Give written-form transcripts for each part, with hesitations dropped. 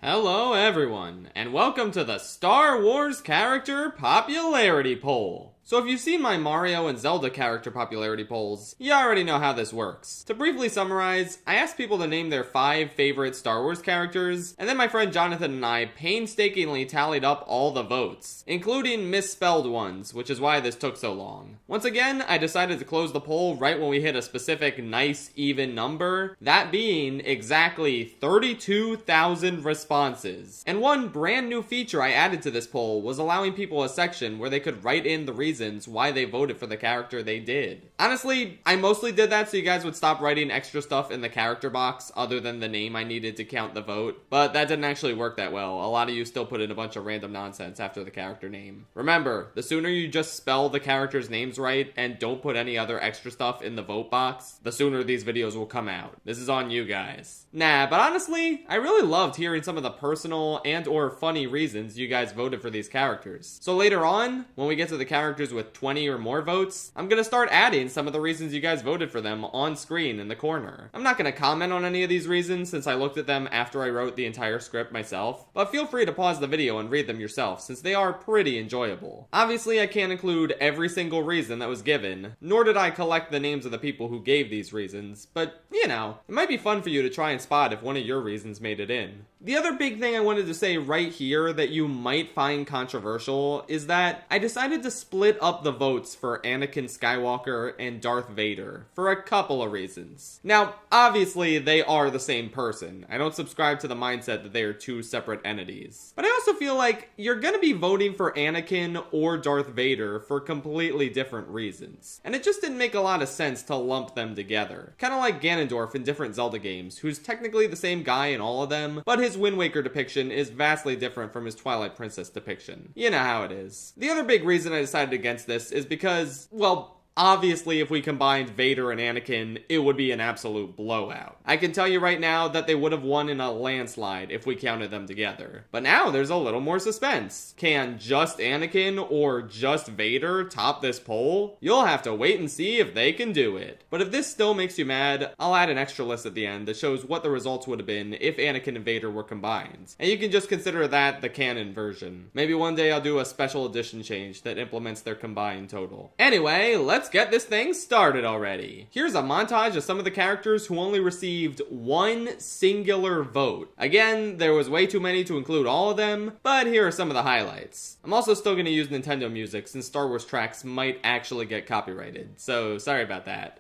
Hello everyone, and welcome to the Star Wars Character Popularity Poll. So if you've seen my Mario and Zelda character popularity polls, you already know how this works. To briefly summarize, I asked people to name their 5 favorite Star Wars characters, and then my friend Jonathan and I painstakingly tallied up all the votes, including misspelled ones, which is why this took so long. Once again, I decided to close the poll right when we hit a specific nice even number, that being exactly 32,000 responses. And one brand new feature I added to this poll was allowing people a section where they could write in the reasons why they voted for the character they did. Honestly, I mostly did that so you guys would stop writing extra stuff in the character box other than the name I needed to count the vote, but that didn't actually work that well. A lot of you still put in a bunch of random nonsense after the character name. Remember, the sooner you just spell the characters' names right and don't put any other extra stuff in the vote box, the sooner these videos will come out. This is on you guys. Nah, but honestly, I really loved hearing some of the personal and or funny reasons you guys voted for these characters. So later on, when we get to the characters with 20 or more votes, I'm gonna start adding some of the reasons you guys voted for them on screen in the corner. I'm not gonna comment on any of these reasons since I looked at them after I wrote the entire script myself, but feel free to pause the video and read them yourself since they are pretty enjoyable. Obviously, I can't include every single reason that was given, nor did I collect the names of the people who gave these reasons, but you know, it might be fun for you to try and spot if one of your reasons made it in. The other big thing I wanted to say right here that you might find controversial is that I decided to split up the votes for Anakin Skywalker and Darth Vader for a couple of reasons. Now, obviously, they are the same person. I don't subscribe to the mindset that they are two separate entities. But I also feel like you're gonna be voting for Anakin or Darth Vader for completely different reasons. And it just didn't make a lot of sense to lump them together. Kinda like Ganondorf in different Zelda games, who's technically the same guy in all of them, but his Wind Waker depiction is vastly different from his Twilight Princess depiction. You know how it is. The other big reason I decided against this is because, well, obviously, if we combined Vader and Anakin, it would be an absolute blowout. I can tell you right now that they would have won in a landslide if we counted them together. But now there's a little more suspense. Can just Anakin or just Vader top this poll? You'll have to wait and see if they can do it. But if this still makes you mad, I'll add an extra list at the end that shows what the results would have been if Anakin and Vader were combined. And you can just consider that the canon version. Maybe one day I'll do a special edition change that implements their combined total. Anyway, let's get this thing started already. Here's a montage of some of the characters who only received one singular vote. Again, there was way too many to include all of them, but here are some of the highlights. I'm also still going to use Nintendo music since Star Wars tracks might actually get copyrighted, so sorry about that.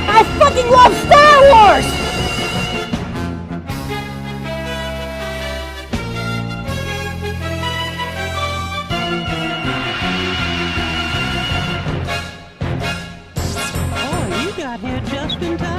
I fucking love Star Wars! Oh, you got here just in time.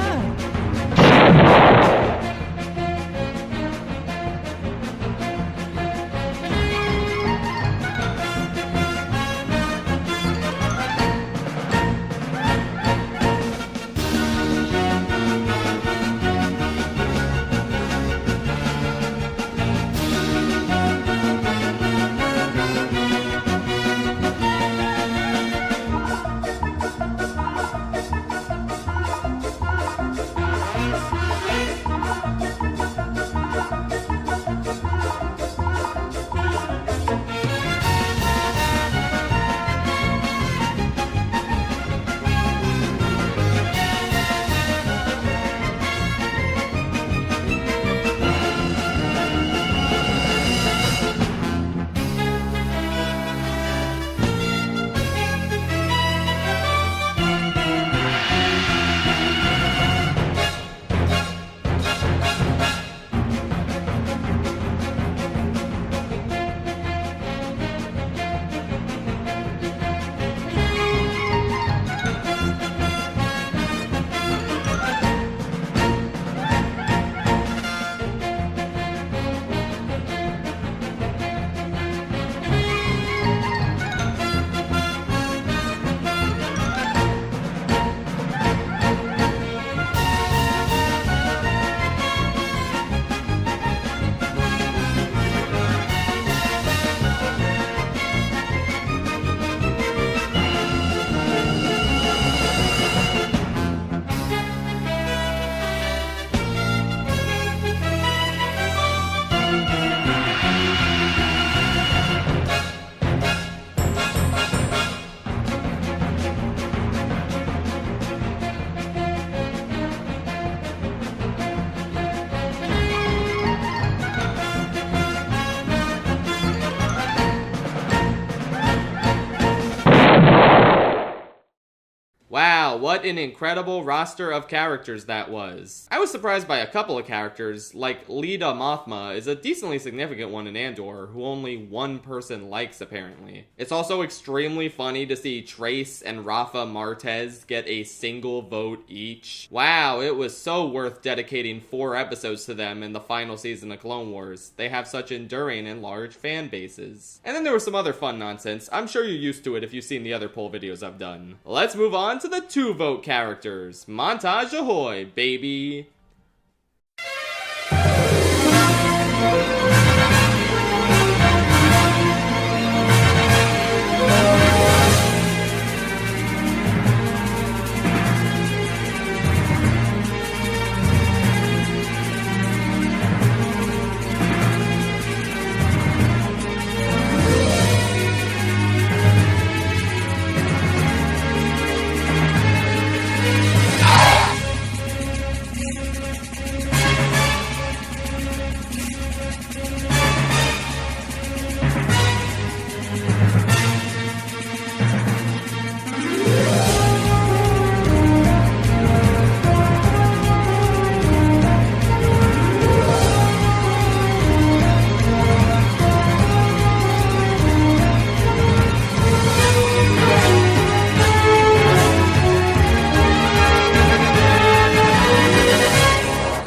Wow, what an incredible roster of characters that was. I was surprised by a couple of characters, like Lida Mothma is a decently significant one in Andor, who only one person likes apparently. It's also extremely funny to see Trace and Rafa Martez get a single vote each. Wow, it was so worth dedicating 4 episodes to them in the final season of Clone Wars. They have such enduring and large fan bases. And then there was some other fun nonsense. I'm sure you're used to it if you've seen the other poll videos I've done. Let's move on to the 2-vote characters. Montage ahoy, baby!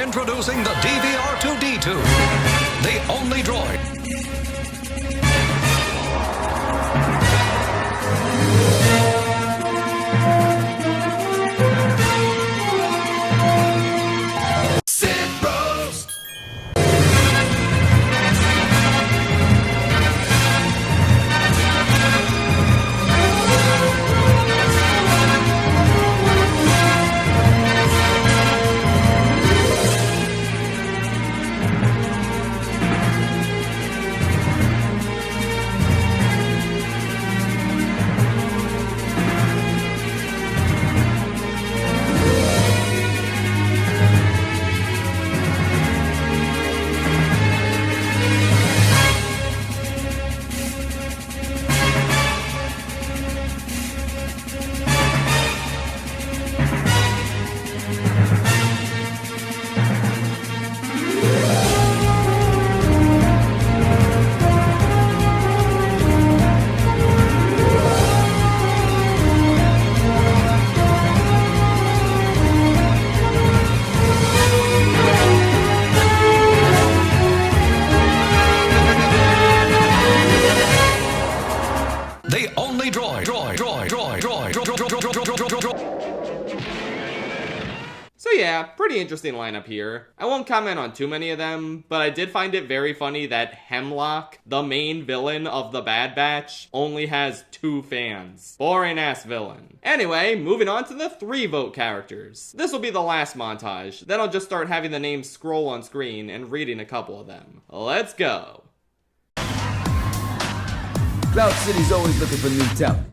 Introducing the DVR2D2, the only droid. Sit roast. So yeah, pretty interesting lineup here. I won't comment on too many of them, but I did find it very funny that Hemlock, the main villain of the Bad Batch, only has 2 fans. Boring ass villain. Anyway, moving on to the 3-vote characters. This will be the last montage, then I'll just start having the names scroll on screen and reading a couple of them. Let's go. Cloud City's always looking for new talent.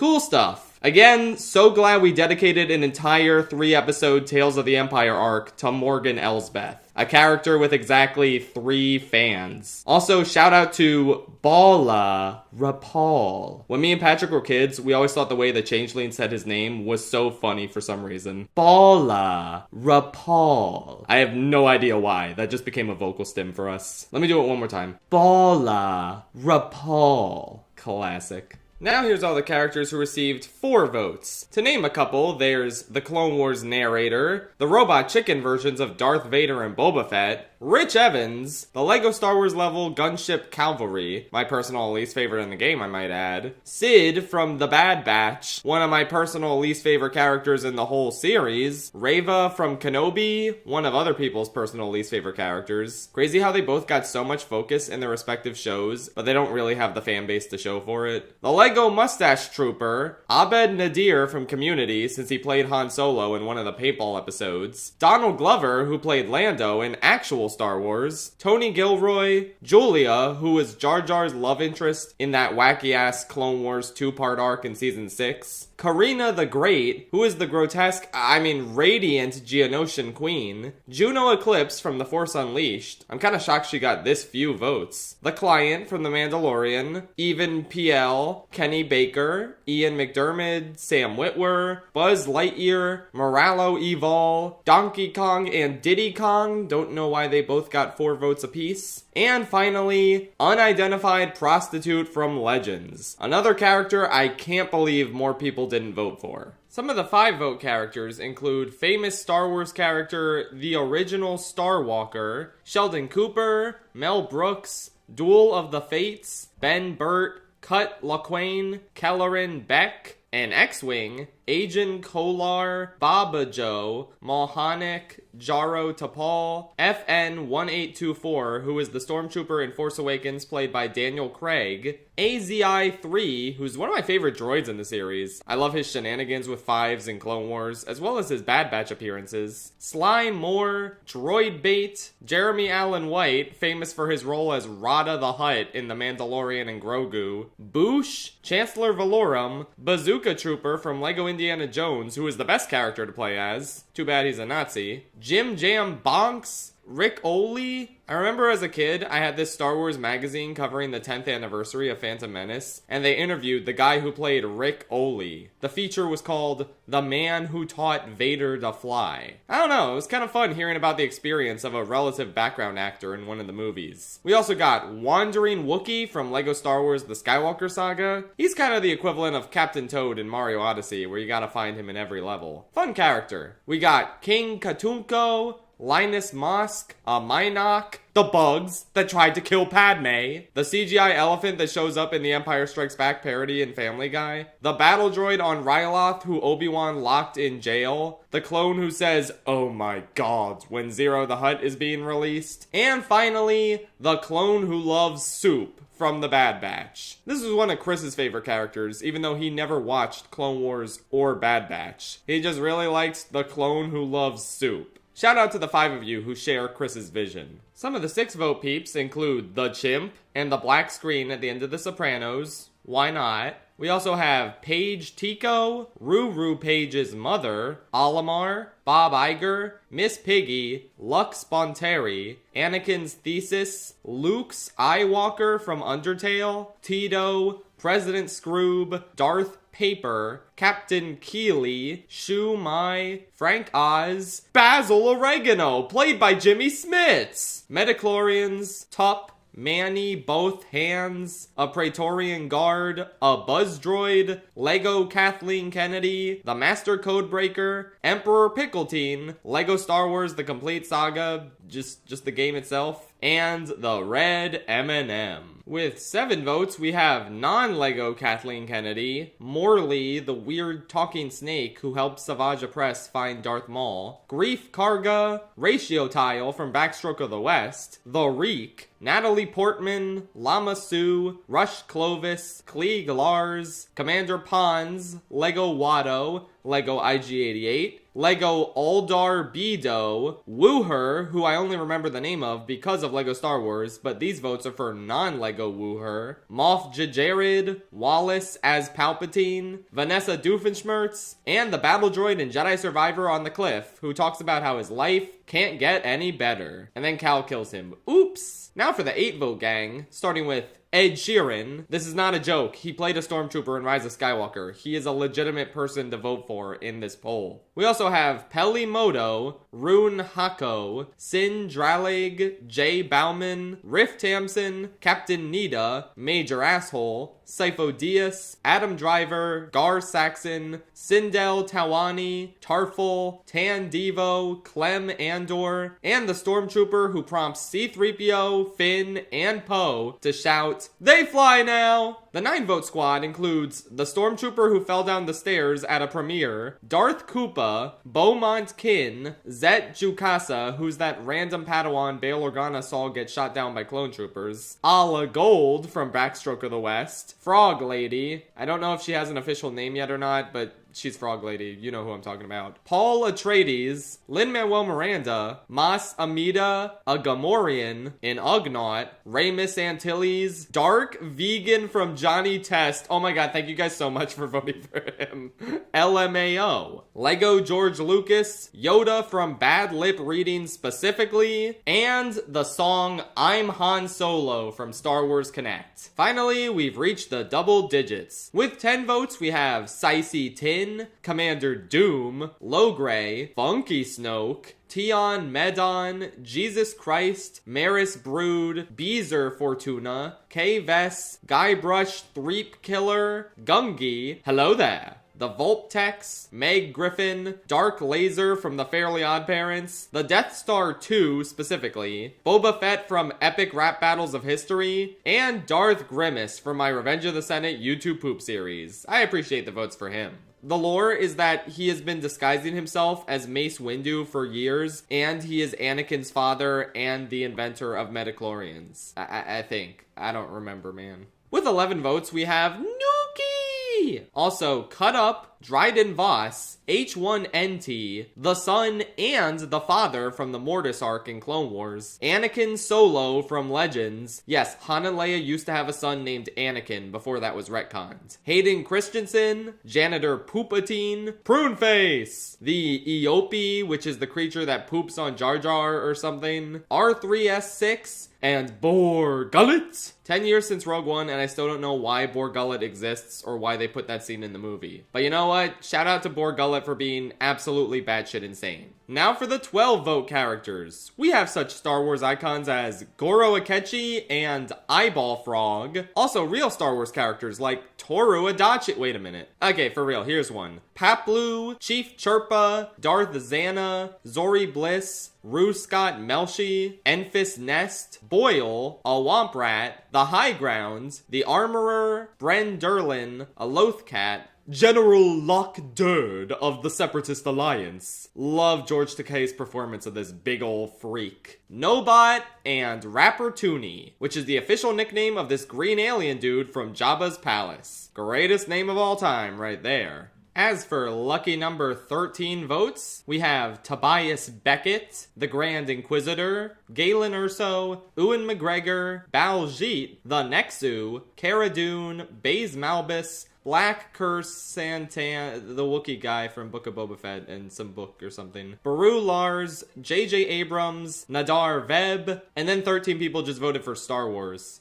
Cool stuff. Again, so glad we dedicated an entire 3-episode Tales of the Empire arc to Morgan Elsbeth, a character with exactly 3 fans. Also, shout out to Bala Rapal. When me and Patrick were kids, we always thought the way the changeling said his name was so funny for some reason. Bala Rapal. I have no idea why. That just became a vocal stim for us. Let me do it one more time. Bala Rapal. Classic. Now here's all the characters who received 4 votes. To name a couple, there's the Clone Wars narrator, the Robot Chicken versions of Darth Vader and Boba Fett, Rich Evans, the LEGO Star Wars level Gunship Cavalry, my personal least favorite in the game I might add, Sid from The Bad Batch, one of my personal least favorite characters in the whole series, Reva from Kenobi, one of other people's personal least favorite characters. Crazy how they both got so much focus in their respective shows, but they don't really have the fan base to show for it. The LEGO Mustache Trooper, Abed Nadir from Community, since he played Han Solo in one of the Paintball episodes, Donald Glover, who played Lando in actual Star Wars, Tony Gilroy, Julia, who was Jar Jar's love interest in that wacky-ass Clone Wars 2-part arc in Season 6, Karina the Great, who is the radiant Geonosian Queen, Juno Eclipse from The Force Unleashed. I'm kinda shocked she got this few votes. The Client from The Mandalorian, Even PL, Kenny Baker, Ian McDermott, Sam Witwer, Buzz Lightyear, Moralo Evol, Donkey Kong and Diddy Kong, don't know why they both got 4 votes apiece. And finally, Unidentified Prostitute from Legends. Another character I can't believe more people didn't vote for. Some of the 5-vote characters include famous Star Wars character, the original Star Walker, Sheldon Cooper, Mel Brooks, Duel of the Fates, Ben Burt, Cut LaQuaine, Kelleran Beck, and X-Wing, Ajan Kolar, Baba Joe, Malhanik, Jaro Tapal, FN-1824, who is the Stormtrooper in Force Awakens played by Daniel Craig, AZI-3, who's one of my favorite droids in the series. I love his shenanigans with 5s in Clone Wars, as well as his Bad Batch appearances, Sly Moore, Droid Bait, Jeremy Allen White, famous for his role as Rada the Hutt in The Mandalorian and Grogu, Boosh, Chancellor Valorum, Bazooka Trooper from LEGO Indiana Jones, who is the best character to play as. Too bad he's a Nazi. Jim Jam Bonks, Rick Oley. I remember as a kid, I had this Star Wars magazine covering the 10th anniversary of Phantom Menace, and they interviewed the guy who played Rick Oley. The feature was called The Man Who Taught Vader to Fly. I don't know, it was kind of fun hearing about the experience of a relative background actor in one of the movies. We also got Wandering Wookiee from LEGO Star Wars The Skywalker Saga. He's kind of the equivalent of Captain Toad in Mario Odyssey, where you gotta find him in every level. Fun character. We got King Katunko, Linus Mosk, Minok, the bugs that tried to kill Padme, the CGI elephant that shows up in the Empire Strikes Back parody in Family Guy, the battle droid on Ryloth who Obi-Wan locked in jail, the clone who says, "Oh my god," when Zero the Hutt is being released, and finally, the clone who loves soup from The Bad Batch. This is one of Chris's favorite characters, even though he never watched Clone Wars or Bad Batch. He just really liked the clone who loves soup. Shout out to the 5 of you who share Chris's vision. Some of the 6-vote peeps include The Chimp and the black screen at the end of The Sopranos. Why not? We also have Paige Tico, Ruru Page's mother, Olimar, Bob Iger, Miss Piggy, Lux Bonteri, Anakin's Thesis, Luke's Eyewalker from Undertale, Tito, President Scroob, Darth Paper, Captain Keeley, Shu Mai, Frank Oz, Basil Oregano, played by Jimmy Smits, Metachlorians, Tup, Manny Both Hands, a Praetorian Guard, a Buzz Droid, Lego Kathleen Kennedy, the Master Codebreaker, Emperor Pickletine, Lego Star Wars The Complete Saga, just the game itself, and the Red M&M. With 7 votes, we have non-Lego Kathleen Kennedy, Morley, the weird talking snake who helps Savage Press find Darth Maul, Grief Karga, Ratio Tile from Backstroke of the West, The Reek, Natalie Portman, Lama Sue, Rush Clovis, Klieg Lars, Commander Pons, Lego Watto, Lego IG-88, Lego Aldar Bedo, Wooher, who I only remember the name of because of Lego Star Wars, but these votes are for non-Lego Wooher, Moff Jared, Wallace as Palpatine, Vanessa Doofenshmirtz, and the battle droid and Jedi Survivor on the cliff, who talks about how his life can't get any better. And then Cal kills him. Oops! Now for the 8-vote gang, starting with Ed Sheeran. This is not a joke. He played a stormtrooper in Rise of Skywalker. He is a legitimate person to vote for in this poll. We also have Peli Moto, Rune Hako, Sin Draleg, Jay Bauman, Riff Tamsin, Captain Nita, Major Asshole, Sifo Diaz, Adam Driver, Gar Saxon, Sindel Tawani, Tarful, Tan Devo, Clem Andor, and the stormtrooper who prompts C-3PO, Finn, and Poe to shout, "They fly now!" The 9-vote squad includes the stormtrooper who fell down the stairs at a premiere, Darth Koopa, Beaumont Kin, Zet Jukasa, who's that random Padawan Bail Organa saw get shot down by clone troopers, Ala Gold from Backstroke of the West, Frog Lady, I don't know if she has an official name yet or not, but she's Frog Lady. You know who I'm talking about. Paul Atreides, Lin-Manuel Miranda, Mas Amida, a Gamorrean, an Ugnaught, Ramus Antilles, Dark Vegan from Johnny Test. Oh my god, thank you guys so much for voting for him. LMAO. Lego George Lucas, Yoda from Bad Lip Reading specifically, and the song I'm Han Solo from Star Wars Connect. Finally, we've reached the double digits. With 10 votes, we have Sicey Tin, Commander Doom, Logray, Funky Snoke, Tion Medon, Jesus Christ, Maris Brood, Beezer Fortuna, K-Ves, Guybrush Threep Killer, Gungi, hello there, the Volptex, Meg Griffin, Dark Laser from the Fairly Odd Parents, the Death Star 2 specifically, Boba Fett from Epic Rap Battles of History, and Darth Grimace from my Revenge of the Senate YouTube poop series. I appreciate the votes for him. The lore is that he has been disguising himself as Mace Windu for years, and he is Anakin's father and the inventor of midichlorians. I think. I don't remember, man. With 11 votes, we have Nuki! Also, Cut Up, Dryden Voss, H1NT, the son and the father from the Mortis arc in Clone Wars, Anakin Solo from Legends. Yes, Han and Leia used to have a son named Anakin before that was retconned. Hayden Christensen, Janitor Poopatine, Pruneface, the Eope, which is the creature that poops on Jar Jar or something, R3S6, and Bor Gullet. 10 years since Rogue One, and I still don't know why Bor Gullet exists or why they put that scene in the movie. But you know what? Shout out to Bor Gullet for being absolutely batshit insane. Now for the 12-vote characters. We have such Star Wars icons as Goro Akechi and Eyeball Frog. Also real Star Wars characters like Toru Adachi. Wait a minute. Okay, for real, here's one. Paplu, Chief Chirpa, Darth Zana, Zori Bliss, Rue Scott Melshi, Enfys Nest, Boyle, a Womp Rat, the High Ground, the Armorer, Bren Derlin, a Lothcat, General Lock Durd of the Separatist Alliance. Love George Takei's performance of this big ol' freak. Nobot and Rapper Toonie, which is the official nickname of this green alien dude from Jabba's palace. Greatest name of all time right there. As for lucky number 13 votes, we have Tobias Beckett, the Grand Inquisitor, Galen Urso, Ewan McGregor, Baljit, the Nexu, Cara Dune, Baze Malbus, Black Curse Santan, the Wookiee guy from Book of Boba Fett and some book or something, Baru Lars, J.J. Abrams, Nadar Veb, and then 13 people just voted for Star Wars.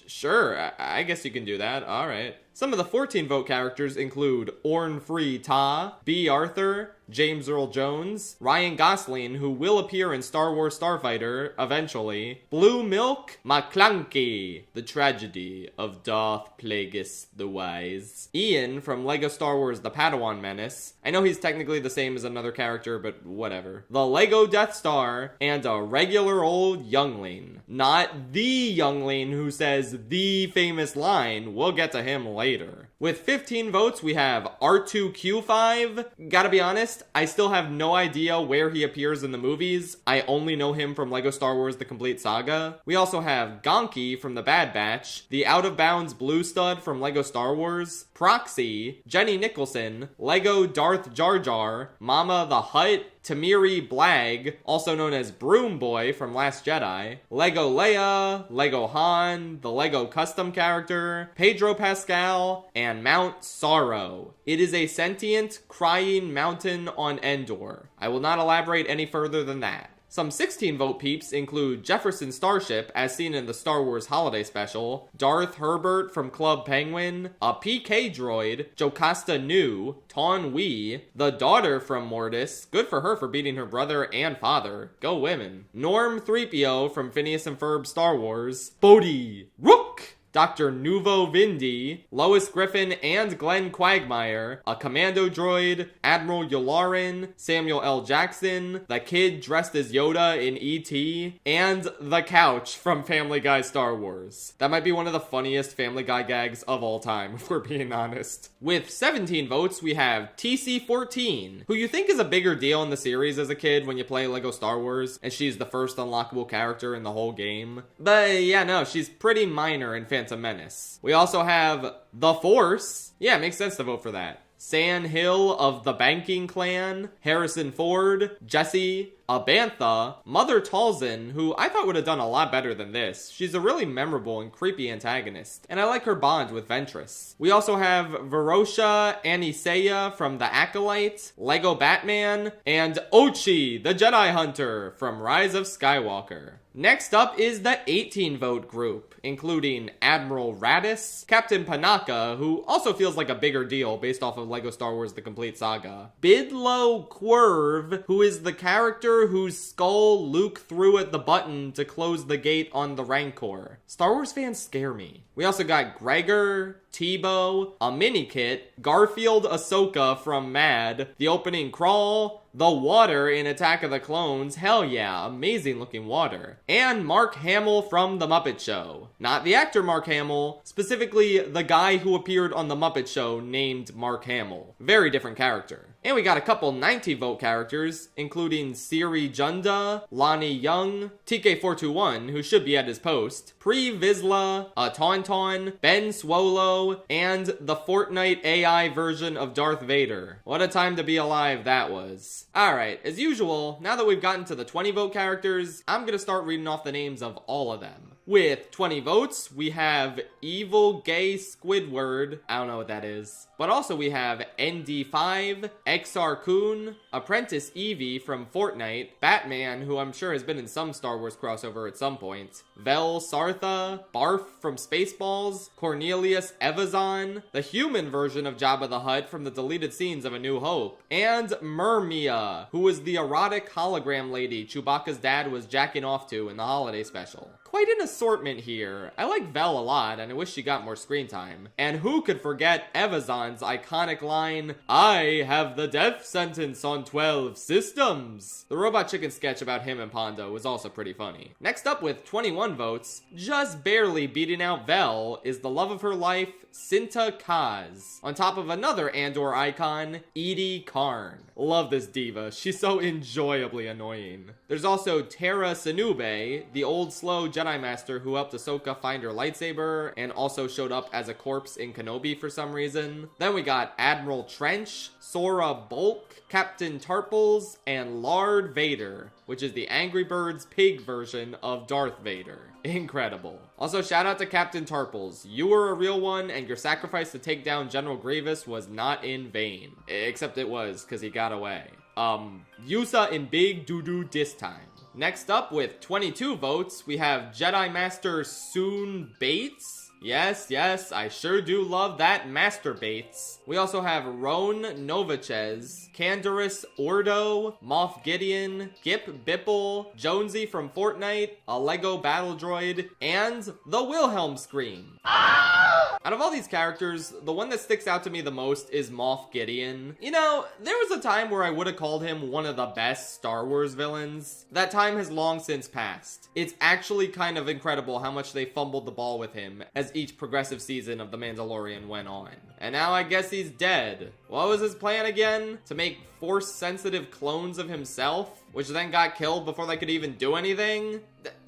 Sure, I guess you can do that, alright. Some of the 14-vote characters include Orn Free Ta, B. Arthur, James Earl Jones, Ryan Gosling, who will appear in Star Wars Starfighter eventually, Blue Milk, McClunky, the tragedy of Darth Plagueis the Wise, Ian from Lego Star Wars The Padawan Menace. I know he's technically the same as another character, but whatever. The Lego Death Star, and a regular old youngling. Not the youngling who says the famous line. We'll get to him later. later. With 15 votes, we have R2Q5. Gotta be honest, I still have no idea where he appears in the movies. I only know him from LEGO Star Wars The Complete Saga. We also have Gonki from The Bad Batch, the Out of Bounds Blue Stud from LEGO Star Wars, Proxy, Jenny Nicholson, LEGO Darth Jar Jar, Mama the Hutt, Tamiri Blag, also known as Broom Boy from Last Jedi, LEGO Leia, LEGO Han, the LEGO Custom Character, Pedro Pascal, and Mount Sorrow. It is a sentient, crying mountain on Endor. I will not elaborate any further than that. Some 16-vote peeps include Jefferson Starship, as seen in the Star Wars Holiday Special, Darth Herbert from Club Penguin, a PK droid, Jocasta Nu, Taun We, the daughter from Mortis, good for her for beating her brother and father, go women, Norm 3PO from Phineas and Ferb Star Wars, Bodhi, Rook, Dr. Nuvo Vindi, Lois Griffin and Glenn Quagmire, a commando droid, Admiral Yularen, Samuel L. Jackson, the kid dressed as Yoda in E.T., and the couch from Family Guy Star Wars. That might be one of the funniest Family Guy gags of all time, if we're being honest. With 17 votes, we have TC14, who you think is a bigger deal in the series as a kid when you play LEGO Star Wars, and she's the first unlockable character in the whole game. But yeah, no, she's pretty minor in Phantom Menace. We also have The Force. Yeah, it makes sense to vote for that. San Hill of the Banking Clan, Harrison Ford, Jesse, Abantha, Mother Talzin, who I thought would have done a lot better than this. She's a really memorable and creepy antagonist, and I like her bond with Ventress. We also have Varosha Aniseya from The Acolyte, Lego Batman, and Ochi, the Jedi Hunter from Rise of Skywalker. Next up is the 18-vote group, including Admiral Radis, Captain Panaka, who also feels like a bigger deal based off of LEGO Star Wars The Complete Saga, Bidlo Quirv, who is the character whose skull Luke threw at the button to close the gate on the Rancor. Star Wars fans scare me. We also got Gregor, Tebow, a mini kit, Garfield Ahsoka from Mad, the opening crawl, the water in Attack of the Clones, hell yeah, amazing looking water, and Mark Hamill from The Muppet Show. Not the actor Mark Hamill, specifically the guy who appeared on The Muppet Show named Mark Hamill. Very different character. And we got a couple 19-vote characters, including Siri Junda, Lonnie Young, TK421, who should be at his post, Pre Vizsla, a Tauntaun, Ben Swolo, and the Fortnite AI version of Darth Vader. What a time to be alive that was. Alright, as usual, now that we've gotten to the 20-vote characters, I'm gonna start reading off the names of all of them. With 20 votes, we have Evil Gay Squidward, I don't know what that is. But also we have ND5, XR Kun, Apprentice Eevee from Fortnite, Batman, who I'm sure has been in some Star Wars crossover at some point, Vel Sartha, Barf from Spaceballs, Cornelius Evazan, the human version of Jabba the Hutt from the deleted scenes of A New Hope, and Mermia, who was the erotic hologram lady Chewbacca's dad was jacking off to in the holiday special. Quite an assortment here. I like Vel a lot, and I wish she got more screen time. And who could forget Evazan's iconic line, "I have the death sentence on 12 systems." The Robot Chicken sketch about him and Pondo was also pretty funny. Next up with 21 votes, just barely beating out Vel, is the love of her life, Cinta Kaz, on top of another Andor icon, Edie Karn. Love this diva, she's so enjoyably annoying. There's also Terra Sinube, the old slow Jedi Master who helped Ahsoka find her lightsaber and also showed up as a corpse in Kenobi for some reason. Then we got Admiral Trench, Sora Bulk, Captain Tarples, and Lard Vader, which is the Angry Birds pig version of Darth Vader. Incredible. Also, shout out to Captain Tarples. You were a real one, and your sacrifice to take down General Grievous was not in vain. Except it was, because he got away. Yusa in big doo-doo this time. Next up, with 22 votes, we have Jedi Master Soon Bates. Yes, I sure do love that Master Bates. We also have Roan Novachez, Canderous Ordo, Moff Gideon, Gip Bipple, Jonesy from Fortnite, a Lego Battle Droid, and the Wilhelm Scream. Out of all these characters, the one that sticks out to me the most is Moff Gideon. You know, there was a time where I would have called him one of the best Star Wars villains. That time has long since passed. It's actually kind of incredible how much they fumbled the ball with him, as each progressive season of The Mandalorian went on. And now I guess he's dead. What was his plan again? To make Force-sensitive clones of himself, which then got killed before they could even do anything?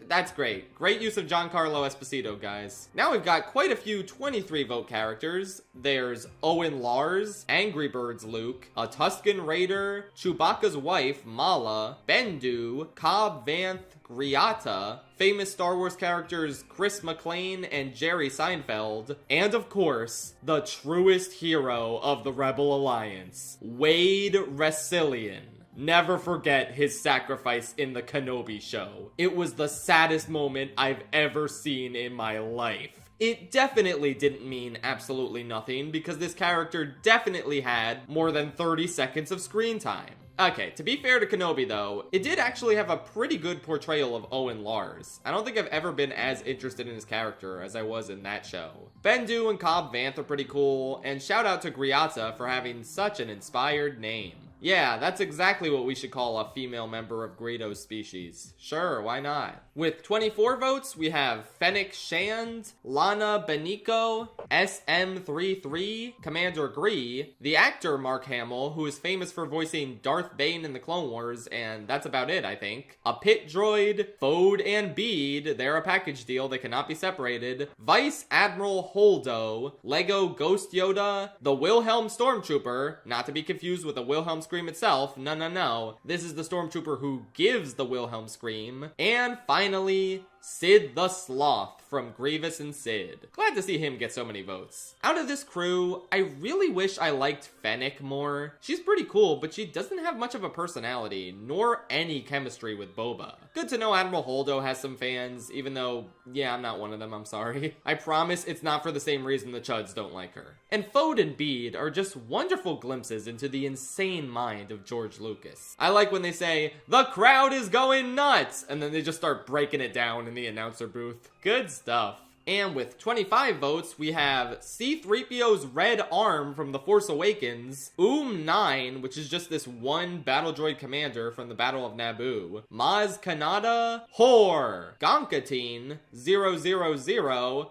That's great. Great use of Giancarlo Esposito, guys. Now we've got quite a few 23-vote characters. There's Owen Lars, Angry Birds Luke, a Tusken Raider, Chewbacca's wife, Mala, Bendu, Cobb Vanth Griata, famous Star Wars characters Chris McLean and Jerry Seinfeld, and of course, the truest hero of the Rebel Alliance, Wade Resilian. Never forget his sacrifice in the Kenobi show. It was the saddest moment I've ever seen in my life. It definitely didn't mean absolutely nothing because this character definitely had more than 30 seconds of screen time. Okay, to be fair to Kenobi though, it did actually have a pretty good portrayal of Owen Lars. I don't think I've ever been as interested in his character as I was in that show. Bendu and Cobb Vanth are pretty cool, and shout out to Griata for having such an inspired name. Yeah, that's exactly what we should call a female member of Greedo's species. Sure, why not? With 24 votes, we have Fennec Shand, Lana Benico, SM33, Commander Gree, the actor Mark Hamill, who is famous for voicing Darth Bane in the Clone Wars, and that's about it, I think. A pit droid, Fode and Bede, they're a package deal, they cannot be separated. Vice Admiral Holdo, Lego Ghost Yoda, the Wilhelm Stormtrooper, not to be confused with the Wilhelm Scream itself, no. This is the Stormtrooper who gives the Wilhelm Scream. And finally, Sid the Sloth from Grievous and Sid. Glad to see him get so many votes. Out of this crew, I really wish I liked Fennec more. She's pretty cool, but she doesn't have much of a personality, nor any chemistry with Boba. Good to know Admiral Holdo has some fans, even though, yeah, I'm not one of them, I'm sorry. I promise it's not for the same reason the Chuds don't like her. And Fode and Bede are just wonderful glimpses into the insane mind of George Lucas. I like when they say, "The crowd is going nuts!" and then they just start breaking it down in the announcer booth. Good stuff. And with 25 votes, we have C-3PO's red arm from The Force Awakens, 9, which is just this one battle droid commander from the Battle of Naboo, Maz Kanata, Hor, Gonkatine, 000,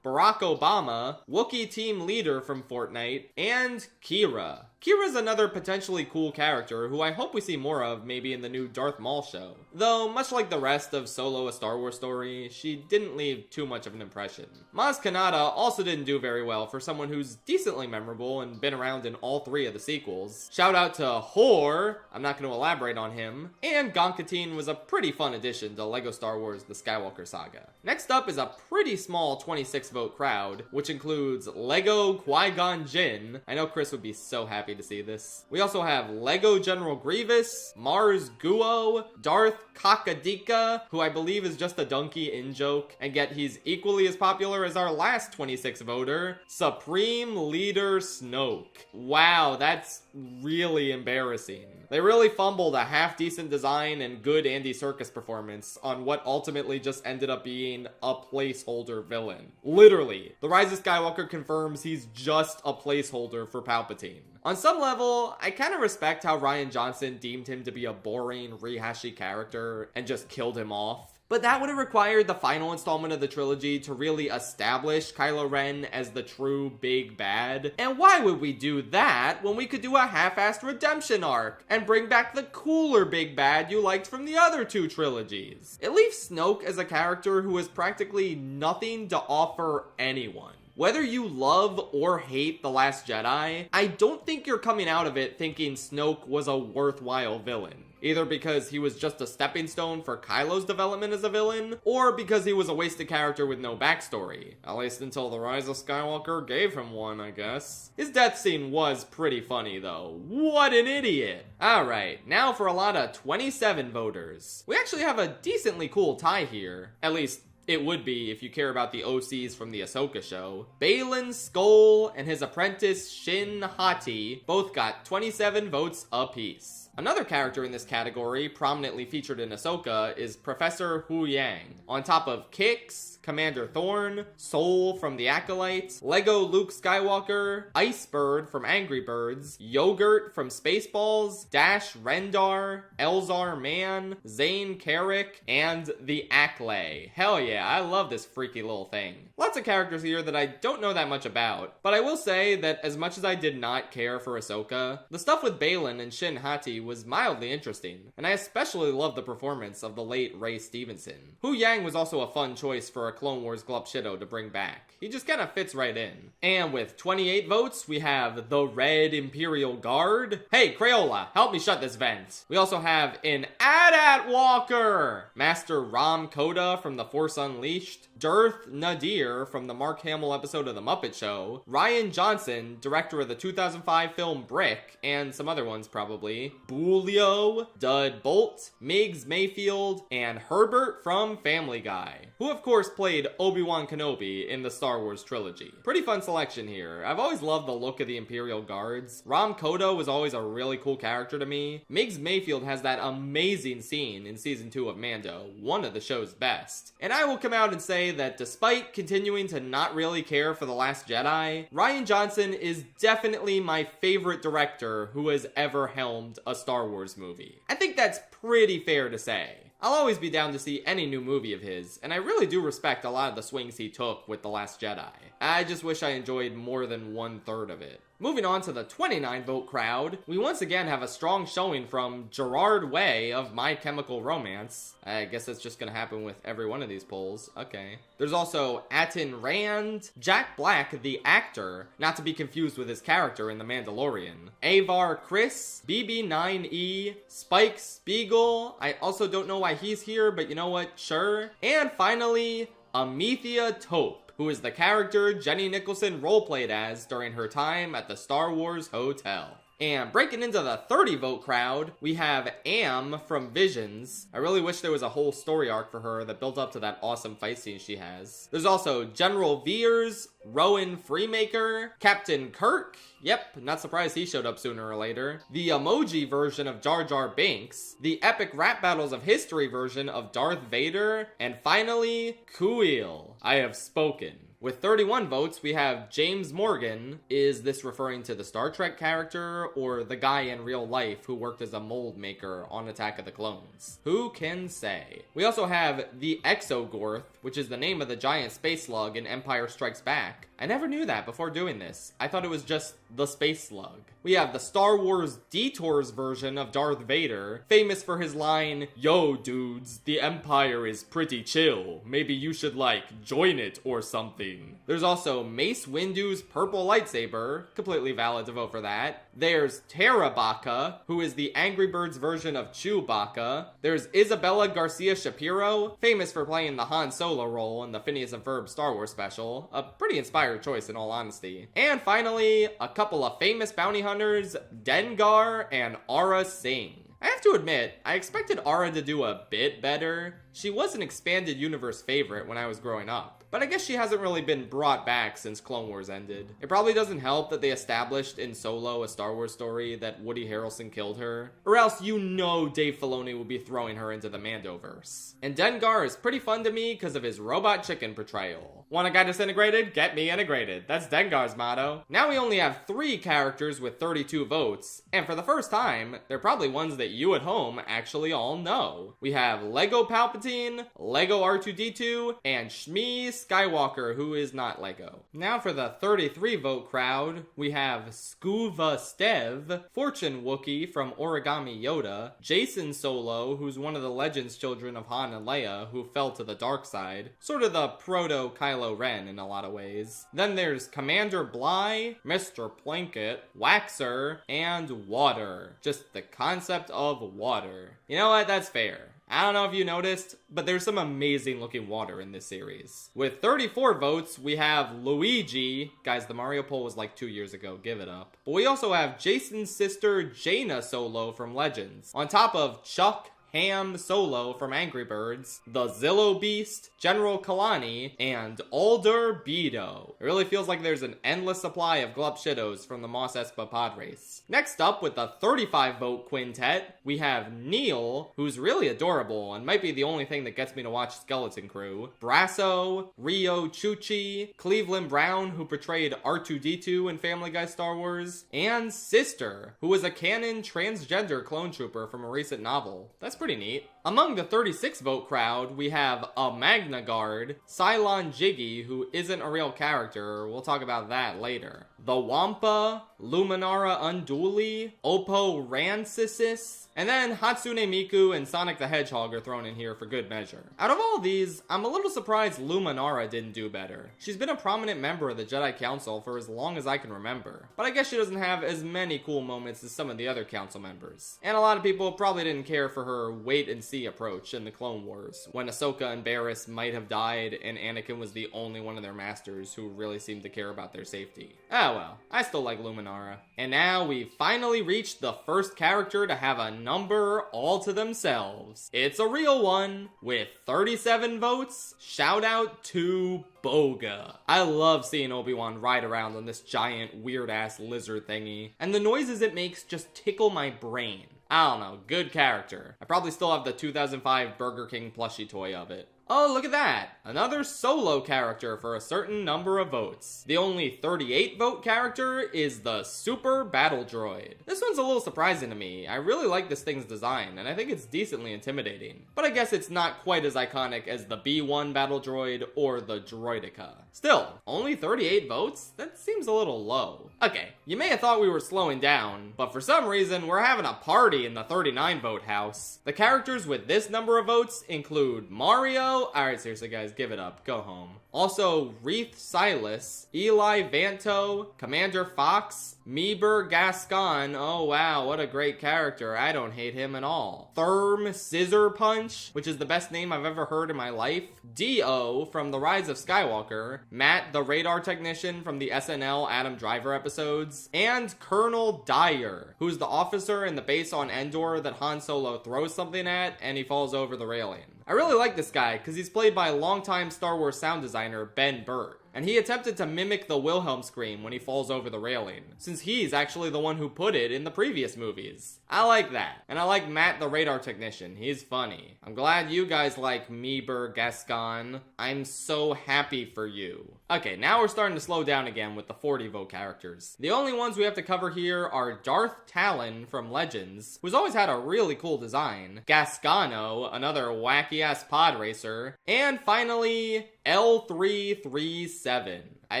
Barack Obama, Wookiee team leader from Fortnite, and Kira. Kira's another potentially cool character who I hope we see more of maybe in the new Darth Maul show. Though, much like the rest of Solo: A Star Wars Story, she didn't leave too much of an impression. Maz Kanata also didn't do very well for someone who's decently memorable and been around in all 3 of the sequels. Shout out to Hor, I'm not going to elaborate on him, and Gonkatine was a pretty fun addition to LEGO Star Wars The Skywalker Saga. Next up is a pretty small 26-vote crowd, which includes LEGO Qui-Gon Jinn. I know Chris would be so happy to see this. We also have Lego General Grievous, Mars Guo, Darth Kakadika, who I believe is just a donkey in-joke, and yet he's equally as popular as our last 26 voter, Supreme Leader Snoke. Wow, that's really embarrassing. They really fumbled a half-decent design and good Andy Serkis performance on what ultimately just ended up being a placeholder villain. Literally, The Rise of Skywalker confirms he's just a placeholder for Palpatine. On some level, I kind of respect how Rian Johnson deemed him to be a boring, rehashy character and just killed him off. But that would have required the final installment of the trilogy to really establish Kylo Ren as the true big bad. And why would we do that when we could do a half-assed redemption arc and bring back the cooler big bad you liked from the other 2 trilogies? It leaves Snoke as a character who has practically nothing to offer anyone. Whether you love or hate The Last Jedi, I don't think you're coming out of it thinking Snoke was a worthwhile villain. Either because he was just a stepping stone for Kylo's development as a villain, or because he was a wasted character with no backstory. At least until The Rise of Skywalker gave him one, I guess. His death scene was pretty funny though. What an idiot! Alright, now for a lot of 27 voters. We actually have a decently cool tie here. At least, it would be if you care about the OCs from the Ahsoka show. Baylan Skoll and his apprentice Shin Hati both got 27 votes apiece. Another character in this category, prominently featured in Ahsoka, is Professor Hu Yang. On top of Kix, Commander Thorn, Soul from the Acolyte, Lego Luke Skywalker, Icebird from Angry Birds, Yogurt from Spaceballs, Dash Rendar, Elzar Man, Zane Carrick, and the Acklay. Hell yeah, I love this freaky little thing. Lots of characters here that I don't know that much about, but I will say that as much as I did not care for Ahsoka, the stuff with Balin and Shin Hati was mildly interesting, and I especially love the performance of the late Ray Stevenson. Hu Yang was also a fun choice for a Clone Wars Glupshido to bring back. He just kind of fits right in. And with 28 votes, we have the Red Imperial Guard. Hey, Crayola, help me shut this vent. We also have an AT-AT Walker, Master Ram Koda from The Force Unleashed, Darth Nadir from the Mark Hamill episode of The Muppet Show, Ryan Johnson, director of the 2005 film Brick, and some other ones probably, Boolio, Dud Bolt, Miggs Mayfield, and Herbert from Family Guy, who of course played Obi-Wan Kenobi in the Star Wars trilogy. Pretty fun selection here. I've always loved the look of the Imperial Guards. Ram Koda was always a really cool character to me. Miggs Mayfield has that amazing scene in season 2 of Mando, one of the show's best. And I will come out and say that despite continuing to not really care for The Last Jedi, Ryan Johnson is definitely my favorite director who has ever helmed a Star Wars movie. I think that's pretty fair to say. I'll always be down to see any new movie of his, and I really do respect a lot of the swings he took with The Last Jedi. I just wish I enjoyed more than 1/3 of it. Moving on to the 29 vote crowd, we once again have a strong showing from Gerard Way of My Chemical Romance. I guess that's just gonna happen with every one of these polls. Okay. There's also Atin Rand, Jack Black, the actor, not to be confused with his character in The Mandalorian, Avar Chris, BB9E, Spike Spiegel. I also don't know why he's here, but you know what? Sure. And finally, Amethea Tope, who is the character Jenny Nicholson roleplayed as during her time at the Star Wars Hotel. And breaking into the 30 vote crowd, we have Am from Visions. I really wish there was a whole story arc for her that built up to that awesome fight scene she has. There's also General Veers, Rowan Freemaker, Captain Kirk. Yep, not surprised he showed up sooner or later. The emoji version of Jar Jar Binks. The epic rap battles of history version of Darth Vader. And finally, Kuil. I have spoken. With 31 votes, we have James Morgan. Is this referring to the Star Trek character or the guy in real life who worked as a mold maker on Attack of the Clones? Who can say? We also have the Exogorth, which is the name of the giant space slug in Empire Strikes Back. I never knew that before doing this. I thought it was just the space slug. We have the Star Wars Detours version of Darth Vader, famous for his line, "Yo dudes, the Empire is pretty chill. Maybe you should join it or something." There's also Mace Windu's purple lightsaber, completely valid to vote for that. There's Tara Baca, who is the Angry Birds version of Chewbacca. There's Isabella Garcia Shapiro, famous for playing the Han Solo role in the Phineas and Ferb Star Wars special. A pretty inspired choice in all honesty. And finally, a couple of famous bounty hunters, Dengar and Aura Singh. I have to admit, I expected Aura to do a bit better. She was an expanded universe favorite when I was growing up, but I guess she hasn't really been brought back since Clone Wars ended. It probably doesn't help that they established in Solo, a Star Wars story, that Woody Harrelson killed her, or else you know Dave Filoni will be throwing her into the Mandoverse. And Dengar is pretty fun to me because of his robot chicken portrayal. Want a guy disintegrated? Get me integrated. That's Dengar's motto. Now we only have 3 characters with 32 votes, and for the first time, they're probably ones that you at home actually all know. We have Lego Palpatine, Lego R2-D2, and Shmi Skywalker, who is not Lego. Now for the 33 vote crowd, we have Skuva Stev, Fortune Wookiee from Origami Yoda, Jason Solo, who's one of the Legends children of Han and Leia, who fell to the dark side, sort of the proto Kylo Ren in a lot of ways. Then there's Commander Bly, Mr. Plinkett, Waxer, and Water. Just the concept of water. You know what? That's fair. I don't know if you noticed, but there's some amazing looking water in this series. With 34 votes, we have Luigi. Guys, the Mario poll was 2 years ago. Give it up. But we also have Jason's sister, Jaina Solo from Legends. On top of Chuck, Ham Solo from Angry Birds, the Zillow Beast, General Kalani, and Alder Beto. It really feels like there's an endless supply of Glup Shittos from the Mos Espa pod race. Next up, with the 35 vote quintet, we have Neil, who's really adorable and might be the only thing that gets me to watch Skeleton Crew, Brasso, Rio Chuchi, Cleveland Brown, who portrayed R2-D2 in Family Guy Star Wars, and Sister, who was a canon transgender clone trooper from a recent novel. That's pretty neat. Among the 36 vote crowd, we have a Magna Guard, Cylon Jiggy, who isn't a real character. We'll talk about that later. The Wampa, Luminara Unduli, Oppo Rancisis, and then Hatsune Miku and Sonic the Hedgehog are thrown in here for good measure. Out of all these, I'm a little surprised Luminara didn't do better. She's been a prominent member of the Jedi Council for as long as I can remember, but I guess she doesn't have as many cool moments as some of the other council members. And a lot of people probably didn't care for her wait-and-see approach in the Clone Wars, when Ahsoka and Barriss might have died and Anakin was the only one of their masters who really seemed to care about their safety. Oh well, I still like Luminara. And now we've finally reached the first character to have a number all to themselves. It's a real one, with 37 votes. Shout out to Boga. I love seeing Obi-Wan ride around on this giant weird-ass lizard thingy, and the noises it makes just tickle my brain. I don't know, good character. I probably still have the 2005 Burger King plushie toy of it. Oh, look at that! Another solo character for a certain number of votes. The only 38 vote character is the Super Battle Droid. This one's a little surprising to me. I really like this thing's design, and I think it's decently intimidating. But I guess it's not quite as iconic as the B1 Battle Droid or the Droideka. Still, only 38 votes? That seems a little low. Okay, you may have thought we were slowing down, but for some reason, we're having a party in the 39 vote house. The characters with this number of votes include Mario. Alright, seriously guys, give it up. Go home. Also, Reith Silas, Eli Vanto, Commander Fox, Meeber Gascon. Oh wow, what a great character. I don't hate him at all. Therm Scissor Punch, which is the best name I've ever heard in my life. Dio from The Rise of Skywalker. Matt, the radar technician from the SNL Adam Driver episodes. And Colonel Dyer, who's the officer in the base on Endor that Han Solo throws something at and he falls over the railing. I really like this guy because he's played by longtime Star Wars sound designer Ben Burtt, and he attempted to mimic the Wilhelm scream when he falls over the railing, since he's actually the one who put it in the previous movies. I like that, and I like Matt the radar technician. He's funny. I'm glad you guys like Meeber Gascon. I'm so happy for you. Okay, now we're starting to slow down again with the 40 vote characters. The only ones we have to cover here are Darth Talon from Legends, who's always had a really cool design, Gascano, another wacky-ass pod racer, and finally, L337. I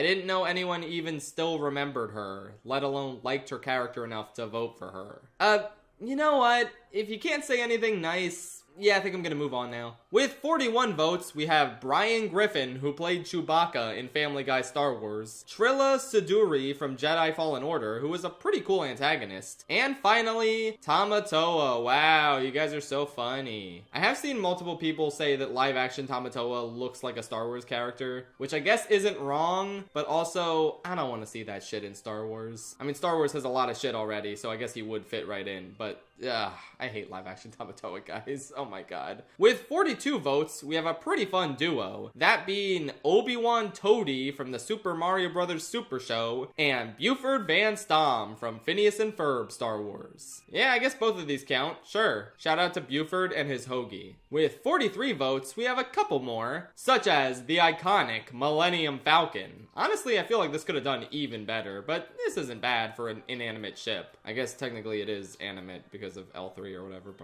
didn't know anyone even still remembered her, let alone liked her character enough to vote for her. You know what? If you can't say anything nice, yeah, I think I'm gonna move on now. With 41 votes, we have Brian Griffin, who played Chewbacca in Family Guy Star Wars, Trilla Siduri from Jedi Fallen Order, who was a pretty cool antagonist, and finally, Tamatoa. Wow, you guys are so funny. I have seen multiple people say that live-action Tamatoa looks like a Star Wars character, which I guess isn't wrong, but also, I don't want to see that shit in Star Wars. I mean, Star Wars has a lot of shit already, so I guess he would fit right in, but I hate live-action Tamatoa, guys. Oh my god. With 42 votes, we have a pretty fun duo, that being Obi-Wan Toady from the Super Mario Bros. Super Show and Buford Van Stom from Phineas and Ferb Star Wars. Yeah, I guess both of these count, sure. Shout out to Buford and his hoagie. With 43 votes, we have a couple more, such as the iconic Millennium Falcon. Honestly, I feel like this could have done even better, but this isn't bad for an inanimate ship. I guess technically it is animate because of L3 or whatever.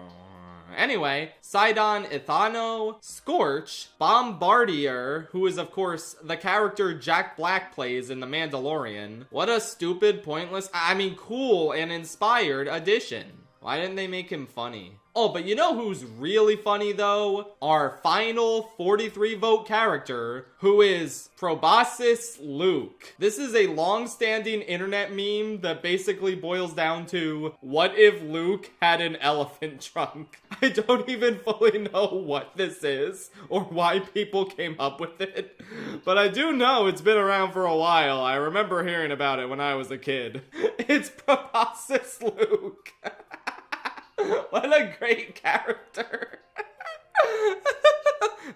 Anyway, Sidon Ithano, Scorch, Bombardier, who is of course the character Jack Black plays in The Mandalorian. What a stupid, pointless, cool and inspired addition. Why didn't they make him funny? Oh, but you know who's really funny though? Our final 43 vote character, who is Proboscis Luke. This is a long-standing internet meme that basically boils down to, what if Luke had an elephant trunk? I don't even fully know what this is or why people came up with it, but I do know it's been around for a while. I remember hearing about it when I was a kid. It's Proboscis Luke. What a great character.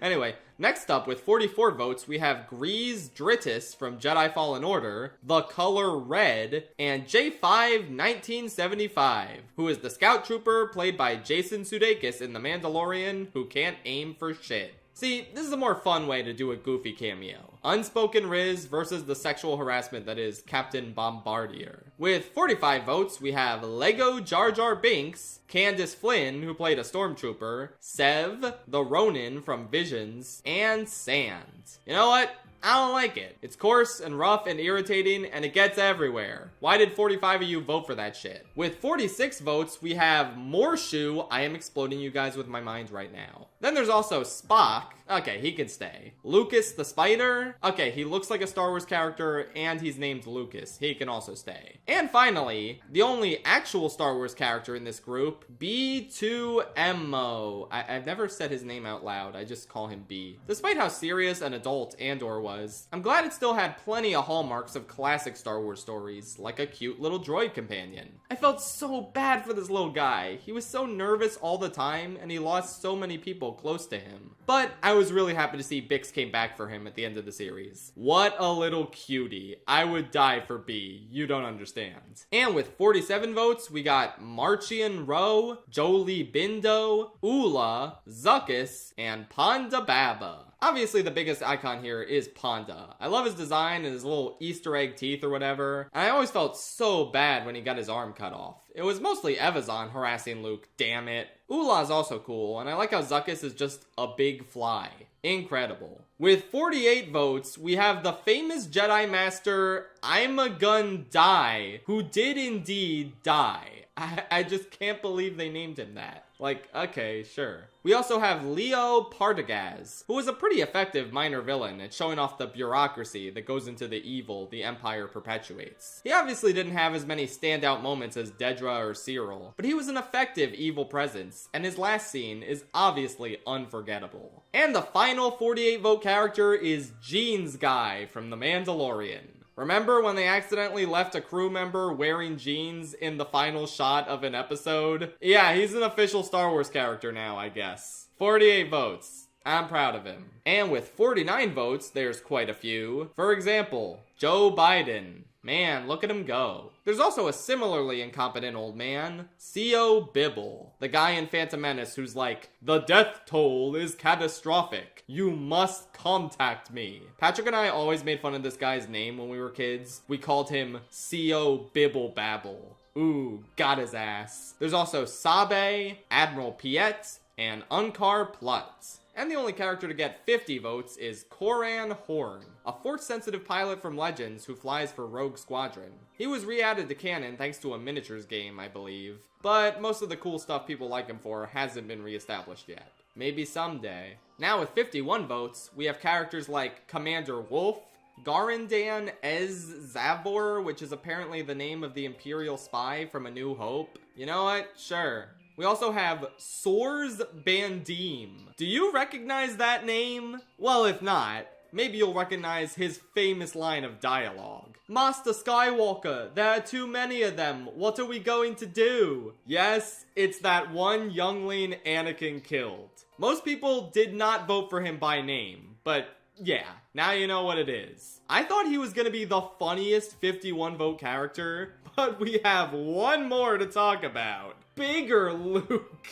Anyway, next up with 44 votes, we have Grease Drittis from Jedi Fallen Order, the color red, and J5 1975, who is the scout trooper played by Jason Sudeikis in The Mandalorian, who can't aim for shit. See, this is a more fun way to do a goofy cameo. Unspoken Riz versus the sexual harassment that is Captain Bombardier. With 45 votes, we have Lego Jar Jar Binks, Candace Flynn, who played a stormtrooper, Sev, the Ronin from Visions, and Sand. You know what? I don't like it. It's coarse and rough and irritating, and it gets everywhere. Why did 45 of you vote for that shit? With 46 votes, we have Morshu. I am exploding you guys with my mind right now. Then there's also Spock. Okay, he can stay. Lucas the Spider. Okay, he looks like a Star Wars character, and he's named Lucas. He can also stay. And finally, the only actual Star Wars character in this group, B2MO. I've never said his name out loud. I just call him B. Despite how serious an adult Andor was, I'm glad it still had plenty of hallmarks of classic Star Wars stories, like a cute little droid companion. I felt so bad for this little guy. He was so nervous all the time, and he lost so many people close to him. But I was really happy to see Bix came back for him at the end of the series. What a little cutie. I would die for B. You don't understand. And with 47 votes, we got Marchian Ro, Jolie Bindo, Ula, Zuckus, and Ponda Baba. Obviously, the biggest icon here is Ponda. I love his design and his little Easter egg teeth or whatever. And I always felt so bad when he got his arm cut off. It was mostly Evazan harassing Luke, damn it. Ula's also cool, and I like how Zuckus is just a big fly. Incredible. With 48 votes, we have the famous Jedi Master Ima-Gun Di, who did indeed die. I just can't believe they named him that. Like, okay, sure. We also have Leo Partagaz, who is a pretty effective minor villain at showing off the bureaucracy that goes into the evil the Empire perpetuates. He obviously didn't have as many standout moments as Dedra or Cyril, but he was an effective evil presence, and his last scene is obviously unforgettable. And the final 48 vote character is Jeans Guy from The Mandalorian. Remember when they accidentally left a crew member wearing jeans in the final shot of an episode? Yeah, he's an official Star Wars character now, I guess. 48 votes. I'm proud of him. And with 49 votes, there's quite a few. For example, Joe Biden. Man, look at him go. There's also a similarly incompetent old man, C.O. Bibble, the guy in Phantom Menace who's like, the death toll is catastrophic. You must contact me. Patrick and I always made fun of this guy's name when we were kids. We called him C.O. Bibble Babble. Ooh, got his ass. There's also Sabe, Admiral Piet, and Unkar Plut. And the only character to get 50 votes is Koran Horn, a Force-sensitive pilot from Legends who flies for Rogue Squadron. He was re-added to canon thanks to a miniatures game, I believe, but most of the cool stuff people like him for hasn't been re-established yet. Maybe someday. Now with 51 votes, we have characters like Commander Wolf, Garandan Ez Zavor, which is apparently the name of the Imperial spy from A New Hope. You know what? Sure. We also have Soars Bandim. Do you recognize that name? Well, if not, maybe you'll recognize his famous line of dialogue. Master Skywalker, there are too many of them. What are we going to do? Yes, it's that one youngling Anakin killed. Most people did not vote for him by name, but yeah, now you know what it is. I thought he was gonna be the funniest 51 vote character, but we have one more to talk about. Bigger Luke.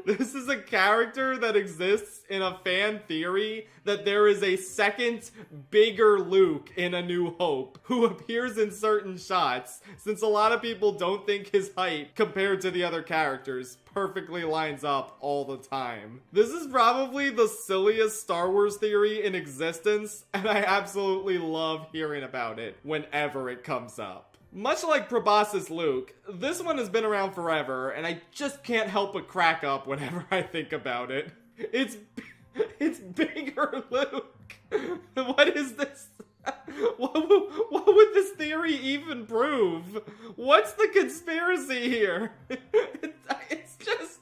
This is a character that exists in a fan theory that there is a second bigger Luke in A New Hope who appears in certain shots, since a lot of people don't think his height compared to the other characters perfectly lines up all the time. This is probably the silliest Star Wars theory in existence, and I absolutely love hearing about it whenever it comes up. Much like Proboscis Luke, this one has been around forever, and I just can't help but crack up whenever I think about it. It's bigger Luke. What is this? What would this theory even prove? What's the conspiracy here? It's just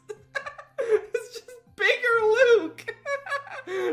bigger Luke.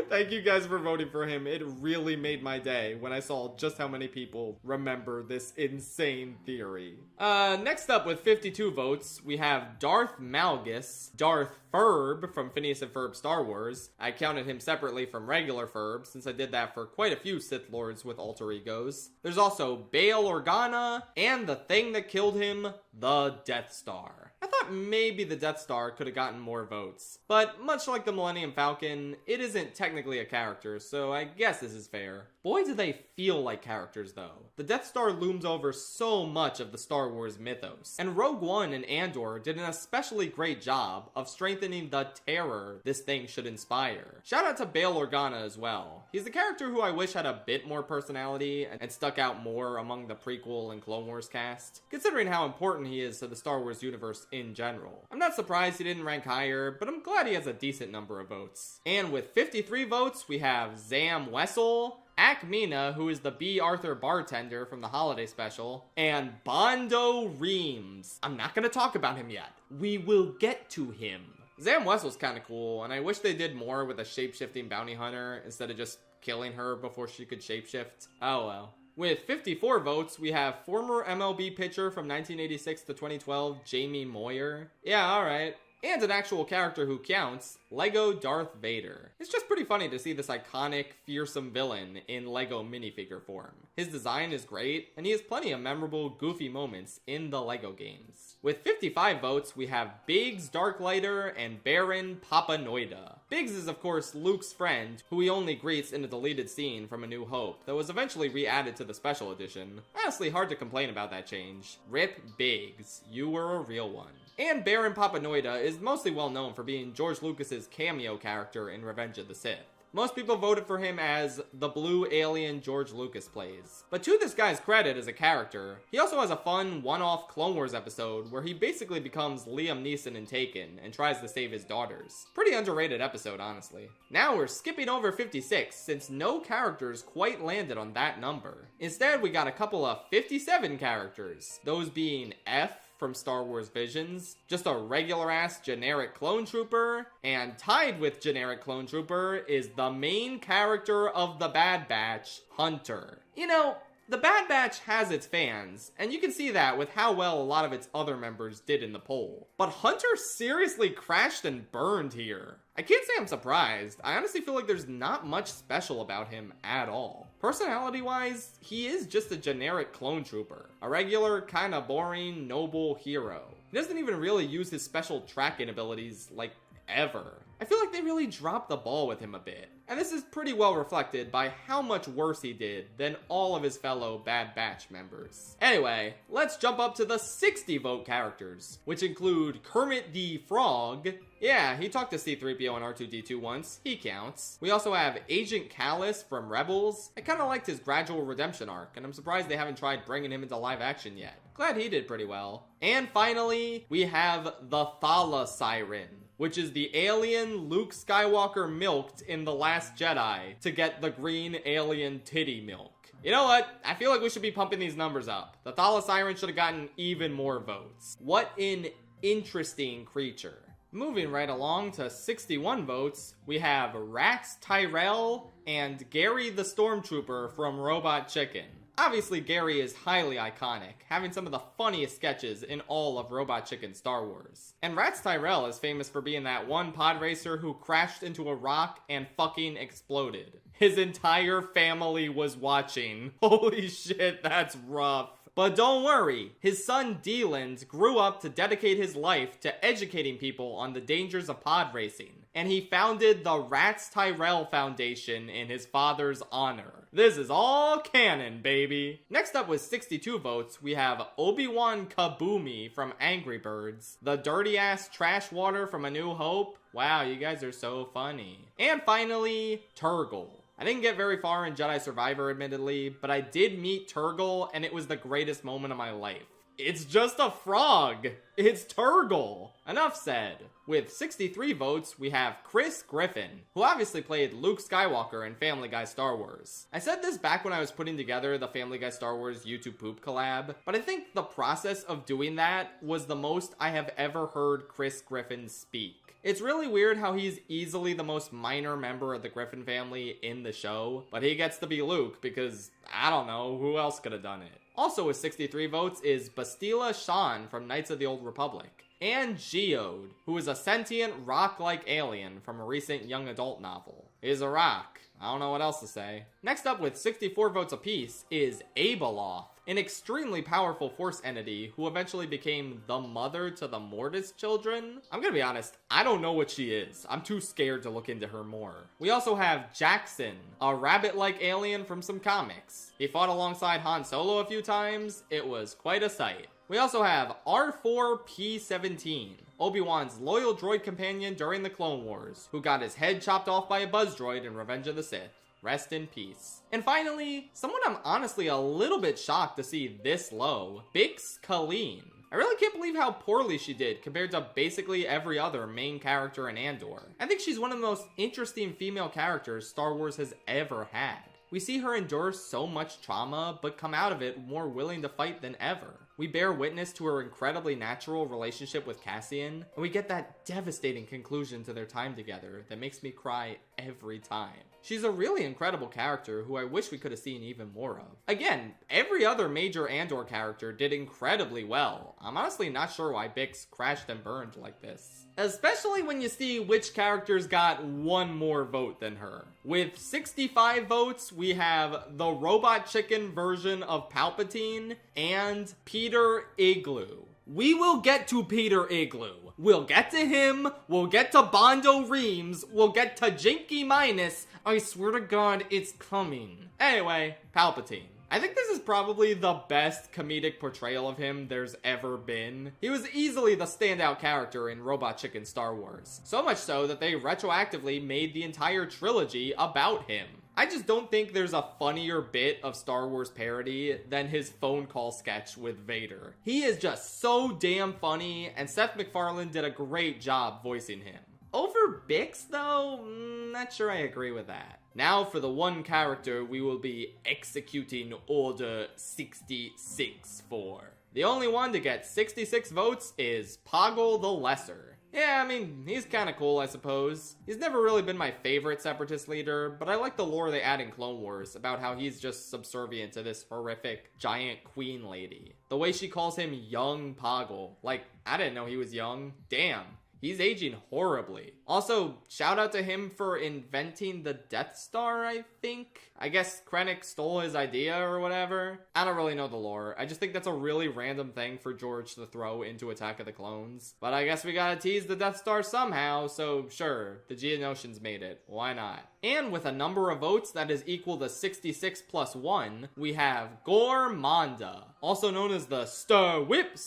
Thank you guys for voting for him. It really made my day when I saw just how many people remember this insane theory. Next up with 52 votes, we have Darth Malgus, Darth Ferb from Phineas and Ferb Star Wars. I counted him separately from regular Ferb since I did that for quite a few Sith Lords with alter egos. There's also Bail Organa and the thing that killed him, the Death Star. I thought maybe the Death Star could have gotten more votes, but much like the Millennium Falcon, it isn't technically a character, so I guess this is fair. Boy, do they feel like characters though. The Death Star looms over so much of the Star Wars mythos, and Rogue One and Andor did an especially great job of strengthening the terror this thing should inspire. Shout out to Bail Organa as well. He's the character who I wish had a bit more personality and stuck out more among the prequel and Clone Wars cast, considering how important he is to the Star Wars universe in general. I'm not surprised he didn't rank higher, but I'm glad he has a decent number of votes. And with 53 votes, we have Zam Wessel, Akmina, who is the B. Arthur bartender from the holiday special, and Bondo Reams. I'm not gonna talk about him yet. We will get to him. Zam Wessel's kinda cool, and I wish they did more with a shape-shifting bounty hunter instead of just killing her before she could shapeshift. Oh well. With 54 votes, we have former MLB pitcher from 1986 to 2012, Jamie Moyer. Yeah, alright. And an actual character who counts, Lego Darth Vader. It's just pretty funny to see this iconic, fearsome villain in Lego minifigure form. His design is great, and he has plenty of memorable, goofy moments in the Lego games. With 55 votes, we have Biggs Darklighter and Baron Papanoida. Biggs is of course Luke's friend, who he only greets in a deleted scene from A New Hope that was eventually re-added to the special edition. Honestly, hard to complain about that change. Rip Biggs, you were a real one. And Baron Papanoida is mostly well known for being George Lucas's cameo character in Revenge of the Sith. Most people voted for him as the blue alien George Lucas plays. But to this guy's credit as a character, he also has a fun one-off Clone Wars episode where he basically becomes Liam Neeson in Taken and tries to save his daughters. Pretty underrated episode, honestly. Now we're skipping over 56 since no characters quite landed on that number. Instead, we got a couple of 57 characters, those being F from Star Wars Visions, just a regular-ass generic clone trooper, and tied with generic clone trooper is the main character of the Bad Batch, Hunter. You know, the Bad Batch has its fans, and you can see that with how well a lot of its other members did in the poll. But Hunter seriously crashed and burned here. I can't say I'm surprised. I honestly feel like there's not much special about him at all. Personality-wise, he is just a generic clone trooper. A regular, kinda boring, noble hero. He doesn't even really use his special tracking abilities, like, ever. I feel like they really dropped the ball with him a bit. And this is pretty well reflected by how much worse he did than all of his fellow Bad Batch members. Anyway, let's jump up to the 60 vote characters, which include Kermit the Frog. Yeah, he talked to C-3PO and R2-D2 once. He counts. We also have Agent Kallus from Rebels. I kinda liked his gradual redemption arc, and I'm surprised they haven't tried bringing him into live action yet. Glad he did pretty well. And finally, we have the Thala Siren, which is the alien Luke Skywalker milked in The Last Jedi to get the green alien titty milk. You know what? I feel like we should be pumping these numbers up. The Thala Siren should have gotten even more votes. What an interesting creature. Moving right along to 61 votes, we have Rax Tyrell and Gary the Stormtrooper from Robot Chicken. Obviously, Gary is highly iconic, having some of the funniest sketches in all of Robot Chicken Star Wars. And Rax Tyrell is famous for being that one pod racer who crashed into a rock and fucking exploded. His entire family was watching. Holy shit, that's rough. But don't worry, his son Deland grew up to dedicate his life to educating people on the dangers of pod racing, and he founded the Rax Tyrell Foundation in his father's honor. This is all canon, baby. Next up with 62 votes, we have Obi-Wan Kaboomy from Angry Birds, the dirty-ass trash water from A New Hope. Wow, you guys are so funny. And finally, Turgle. I didn't get very far in Jedi Survivor, admittedly, but I did meet Turgle, and it was the greatest moment of my life. It's just a frog. It's Turgle. Enough said. With 63 votes, we have Chris Griffin, who obviously played Luke Skywalker in Family Guy Star Wars. I said this back when I was putting together the Family Guy Star Wars YouTube Poop collab, but I think the process of doing that was the most I have ever heard Chris Griffin speak. It's really weird how he's easily the most minor member of the Griffin family in the show, but he gets to be Luke because, I don't know, who else could have done it? Also with 63 votes is Bastila Shan from Knights of the Old Republic, and Geode, who is a sentient rock-like alien from a recent young adult novel. He's a rock. I don't know what else to say. Next up with 64 votes apiece is Abeloth, an extremely powerful force entity who eventually became the mother to the Mortis children. I'm gonna be honest, I don't know what she is. I'm too scared to look into her more. We also have Jackson, a rabbit-like alien from some comics. He fought alongside Han Solo a few times. It was quite a sight. We also have R4P17, Obi-Wan's loyal droid companion during the Clone Wars, who got his head chopped off by a buzz droid in Revenge of the Sith. Rest in peace. And finally, someone I'm honestly a little bit shocked to see this low, Bix Colleen. I really can't believe how poorly she did compared to basically every other main character in Andor. I think she's one of the most interesting female characters Star Wars has ever had. We see her endure so much trauma, but come out of it more willing to fight than ever. We bear witness to her incredibly natural relationship with Cassian, and we get that devastating conclusion to their time together that makes me cry every time. She's a really incredible character who I wish we could have seen even more of. Again, every other major Andor character did incredibly well. I'm honestly not sure why Bix crashed and burned like this. Especially when you see which characters got one more vote than her. With 65 votes, we have the robot chicken version of Palpatine and Peter Igloo. We will get to Peter Igloo. We'll get to him, we'll get to Bondo Reams, we'll get to Jinky Minus. I swear to God, it's coming. Anyway, Palpatine. I think this is probably the best comedic portrayal of him there's ever been. He was easily the standout character in Robot Chicken Star Wars. So much so that they retroactively made the entire trilogy about him. I just don't think there's a funnier bit of Star Wars parody than his phone call sketch with Vader. He is just so damn funny, and Seth MacFarlane did a great job voicing him. Over Bix, though, not sure I agree with that. Now for the one character we will be executing Order 66 for. The only one to get 66 votes is Poggle the Lesser. Yeah, I mean, he's kinda cool, I suppose. He's never really been my favorite Separatist leader, but I like the lore they add in Clone Wars about how he's just subservient to this horrific giant queen lady. The way she calls him young Poggle. Like, I didn't know he was young. Damn. He's aging horribly. Also, shout out to him for inventing the Death Star, I think. I guess Krennic stole his idea or whatever. I don't really know the lore. I just think that's a really random thing for George to throw into Attack of the Clones. But I guess we gotta tease the Death Star somehow, so sure, the Geonosians made it. Why not? And with a number of votes that is equal to 66 plus 1, we have Gormanda, also known as the Stir Whip,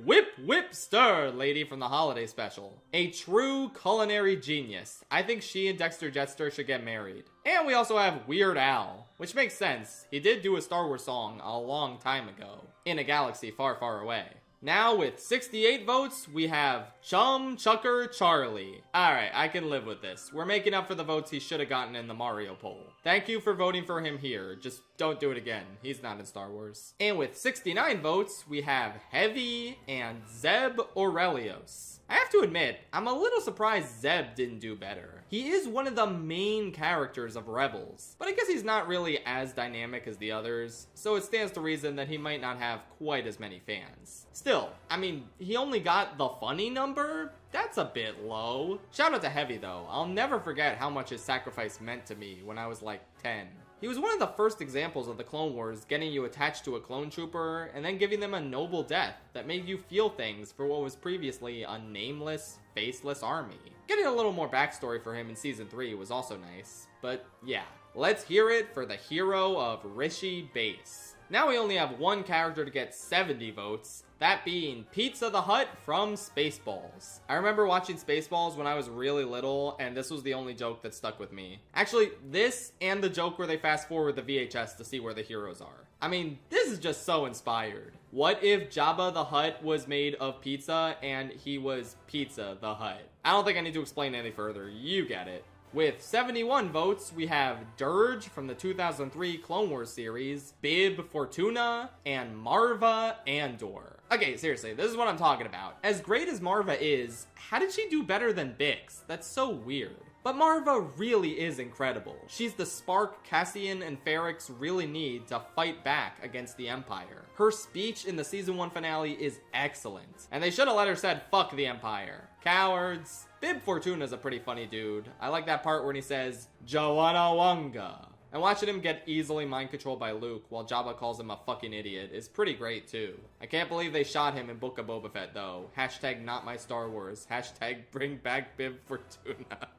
Whip, Stir lady from the holiday special. A true culinary genius. I think she and Dexter Jettster should get married. And we also have Weird Al, which makes sense. He did do a Star Wars song a long time ago, in a galaxy far, far away. Now with 68 votes, we have Chum Chucker Charlie. Alright, I can live with this. We're making up for the votes he should have gotten in the Mario poll. Thank you for voting for him here. Just don't do it again. He's not in Star Wars. And with 69 votes, we have Heavy and Zeb Aurelios. I have to admit, I'm a little surprised Zeb didn't do better. He is one of the main characters of Rebels, but I guess he's not really as dynamic as the others, so it stands to reason that he might not have quite as many fans. Still, I mean, he only got the funny number? That's a bit low. Shout out to Heavy though. I'll never forget how much his sacrifice meant to me when I was like 10. He was one of the first examples of the Clone Wars getting you attached to a clone trooper and then giving them a noble death that made you feel things for what was previously a nameless, faceless army. Getting a little more backstory for him in Season 3 was also nice, but yeah. Let's hear it for the hero of Rishi Base. Now we only have one character to get 70 votes, that being Pizza the Hut from Spaceballs. I remember watching Spaceballs when I was really little, and this was the only joke that stuck with me. Actually, this and the joke where they fast forward the VHS to see where the heroes are. I mean, this is just so inspired. What if Jabba the Hutt was made of pizza and he was Pizza the Hutt? I don't think I need to explain any further. You get it. With 71 votes, we have Dirge from the 2003 Clone Wars series, Bib Fortuna, and Marva Andor. Okay, seriously, this is what I'm talking about. As great as Marva is, how did she do better than Bix? That's so weird. But Marva really is incredible. She's the spark Cassian and Ferrix really need to fight back against the Empire. Her speech in the season 1 finale is excellent. And they should have let her said, "Fuck the Empire." Cowards. Bib Fortuna's a pretty funny dude. I like that part when he says, "Jawanawanga." And watching him get easily mind-controlled by Luke while Jabba calls him a fucking idiot is pretty great too. I can't believe they shot him in Book of Boba Fett though. Hashtag not my Star Wars. Hashtag bring back Bib Fortuna.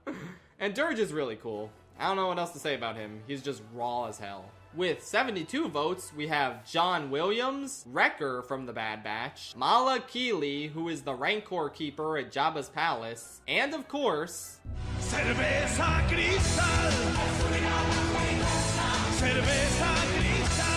And Dirge is really cool. I don't know what else to say about him. He's just raw as hell. With 72 votes, we have John Williams, Wrecker from the Bad Batch, Mala Keeley, who is the Rancor Keeper at Jabba's palace, and of course... Cerveza Cristal! Cerveza Cristal!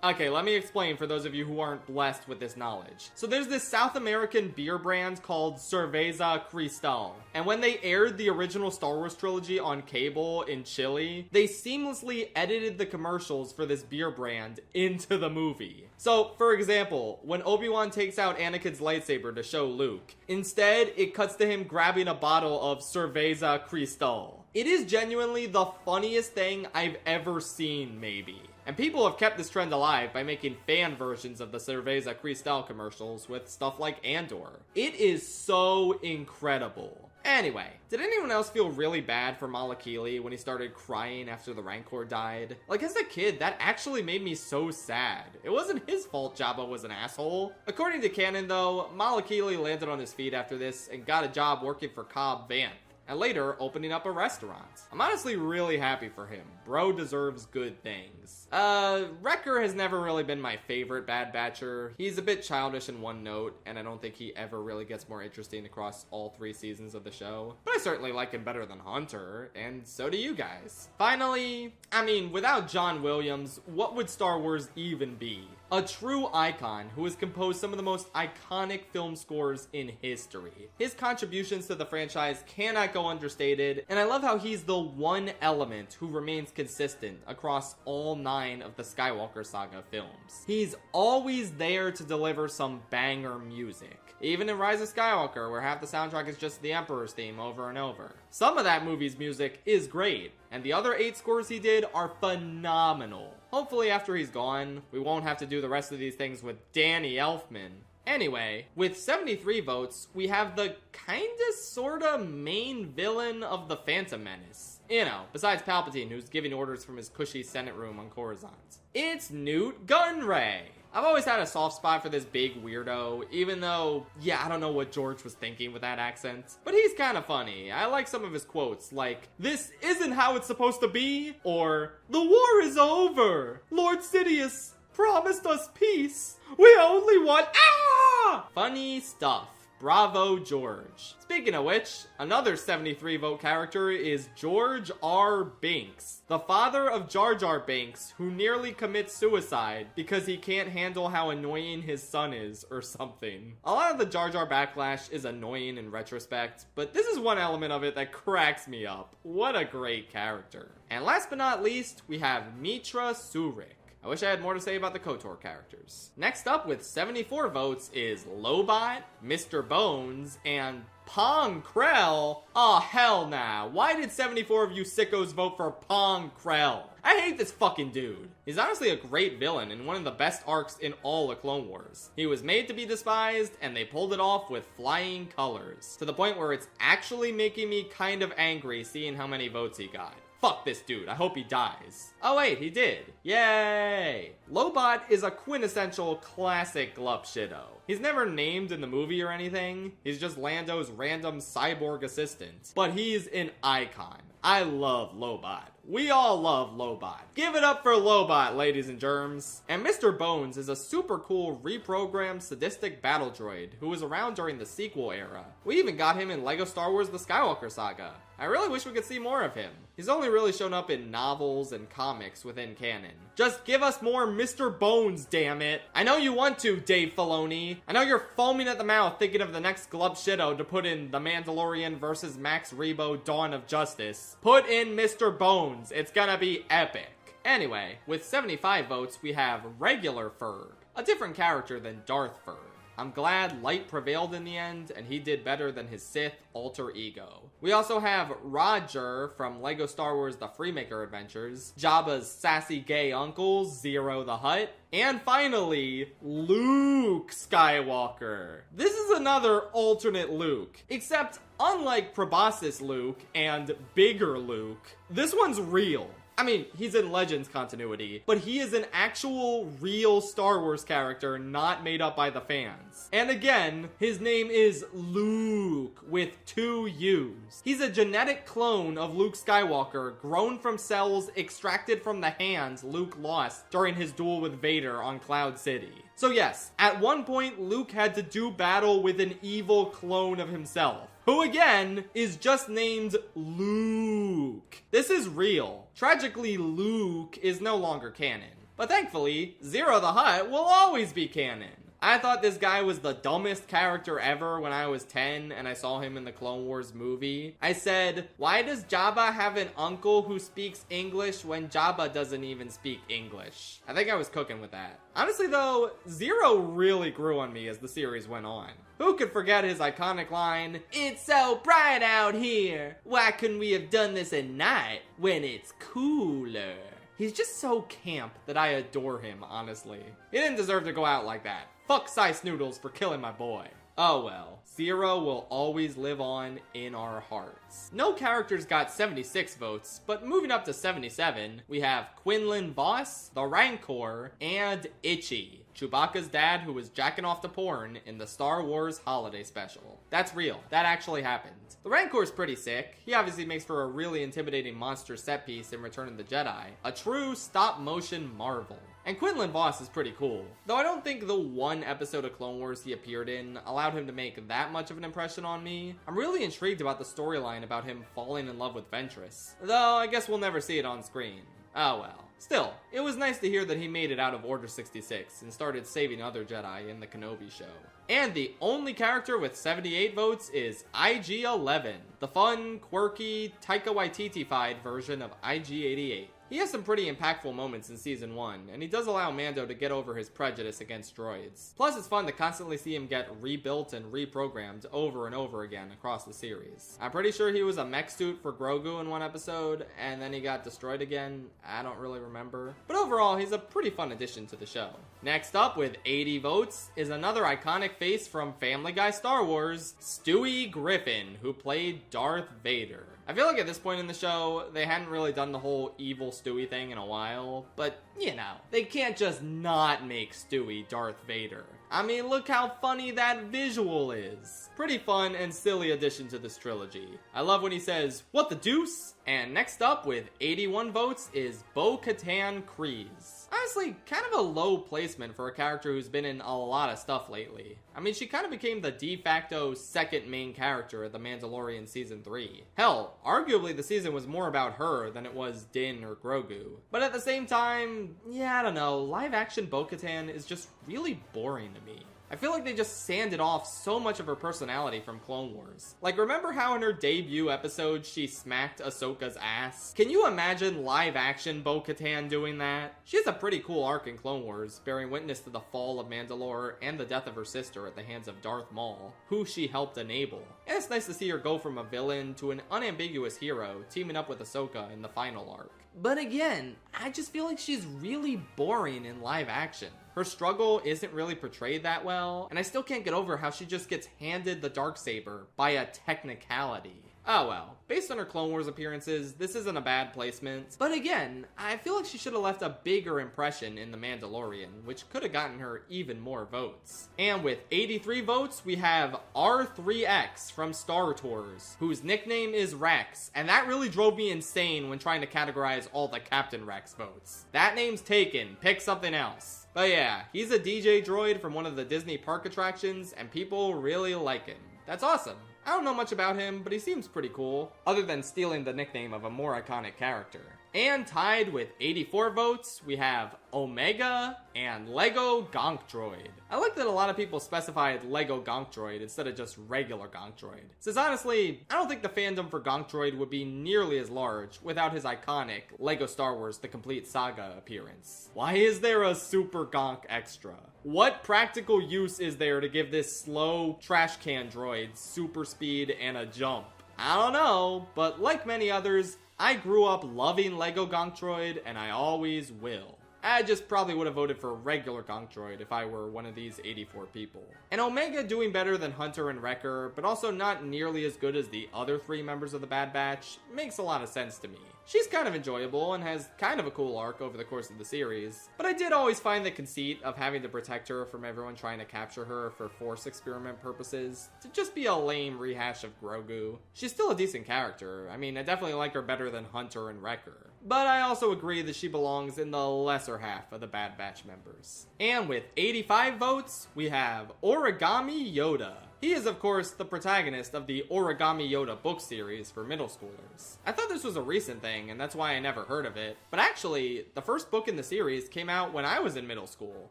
Okay, let me explain for those of you who aren't blessed with this knowledge. So there's this South American beer brand called Cerveza Cristal. And when they aired the original Star Wars trilogy on cable in Chile, they seamlessly edited the commercials for this beer brand into the movie. So, for example, when Obi-Wan takes out Anakin's lightsaber to show Luke, instead it cuts to him grabbing a bottle of Cerveza Cristal. It is genuinely the funniest thing I've ever seen, maybe. And people have kept this trend alive by making fan versions of the Cerveza Cristal commercials with stuff like Andor. It is so incredible. Anyway, did anyone else feel really bad for Mala Keeley when he started crying after the Rancor died? Like, as a kid, that actually made me so sad. It wasn't his fault Jabba was an asshole. According to canon, though, Mala Keeley landed on his feet after this and got a job working for Cobb Vanth, and later opening up a restaurant. I'm honestly really happy for him. Bro deserves good things. Wrecker has never really been my favorite Bad Batcher. He's a bit childish in one note, and I don't think he ever really gets more interesting across all 3 seasons of the show. But I certainly like him better than Hunter, and so do you guys. Finally, I mean, without John Williams, what would Star Wars even be? A true icon who has composed some of the most iconic film scores in history. His contributions to the franchise cannot go understated, and I love how he's the one element who remains consistent across all 9 of the Skywalker Saga films. He's always there to deliver some banger music. Even in Rise of Skywalker, where half the soundtrack is just the Emperor's theme over and over. Some of that movie's music is great, and the other 8 scores he did are phenomenal. Hopefully after he's gone, we won't have to do the rest of these things with Danny Elfman. Anyway, with 73 votes, we have the kinda sorta main villain of the Phantom Menace. You know, besides Palpatine, who's giving orders from his cushy Senate room on Coruscant. It's Newt Gunray. I've always had a soft spot for this big weirdo, even though, yeah, I don't know what George was thinking with that accent. But he's kind of funny. I like some of his quotes, like, "This isn't how it's supposed to be," or, "The war is over. Lord Sidious promised us peace. We only want ah!" Funny stuff. Bravo, George. Speaking of which, another 73 vote character is George R. Binks, the father of Jar Jar Binks, who nearly commits suicide because he can't handle how annoying his son is or something. A lot of the Jar Jar backlash is annoying in retrospect, but this is one element of it that cracks me up. What a great character. And last but not least, we have Mitra Surik. I wish I had more to say about the KOTOR characters. Next up with 74 votes is Lobot, Mr. Bones, and Pong Krell. Oh, hell nah. Why did 74 of you sickos vote for Pong Krell? I hate this fucking dude. He's honestly a great villain and one of the best arcs in all of Clone Wars. He was made to be despised, and they pulled it off with flying colors, to the point where it's actually making me kind of angry seeing how many votes he got. Fuck this dude, I hope he dies. Oh wait, he did. Yay! Lobot is a quintessential classic Glup Shitto. He's never named in the movie or anything. He's just Lando's random cyborg assistant. But he's an icon. I love Lobot. We all love Lobot. Give it up for Lobot, ladies and germs. And Mr. Bones is a super cool reprogrammed sadistic battle droid who was around during the sequel era. We even got him in LEGO Star Wars The Skywalker Saga. I really wish we could see more of him. He's only really shown up in novels and comics within canon. Just give us more Mr. Bones, damn it. I know you want to, Dave Filoni. I know you're foaming at the mouth thinking of the next glub shitto to put in The Mandalorian versus Max Rebo Dawn of Justice. Put in Mr. Bones. It's gonna be epic. Anyway, with 75 votes, we have Regular Ferb, a different character than Darth Ferb. I'm glad light prevailed in the end, and he did better than his Sith alter ego. We also have Roger from LEGO Star Wars The Freemaker Adventures, Jabba's sassy gay uncle, Zero the Hutt, and finally, Luke Skywalker. This is another alternate Luke, except unlike Proboscis Luke and Bigger Luke, this one's real. I mean, he's in Legends continuity, but he is an actual, real Star Wars character not made up by the fans. And again, his name is Luke with 2 U's. He's a genetic clone of Luke Skywalker, grown from cells extracted from the hands Luke lost during his duel with Vader on Cloud City. So yes, at one point, Luke had to do battle with an evil clone of himself, who again is just named Luke. This is real. Tragically, Luke is no longer canon. But thankfully, Zero the Hutt will always be canon. I thought this guy was the dumbest character ever when I was 10 and I saw him in the Clone Wars movie. I said, why does Jabba have an uncle who speaks English when Jabba doesn't even speak English? I think I was cooking with that. Honestly though, Zero really grew on me as the series went on. Who could forget his iconic line, "It's so bright out here. Why couldn't we have done this at night when it's cooler?" He's just so camp that I adore him, honestly. He didn't deserve to go out like that. Fuck Sice Noodles for killing my boy. Oh well, Zero will always live on in our hearts. No characters got 76 votes, but moving up to 77, we have Quinlan Voss, the Rancor, and Itchy, Chewbacca's dad who was jacking off to porn in the Star Wars Holiday Special. That's real. That actually happened. The Rancor's pretty sick. He obviously makes for a really intimidating monster set piece in Return of the Jedi. A true stop-motion marvel. And Quinlan Voss is pretty cool. Though I don't think the one episode of Clone Wars he appeared in allowed him to make that much of an impression on me. I'm really intrigued about the storyline about him falling in love with Ventress. Though I guess we'll never see it on screen. Oh well. Still, it was nice to hear that he made it out of Order 66 and started saving other Jedi in the Kenobi show. And the only character with 78 votes is IG-11, the fun, quirky, Taika Waititi-fied version of IG-88. He has some pretty impactful moments in Season 1, and he does allow Mando to get over his prejudice against droids. Plus, it's fun to constantly see him get rebuilt and reprogrammed over and over again across the series. I'm pretty sure he was a mech suit for Grogu in one episode, and then he got destroyed again. I don't really remember. But overall, he's a pretty fun addition to the show. Next up, with 80 votes, is another iconic face from Family Guy Star Wars, Stewie Griffin, who played Darth Vader. I feel like at this point in the show, they hadn't really done the whole evil Stewie thing in a while, but you know, they can't just not make Stewie Darth Vader. I mean, look how funny that visual is. Pretty fun and silly addition to this trilogy. I love when he says, "What the deuce?" And next up with 81 votes is Bo-Katan Kryze. Honestly, kind of a low placement for a character who's been in a lot of stuff lately. I mean, she kind of became the de facto second main character of The Mandalorian Season 3. Hell, arguably the season was more about her than it was Din or Grogu. But at the same time, yeah, I don't know, live action Bo-Katan is just really boring to me. I feel like they just sanded off so much of her personality from Clone Wars. Like, remember how in her debut episode she smacked Ahsoka's ass? Can you imagine live action Bo-Katan doing that? She has a pretty cool arc in Clone Wars, bearing witness to the fall of Mandalore and the death of her sister at the hands of Darth Maul, who she helped enable. And it's nice to see her go from a villain to an unambiguous hero, teaming up with Ahsoka in the final arc. But again, I just feel like she's really boring in live action. Her struggle isn't really portrayed that well, and I still can't get over how she just gets handed the Darksaber by a technicality. Oh well, based on her Clone Wars appearances, this isn't a bad placement. But again, I feel like she should have left a bigger impression in The Mandalorian, which could have gotten her even more votes. And with 83 votes, we have R3X from Star Tours, whose nickname is Rex, and that really drove me insane when trying to categorize all the Captain Rex votes. That name's taken, pick something else. But yeah, he's a DJ droid from one of the Disney park attractions, and people really like him. That's awesome. I don't know much about him, but he seems pretty cool, other than stealing the nickname of a more iconic character. And tied with 84 votes, we have Omega and Lego Gonk Droid. I like that a lot of people specified Lego Gonk Droid instead of just regular Gonk Droid. Since honestly, I don't think the fandom for Gonk Droid would be nearly as large without his iconic Lego Star Wars The Complete Saga appearance. Why is there a Super Gonk extra? What practical use is there to give this slow trash can droid super speed and a jump? I don't know, but like many others, I grew up loving Lego Gonk Droid, and I always will. I just probably would have voted for regular Gonk Droid if I were one of these 84 people. And Omega doing better than Hunter and Wrecker, but also not nearly as good as the other 3 members of the Bad Batch, makes a lot of sense to me. She's kind of enjoyable and has kind of a cool arc over the course of the series, but I did always find the conceit of having to protect her from everyone trying to capture her for Force experiment purposes to just be a lame rehash of Grogu. She's still a decent character. I mean, I definitely like her better than Hunter and Wrecker. But I also agree that she belongs in the lesser half of the Bad Batch members. And with 85 votes, we have Origami Yoda. He is, of course, the protagonist of the Origami Yoda book series for middle schoolers. I thought this was a recent thing, and that's why I never heard of it. But actually, the first book in the series came out when I was in middle school.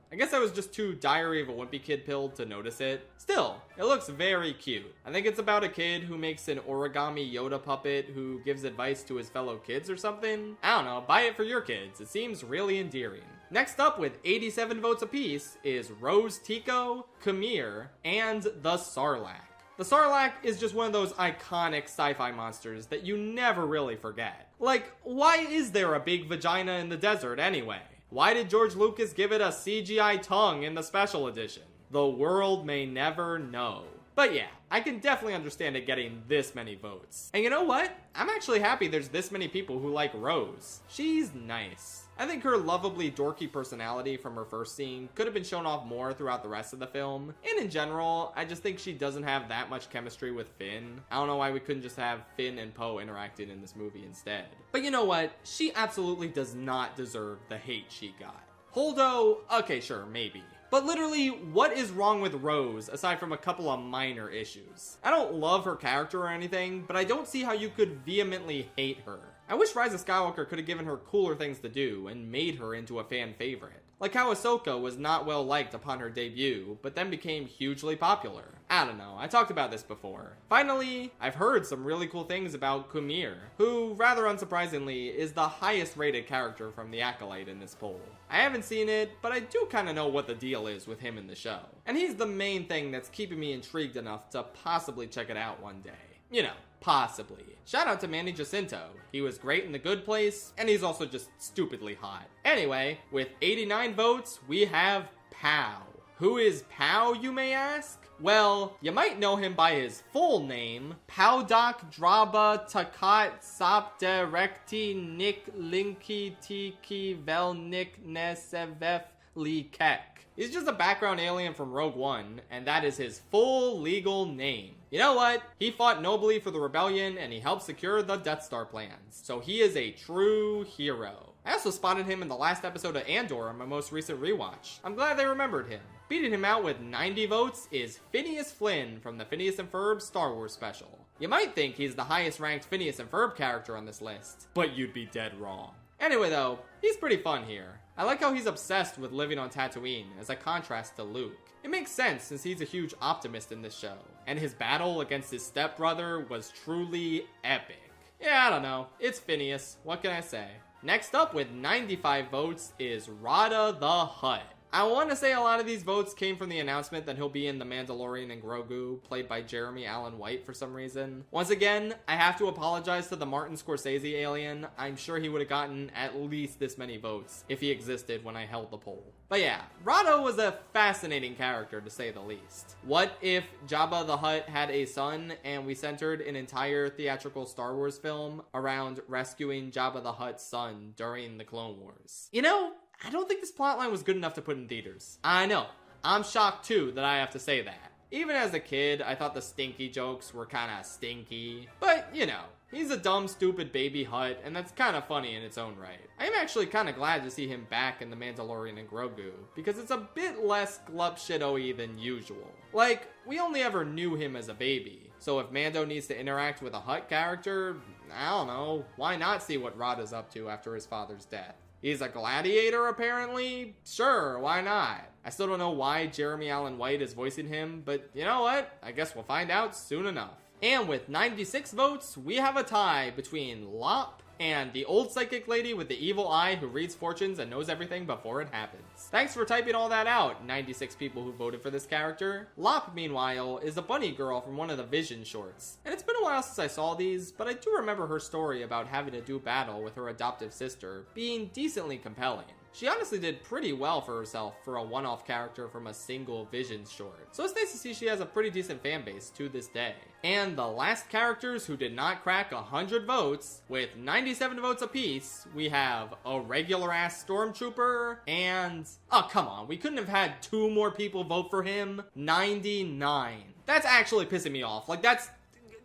I guess I was just too Diary of a Wimpy Kid pilled to notice it. Still, it looks very cute. I think it's about a kid who makes an origami Yoda puppet who gives advice to his fellow kids or something. I don't know, buy it for your kids. It seems really endearing. Next up with 87 votes apiece is Rose Tico, Khmer, and the Sarlacc. The Sarlacc is just one of those iconic sci-fi monsters that you never really forget. Like, why is there a big vagina in the desert anyway? Why did George Lucas give it a CGI tongue in the special edition? The world may never know. But yeah, I can definitely understand it getting this many votes. And you know what? I'm actually happy there's this many people who like Rose. She's nice. I think her lovably dorky personality from her first scene could have been shown off more throughout the rest of the film. And in general, I just think she doesn't have that much chemistry with Finn. I don't know why we couldn't just have Finn and Poe interacting in this movie instead. But you know what? She absolutely does not deserve the hate she got. Holdo, okay, sure, maybe. But literally, what is wrong with Rose aside from a couple of minor issues? I don't love her character or anything, but I don't see how you could vehemently hate her. I wish Rise of Skywalker could have given her cooler things to do and made her into a fan favorite. Like how Ahsoka was not well liked upon her debut, but then became hugely popular. I don't know, I talked about this before. Finally, I've heard some really cool things about Khmer, who, rather unsurprisingly, is the highest rated character from the Acolyte in this poll. I haven't seen it, but I do kind of know what the deal is with him in the show. And he's the main thing that's keeping me intrigued enough to possibly check it out one day. You know, possibly. Shout out to Manny Jacinto. He was great in The Good Place, and he's also just stupidly hot. Anyway, with 89 votes, we have Pow. Who is Pow, you may ask? Well, you might know him by his full name, Powdak Draba Takat Sapderekti Nik Linki Tiki Velnik Nesevef Likek. He's just a background alien from Rogue One, and that is his full legal name. You know what? He fought nobly for the rebellion, and he helped secure the Death Star plans. So he is a true hero. I also spotted him in the last episode of Andor on my most recent rewatch. I'm glad they remembered him. Beating him out with 90 votes is Phineas Flynn from the Phineas and Ferb Star Wars special. You might think he's the highest ranked Phineas and Ferb character on this list, but you'd be dead wrong. Anyway though, he's pretty fun here. I like how he's obsessed with living on Tatooine as a contrast to Luke. It makes sense since he's a huge optimist in this show, and his battle against his stepbrother was truly epic. Yeah, I don't know, it's Phineas, what can I say? Next up with 95 votes is Rada the Hutt. I want to say a lot of these votes came from the announcement that he'll be in The Mandalorian and Grogu, played by Jeremy Allen White for some reason. Once again, I have to apologize to the Martin Scorsese alien. I'm sure he would have gotten at least this many votes if he existed when I held the poll. But yeah, Rado was a fascinating character to say the least. What if Jabba the Hutt had a son and we centered an entire theatrical Star Wars film around rescuing Jabba the Hutt's son during the Clone Wars? You know, I don't think this plotline was good enough to put in theaters. I know, I'm shocked too that I have to say that. Even as a kid, I thought the stinky jokes were kinda stinky. But, you know, he's a dumb, stupid baby Hutt, and that's kinda funny in its own right. I am actually kinda glad to see him back in The Mandalorian and Grogu, because it's a bit less glup shit-o-y than usual. Like, we only ever knew him as a baby. So if Mando needs to interact with a Hutt character, I don't know, why not see what Rada's up to after his father's death? He's a gladiator, apparently? Sure, why not? I still don't know why Jeremy Allen White is voicing him, but you know what? I guess we'll find out soon enough. And with 96 votes, we have a tie between Lop and the old psychic lady with the evil eye who reads fortunes and knows everything before it happens. Thanks for typing all that out, 96 people who voted for this character. Lop, meanwhile, is a bunny girl from one of the Vision shorts. And it's been a while since I saw these, but I do remember her story about having to do battle with her adoptive sister being decently compelling. She honestly did pretty well for herself for a one-off character from a single Visions short. So it's nice to see she has a pretty decent fan base to this day. And the last characters who did not crack 100 votes, with 97 votes apiece, we have a regular-ass Stormtrooper and... oh, come on, we couldn't have had 2 more people vote for him? 99. That's actually pissing me off. Like, that's...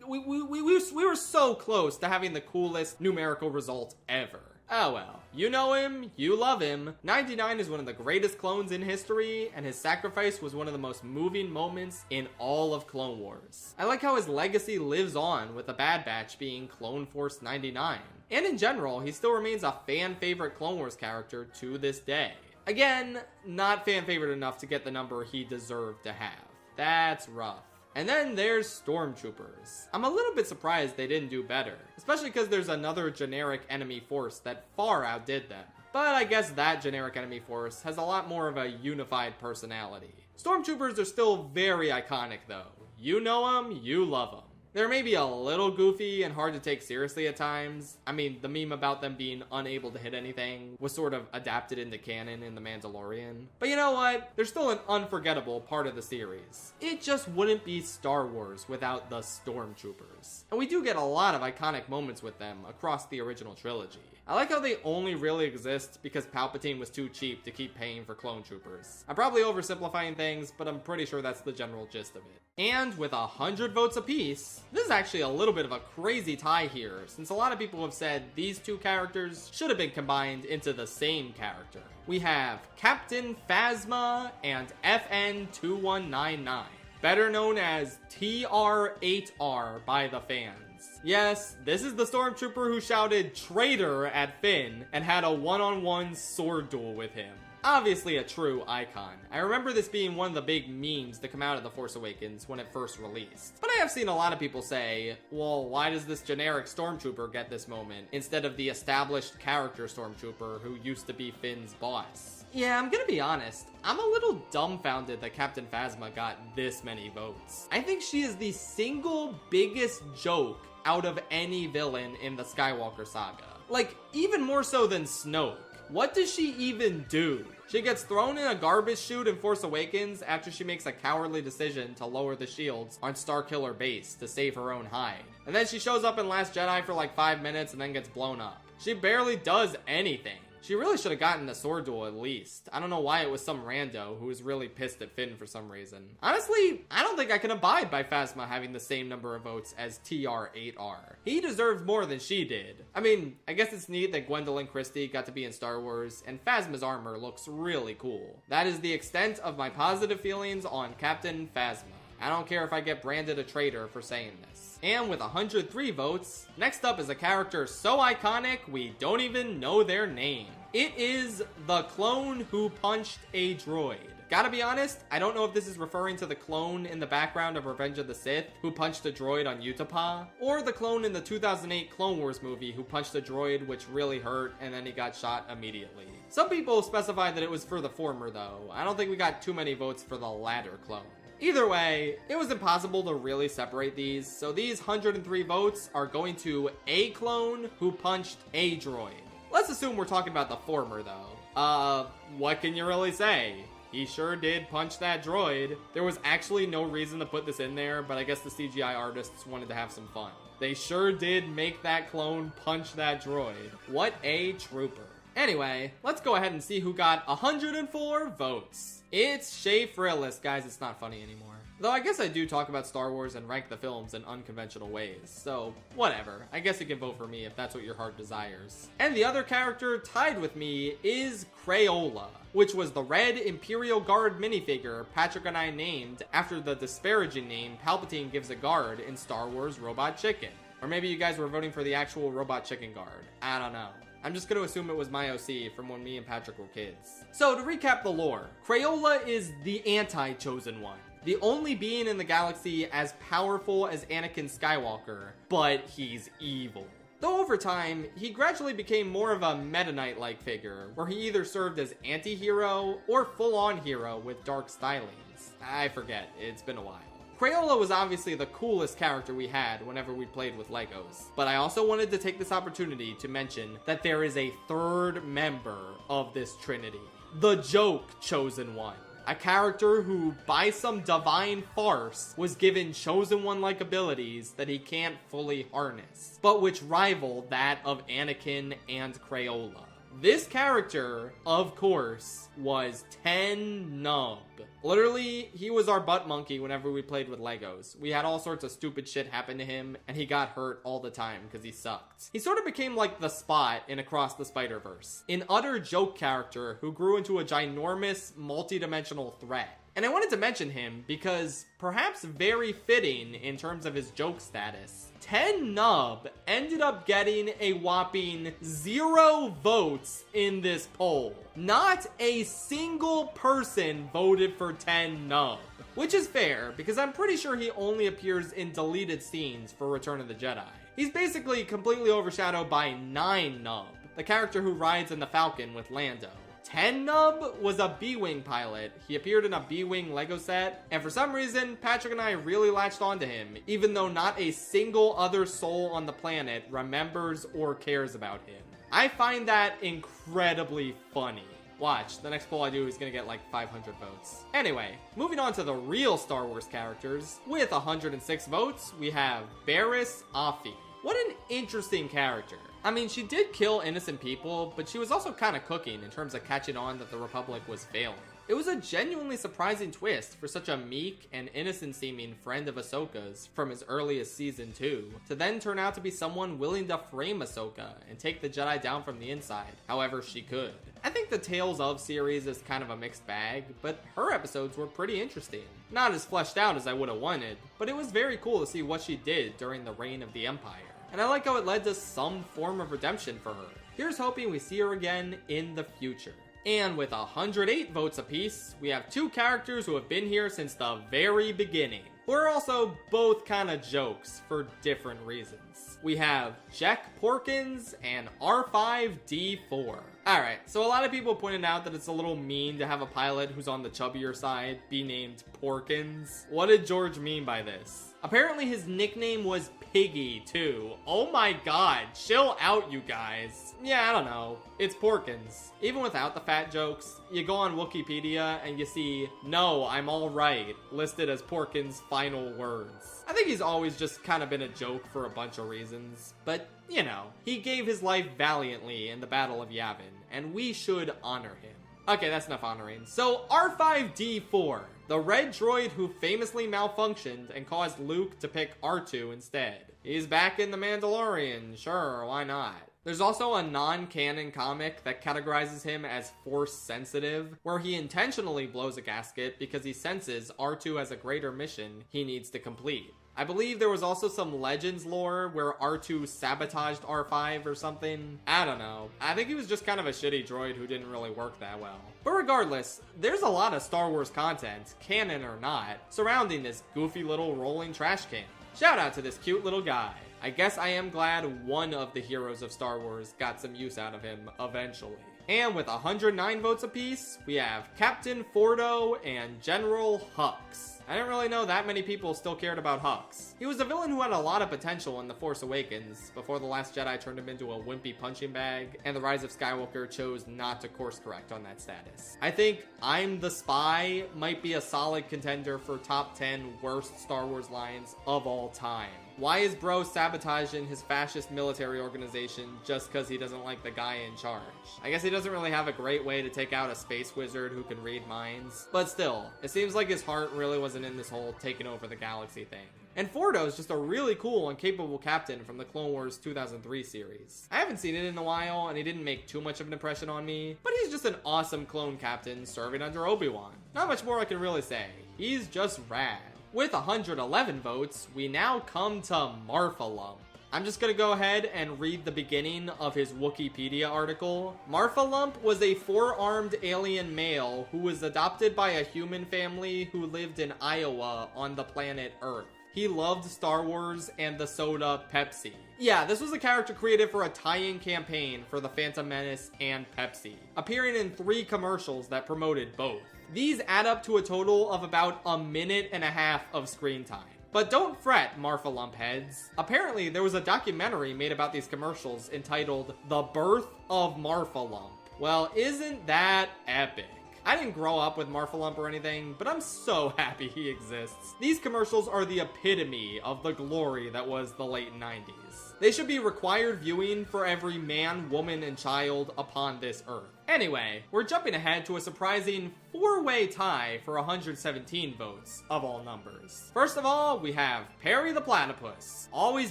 We were so close to having the coolest numerical result ever. Oh well, you know him, you love him. 99 is one of the greatest clones in history, and his sacrifice was one of the most moving moments in all of Clone Wars. I like how his legacy lives on with the Bad Batch being Clone Force 99. And in general, he still remains a fan favorite Clone Wars character to this day. Again, not fan favorite enough to get the number he deserved to have. That's rough. And then there's Stormtroopers. I'm a little bit surprised they didn't do better, especially because there's another generic enemy force that far outdid them. But I guess that generic enemy force has a lot more of a unified personality. Stormtroopers are still very iconic though. You know them, you love them. They're maybe a little goofy and hard to take seriously at times. I mean, the meme about them being unable to hit anything was sort of adapted into canon in The Mandalorian. But you know what? They're still an unforgettable part of the series. It just wouldn't be Star Wars without the Stormtroopers. And we do get a lot of iconic moments with them across the original trilogy. I like how they only really exist because Palpatine was too cheap to keep paying for clone troopers. I'm probably oversimplifying things, but I'm pretty sure that's the general gist of it. And with 100 votes apiece, this is actually a little bit of a crazy tie here, since a lot of people have said these two characters should have been combined into the same character. We have Captain Phasma and FN2199, better known as TR8R by the fans. Yes, this is the stormtrooper who shouted "traitor" at Finn and had a one-on-one sword duel with him. Obviously a true icon. I remember this being one of the big memes that come out of The Force Awakens when it first released. But I have seen a lot of people say, well, why does this generic stormtrooper get this moment instead of the established character stormtrooper who used to be Finn's boss? Yeah, I'm gonna be honest, I'm a little dumbfounded that Captain Phasma got this many votes. I think she is the single biggest joke out of any villain in the Skywalker saga. Like, even more so than Snoke. What does she even do? She gets thrown in a garbage chute in Force Awakens after she makes a cowardly decision to lower the shields on Starkiller Base to save her own hide. And then she shows up in Last Jedi for like 5 minutes and then gets blown up. She barely does anything. She really should have gotten the sword duel at least. I don't know why it was some rando who was really pissed at Finn for some reason. Honestly, I don't think I can abide by Phasma having the same number of votes as TR8R. He deserved more than she did. I mean, I guess it's neat that Gwendolyn Christie got to be in Star Wars, and Phasma's armor looks really cool. That is the extent of my positive feelings on Captain Phasma. I don't care if I get branded a traitor for saying this. And with 103 votes, next up is a character so iconic we don't even know their name. It is the clone who punched a droid. Gotta be honest, I don't know if this is referring to the clone in the background of Revenge of the Sith who punched a droid on Utapau, or the clone in the 2008 Clone Wars movie who punched a droid which really hurt and then he got shot immediately. Some people specified that it was for the former though. I don't think we got too many votes for the latter clone. Either way, it was impossible to really separate these, so these 103 votes are going to a clone who punched a droid. Let's assume we're talking about the former though. What can you really say? He sure did punch that droid. There was actually no reason to put this in there, but I guess the CGI artists wanted to have some fun. They sure did make that clone punch that droid. What a trooper. Anyway, let's go ahead and see who got 104 votes. It's Schaff Realist, guys, it's not funny anymore. Though I guess I do talk about Star Wars and rank the films in unconventional ways, so whatever. I guess you can vote for me if that's what your heart desires. And the other character tied with me is Crayola, which was the red Imperial Guard minifigure Patrick and I named after the disparaging name Palpatine gives a guard in Star Wars Robot Chicken. Or maybe you guys were voting for the actual Robot Chicken guard. I don't know. I'm just going to assume it was my OC from when me and Patrick were kids. So to recap the lore, Crayola is the anti-chosen one. The only being in the galaxy as powerful as Anakin Skywalker, but he's evil. Though over time, he gradually became more of a Meta Knight-like figure, where he either served as anti-hero or full-on hero with dark stylings. I forget, it's been a while. Crayola was obviously the coolest character we had whenever we played with Legos, but I also wanted to take this opportunity to mention that there is a third member of this trinity. The Joke Chosen One. A character who, by some divine farce, was given Chosen One-like abilities that he can't fully harness, but which rival that of Anakin and Crayola. This character, of course, was Ten Nub. Literally, he was our butt monkey whenever we played with Legos. We had all sorts of stupid shit happen to him, and he got hurt all the time because he sucked. He sort of became like the Spot in Across the Spider-Verse, an utter joke character who grew into a ginormous, multi-dimensional threat. And I wanted to mention him because, perhaps very fitting in terms of his joke status, Ten Nub ended up getting a whopping 0 votes in this poll. Not a single person voted for Ten Nub. Which is fair, because I'm pretty sure he only appears in deleted scenes for Return of the Jedi. He's basically completely overshadowed by 9 Nub, the character who rides in the Falcon with Lando. Ten Nub was a B-Wing pilot. He appeared in a B-Wing Lego set, and for some reason, Patrick and I really latched onto him, even though not a single other soul on the planet remembers or cares about him. I find that incredibly funny. Watch, the next poll I do is gonna get like 500 votes. Anyway, moving on to the real Star Wars characters. With 106 votes, we have Barriss Offee. What an interesting character. I mean, she did kill innocent people, but she was also kind of cooking in terms of catching on that the Republic was failing. It was a genuinely surprising twist for such a meek and innocent-seeming friend of Ahsoka's from as early as Season 2, to then turn out to be someone willing to frame Ahsoka and take the Jedi down from the inside, however she could. I think the Tales of series is kind of a mixed bag, but her episodes were pretty interesting. Not as fleshed out as I would have wanted, but it was very cool to see what she did during the reign of the Empire. And I like how it led to some form of redemption for her. Here's hoping we see her again in the future. And with 108 votes apiece, we have 2 characters who have been here since the very beginning, who are also both kind of jokes for different reasons. We have Jack Porkins and R5D4. Alright, so a lot of people pointed out that it's a little mean to have a pilot who's on the chubbier side be named Porkins. What did George mean by this? Apparently his nickname was Piggy, too. Oh my god, chill out, you guys. Yeah, I don't know. It's Porkins. Even without the fat jokes, you go on Wikipedia and you see, "No, I'm alright," listed as Porkins' final words. I think he's always just kind of been a joke for a bunch of reasons, but, you know, he gave his life valiantly in the Battle of Yavin, and we should honor him. Okay, that's enough honoring. So, R5D4, the red droid who famously malfunctioned and caused Luke to pick R2 instead. He's back in The Mandalorian, sure, why not? There's also a non-canon comic that categorizes him as Force sensitive, where he intentionally blows a gasket because he senses R2 has a greater mission he needs to complete. I believe there was also some Legends lore where R2 sabotaged R5 or something. I don't know. I think he was just kind of a shitty droid who didn't really work that well. But regardless, there's a lot of Star Wars content, canon or not, surrounding this goofy little rolling trash can. Shout out to this cute little guy. I guess I am glad one of the heroes of Star Wars got some use out of him eventually. And with 109 votes apiece, we have Captain Fordo and General Hux. I didn't really know that many people still cared about Hux. He was a villain who had a lot of potential in The Force Awakens, before The Last Jedi turned him into a wimpy punching bag, and The Rise of Skywalker chose not to course correct on that status. I think I'm the Spy might be a solid contender for top 10 worst Star Wars lines of all time. Why is bro sabotaging his fascist military organization just because he doesn't like the guy in charge? I guess he doesn't really have a great way to take out a space wizard who can read minds. But still, it seems like his heart really wasn't in this whole taking over the galaxy thing. And Fordo is just a really cool and capable captain from the Clone Wars 2003 series. I haven't seen it in a while, and he didn't make too much of an impression on me, but he's just an awesome clone captain serving under Obi-Wan. Not much more I can really say. He's just rad. With 111 votes, we now come to Marfalump. I'm just gonna go ahead and read the beginning of his Wikipedia article. Marfalump was a four-armed alien male who was adopted by a human family who lived in Iowa on the planet Earth. He loved Star Wars and the soda Pepsi. Yeah, this was a character created for a tie-in campaign for The Phantom Menace and Pepsi, appearing in 3 commercials that promoted both. These add up to a total of about a minute and a half of screen time. But don't fret, Marfalump heads. Apparently, there was a documentary made about these commercials entitled The Birth of Marfalump. Well, isn't that epic? I didn't grow up with Marfalump or anything, but I'm so happy he exists. These commercials are the epitome of the glory that was the late 90s. They should be required viewing for every man, woman, and child upon this earth. Anyway, we're jumping ahead to a surprising 4-way tie for 117 votes, of all numbers. First of all, we have Perry the Platypus. Always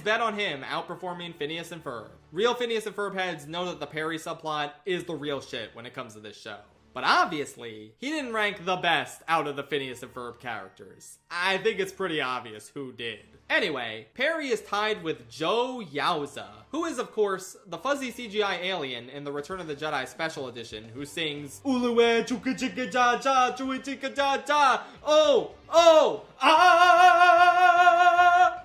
bet on him outperforming Phineas and Ferb. Real Phineas and Ferb heads know that the Perry subplot is the real shit when it comes to this show. But obviously, he didn't rank the best out of the Phineas and Ferb characters. I think it's pretty obvious who did. Anyway, Perry is tied with Joe Yowza, who is, of course, the fuzzy CGI alien in the Return of the Jedi Special Edition who sings Uluwe chuka chika ja ja chui chika ja ja oh oh ah.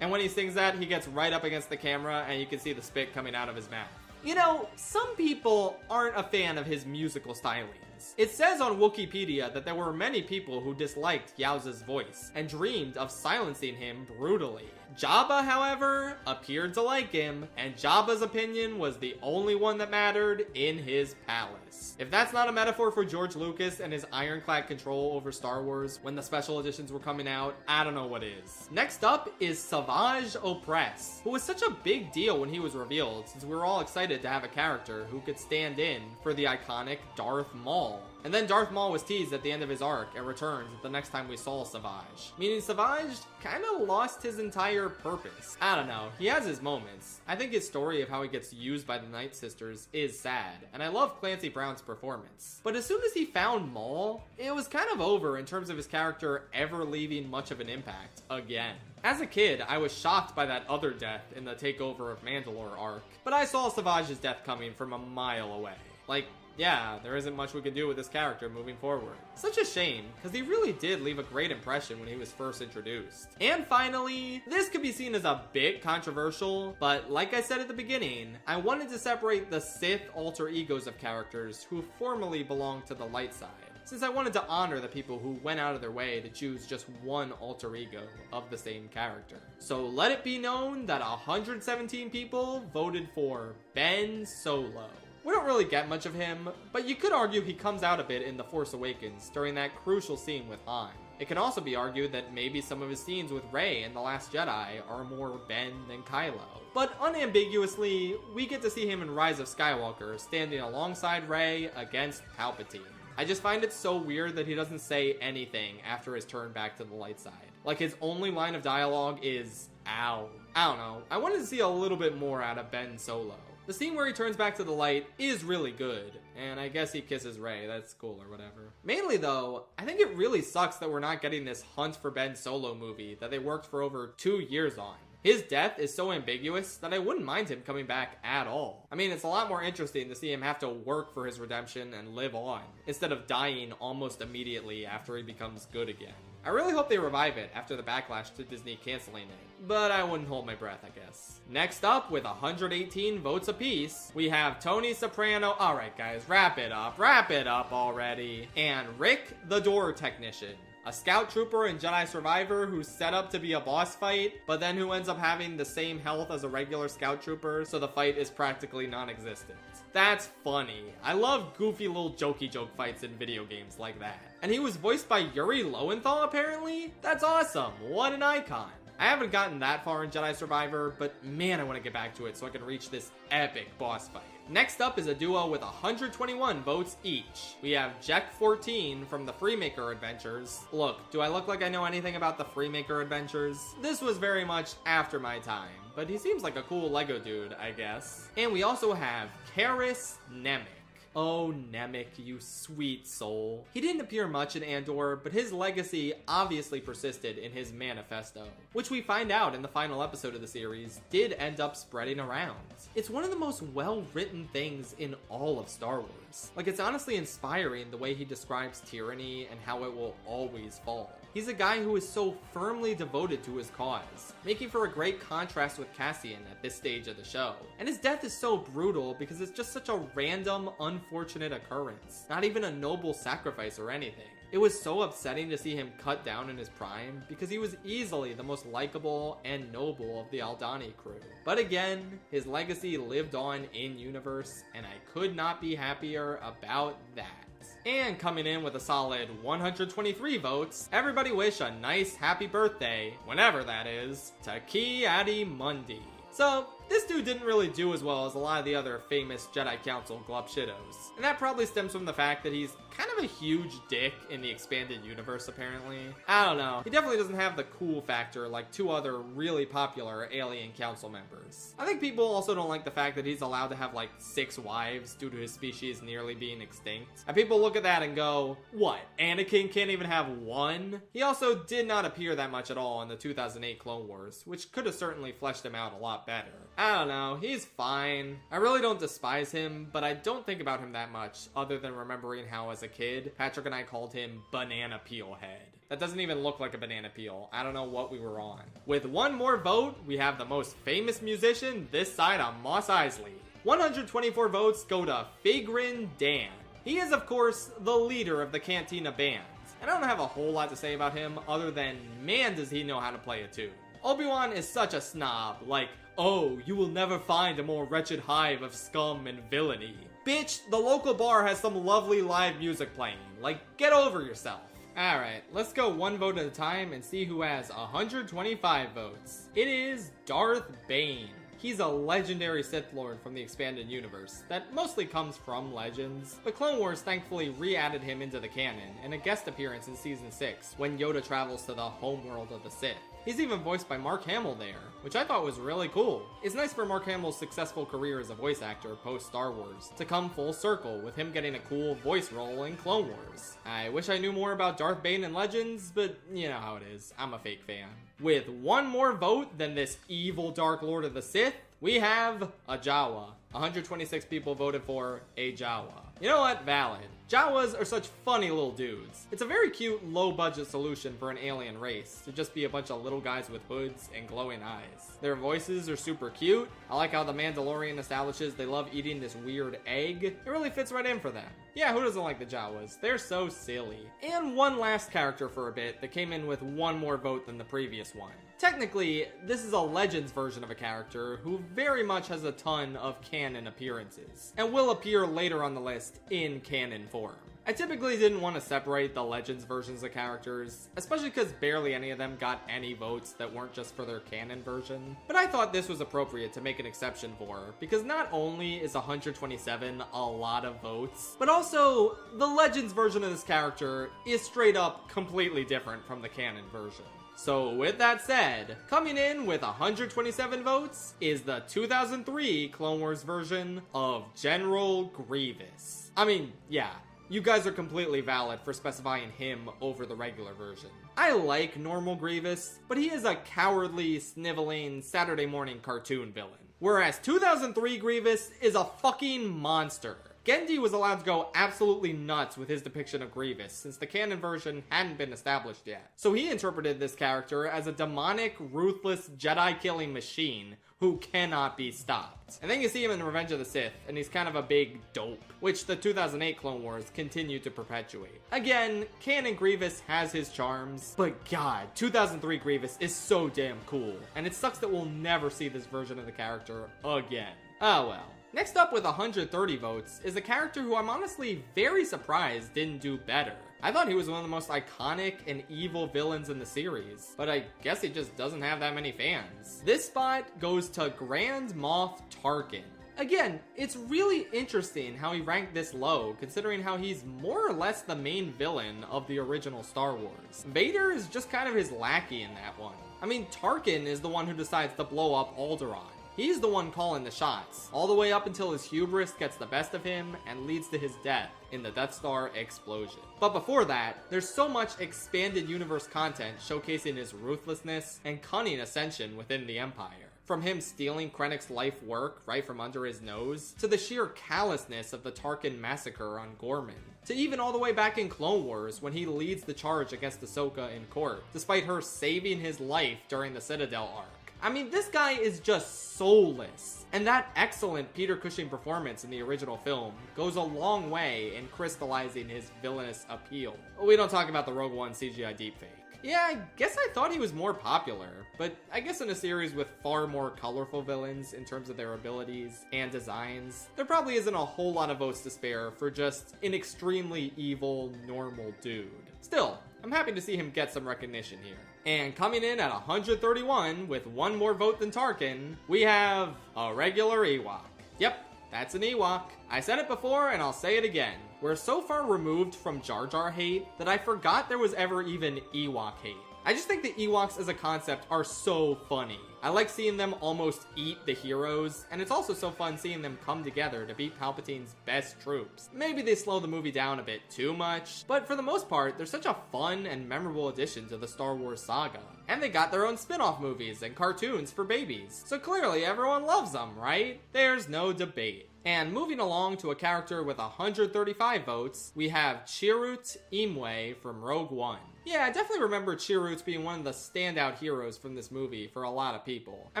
And when he sings that, he gets right up against the camera and you can see the spit coming out of his mouth. You know, some people aren't a fan of his musical stylings. It says on Wikipedia that there were many people who disliked Yowza's voice and dreamed of silencing him brutally. Jabba, however, appeared to like him, and Jabba's opinion was the only one that mattered in his palace. If that's not a metaphor for George Lucas and his ironclad control over Star Wars when the special editions were coming out, I don't know what is. Next up is Savage Opress, who was such a big deal when he was revealed, since we were all excited to have a character who could stand in for the iconic Darth Maul. And then Darth Maul was teased at the end of his arc and returned the next time we saw Savage. Meaning Savage kind of lost his entire purpose. I don't know, he has his moments. I think his story of how he gets used by the Night Sisters is sad, and I love Clancy Brown's performance. But as soon as he found Maul, it was kind of over in terms of his character ever leaving much of an impact again. As a kid, I was shocked by that other death in the Takeover of Mandalore arc, but I saw Savage's death coming from a mile away. Like, yeah, there isn't much we can do with this character moving forward. Such a shame, because he really did leave a great impression when he was first introduced. And finally, this could be seen as a bit controversial, but like I said at the beginning, I wanted to separate the Sith alter egos of characters who formerly belonged to the light side, since I wanted to honor the people who went out of their way to choose just one alter ego of the same character. So let it be known that 117 people voted for Ben Solo. We don't really get much of him, but you could argue he comes out a bit in The Force Awakens during that crucial scene with Han. It can also be argued that maybe some of his scenes with Rey in The Last Jedi are more Ben than Kylo. But unambiguously, we get to see him in Rise of Skywalker standing alongside Rey against Palpatine. I just find it so weird that he doesn't say anything after his turn back to the light side. Like, his only line of dialogue is, ow. I don't know, I wanted to see a little bit more out of Ben Solo. The scene where he turns back to the light is really good, and I guess he kisses Rey, that's cool or whatever. Mainly though, I think it really sucks that we're not getting this Hunt for Ben Solo movie that they worked for over 2 years on. His death is so ambiguous that I wouldn't mind him coming back at all. I mean, it's a lot more interesting to see him have to work for his redemption and live on, instead of dying almost immediately after he becomes good again. I really hope they revive it after the backlash to Disney canceling it, but I wouldn't hold my breath, I guess. Next up, with 118 votes apiece, we have Tony Soprano, alright guys, wrap it up already, and Rick the Door Technician. A scout trooper and Jedi survivor who's set up to be a boss fight, but then who ends up having the same health as a regular scout trooper, so the fight is practically non-existent. That's funny. I love goofy little jokey joke fights in video games like that. And he was voiced by Yuri Lowenthal apparently? That's awesome, what an icon. I haven't gotten that far in Jedi Survivor, but man, I want to get back to it so I can reach this epic boss fight. Next up is a duo with 121 votes each. We have Jack 14 from the Freemaker Adventures. Look, do I look like I know anything about the Freemaker Adventures? This was very much after my time, but he seems like a cool Lego dude, I guess. And we also have Karis Nemec. Oh, Nemec, you sweet soul. He didn't appear much in Andor, but his legacy obviously persisted in his manifesto, which we find out in the final episode of the series did end up spreading around. It's one of the most well-written things in all of Star Wars. Like, it's honestly inspiring the way he describes tyranny and how it will always fall. He's a guy who is so firmly devoted to his cause, making for a great contrast with Cassian at this stage of the show. And his death is so brutal because it's just such a random, unfortunate occurrence. Not even a noble sacrifice or anything. It was so upsetting to see him cut down in his prime because he was easily the most likable and noble of the Aldhani crew. But again, his legacy lived on in universe, and I could not be happier about that. And coming in with a solid 123 votes, everybody wish a nice happy birthday, whenever that is, to Ki-Adi-Mundi. So, this dude didn't really do as well as a lot of the other famous Jedi Council glupshitos. And that probably stems from the fact that he's kind of a huge dick in the expanded universe, apparently. I don't know. He definitely doesn't have the cool factor like two other really popular alien council members. I think people also don't like the fact that he's allowed to have like 6 wives due to his species nearly being extinct. And people look at that and go, what, Anakin can't even have one? He also did not appear that much at all in the 2008 Clone Wars, which could have certainly fleshed him out a lot better. I don't know, he's fine. I really don't despise him, but I don't think about him that much, other than remembering how as a kid, Patrick and I called him Banana Peel Head. That doesn't even look like a banana peel. I don't know what we were on. With one more vote, we have the most famous musician this side on Mos Eisley. 124 votes go to Figrin Dan. He is, of course, the leader of the Cantina Band. And I don't have a whole lot to say about him, other than, man, does he know how to play a tune. Obi-Wan is such a snob, like, oh, you will never find a more wretched hive of scum and villainy. Bitch, the local bar has some lovely live music playing. Like, get over yourself. Alright, let's go one vote at a time and see who has 125 votes. It is Darth Bane. He's a legendary Sith Lord from the expanded universe that mostly comes from Legends, but Clone Wars thankfully re-added him into the canon in a guest appearance in Season 6 when Yoda travels to the homeworld of the Sith. He's even voiced by Mark Hamill there, which I thought was really cool. It's nice for Mark Hamill's successful career as a voice actor post-Star Wars to come full circle with him getting a cool voice role in Clone Wars. I wish I knew more about Darth Bane in Legends, but you know how it is, I'm a fake fan. With one more vote than this evil Dark Lord of the Sith, we have a Jawa. 126 people voted for a Jawa. You know what? Valid. Jawas are such funny little dudes. It's a very cute, low-budget solution for an alien race to just be a bunch of little guys with hoods and glowing eyes. Their voices are super cute. I like how the Mandalorian establishes they love eating this weird egg. It really fits right in for them. Yeah, who doesn't like the Jawas? They're so silly. And one last character for a bit that came in with one more vote than the previous one. Technically, this is a Legends version of a character who very much has a ton of canon appearances, and will appear later on the list in canon form. I typically didn't want to separate the Legends versions of characters, especially because barely any of them got any votes that weren't just for their canon version, but I thought this was appropriate to make an exception for, because not only is 127 a lot of votes, but also the Legends version of this character is straight up completely different from the canon version. So with that said, coming in with 127 votes is the 2003 Clone Wars version of General Grievous. I mean, yeah, you guys are completely valid for specifying him over the regular version. I like normal Grievous, but he is a cowardly, sniveling, Saturday morning cartoon villain. Whereas 2003 Grievous is a fucking monster. Genndy was allowed to go absolutely nuts with his depiction of Grievous, since the canon version hadn't been established yet. So he interpreted this character as a demonic, ruthless, Jedi-killing machine who cannot be stopped. And then you see him in Revenge of the Sith, and he's kind of a big dope, which the 2008 Clone Wars continue to perpetuate. Again, canon Grievous has his charms, but god, 2003 Grievous is so damn cool, and it sucks that we'll never see this version of the character again. Oh well. Next up with 130 votes is a character who I'm honestly very surprised didn't do better. I thought he was one of the most iconic and evil villains in the series, but I guess he just doesn't have that many fans. This spot goes to Grand Moff Tarkin. Again, it's really interesting how he ranked this low, considering how he's more or less the main villain of the original Star Wars. Vader is just kind of his lackey in that one. I mean, Tarkin is the one who decides to blow up Alderaan. He's the one calling the shots, all the way up until his hubris gets the best of him and leads to his death in the Death Star explosion. But before that, there's so much expanded universe content showcasing his ruthlessness and cunning ascension within the Empire. From him stealing Krennic's life work right from under his nose, to the sheer callousness of the Tarkin massacre on Gorman, to even all the way back in Clone Wars when he leads the charge against Ahsoka in court, despite her saving his life during the Citadel arc. I mean, this guy is just soulless. And that excellent Peter Cushing performance in the original film goes a long way in crystallizing his villainous appeal. We don't talk about the Rogue One CGI deepfake. Yeah, I guess I thought he was more popular, but I guess in a series with far more colorful villains in terms of their abilities and designs, there probably isn't a whole lot of votes to spare for just an extremely evil, normal dude. Still, I'm happy to see him get some recognition here. And coming in at 131 with one more vote than Tarkin, we have a regular Ewok. Yep, that's an Ewok. I said it before and I'll say it again. We're so far removed from Jar Jar hate that I forgot there was ever even Ewok hate. I just think the Ewoks as a concept are so funny. I like seeing them almost eat the heroes, and it's also so fun seeing them come together to beat Palpatine's best troops. Maybe they slow the movie down a bit too much, but for the most part, they're such a fun and memorable addition to the Star Wars saga. And they got their own spin-off movies and cartoons for babies, so clearly everyone loves them, right? There's no debate. And moving along to a character with 135 votes, we have Chirrut Imwe from Rogue One. Yeah, I definitely remember Chirrut being one of the standout heroes from this movie for a lot of people. I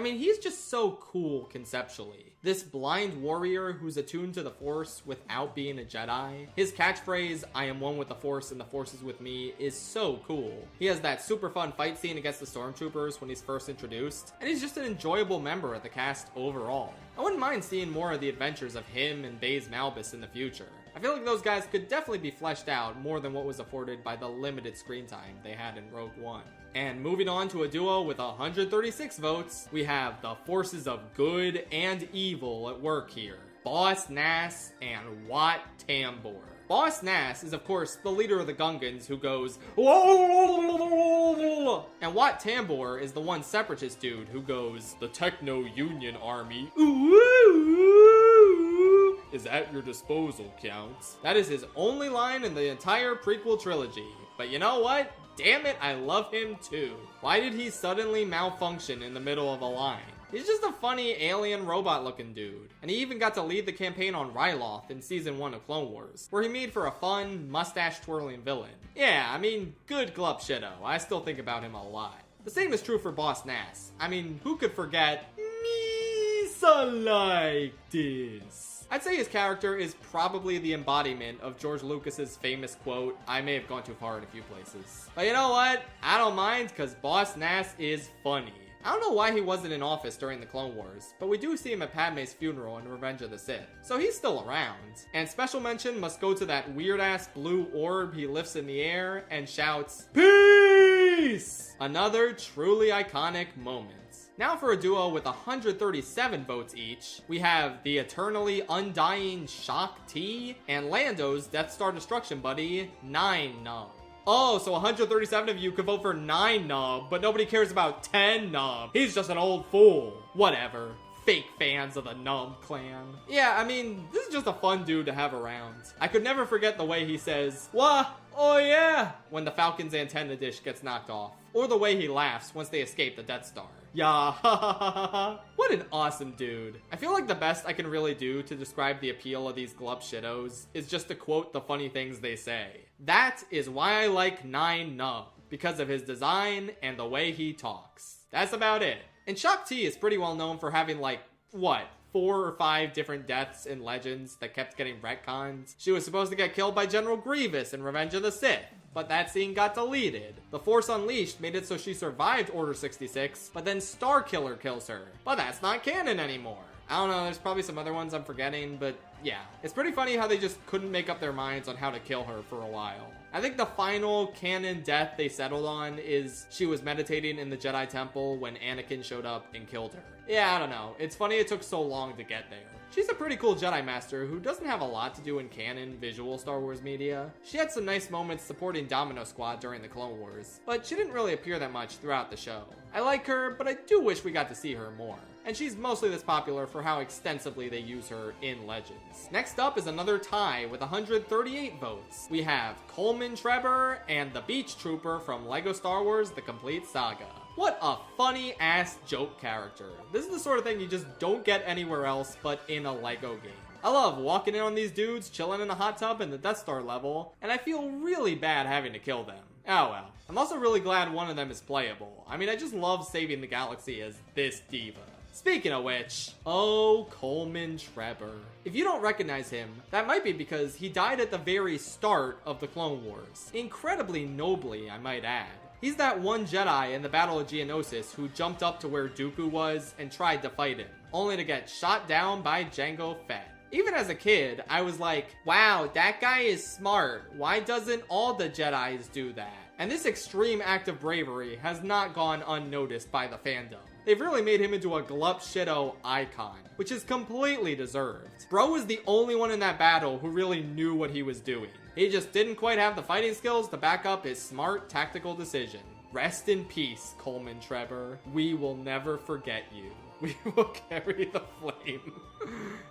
mean, he's just so cool conceptually. This blind warrior who's attuned to the Force without being a Jedi. His catchphrase, "I am one with the Force and the Force is with me," is so cool. He has that super fun fight scene against the Stormtroopers when he's first introduced, and he's just an enjoyable member of the cast overall. I wouldn't mind seeing more of the adventures of him and Baze Malbus in the future. I feel like those guys could definitely be fleshed out more than what was afforded by the limited screen time they had in Rogue One. And moving on to a duo with 136 votes, we have the forces of good and evil at work here. Boss Nass and Wat Tambor. Boss Nass is of course the leader of the Gungans who goes "Whoa!" And Wat Tambor is the one separatist dude who goes, "The Techno-Union Army is at your disposal, Counts." That is his only line in the entire prequel trilogy. But you know what? Damn it, I love him too. Why did he suddenly malfunction in the middle of a line? He's just a funny alien robot looking dude. And he even got to lead the campaign on Ryloth in season 1 of Clone Wars, where he made for a fun, mustache twirling villain. Yeah, I mean, good glub shitto. I still think about him a lot. The same is true for Boss Nass. I mean, who could forget Misa like this? I'd say his character is probably the embodiment of George Lucas's famous quote, "I may have gone too far in a few places." But you know what? I don't mind, because Boss Nass is funny. I don't know why he wasn't in office during the Clone Wars, but we do see him at Padme's funeral in Revenge of the Sith, so he's still around. And special mention must go to that weird-ass blue orb he lifts in the air and shouts, "Peace!" Another truly iconic moment. Now for a duo with 137 votes each, we have the eternally undying Shock T and Lando's Death Star Destruction buddy, 9nub. Oh, so 137 of you could vote for 9nub, but nobody cares about 10nub. He's just an old fool. Whatever. Fake fans of the Nub clan. Yeah, I mean, this is just a fun dude to have around. I could never forget the way he says, "Wah, oh yeah," when the Falcon's antenna dish gets knocked off. Or the way he laughs once they escape the Death Star. Yeah, what an awesome dude. I feel like the best I can really do to describe the appeal of these glup shittos is just to quote the funny things they say. That is why I like 9nub, because of his design and the way he talks. That's about it. And Shock T is pretty well known for having like, what, 4 or 5 different deaths in Legends that kept getting retconned. She was supposed to get killed by General Grievous in Revenge of the Sith, but that scene got deleted. The Force Unleashed made it so she survived Order 66, but then Starkiller kills her. But that's not canon anymore. I don't know, there's probably some other ones I'm forgetting, but yeah. It's pretty funny how they just couldn't make up their minds on how to kill her for a while. I think the final canon death they settled on is she was meditating in the Jedi Temple when Anakin showed up and killed her. Yeah, I don't know. It's funny it took so long to get there. She's a pretty cool Jedi Master who doesn't have a lot to do in canon visual Star Wars media. She had some nice moments supporting Domino Squad during the Clone Wars, but she didn't really appear that much throughout the show. I like her, but I do wish we got to see her more. And she's mostly this popular for how extensively they use her in Legends. Next up is another tie with 138 votes. We have Coleman Trebor and the Beach Trooper from LEGO Star Wars The Complete Saga. What a funny ass joke character. This is the sort of thing you just don't get anywhere else but in a LEGO game. I love walking in on these dudes chilling in a hot tub in the Death Star level, and I feel really bad having to kill them. Oh well. I'm also really glad one of them is playable. I mean, I just love saving the galaxy as this diva. Speaking of which, oh, Coleman Trebor. If you don't recognize him, that might be because he died at the very start of the Clone Wars. Incredibly nobly, I might add. He's that one Jedi in the Battle of Geonosis who jumped up to where Dooku was and tried to fight him, only to get shot down by Jango Fett. Even as a kid, I was like, wow, that guy is smart. Why doesn't all the Jedis do that? And this extreme act of bravery has not gone unnoticed by the fandom. They've really made him into a glup shitto icon, which is completely deserved. Bro was the only one in that battle who really knew what he was doing. He just didn't quite have the fighting skills to back up his smart tactical decision. Rest in peace, Coleman Trebor. We will never forget you. We will carry the flame.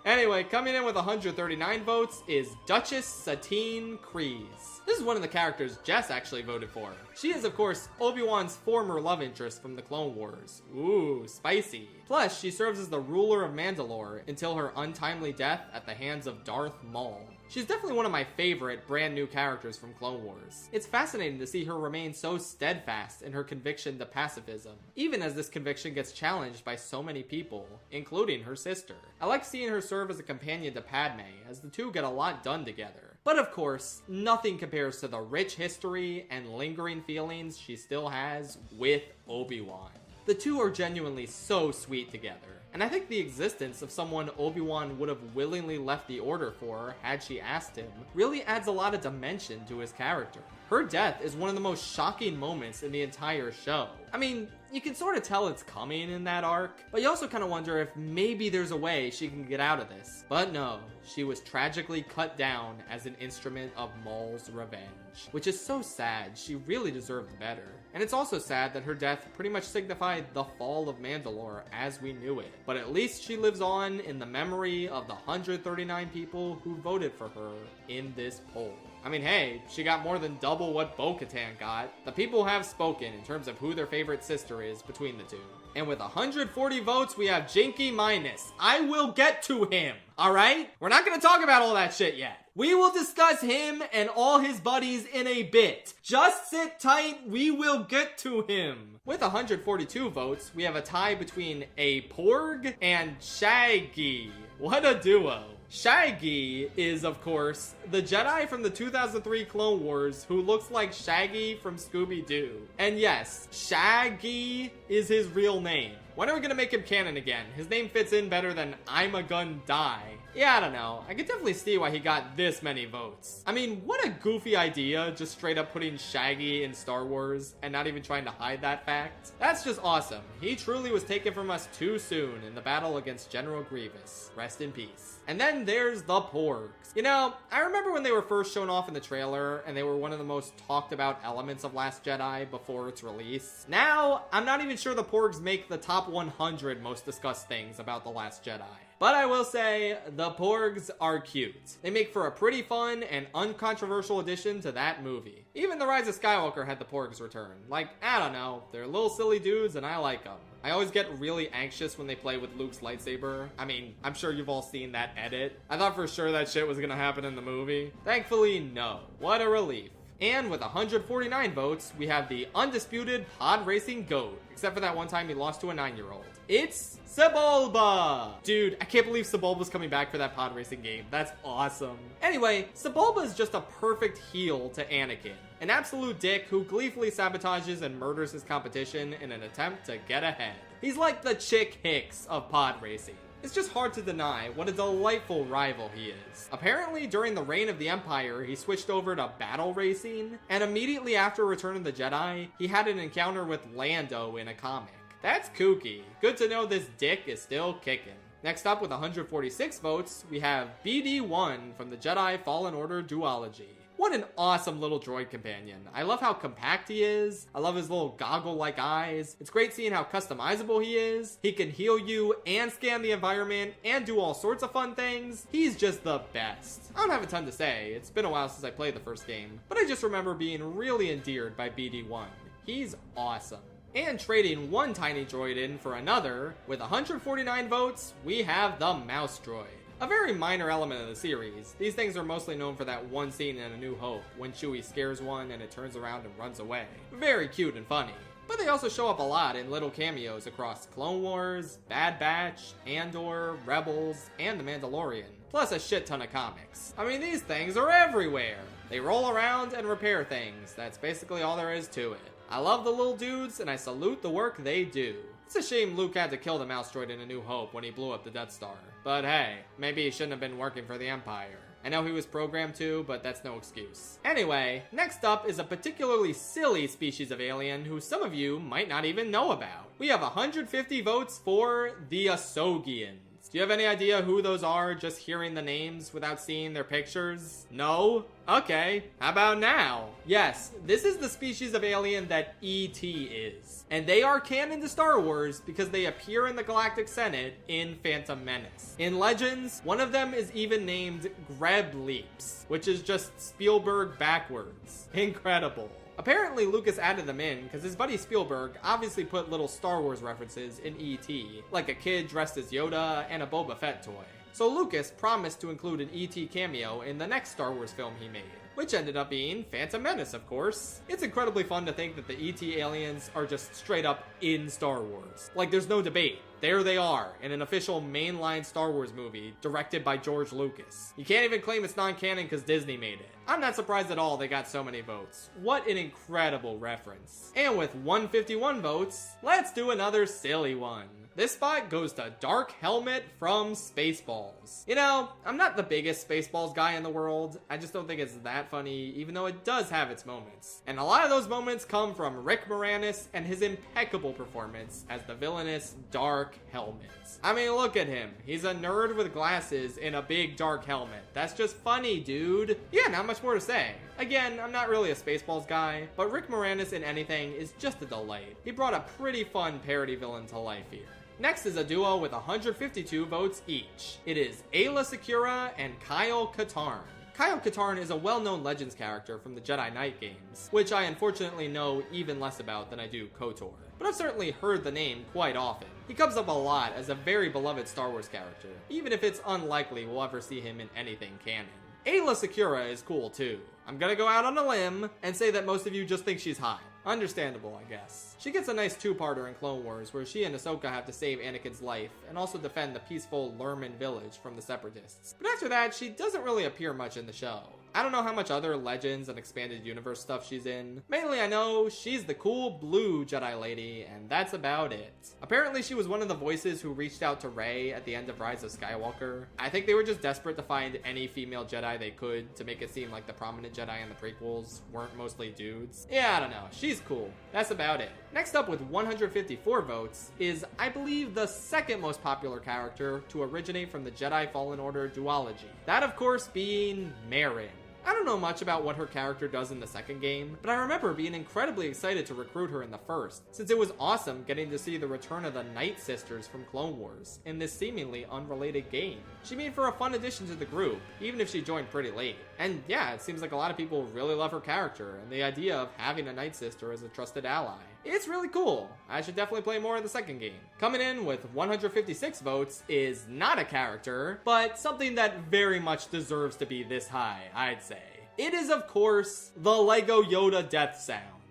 Anyway, coming in with 139 votes is Duchess Satine Kryze. This is one of the characters Jess actually voted for. She is, of course, Obi-Wan's former love interest from the Clone Wars. Ooh, spicy. Plus, she serves as the ruler of Mandalore until her untimely death at the hands of Darth Maul. She's definitely one of my favorite brand new characters from Clone Wars. It's fascinating to see her remain so steadfast in her conviction to pacifism, even as this conviction gets challenged by so many people, including her sister. I like seeing her serve as a companion to Padme, as the two get a lot done together. But of course, nothing compares to the rich history and lingering feelings she still has with Obi-Wan. The two are genuinely so sweet together. And I think the existence of someone Obi-Wan would have willingly left the Order for had she asked him really adds a lot of dimension to his character. Her death is one of the most shocking moments in the entire show. I mean, you can sort of tell it's coming in that arc, but you also kind of wonder if maybe there's a way she can get out of this. But no, she was tragically cut down as an instrument of Maul's revenge, which is so sad. She really deserved better. And it's also sad that her death pretty much signified the fall of Mandalore as we knew it. But at least she lives on in the memory of the 139 people who voted for her in this poll. I mean, hey, she got more than double what Bo-Katan got. The people have spoken in terms of who their favorite sister is between the two. And with 140 votes, we have Jinky Minus. I will get to him. alright? We're not gonna talk about all that shit yet. We will discuss him and all his buddies in a bit. Just sit tight, we will get to him. With 142 votes, we have a tie between a Porg and Shaggy. What a duo. Shaggy is, of course, the Jedi from the 2003 Clone Wars who looks like Shaggy from Scooby-Doo. And yes, Shaggy is his real name. When are we gonna make him canon again? His name fits in better than I'm a gun die. Yeah, I don't know. I could definitely see why he got this many votes. I mean, what a goofy idea, just straight up putting Shaggy in Star Wars and not even trying to hide that fact. That's just awesome. He truly was taken from us too soon in the battle against General Grievous. Rest in peace. And then there's the Porgs. You know, I remember when they were first shown off in the trailer and they were one of the most talked about elements of Last Jedi before its release. Now, I'm not even sure the Porgs make the top 100 most discussed things about The Last Jedi. But I will say, the Porgs are cute. They make for a pretty fun and uncontroversial addition to that movie. Even The Rise of Skywalker had the Porgs return. Like, I don't know, they're little silly dudes and I like them. I always get really anxious when they play with Luke's lightsaber. I mean, I'm sure you've all seen that edit. I thought for sure that shit was gonna happen in the movie. Thankfully, no. What a relief. And with 149 votes, we have the undisputed pod racing GOAT. Except for that one time he lost to a 9-year-old. It's Sebulba! Dude, I can't believe Sebulba's coming back for that pod racing game. That's awesome. Anyway, Sebulba is just a perfect heel to Anakin. An absolute dick who gleefully sabotages and murders his competition in an attempt to get ahead. He's like the Chick Hicks of pod racing. It's just hard to deny what a delightful rival he is. Apparently, during the reign of the Empire, he switched over to battle racing, and immediately after Return of the Jedi, he had an encounter with Lando in a comic. That's kooky. Good to know this dick is still kicking. Next up with 146 votes, we have BD-1 from the Jedi Fallen Order duology. What an awesome little droid companion. I love how compact he is. I love his little goggle-like eyes. It's great seeing how customizable he is. He can heal you and scan the environment and do all sorts of fun things. He's just the best. I don't have a ton to say. It's been a while since I played the first game, but I just remember being really endeared by BD-1. He's awesome. And trading one tiny droid in for another, with 149 votes, we have the Mouse Droid. A very minor element of the series. These things are mostly known for that one scene in A New Hope, when Chewie scares one and it turns around and runs away. Very cute and funny. But they also show up a lot in little cameos across Clone Wars, Bad Batch, Andor, Rebels, and The Mandalorian. Plus a shit ton of comics. I mean, these things are everywhere. They roll around and repair things. That's basically all there is to it. I love the little dudes, and I salute the work they do. It's a shame Luke had to kill the mouse droid in A New Hope when he blew up the Death Star. But hey, maybe he shouldn't have been working for the Empire. I know he was programmed to, but that's no excuse. Anyway, next up is a particularly silly species of alien who some of you might not even know about. We have 150 votes for the Ahsogians. Do you have any idea who those are just hearing the names without seeing their pictures? No? Okay, how about now? Yes, this is the species of alien that E.T. is. And they are canon to Star Wars because they appear in the Galactic Senate in Phantom Menace. In Legends, one of them is even named Greb Leaps, which is just Spielberg backwards. Incredible. Apparently, Lucas added them in because his buddy Spielberg obviously put little Star Wars references in E.T., like a kid dressed as Yoda and a Boba Fett toy. So Lucas promised to include an E.T. cameo in the next Star Wars film he made, which ended up being Phantom Menace, of course. It's incredibly fun to think that the E.T. aliens are just straight up in Star Wars. Like, there's no debate. There they are, in an official mainline Star Wars movie directed by George Lucas. You can't even claim it's non-canon because Disney made it. I'm not surprised at all they got so many votes. What an incredible reference. And with 151 votes, let's do another silly one. This spot goes to Dark Helmet from Spaceballs. You know, I'm not the biggest Spaceballs guy in the world. I just don't think it's that funny, even though it does have its moments. And a lot of those moments come from Rick Moranis and his impeccable performance as the villainous Dark Helmet. I mean, look at him. He's a nerd with glasses in a big dark helmet. That's just funny, dude. Yeah, not much more to say. Again, I'm not really a Spaceballs guy, but Rick Moranis in anything is just a delight. He brought a pretty fun parody villain to life here. Next is a duo with 152 votes each. It is Ayla Secura and Kyle Katarn. Kyle Katarn is a well-known Legends character from the Jedi Knight games, which I unfortunately know even less about than I do KOTOR, but I've certainly heard the name quite often. He comes up a lot as a very beloved Star Wars character, even if it's unlikely we'll ever see him in anything canon. Ayla Secura is cool too. I'm gonna go out on a limb and say that most of you just think she's hot. Understandable, I guess. She gets a nice two-parter in Clone Wars where she and Ahsoka have to save Anakin's life and also defend the peaceful Lurman village from the Separatists. But after that, she doesn't really appear much in the show. I don't know how much other Legends and Expanded Universe stuff she's in. Mainly I know she's the cool blue Jedi lady, and that's about it. Apparently she was one of the voices who reached out to Rey at the end of Rise of Skywalker. I think they were just desperate to find any female Jedi they could to make it seem like the prominent Jedi in the prequels weren't mostly dudes. Yeah, I don't know. She's cool. That's about it. Next up with 154 votes is, I believe, the second most popular character to originate from the Jedi Fallen Order duology. That, of course, being Merrin. I don't know much about what her character does in the second game, but I remember being incredibly excited to recruit her in the first, since it was awesome getting to see the return of the Night Sisters from Clone Wars in this seemingly unrelated game. She made for a fun addition to the group, even if she joined pretty late. And yeah, it seems like a lot of people really love her character, and the idea of having a Night Sister as a trusted ally. It's really cool. I should definitely play more of the second game. Coming in with 156 votes is not a character, but something that very much deserves to be this high, I'd say. It is, of course, the Lego Yoda death sound.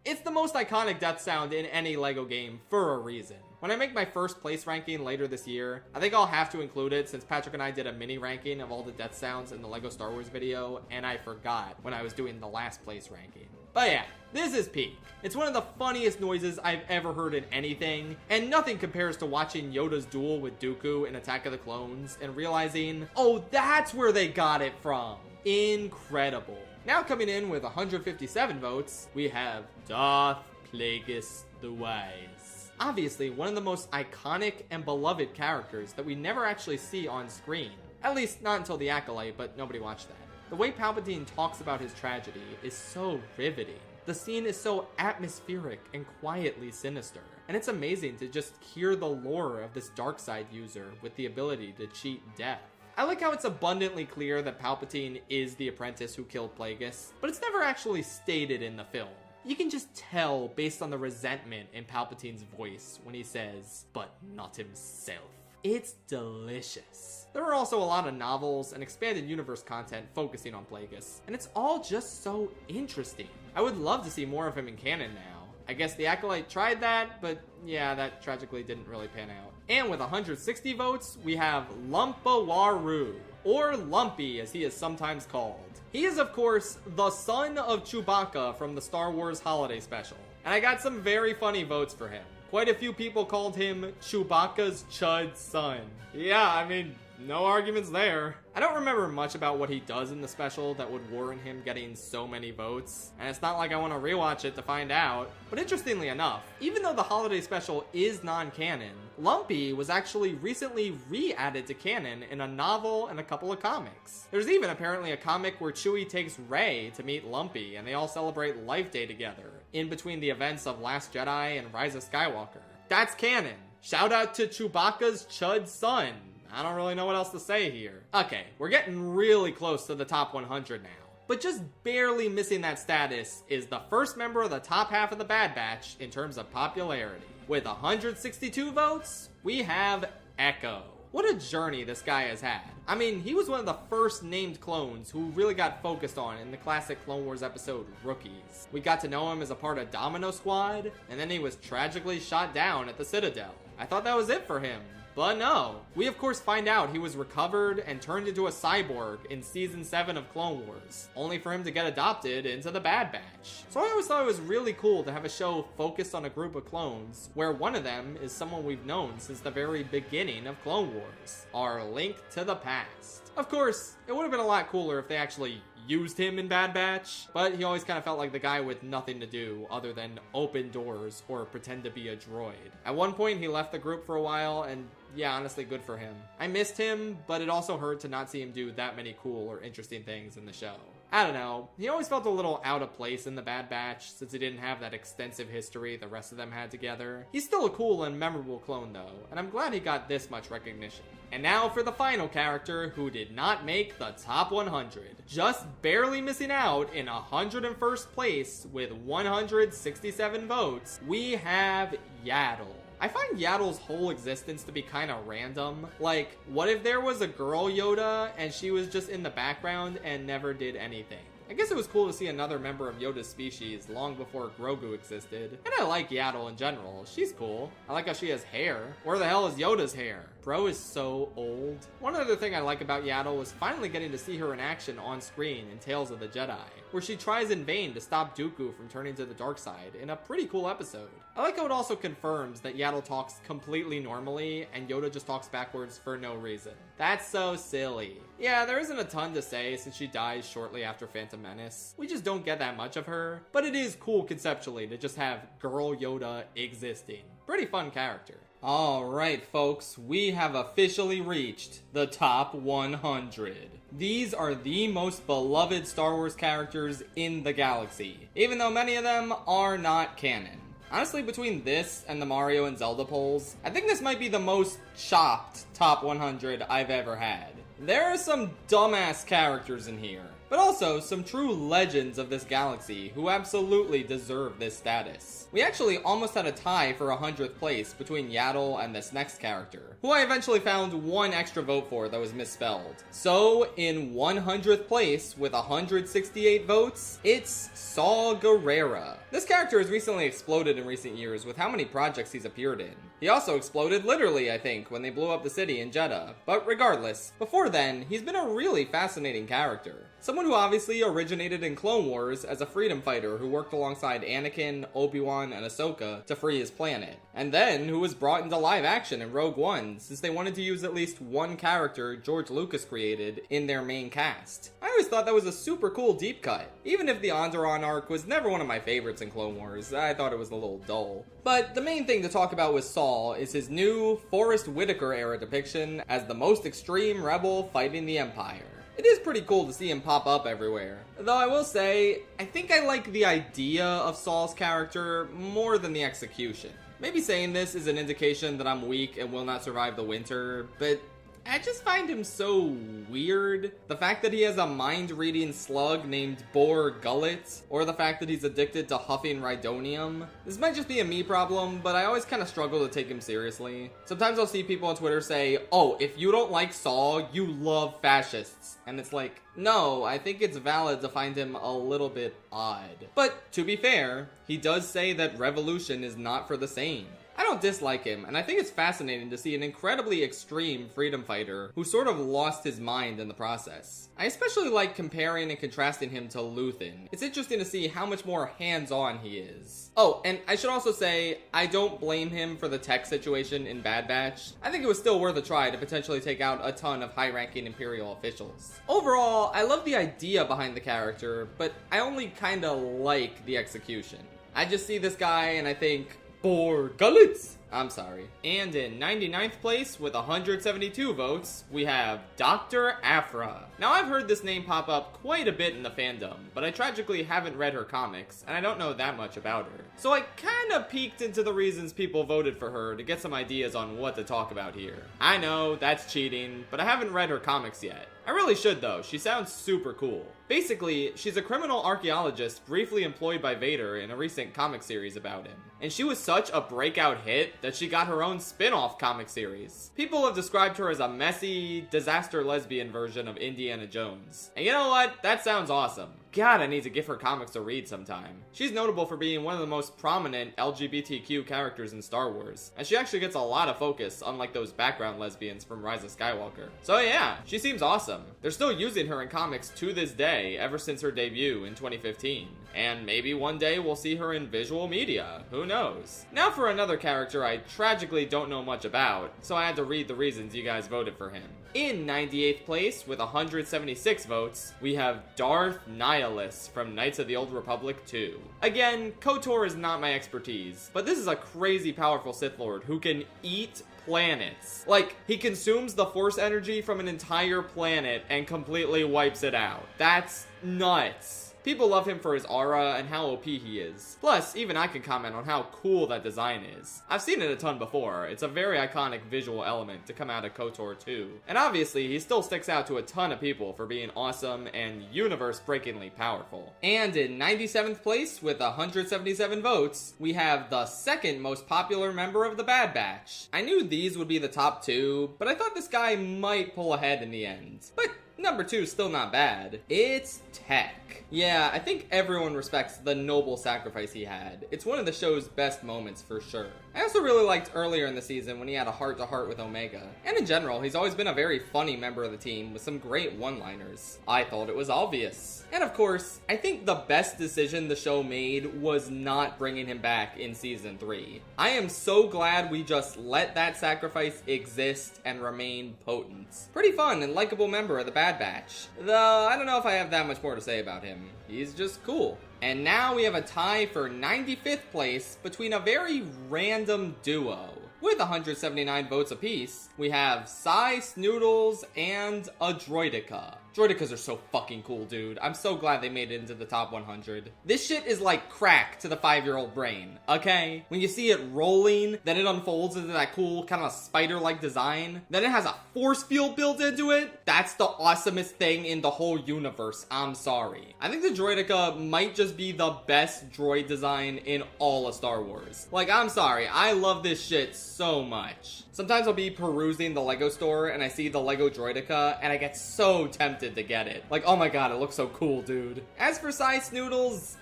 It's the most iconic death sound in any Lego game for a reason. When I make my first place ranking later this year, I think I'll have to include it since Patrick and I did a mini ranking of all the death sounds in the Lego Star Wars video, and I forgot when I was doing the last place ranking. But yeah, this is peak. It's one of the funniest noises I've ever heard in anything, and nothing compares to watching Yoda's duel with Dooku in Attack of the Clones and realizing, oh, that's where they got it from. Incredible. Now coming in with 157 votes, we have Darth Plagueis the Wise. Obviously, one of the most iconic and beloved characters that we never actually see on screen. At least not until The Acolyte, but nobody watched that. The way Palpatine talks about his tragedy is so riveting. The scene is so atmospheric and quietly sinister, and it's amazing to just hear the lore of this darkseid user with the ability to cheat death. I like how it's abundantly clear that Palpatine is the apprentice who killed Plagueis, but it's never actually stated in the film. You can just tell based on the resentment in Palpatine's voice when he says, "but not himself." It's delicious. There are also a lot of novels and expanded universe content focusing on Plagueis, and it's all just so interesting. I would love to see more of him in canon now. I guess The Acolyte tried that, but yeah, that tragically didn't really pan out. And with 160 votes, we have Lumpawaru, or Lumpy as he is sometimes called. He is, of course, the son of Chewbacca from the Star Wars Holiday Special, and I got some very funny votes for him. Quite a few people called him Chewbacca's Chud son. Yeah, I mean, no arguments there. I don't remember much about what he does in the special that would warrant him getting so many votes, and it's not like I want to rewatch it to find out. But interestingly enough, even though the holiday special is non-canon, Lumpy was actually recently re-added to canon in a novel and a couple of comics. There's even apparently a comic where Chewie takes Rey to meet Lumpy, and they all celebrate Life Day together, in between the events of Last Jedi and Rise of Skywalker. That's canon. Shout out to Chewbacca's Chud son. I don't really know what else to say here. Okay, we're getting really close to the top 100 now. But just barely missing that status is the first member of the top half of the Bad Batch in terms of popularity. With 162 votes, we have Echo. What a journey this guy has had. I mean, he was one of the first named clones who really got focused on in the classic Clone Wars episode, Rookies. We got to know him as a part of Domino Squad, and then he was tragically shot down at the Citadel. I thought that was it for him. But no. We of course find out he was recovered and turned into a cyborg in Season 7 of Clone Wars, only for him to get adopted into the Bad Batch. So I always thought it was really cool to have a show focused on a group of clones, where one of them is someone we've known since the very beginning of Clone Wars, our link to the past. Of course, it would have been a lot cooler if they actually used him in Bad Batch, but he always kind of felt like the guy with nothing to do other than open doors or pretend to be a droid. At one point, he left the group for a while, and yeah, honestly, good for him. I missed him, but it also hurt to not see him do that many cool or interesting things in the show. I don't know, he always felt a little out of place in the Bad Batch since he didn't have that extensive history the rest of them had together. He's still a cool and memorable clone though, and I'm glad he got this much recognition. And now for the final character who did not make the top 100. Just barely missing out in 101st place with 167 votes, we have Yaddle. I find Yaddle's whole existence to be kinda random. Like, what if there was a girl Yoda and she was just in the background and never did anything? I guess it was cool to see another member of Yoda's species long before Grogu existed. And I like Yaddle in general. She's cool. I like how she has hair. Where the hell is Yoda's hair? Bro is so old. One other thing I like about Yaddle was finally getting to see her in action on screen in Tales of the Jedi, where she tries in vain to stop Dooku from turning to the dark side in a pretty cool episode. I like how it also confirms that Yaddle talks completely normally and Yoda just talks backwards for no reason. That's so silly. Yeah, there isn't a ton to say since she dies shortly after Phantom Menace. We just don't get that much of her, but it is cool conceptually to just have girl Yoda existing. Pretty fun character. Alright folks, we have officially reached the top 100. These are the most beloved Star Wars characters in the galaxy, even though many of them are not canon. Honestly, between this and the Mario and Zelda polls, I think this might be the most chopped top 100 I've ever had. There are some dumbass characters in here, but also some true legends of this galaxy who absolutely deserve this status. We actually almost had a tie for 100th place between Yaddle and this next character, who I eventually found one extra vote for that was misspelled. So, in 100th place with 168 votes, it's Saw Gerrera. This character has recently exploded in recent years with how many projects he's appeared in. He also exploded literally, I think, when they blew up the city in Jeddah. But regardless, before then, he's been a really fascinating character. Someone who obviously originated in Clone Wars as a freedom fighter who worked alongside Anakin, Obi-Wan, and Ahsoka to free his planet. And then who was brought into live action in Rogue One since they wanted to use at least one character George Lucas created in their main cast. I always thought that was a super cool deep cut. Even if the Onderon arc was never one of my favorites in Clone Wars, I thought it was a little dull. But the main thing to talk about with Saul is his new Forrest Whitaker era depiction as the most extreme rebel fighting the Empire. It is pretty cool to see him pop up everywhere. Though I will say, I think I like the idea of Saul's character more than the execution. Maybe saying this is an indication that I'm weak and will not survive the winter, but I just find him so weird. The fact that he has a mind-reading slug named Boar Gullet, or the fact that he's addicted to huffing Rhydonium. This might just be a me problem, but I always kind of struggle to take him seriously. Sometimes I'll see people on Twitter say, oh, if you don't like Saul, you love fascists. And it's like, no, I think it's valid to find him a little bit odd. But to be fair, he does say that revolution is not for the sane. I don't dislike him, and I think it's fascinating to see an incredibly extreme freedom fighter who sort of lost his mind in the process. I especially like comparing and contrasting him to Luthen. It's interesting to see how much more hands-on he is. Oh, and I should also say, I don't blame him for the tech situation in Bad Batch. I think it was still worth a try to potentially take out a ton of high-ranking Imperial officials. Overall, I love the idea behind the character, but I only kinda like the execution. I just see this guy and I think, Boar Gullets! I'm sorry. And in 99th place with 172 votes, we have Dr. Aphra. Now I've heard this name pop up quite a bit in the fandom, but I tragically haven't read her comics, and I don't know that much about her. So I kinda peeked into the reasons people voted for her to get some ideas on what to talk about here. I know, that's cheating, but I haven't read her comics yet. I really should though, she sounds super cool. Basically, she's a criminal archaeologist briefly employed by Vader in a recent comic series about him. And she was such a breakout hit that she got her own spin-off comic series. People have described her as a messy, disaster lesbian version of Indiana Jones. And you know what? That sounds awesome. God, I need to give her comics a read sometime. She's notable for being one of the most prominent LGBTQ characters in Star Wars, and she actually gets a lot of focus, unlike those background lesbians from Rise of Skywalker. So yeah, she seems awesome. They're still using her in comics to this day, ever since her debut in 2015. And maybe one day we'll see her in visual media, who knows? Now for another character I tragically don't know much about, so I had to read the reasons you guys voted for him. In 98th place, with 176 votes, we have Darth Nihilus. Nihilus from Knights of the Old Republic 2. Again, KOTOR is not my expertise, but this is a crazy powerful Sith Lord who can eat planets. Like, he consumes the Force energy from an entire planet and completely wipes it out. That's nuts. People love him for his aura and how OP he is. Plus, even I can comment on how cool that design is. I've seen it a ton before. It's a very iconic visual element to come out of KOTOR 2. And obviously, he still sticks out to a ton of people for being awesome and universe-breakingly powerful. And in 97th place, with 177 votes, we have the second most popular member of the Bad Batch. I knew these would be the top two, but I thought this guy might pull ahead in the end. But number 2 is still not bad. It's Tech. Yeah, I think everyone respects the noble sacrifice he had. It's one of the show's best moments for sure. I also really liked earlier in the season when he had a heart-to-heart with Omega. And in general, he's always been a very funny member of the team with some great one-liners. I thought it was obvious. And of course, I think the best decision the show made was not bringing him back in season 3. I am so glad we just let that sacrifice exist and remain potent. Pretty fun and likable member of the Bad Batch. Though, I don't know if I have that much more to say about him. He's just cool. And now we have a tie for 95th place between a very random duo. With 179 votes apiece, we have Psy Snoodles and a Droideka. Droidekas are so fucking cool, dude. I'm so glad they made it into the top 100. This shit is like crack to the 5-year-old brain, okay? When you see it rolling, then it unfolds into that cool kind of spider-like design, then it has a force field built into it. That's the awesomest thing in the whole universe. I'm sorry. I think the Droideka might just be the best droid design in all of Star Wars. Like, I'm sorry. I love this shit so much. Sometimes I'll be perusing the Lego store and I see the Lego Droideka and I get so tempted to get it. Like, oh my god, it looks so cool, dude. As for Psy Snoodles,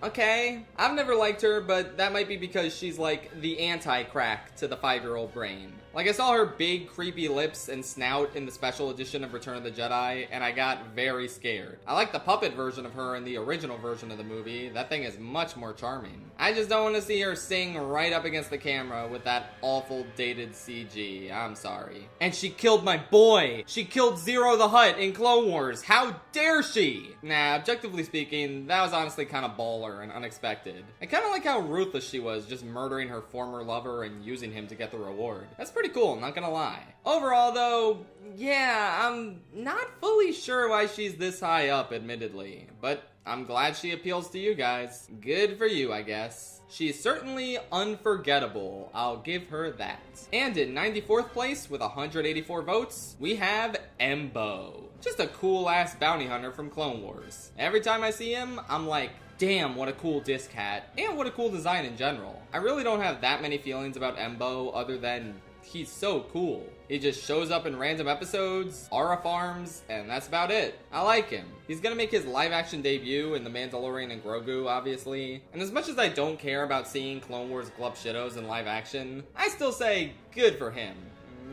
okay. I've never liked her, but that might be because she's like the anti-crack to the 5-year-old brain. Like, I saw her big, creepy lips and snout in the special edition of Return of the Jedi, and I got very scared. I like the puppet version of her in the original version of the movie. That thing is much more charming. I just don't want to see her sing right up against the camera with that awful, dated CG. I'm sorry. And she killed my boy! She killed Zero the Hutt in Clone Wars! How dare she! Nah, objectively speaking, that was honestly kind of baller and unexpected. I kind of like how ruthless she was, just murdering her former lover and using him to get the reward. That's pretty cool, not gonna lie. Overall though, yeah, I'm not fully sure why she's this high up, admittedly. But I'm glad she appeals to you guys. Good for you, I guess. She's certainly unforgettable, I'll give her that. And in 94th place with 184 votes, we have Embo. Just a cool-ass bounty hunter from Clone Wars. Every time I see him, I'm like, damn, what a cool disc hat, and what a cool design in general. I really don't have that many feelings about Embo other than he's so cool. He just shows up in random episodes, aura farms, and that's about it. I like him. He's gonna make his live-action debut in The Mandalorian and Grogu, obviously. And as much as I don't care about seeing Clone Wars Glub Shittos in live action, I still say good for him.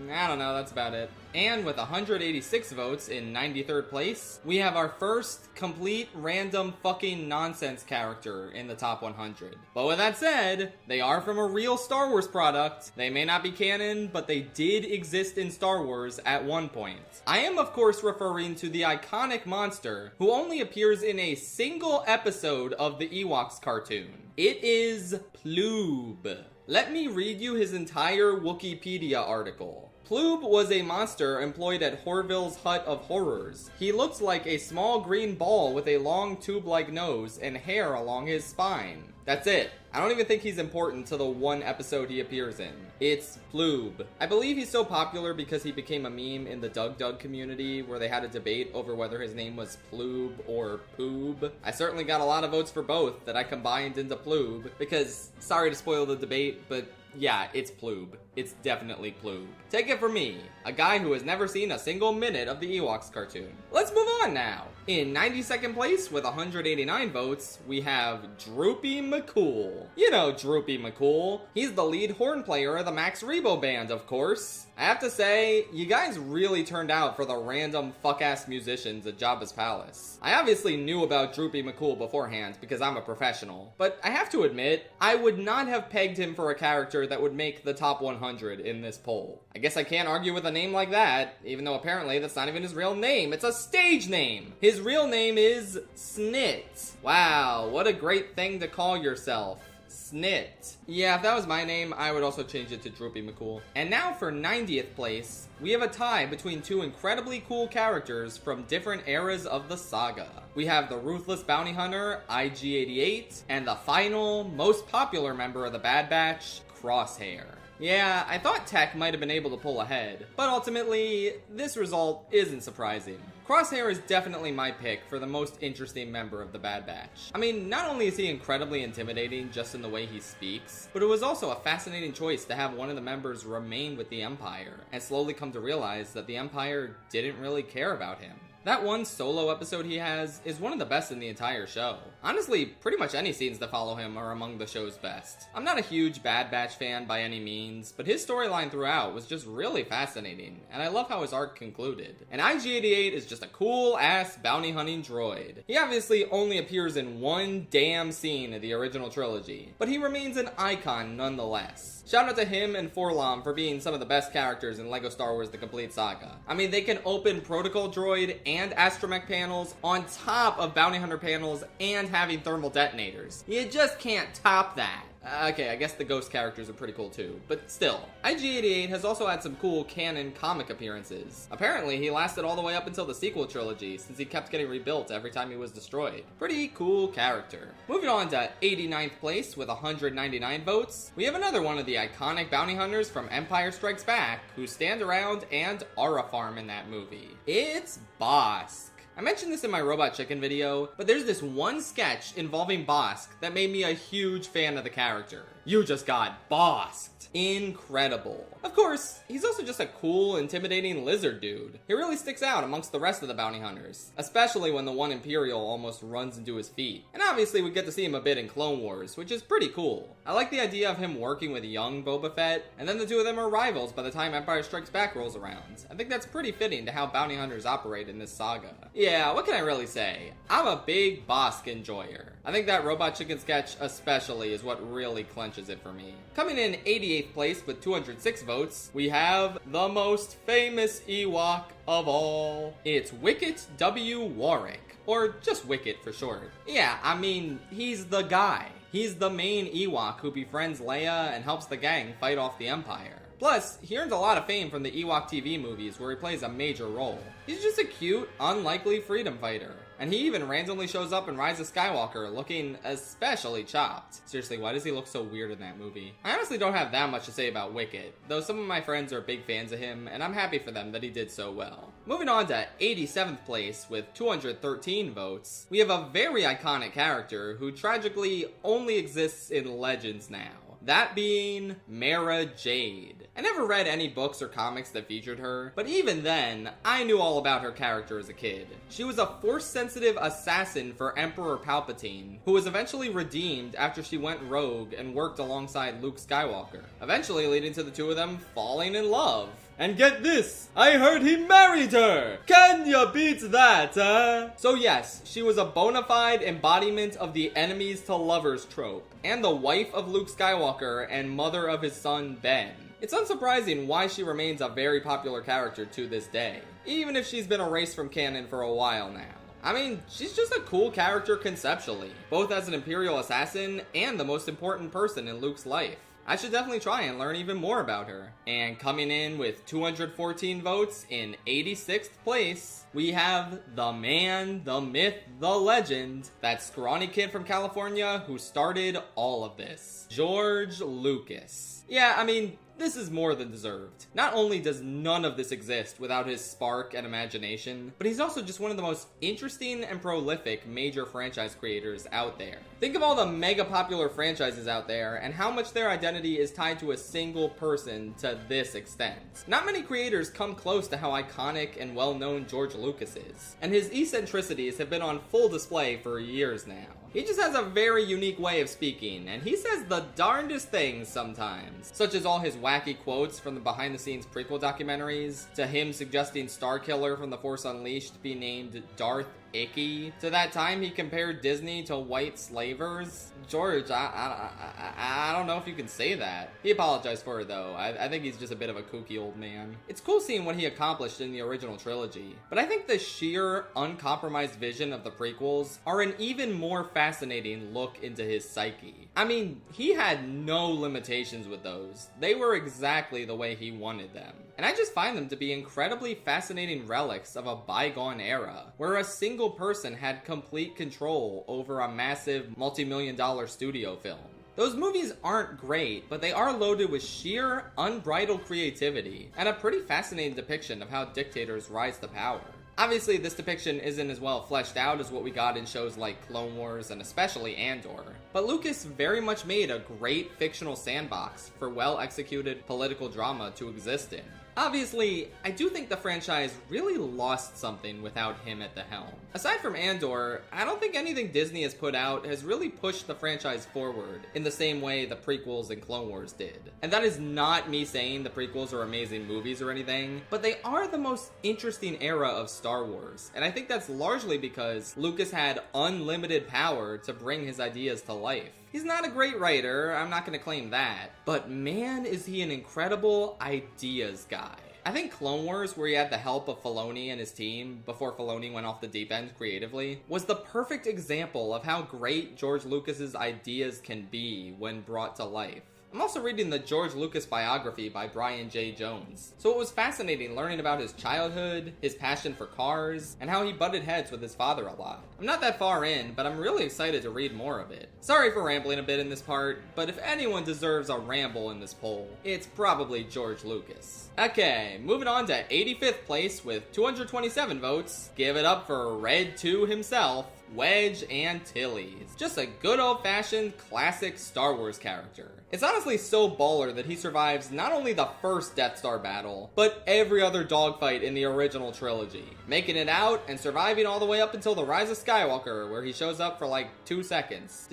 I don't know, that's about it. And with 186 votes in 93rd place, we have our first complete random fucking nonsense character in the top 100. But with that said, they are from a real Star Wars product. They may not be canon, but they did exist in Star Wars at one point. I am of course referring to the iconic monster who only appears in a single episode of the Ewoks cartoon. It is Ploob. Let me read you his entire Wikipedia article. Ploob was a monster employed at Horville's Hut of Horrors. He looks like a small green ball with a long tube-like nose and hair along his spine. That's it. I don't even think he's important to the one episode he appears in. It's Ploob. I believe he's so popular because he became a meme in the Doug Doug community where they had a debate over whether his name was Ploob or Poob. I certainly got a lot of votes for both that I combined into Ploob because, sorry to spoil the debate, but yeah, it's Ploob. It's definitely Ploob. Take it from me, a guy who has never seen a single minute of the Ewoks cartoon. Let's move on now. In 92nd place with 189 votes, we have Droopy McCool. You know Droopy McCool. He's the lead horn player of the Max Rebo band, of course. I have to say, you guys really turned out for the random fuck-ass musicians at Jabba's Palace. I obviously knew about Droopy McCool beforehand because I'm a professional, but I have to admit, I would not have pegged him for a character that would make the top 100 in this poll. I guess I can't argue with a name like that, even though apparently that's not even his real name, it's a stage name! His His real name is Snit. Wow, what a great thing to call yourself. Snit. Yeah, if that was my name, I would also change it to Droopy McCool. And now for 90th place, we have a tie between two incredibly cool characters from different eras of the saga. We have the ruthless bounty hunter, IG-88, and the final, most popular member of the Bad Batch, Crosshair. Yeah, I thought Tech might have been able to pull ahead, but ultimately, this result isn't surprising. Crosshair is definitely my pick for the most interesting member of the Bad Batch. I mean, not only is he incredibly intimidating just in the way he speaks, but it was also a fascinating choice to have one of the members remain with the Empire, and slowly come to realize that the Empire didn't really care about him. That one solo episode he has is one of the best in the entire show. Honestly, pretty much any scenes that follow him are among the show's best. I'm not a huge Bad Batch fan by any means, but his storyline throughout was just really fascinating, and I love how his arc concluded. And IG-88 is just a cool-ass bounty hunting droid. He obviously only appears in one damn scene of the original trilogy, but he remains an icon nonetheless. Shout out to him and Forlom for being some of the best characters in LEGO Star Wars The Complete Saga. I mean, they can open Protocol Droid and Astromech panels on top of Bounty Hunter panels and having thermal detonators. You just can't top that. Okay, I guess the ghost characters are pretty cool too, but still. IG-88 has also had some cool canon comic appearances. Apparently, he lasted all the way up until the sequel trilogy, since he kept getting rebuilt every time he was destroyed. Pretty cool character. Moving on to 89th place with 199 votes, we have another one of the iconic bounty hunters from Empire Strikes Back, who stand around and are a farm in that movie. It's Bosk. I mentioned this in my Robot Chicken video, but there's this one sketch involving Bosk that made me a huge fan of the character. You just got Bosked. Incredible. Of course, he's also just a cool, intimidating lizard dude. He really sticks out amongst the rest of the bounty hunters, especially when the one Imperial almost runs into his feet. And obviously we get to see him a bit in Clone Wars, which is pretty cool. I like the idea of him working with young Boba Fett, and then the two of them are rivals by the time Empire Strikes Back rolls around. I think that's pretty fitting to how bounty hunters operate in this saga. Yeah, what can I really say? I'm a big Bosk enjoyer. I think that Robot Chicken sketch especially is what really clenches it for me. Coming in 88th place with 206 votes, we have the most famous Ewok of all. It's Wicket W. Warwick, or just Wicket for short. Yeah, I mean, he's the guy. He's the main Ewok who befriends Leia and helps the gang fight off the Empire. Plus, he earns a lot of fame from the Ewok TV movies where he plays a major role. He's just a cute, unlikely freedom fighter. And he even randomly shows up in Rise of Skywalker looking especially chopped. Seriously, why does he look so weird in that movie? I honestly don't have that much to say about Wicket, though some of my friends are big fans of him, and I'm happy for them that he did so well. Moving on to 87th place with 213 votes, we have a very iconic character who tragically only exists in Legends now. That being Mara Jade. I never read any books or comics that featured her, but even then, I knew all about her character as a kid. She was a Force-sensitive assassin for Emperor Palpatine, who was eventually redeemed after she went rogue and worked alongside Luke Skywalker, eventually leading to the two of them falling in love. And get this, I heard he married her! Can you beat that, huh? So yes, she was a bona fide embodiment of the enemies to lovers trope, and the wife of Luke Skywalker and mother of his son Ben. It's unsurprising why she remains a very popular character to this day, even if she's been erased from canon for a while now. I mean, she's just a cool character conceptually, both as an Imperial assassin and the most important person in Luke's life. I should definitely try and learn even more about her. And coming in with 214 votes in 86th place, we have the man, the myth, the legend, that scrawny kid from California who started all of this, George Lucas. Yeah, I mean, this is more than deserved. Not only does none of this exist without his spark and imagination, but he's also just one of the most interesting and prolific major franchise creators out there. Think of all the mega popular franchises out there and how much their identity is tied to a single person to this extent. Not many creators come close to how iconic and well-known George Lucas is, and his eccentricities have been on full display for years now. He just has a very unique way of speaking, and he says the darndest things sometimes, such as all his wacky quotes from the behind-the-scenes prequel documentaries, to him suggesting Starkiller from The Force Unleashed be named Darth icky. To that time, he compared Disney to white slavers. George, I don't know if you can say that. He apologized for it though. I think he's just a bit of a kooky old man. It's cool seeing what he accomplished in the original trilogy, but I think the sheer, uncompromised vision of the prequels are an even more fascinating look into his psyche. I mean, he had no limitations with those. They were exactly the way he wanted them. And I just find them to be incredibly fascinating relics of a bygone era, where a single person had complete control over a massive multi-million-dollar studio film. Those movies aren't great, but they are loaded with sheer, unbridled creativity, and a pretty fascinating depiction of how dictators rise to power. Obviously, this depiction isn't as well fleshed out as what we got in shows like Clone Wars and especially Andor, but Lucas very much made a great fictional sandbox for well-executed political drama to exist in. Obviously, I do think the franchise really lost something without him at the helm. Aside from Andor, I don't think anything Disney has put out has really pushed the franchise forward in the same way the prequels and Clone Wars did. And that is not me saying the prequels are amazing movies or anything, but they are the most interesting era of Star Wars. And I think that's largely because Lucas had unlimited power to bring his ideas to life. He's not a great writer, I'm not going to claim that, but man is he an incredible ideas guy. I think Clone Wars, where he had the help of Filoni and his team before Filoni went off the deep end creatively, was the perfect example of how great George Lucas's ideas can be when brought to life. I'm also reading the George Lucas biography by Brian J. Jones, so it was fascinating learning about his childhood, his passion for cars, and how he butted heads with his father a lot. I'm not that far in, but I'm really excited to read more of it. Sorry for rambling a bit in this part, but if anyone deserves a ramble in this poll, it's probably George Lucas. Okay, moving on to 85th place with 227 votes. Give it up for Red 2 himself, Wedge Antilles. Just a good old-fashioned classic Star Wars character. It's honestly so baller that he survives not only the first Death Star battle, but every other dogfight in the original trilogy, making it out and surviving all the way up until the Rise of Skywalker, where he shows up for like 2 seconds.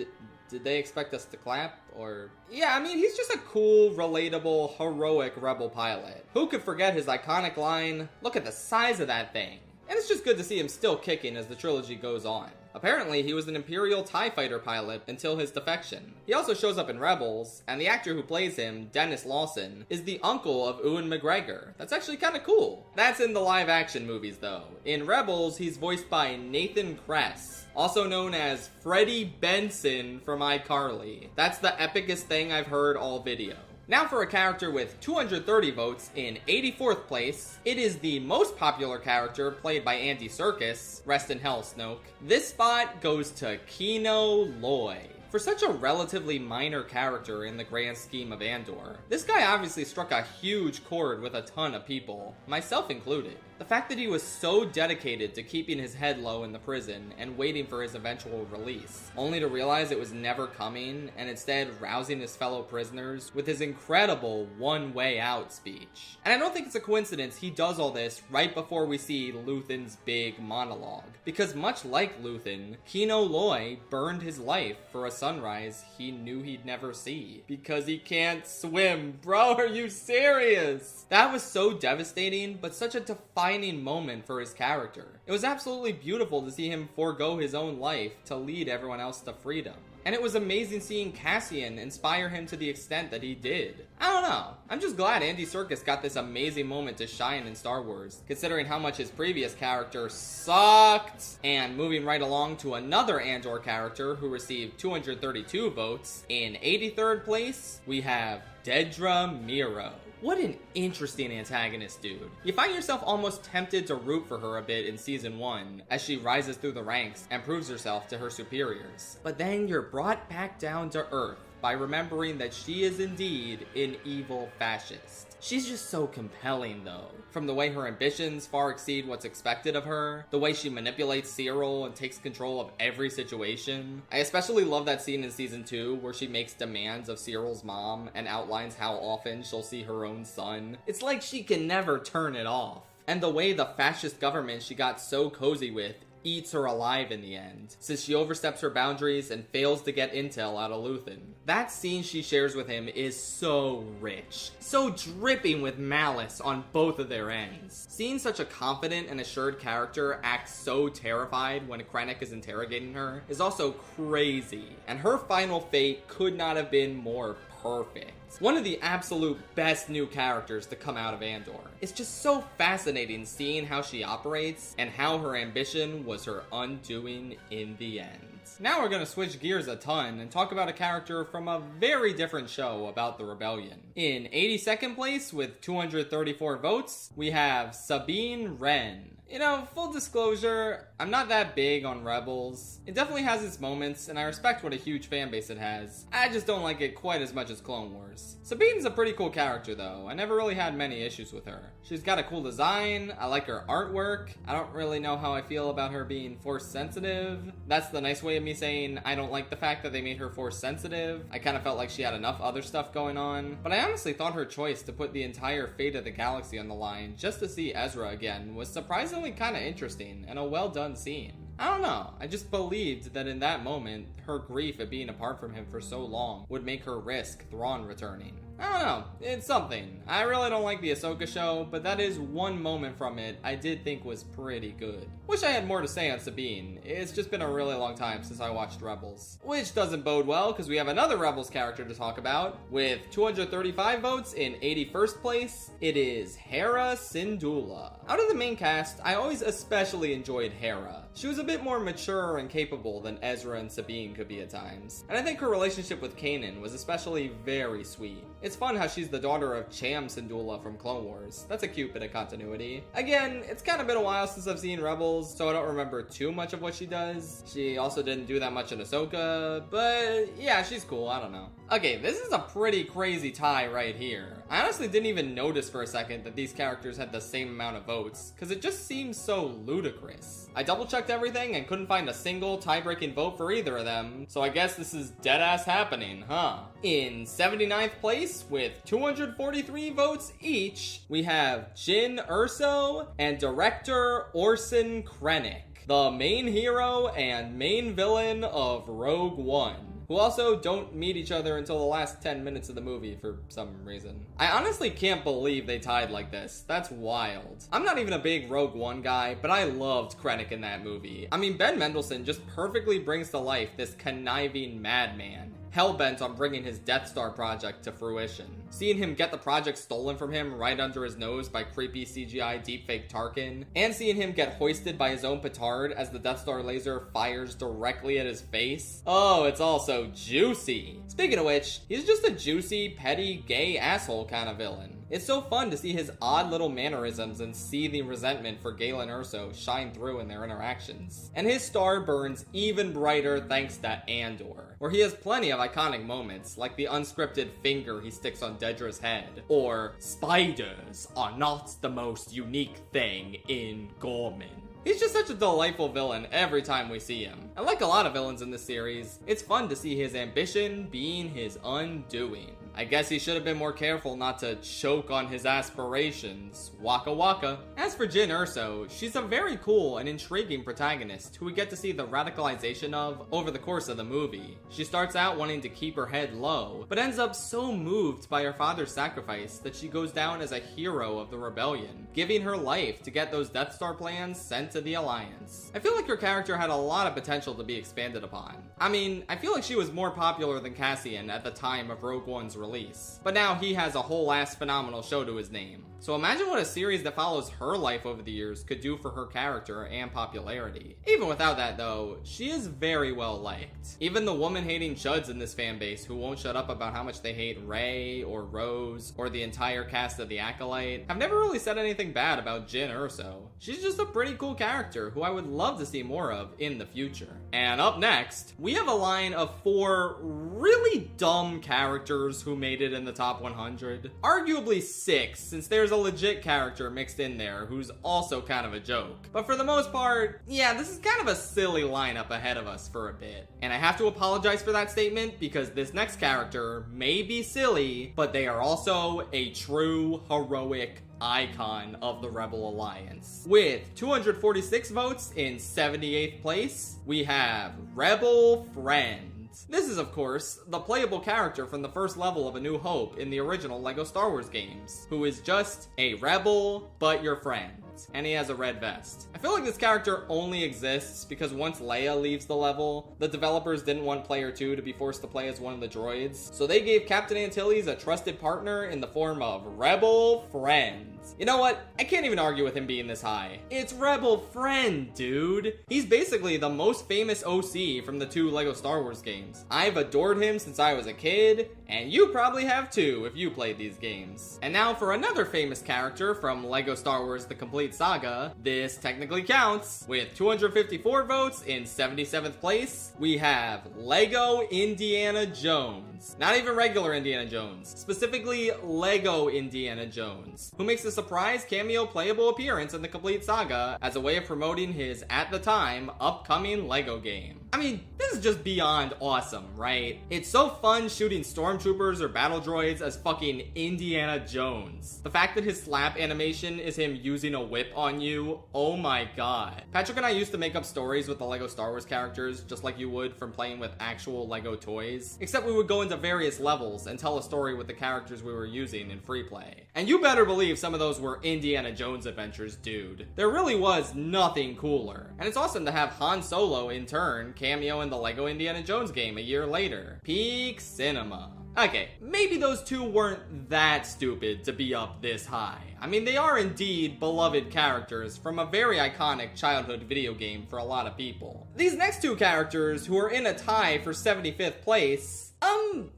Did they expect us to clap? Or... yeah, I mean, he's just a cool, relatable, heroic rebel pilot. Who could forget his iconic line, "Look at the size of that thing." And it's just good to see him still kicking as the trilogy goes on. Apparently, he was an Imperial TIE fighter pilot until his defection. He also shows up in Rebels, and the actor who plays him, Dennis Lawson, is the uncle of Ewan McGregor. That's actually kinda cool. That's in the live-action movies, though. In Rebels, he's voiced by Nathan Kress, also known as Freddie Benson from iCarly. That's the epicest thing I've heard all video. Now for a character with 230 votes in 84th place, it is the most popular character played by Andy Serkis, rest in hell Snoke. This spot goes to Kino Loy. For such a relatively minor character in the grand scheme of Andor, this guy obviously struck a huge chord with a ton of people, myself included. The fact that he was so dedicated to keeping his head low in the prison and waiting for his eventual release, only to realize it was never coming, and instead rousing his fellow prisoners with his incredible one-way out speech. And I don't think it's a coincidence he does all this right before we see Luthen's big monologue, because much like Luthen, Kino Loy burned his life for a sunrise he knew he'd never see, because he can't swim. Bro, are you serious? That was so devastating, but such a defining moment for his character. It was absolutely beautiful to see him forego his own life to lead everyone else to freedom. And it was amazing seeing Cassian inspire him to the extent that he did. I don't know. I'm just glad Andy Serkis got this amazing moment to shine in Star Wars, considering how much his previous character sucked. And moving right along to another Andor character who received 232 votes, in 83rd place, we have Dedra Meero. What an interesting antagonist, dude. You find yourself almost tempted to root for her a bit in Season 1, as she rises through the ranks and proves herself to her superiors. But then you're brought back down to earth by remembering that she is indeed an evil fascist. She's just so compelling, though. From the way her ambitions far exceed what's expected of her, the way she manipulates Cyril and takes control of every situation. I especially love that scene in Season 2 where she makes demands of Cyril's mom and outlines how often she'll see her own son. It's like she can never turn it off. And the way the fascist government she got so cozy with eats her alive in the end, since she oversteps her boundaries and fails to get intel out of Luthen. That scene she shares with him is so rich, so dripping with malice on both of their ends. Seeing such a confident and assured character act so terrified when Krennic is interrogating her is also crazy, and her final fate could not have been more perfect. One of the absolute best new characters to come out of Andor. It's just so fascinating seeing how she operates and how her ambition was her undoing in the end. Now we're gonna switch gears a ton and talk about a character from a very different show about the rebellion. In 82nd place with 234 votes, we have Sabine Wren. You know, full disclosure, I'm not that big on Rebels. It definitely has its moments, and I respect what a huge fan base it has. I just don't like it quite as much as Clone Wars. Sabine's a pretty cool character though. I never really had many issues with her. She's got a cool design, I like her artwork. I don't really know how I feel about her being Force sensitive. That's the nice way of me saying I don't like the fact that they made her Force sensitive. I kind of felt like she had enough other stuff going on. But I honestly thought her choice to put the entire fate of the galaxy on the line just to see Ezra again was surprisingly kind of interesting and a well done scene. I don't know, I just believed that in that moment, her grief at being apart from him for so long would make her risk Thrawn returning. I don't know, it's something. I really don't like the Ahsoka show, but that is one moment from it I did think was pretty good. Wish I had more to say on Sabine. It's just been a really long time since I watched Rebels. Which doesn't bode well, because we have another Rebels character to talk about. With 235 votes in 81st place, it is Hera Syndulla. Out of the main cast, I always especially enjoyed Hera. She was a bit more mature and capable than Ezra and Sabine could be at times. And I think her relationship with Kanan was especially very sweet. It's fun how she's the daughter of Cham Syndulla from Clone Wars. That's a cute bit of continuity. Again, it's kind of been a while since I've seen Rebels, so I don't remember too much of what she does. She also didn't do that much in Ahsoka, but yeah, she's cool, I don't know. Okay, this is a pretty crazy tie right here. I honestly didn't even notice for a second that these characters had the same amount of votes, because it just seems so ludicrous. I double checked everything and couldn't find a single tie-breaking vote for either of them, so I guess this is deadass happening, huh? In 79th place, with 243 votes each, we have Jyn Erso and director Orson Krennic, the main hero and main villain of Rogue One, who also don't meet each other until the last 10 minutes of the movie for some reason. I honestly can't believe they tied like this. That's wild. I'm not even a big Rogue One guy, but I loved Krennic in that movie. I mean, Ben Mendelsohn just perfectly brings to life this conniving madman, hell-bent on bringing his Death Star project to fruition. Seeing him get the project stolen from him right under his nose by creepy CGI deepfake Tarkin, and seeing him get hoisted by his own petard as the Death Star laser fires directly at his face. Oh, it's all so juicy. Speaking of which, he's just a juicy, petty, gay asshole kind of villain. It's so fun to see his odd little mannerisms and seething resentment for Galen Erso shine through in their interactions. And his star burns even brighter thanks to Andor, where he has plenty of iconic moments, like the unscripted finger he sticks on Dedra's head, or spiders are not the most unique thing in Gorman. He's just such a delightful villain every time we see him. And like a lot of villains in this series, it's fun to see his ambition being his undoing. I guess he should have been more careful not to choke on his aspirations. Waka waka. As for Jyn Erso, she's a very cool and intriguing protagonist who we get to see the radicalization of over the course of the movie. She starts out wanting to keep her head low, but ends up so moved by her father's sacrifice that she goes down as a hero of the rebellion, giving her life to get those Death Star plans sent to the Alliance. I feel like her character had a lot of potential to be expanded upon. I mean, I feel like she was more popular than Cassian at the time of Rogue One's release, but now he has a whole ass phenomenal show to his name. So imagine what a series that follows her life over the years could do for her character and popularity. Even without that though, she is very well liked. Even the woman-hating chuds in this fanbase who won't shut up about how much they hate Rey or Rose or the entire cast of The Acolyte have never really said anything bad about Jyn Erso. She's just a pretty cool character who I would love to see more of in the future. And up next, we have a line of 4 really dumb characters who made it in the top 100. Arguably 6, since there's a legit character mixed in there who's also kind of a joke. But for the most part, yeah, this is kind of a silly lineup ahead of us for a bit. And I have to apologize for that statement because this next character may be silly, but they are also a true heroic icon of the Rebel Alliance. With 246 votes in 78th place, we have Rebel Friend. This is, of course, the playable character from the first level of A New Hope in the original LEGO Star Wars games, who is just a rebel, but your friend. And he has a red vest. I feel like this character only exists because once Leia leaves the level, the developers didn't want Player 2 to be forced to play as one of the droids, so they gave Captain Antilles a trusted partner in the form of Rebel Friend. You know what? I can't even argue with him being this high. It's Rebel Friend, dude. He's basically the most famous OC from the 2 LEGO Star Wars games. I've adored him since I was a kid, and you probably have too if you played these games. And now for another famous character from LEGO Star Wars The Complete Saga, this technically counts. With 254 votes in 77th place, we have LEGO Indiana Jones. Not even regular Indiana Jones, specifically LEGO Indiana Jones, who makes a surprise cameo playable appearance in The Complete Saga as a way of promoting his, at the time, upcoming LEGO game. I mean, this is just beyond awesome, right? It's so fun shooting stormtroopers or battle droids as fucking Indiana Jones. The fact that his slap animation is him using a whip on you, oh my god. Patrick and I used to make up stories with the LEGO Star Wars characters, just like you would from playing with actual LEGO toys, except we would go into various levels and tell a story with the characters we were using in free play. And you better believe some of those were Indiana Jones adventures, dude. There really was nothing cooler. And it's awesome to have Han Solo, in turn, cameo in the LEGO Indiana Jones game a year later. Peak cinema. Okay, maybe those two weren't that stupid to be up this high. I mean, they are indeed beloved characters from a very iconic childhood video game for a lot of people. These next two characters, who are in a tie for 75th place, I don't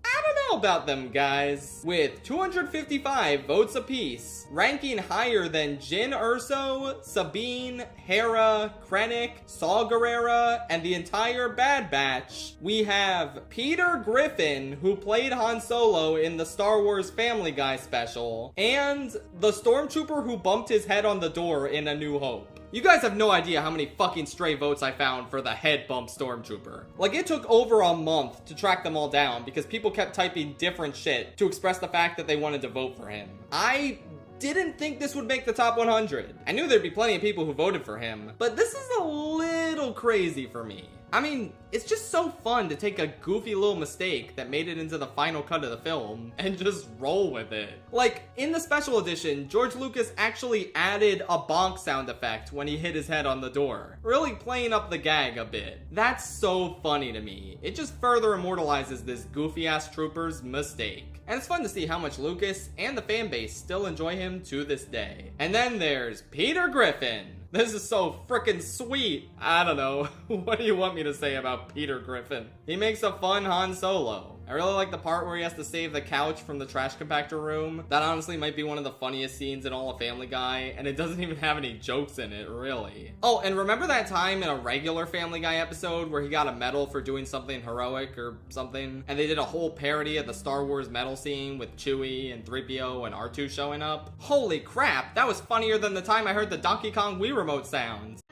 know about them, guys. With 255 votes apiece, ranking higher than Jyn Erso, Sabine, Hera, Krennic, Saw Gerrera, and the entire Bad Batch, we have Peter Griffin, who played Han Solo in the Star Wars Family Guy special, and the stormtrooper who bumped his head on the door in A New Hope. You guys have no idea how many fucking stray votes I found for the head bump stormtrooper. Like, it took over a month to track them all down because people kept typing different shit to express the fact that they wanted to vote for him. I didn't think this would make the top 100. I knew there'd be plenty of people who voted for him, but this is a little crazy for me. I mean, it's just so fun to take a goofy little mistake that made it into the final cut of the film and just roll with it. Like, in the special edition, George Lucas actually added a bonk sound effect when he hit his head on the door, really playing up the gag a bit. That's so funny to me. It just further immortalizes this goofy-ass trooper's mistake. And it's fun to see how much Lucas and the fan base still enjoy him to this day. And then there's Peter Griffin. This is so frickin' sweet. I don't know. What do you want me to say about Peter Griffin? He makes a fun Han Solo. I really like the part where he has to save the couch from the trash compactor room. That honestly might be one of the funniest scenes in all of Family Guy, and it doesn't even have any jokes in it, really. Oh, and remember that time in a regular Family Guy episode where he got a medal for doing something heroic or something? And they did a whole parody of the Star Wars medal scene with Chewie and 3PO and R2 showing up? Holy crap, that was funnier than the time I heard the Donkey Kong Wii remote sounds.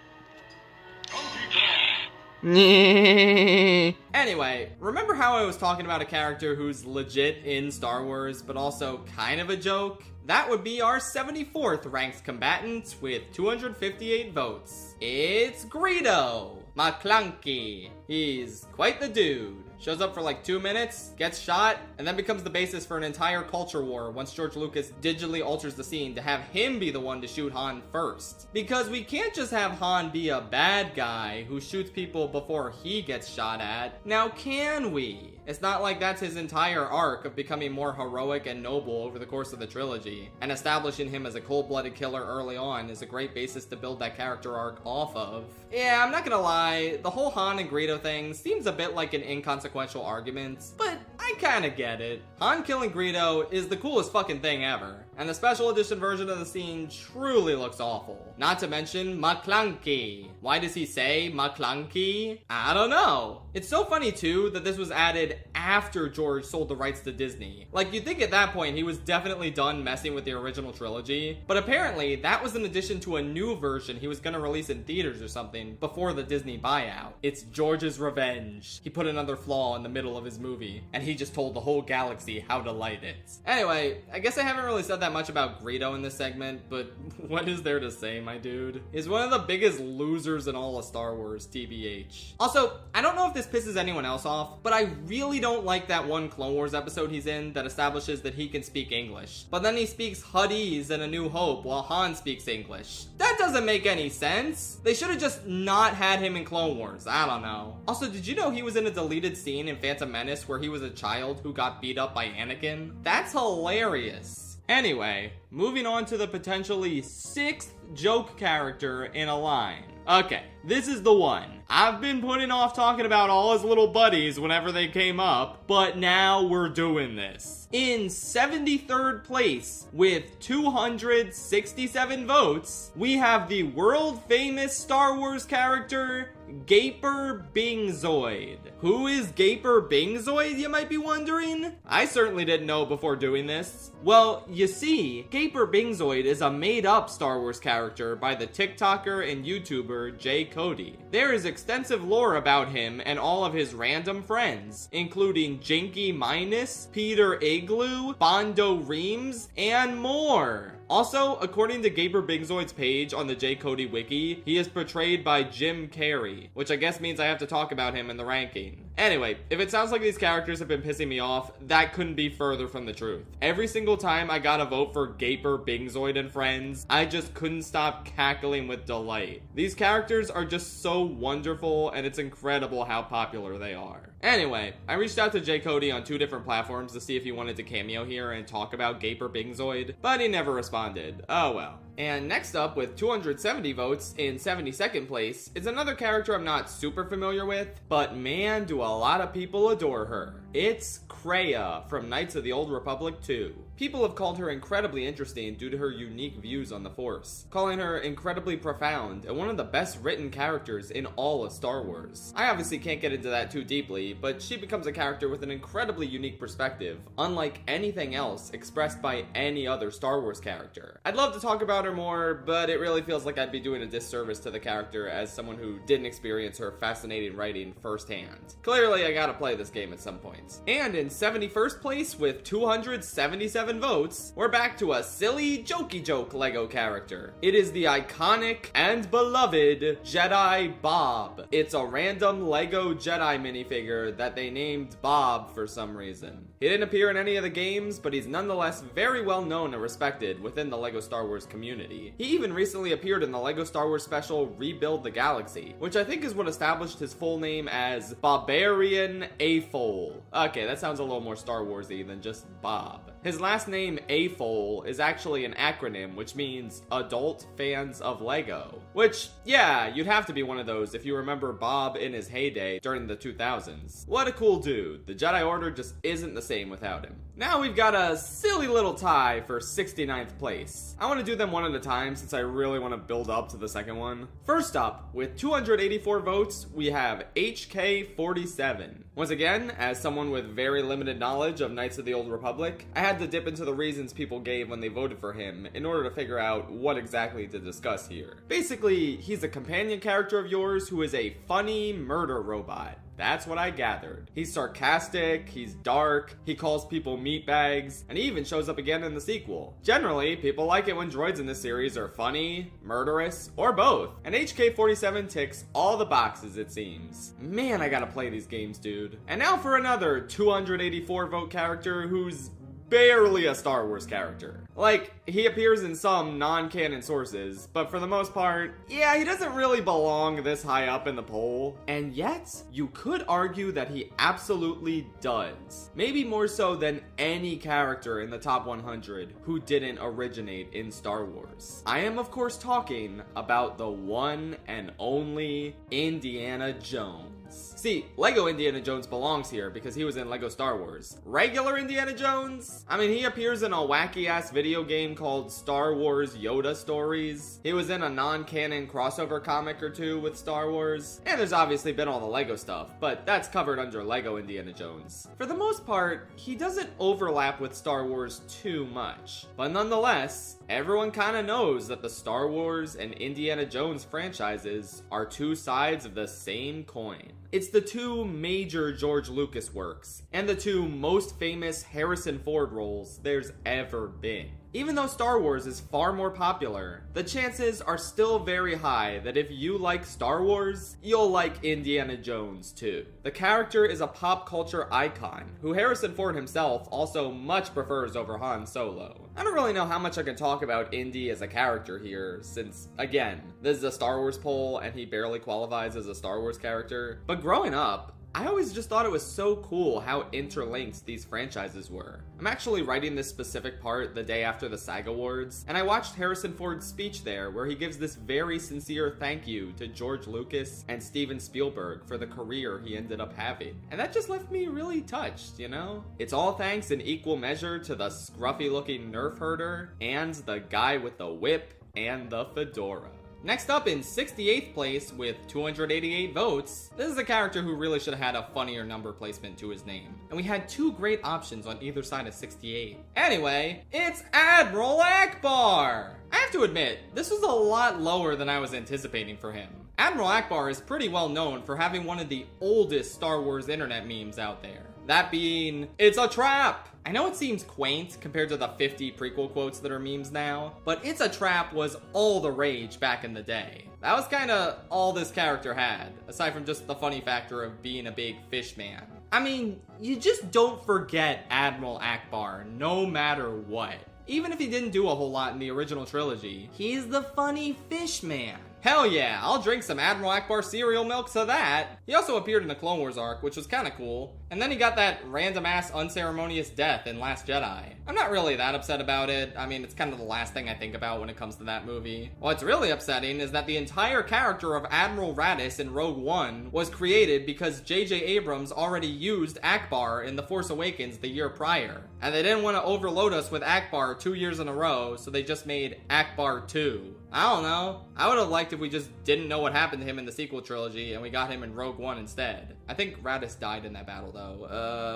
Anyway, remember how I was talking about a character who's legit in Star Wars, but also kind of a joke? That would be our 74th ranked combatant with 258 votes. It's Greedo McClunky. He's quite the dude. Shows up for like 2 minutes, gets shot, and then becomes the basis for an entire culture war once George Lucas digitally alters the scene to have him be the one to shoot Han first. Because we can't just have Han be a bad guy who shoots people before he gets shot at. Now can we? It's not like that's his entire arc of becoming more heroic and noble over the course of the trilogy, and establishing him as a cold-blooded killer early on is a great basis to build that character arc off of. Yeah, I'm not gonna lie, the whole Han and Greedo thing seems a bit like an inconsequential argument, but I kinda get it. Han killing Greedo is the coolest fucking thing ever, and the special edition version of the scene truly looks awful. Not to mention McClunky. Why does he say McClunky? I don't know. It's so funny too that this was added after George sold the rights to Disney. Like, you'd think at that point he was definitely done messing with the original trilogy, but apparently that was in addition to a new version he was gonna release in theaters or something before the Disney buyout. It's George's revenge. He put another flaw in the middle of his movie, and he just told the whole galaxy how to light it. Anyway, I guess I haven't really said that much about Greedo in this segment, but what is there to say, my dude? He's one of the biggest losers in all of Star Wars, TBH. Also, I don't know if this pisses anyone else off, but I really don't like that one Clone Wars episode he's in that establishes that he can speak English, but then he speaks Huttese in A New Hope while Han speaks English. That doesn't make any sense. They should have just not had him in Clone Wars. I don't know. Also, did you know he was in a deleted scene in Phantom Menace where he was a child who got beat up by Anakin? That's hilarious. Anyway, moving on to the potentially 6th joke character in a line. Okay, this is the one. I've been putting off talking about all his little buddies whenever they came up, but now we're doing this. In 73rd place, with 267 votes, we have the world-famous Star Wars character, Gaper Bingzoid. Who is Gaper Bingzoid, you might be wondering? I certainly didn't know before doing this. Well, you see, Gaper Bingzoid is a made-up Star Wars character by the TikToker and YouTuber Jay Cody. There is extensive lore about him and all of his random friends, including Jinky Minus, Peter Igloo, Bondo Reams, and more. Also, according to Gaper Bingzoid's page on the J. Cody wiki, he is portrayed by Jim Carrey, which I guess means I have to talk about him in the ranking. Anyway, if it sounds like these characters have been pissing me off, that couldn't be further from the truth. Every single time I got a vote for Gaper Bingzoid and friends, I just couldn't stop cackling with delight. These characters are just so wonderful, and it's incredible how popular they are. Anyway, I reached out to J. Cody on 2 different platforms to see if he wanted to cameo here and talk about Gaper Bingzoid, but he never responded. Oh well. And next up, with 270 votes in 72nd place, is another character I'm not super familiar with, but man, do a lot of people adore her. It's Kreia from Knights of the Old Republic 2. People have called her incredibly interesting due to her unique views on the Force, calling her incredibly profound and one of the best written characters in all of Star Wars. I obviously can't get into that too deeply, but she becomes a character with an incredibly unique perspective, unlike anything else expressed by any other Star Wars character. I'd love to talk about her more, but it really feels like I'd be doing a disservice to the character as someone who didn't experience her fascinating writing firsthand. Clearly, I gotta play this game at some point. And in 71st place with 277 votes, we're back to a silly, jokey joke Lego character. It is the iconic and beloved Jedi Bob. It's a random Lego Jedi minifigure that they named Bob for some reason. He didn't appear in any of the games, but he's nonetheless very well known and respected within the Lego Star Wars community. He even recently appeared in the Lego Star Wars special Rebuild the Galaxy, which I think is what established his full name as Barbarian Afol. Okay, that sounds a little more Star Wars-y than just Bob. His last name, Afol, is actually an acronym which means Adult Fans of Lego. Which, yeah, you'd have to be one of those if you remember Bob in his heyday during the 2000s. What a cool dude. The Jedi Order just isn't the same without him. Now we've got a silly little tie for 69th place. I want to do them one at a time since I really want to build up to the second one. First up, with 284 votes, we have HK47. Once again, as someone with very limited knowledge of Knights of the Old Republic, I had to dip into the reasons people gave when they voted for him in order to figure out what exactly to discuss here. Basically, he's a companion character of yours who is a funny murder robot. That's what I gathered. He's sarcastic, he's dark, he calls people meatbags, and he even shows up again in the sequel. Generally, people like it when droids in this series are funny, murderous, or both. And HK47 ticks all the boxes, it seems. Man, I gotta play these games, dude. And now for another 284 vote character who's barely a Star Wars character. Like, he appears in some non-canon sources, but for the most part, yeah, he doesn't really belong this high up in the poll. And yet, you could argue that he absolutely does. Maybe more so than any character in the top 100 who didn't originate in Star Wars. I am, of course, talking about the one and only Indiana Jones. See, Lego Indiana Jones belongs here because he was in Lego Star Wars. Regular Indiana Jones? I mean, he appears in a wacky-ass video game called Star Wars Yoda Stories. He was in a non-canon crossover comic or two with Star Wars. And there's obviously been all the Lego stuff, but that's covered under Lego Indiana Jones. For the most part, he doesn't overlap with Star Wars too much. But nonetheless, everyone kind of knows that the Star Wars and Indiana Jones franchises are two sides of the same coin. It's the two major George Lucas works, and the two most famous Harrison Ford roles there's ever been. Even though Star Wars is far more popular, the chances are still very high that if you like Star Wars, you'll like Indiana Jones too. The character is a pop culture icon, who Harrison Ford himself also much prefers over Han Solo. I don't really know how much I can talk about Indy as a character here, since, again, this is a Star Wars poll and he barely qualifies as a Star Wars character. But growing up, I always just thought it was so cool how interlinked these franchises were. I'm actually writing this specific part the day after the SAG Awards, and I watched Harrison Ford's speech there where he gives this very sincere thank you to George Lucas and Steven Spielberg for the career he ended up having. And that just left me really touched, you know? It's all thanks in equal measure to the scruffy looking nerf herder and the guy with the whip and the fedora. Next up in 68th place with 288 votes, this is a character who really should have had a funnier number placement to his name. And we had two great options on either side of 68. Anyway, it's Admiral Ackbar! I have to admit, this was a lot lower than I was anticipating for him. Admiral Ackbar is pretty well known for having one of the oldest Star Wars internet memes out there. That being, "It's a trap!" I know it seems quaint compared to the 50 prequel quotes that are memes now, but "It's a trap" was all the rage back in the day. That was kinda all this character had, aside from just the funny factor of being a big fish man. I mean, you just don't forget Admiral Ackbar, no matter what. Even if he didn't do a whole lot in the original trilogy, he's the funny fish man. Hell yeah, I'll drink some Admiral Ackbar cereal milk to that. He also appeared in the Clone Wars arc, which was kinda cool. And then he got that random-ass unceremonious death in Last Jedi. I'm not really that upset about it. I mean, it's kind of the last thing I think about when it comes to that movie. What's really upsetting is that the entire character of Admiral Raddus in Rogue One was created because J.J. Abrams already used Ackbar in The Force Awakens the year prior. And they didn't want to overload us with Ackbar 2 years in a row, so they just made Ackbar 2. I don't know. I would have liked if we just didn't know what happened to him in the sequel trilogy and we got him in Rogue One instead. I think Raddus died in that battle though.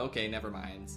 Okay, never mind.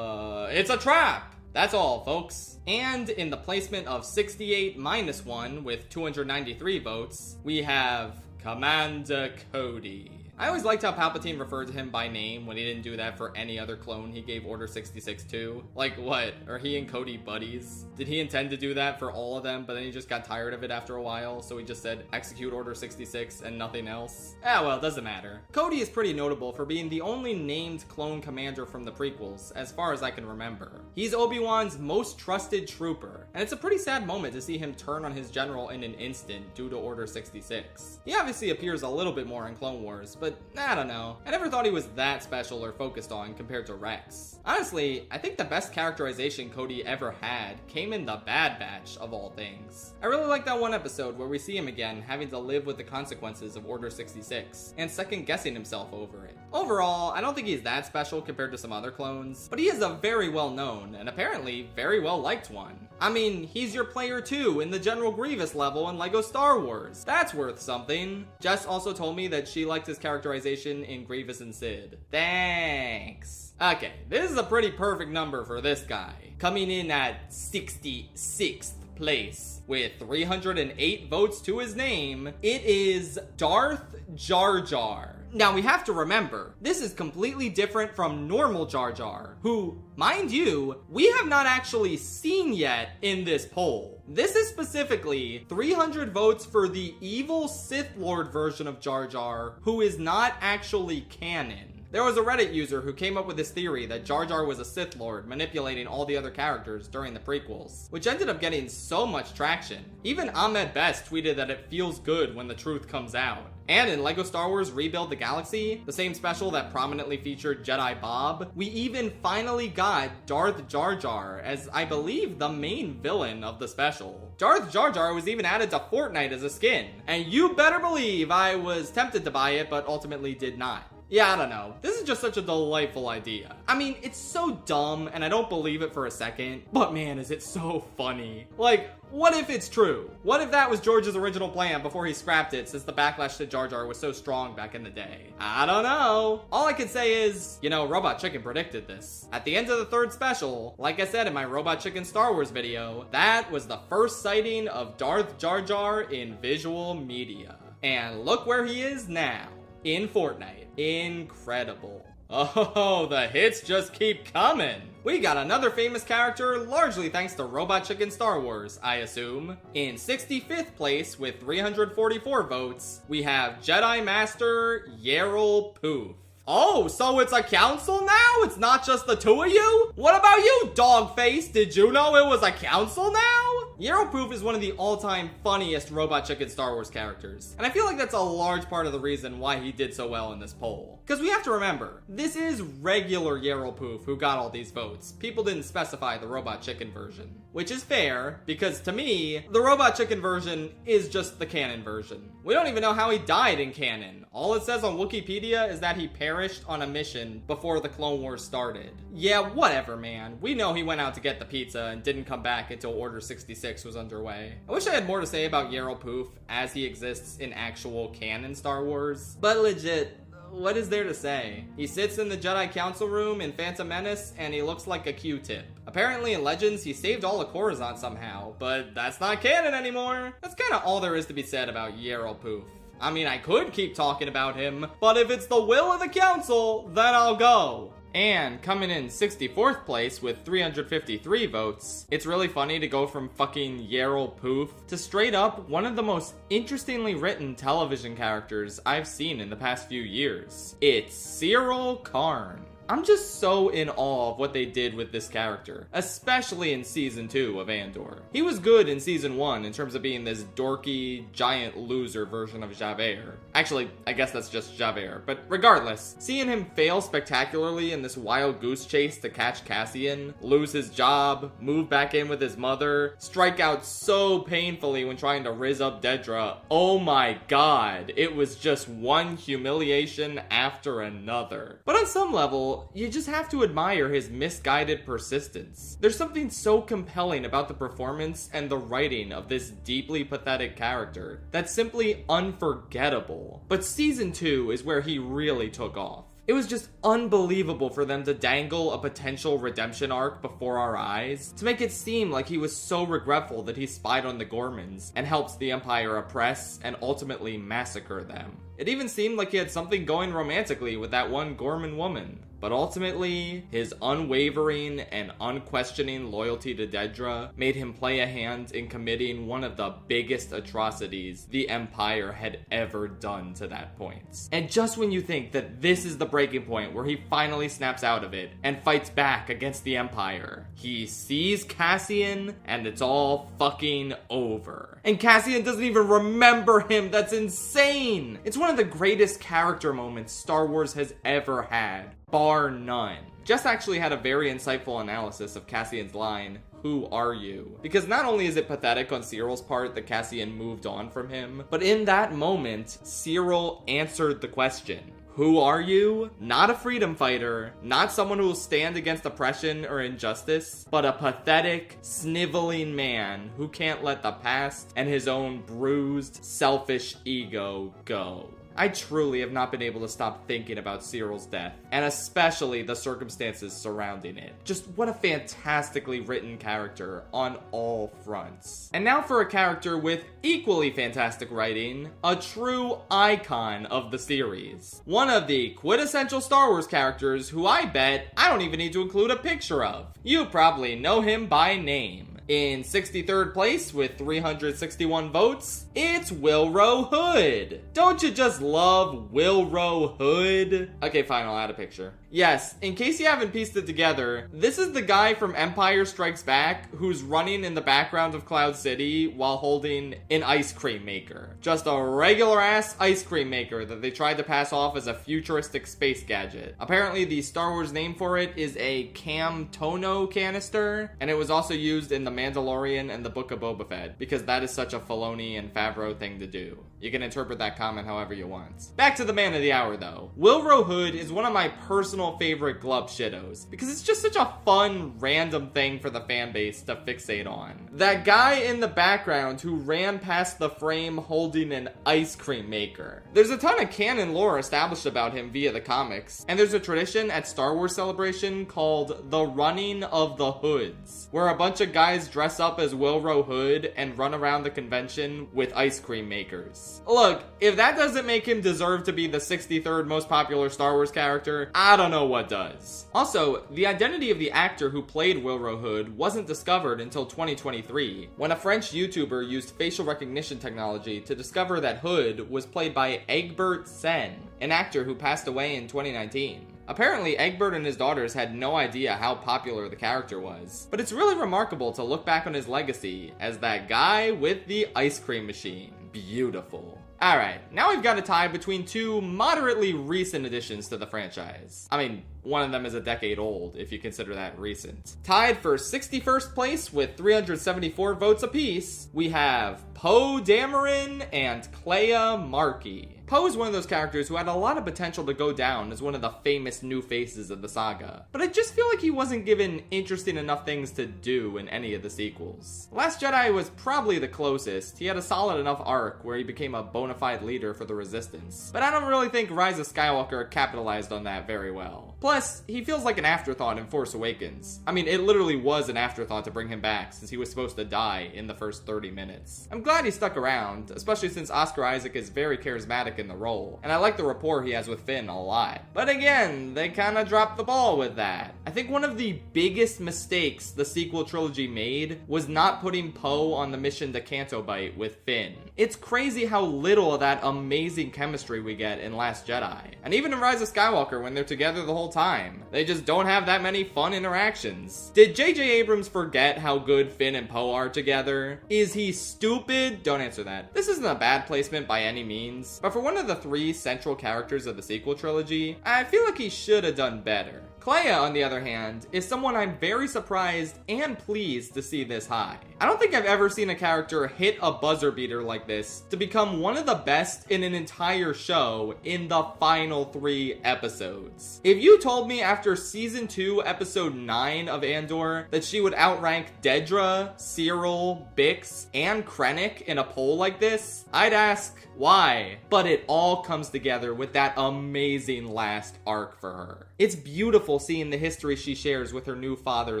It's a trap! That's all, folks. And in the placement of 68-1 with 293 votes, we have Commander Cody. I always liked how Palpatine referred to him by name when he didn't do that for any other clone he gave Order 66 to. Like, what? Are he and Cody buddies? Did he intend to do that for all of them, but then he just got tired of it after a while, so he just said, execute Order 66 and nothing else? Ah, well, it doesn't matter. Cody is pretty notable for being the only named clone commander from the prequels, as far as I can remember. He's Obi-Wan's most trusted trooper, and it's a pretty sad moment to see him turn on his general in an instant due to Order 66. He obviously appears a little bit more in Clone Wars, but I don't know. I never thought he was that special or focused on compared to Rex. Honestly, I think the best characterization Cody ever had came in the Bad Batch, of all things. I really like that one episode where we see him again having to live with the consequences of Order 66, and second-guessing himself over it. Overall, I don't think he's that special compared to some other clones, but he is a very well-known, and apparently very well-liked one. I mean, he's your player 2 in the General Grievous level in LEGO Star Wars. That's worth something. Jess also told me that she liked his characterization in Grievous and Sid. Thanks. Okay, this is a pretty perfect number for this guy. Coming in at 66th place with 308 votes to his name, it is Darth Jar Jar. Now we have to remember, this is completely different from normal Jar Jar, who, mind you, we have not actually seen yet in this poll. This is specifically 300 votes for the evil Sith Lord version of Jar Jar, who is not actually canon. There was a Reddit user who came up with this theory that Jar Jar was a Sith Lord manipulating all the other characters during the prequels, which ended up getting so much traction. Even Ahmed Best tweeted that it feels good when the truth comes out. And in LEGO Star Wars Rebuild the Galaxy, the same special that prominently featured Jedi Bob, we even finally got Darth Jar Jar as, I believe, the main villain of the special. Darth Jar Jar was even added to Fortnite as a skin, and you better believe I was tempted to buy it, but ultimately did not. Yeah, I don't know. This is just such a delightful idea. I mean, it's so dumb, and I don't believe it for a second, but man, is it so funny. Like, what if it's true? What if that was George's original plan before he scrapped it, since the backlash to Jar Jar was so strong back in the day? I don't know. All I can say is, you know, Robot Chicken predicted this. At the end of the third special, like I said in my Robot Chicken Star Wars video, that was the first sighting of Darth Jar Jar in visual media. And look where he is now. in Fortnite. Incredible. Oh, the hits just keep coming. We got another famous character, largely thanks to Robot Chicken Star Wars, I assume. In 65th place with 344 votes, we have Jedi Master Yarael Poof. Oh, so it's a council now? It's not just the two of you? What about you, Dogface? Did you know it was a council now? Yarael Poof is one of the all-time funniest Robot Chicken Star Wars characters, and I feel like that's a large part of the reason why he did so well in this poll. Because we have to remember, this is regular Yarael Poof who got all these votes. People didn't specify the Robot Chicken version. Which is fair, because to me, the Robot Chicken version is just the canon version. We don't even know how he died in canon. All it says on Wikipedia is that he perished on a mission before the Clone Wars started. Yeah, whatever, man. We know he went out to get the pizza and didn't come back until Order 66 was underway. I wish I had more to say about Yarael Poof as he exists in actual canon Star Wars, but legit, what is there to say? He sits in the Jedi Council room in Phantom Menace, and he looks like a Q-tip. Apparently in Legends, he saved all of Coruscant somehow, but that's not canon anymore. That's kinda all there is to be said about Yarael Poof. I mean, I could keep talking about him, but if it's the will of the Council, then I'll go. And coming in 64th place with 353 votes, it's really funny to go from fucking Yarael Poof to straight up one of the most interestingly written television characters I've seen in the past few years. It's Syril Karn. I'm just so in awe of what they did with this character, especially in Season 2 of Andor. He was good in Season 1 in terms of being this dorky, giant loser version of Javert. Actually, I guess that's just Javert, but regardless, seeing him fail spectacularly in this wild goose chase to catch Cassian, lose his job, move back in with his mother, strike out so painfully when trying to rizz up Dedra, oh my god, it was just one humiliation after another. But on some level, you just have to admire his misguided persistence. There's something so compelling about the performance and the writing of this deeply pathetic character that's simply unforgettable. But Season 2 is where he really took off. It was just unbelievable for them to dangle a potential redemption arc before our eyes, to make it seem like he was so regretful that he spied on the Gormans and helps the Empire oppress and ultimately massacre them. It even seemed like he had something going romantically with that one Gorman woman. But ultimately, his unwavering and unquestioning loyalty to Dedra made him play a hand in committing one of the biggest atrocities the Empire had ever done to that point. And just when you think that this is the breaking point where he finally snaps out of it and fights back against the Empire, he sees Cassian and it's all fucking over. And Cassian doesn't even remember him. That's insane. It's one of the greatest character moments Star Wars has ever had. Bar none. Jess actually had a very insightful analysis of Cassian's line, "Who are you?" Because not only is it pathetic on Syril's part that Cassian moved on from him, but in that moment, Syril answered the question. Who are you? Not a freedom fighter, not someone who will stand against oppression or injustice, but a pathetic, sniveling man who can't let the past and his own bruised, selfish ego go. I truly have not been able to stop thinking about Syril's death, and especially the circumstances surrounding it. Just what a fantastically written character on all fronts. And now for a character with equally fantastic writing, a true icon of the series. One of the quintessential Star Wars characters who I bet I don't even need to include a picture of. You probably know him by name. In 63rd place with 361 votes, it's Willrow Hood. Don't you just love Willrow Hood? Okay, fine, I'll add a picture. Yes, in case you haven't pieced it together, this is the guy from Empire Strikes Back who's running in the background of Cloud City while holding an ice cream maker. Just a regular ass ice cream maker that they tried to pass off as a futuristic space gadget. Apparently the Star Wars name for it is a Cam Tono canister, and it was also used in The Mandalorian and the Book of Boba Fett, because that is such a Filoni and Favreau thing to do. You can interpret that comment however you want. Back to the man of the hour though. Willrow Hood is one of my personal favorite glub shittos, because it's just such a fun, random thing for the fan base to fixate on. That guy in the background who ran past the frame holding an ice cream maker. There's a ton of canon lore established about him via the comics, and there's a tradition at Star Wars Celebration called the Running of the Hoods, where a bunch of guys guys dress up as Wilro Hood and run around the convention with ice cream makers. Look, if that doesn't make him deserve to be the 63rd most popular Star Wars character, I don't know what does. Also, the identity of the actor who played Wilro Hood wasn't discovered until 2023, when a French YouTuber used facial recognition technology to discover that Hood was played by Egbert Sen, an actor who passed away in 2019. Apparently, Egbert and his daughters had no idea how popular the character was, but it's really remarkable to look back on his legacy as that guy with the ice cream machine. Beautiful. Alright, now we've got a tie between two moderately recent additions to the franchise. I mean, one of them is a decade old, if you consider that recent. Tied for 61st place with 374 votes apiece, we have Poe Dameron and Clea Markey. Poe is one of those characters who had a lot of potential to go down as one of the famous new faces of the saga, but I just feel like he wasn't given interesting enough things to do in any of the sequels. Last Jedi was probably the closest. He had a solid enough arc where he became a bona fide leader for the Resistance, but I don't really think Rise of Skywalker capitalized on that very well. Plus, he feels like an afterthought in Force Awakens. I mean, it literally was an afterthought to bring him back since he was supposed to die in the first 30 minutes. I'm glad he stuck around, especially since Oscar Isaac is very charismatic in the role, and I like the rapport he has with Finn a lot. But again, they kinda dropped the ball with that. I think one of the biggest mistakes the sequel trilogy made was not putting Poe on the mission to Canto Bight with Finn. It's crazy how little of that amazing chemistry we get in Last Jedi. And even in Rise of Skywalker when they're together the whole time, they just don't have that many fun interactions. Did J.J. Abrams forget how good Finn and Poe are together? Is he stupid? Don't answer that. This isn't a bad placement by any means, but for one of the three central characters of the sequel trilogy, I feel like he should have done better. Clea, on the other hand, is someone I'm very surprised and pleased to see this high. I don't think I've ever seen a character hit a buzzer beater like this to become one of the best in an entire show in the final 3 episodes. If you told me after season 2, episode 9 of Andor that she would outrank Dedra, Cyril, Bix, and Krennic in a poll like this, I'd ask, why? But it all comes together with that amazing last arc for her. It's beautiful seeing the history she shares with her new father,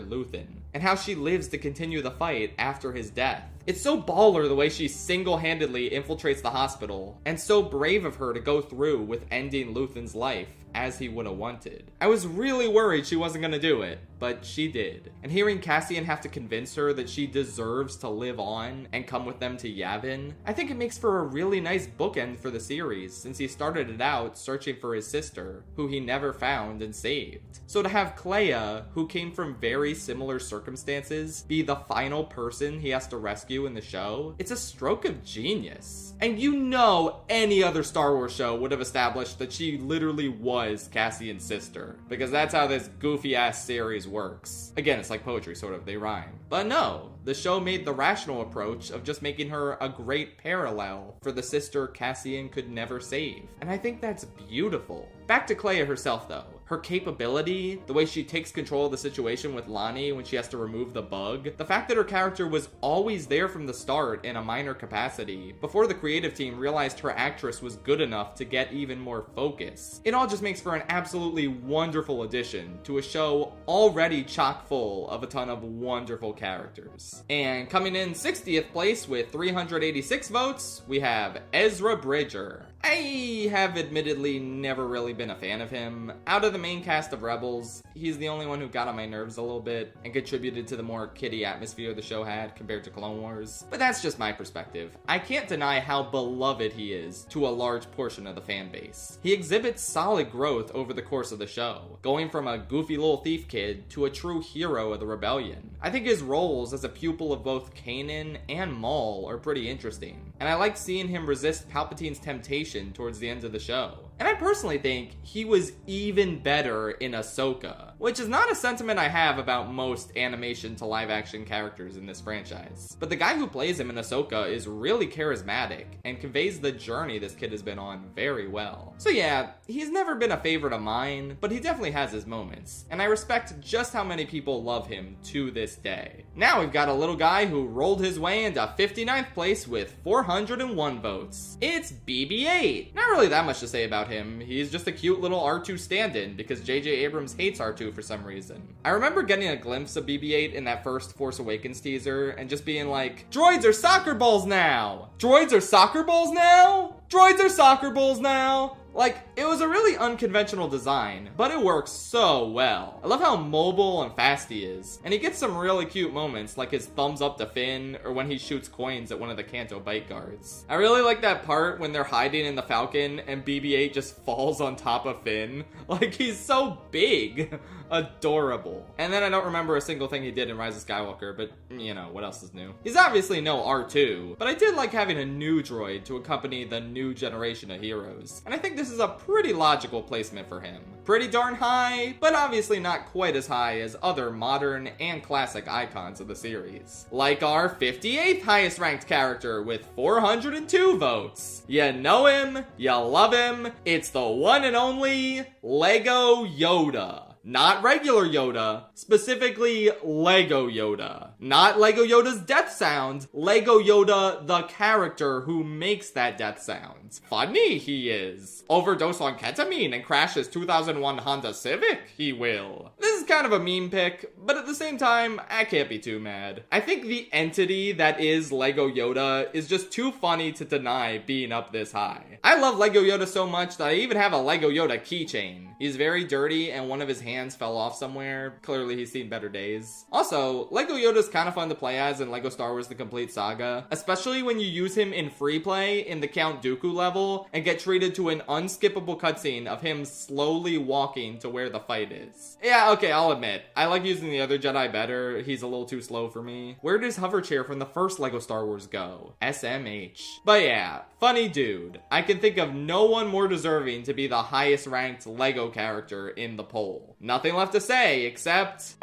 Luthen, and how she lives to continue the fight after his death. It's so baller the way she single-handedly infiltrates the hospital, and so brave of her to go through with ending Luthen's life as he would have wanted. I was really worried she wasn't gonna do it, but she did. And hearing Cassian have to convince her that she deserves to live on and come with them to Yavin, I think it makes for a really nice bookend for the series, since he started it out searching for his sister, who he never found and saved. So to have Clea, who came from very similar circumstances, be the final person he has to rescue in the show, it's a stroke of genius. And you know any other Star Wars show would have established that she literally was Cassian's sister, because that's how this goofy-ass series works. Again, it's like poetry, sort of, they rhyme. But no, the show made the rational approach of just making her a great parallel for the sister Cassian could never save. And I think that's beautiful. Back to Clea herself, though. Her capability, the way she takes control of the situation with Lonnie when she has to remove the bug, the fact that her character was always there from the start in a minor capacity, before the creative team realized her actress was good enough to get even more focus. It all just makes for an absolutely wonderful addition to a show already chock full of a ton of wonderful characters. And coming in 60th place with 386 votes, we have Ezra Bridger. I have admittedly never really been a fan of him. Out of the main cast of Rebels, he's the only one who got on my nerves a little bit and contributed to the more kiddie atmosphere the show had compared to Clone Wars. But that's just my perspective. I can't deny how beloved he is to a large portion of the fan base. He exhibits solid growth over the course of the show, going from a goofy little thief kid to a true hero of the rebellion. I think his roles as a pupil of both Kanan and Maul are pretty interesting, and I like seeing him resist Palpatine's temptation towards the end of the show. And I personally think he was even better in Ahsoka, which is not a sentiment I have about most animation to live action characters in this franchise. But the guy who plays him in Ahsoka is really charismatic and conveys the journey this kid has been on very well. So yeah, he's never been a favorite of mine, but he definitely has his moments, and I respect just how many people love him to this day. Now we've got a little guy who rolled his way into 59th place with 401 votes. It's BB-8. BB-8. Not really that much to say about him. He's just a cute little R2 stand-in because J.J. Abrams hates R2 for some reason. I remember getting a glimpse of BB-8 in that first Force Awakens teaser and just being like, droids are soccer balls now! Droids are soccer balls now? Droids are soccer balls now? Like, it was a really unconventional design, but it works so well. I love how mobile and fast he is, and he gets some really cute moments, like his thumbs up to Finn, or when he shoots coins at one of the Canto bite guards. I really like that part when they're hiding in the Falcon, and BB-8 just falls on top of Finn. Like, he's so big. Adorable. And then I don't remember a single thing he did in Rise of Skywalker, but, you know, what else is new? He's obviously no R2, but I did like having a new droid to accompany the new generation of heroes, and I think this is a pretty logical placement for him. Pretty darn high, but obviously not quite as high as other modern and classic icons of the series. Like our 58th highest ranked character with 402 votes. You know him, you love him, it's the one and only Lego Yoda. Not regular Yoda, specifically Lego Yoda. Not Lego Yoda's death sound, Lego Yoda, the character who makes that death sound. Funny he is. Overdose on ketamine and crash his 2001 Honda Civic, he will. This is kind of a meme pick, but at the same time, I can't be too mad. I think the entity that is Lego Yoda is just too funny to deny being up this high. I love Lego Yoda so much that I even have a Lego Yoda keychain. He's very dirty and one of his hands fell off somewhere. Clearly he's seen better days. Also, Lego Yoda's kind of fun to play as in Lego Star Wars The Complete Saga, especially when you use him in free play in the Count Dooku level and get treated to an unskippable cutscene of him slowly walking to where the fight is. Yeah, okay, I'll admit, I like using the other Jedi better. He's a little too slow for me. Where does Hoverchair from the first Lego Star Wars go? SMH. But yeah, funny dude. I can think of no one more deserving to be the highest ranked Lego character in the poll. Nothing left to say except...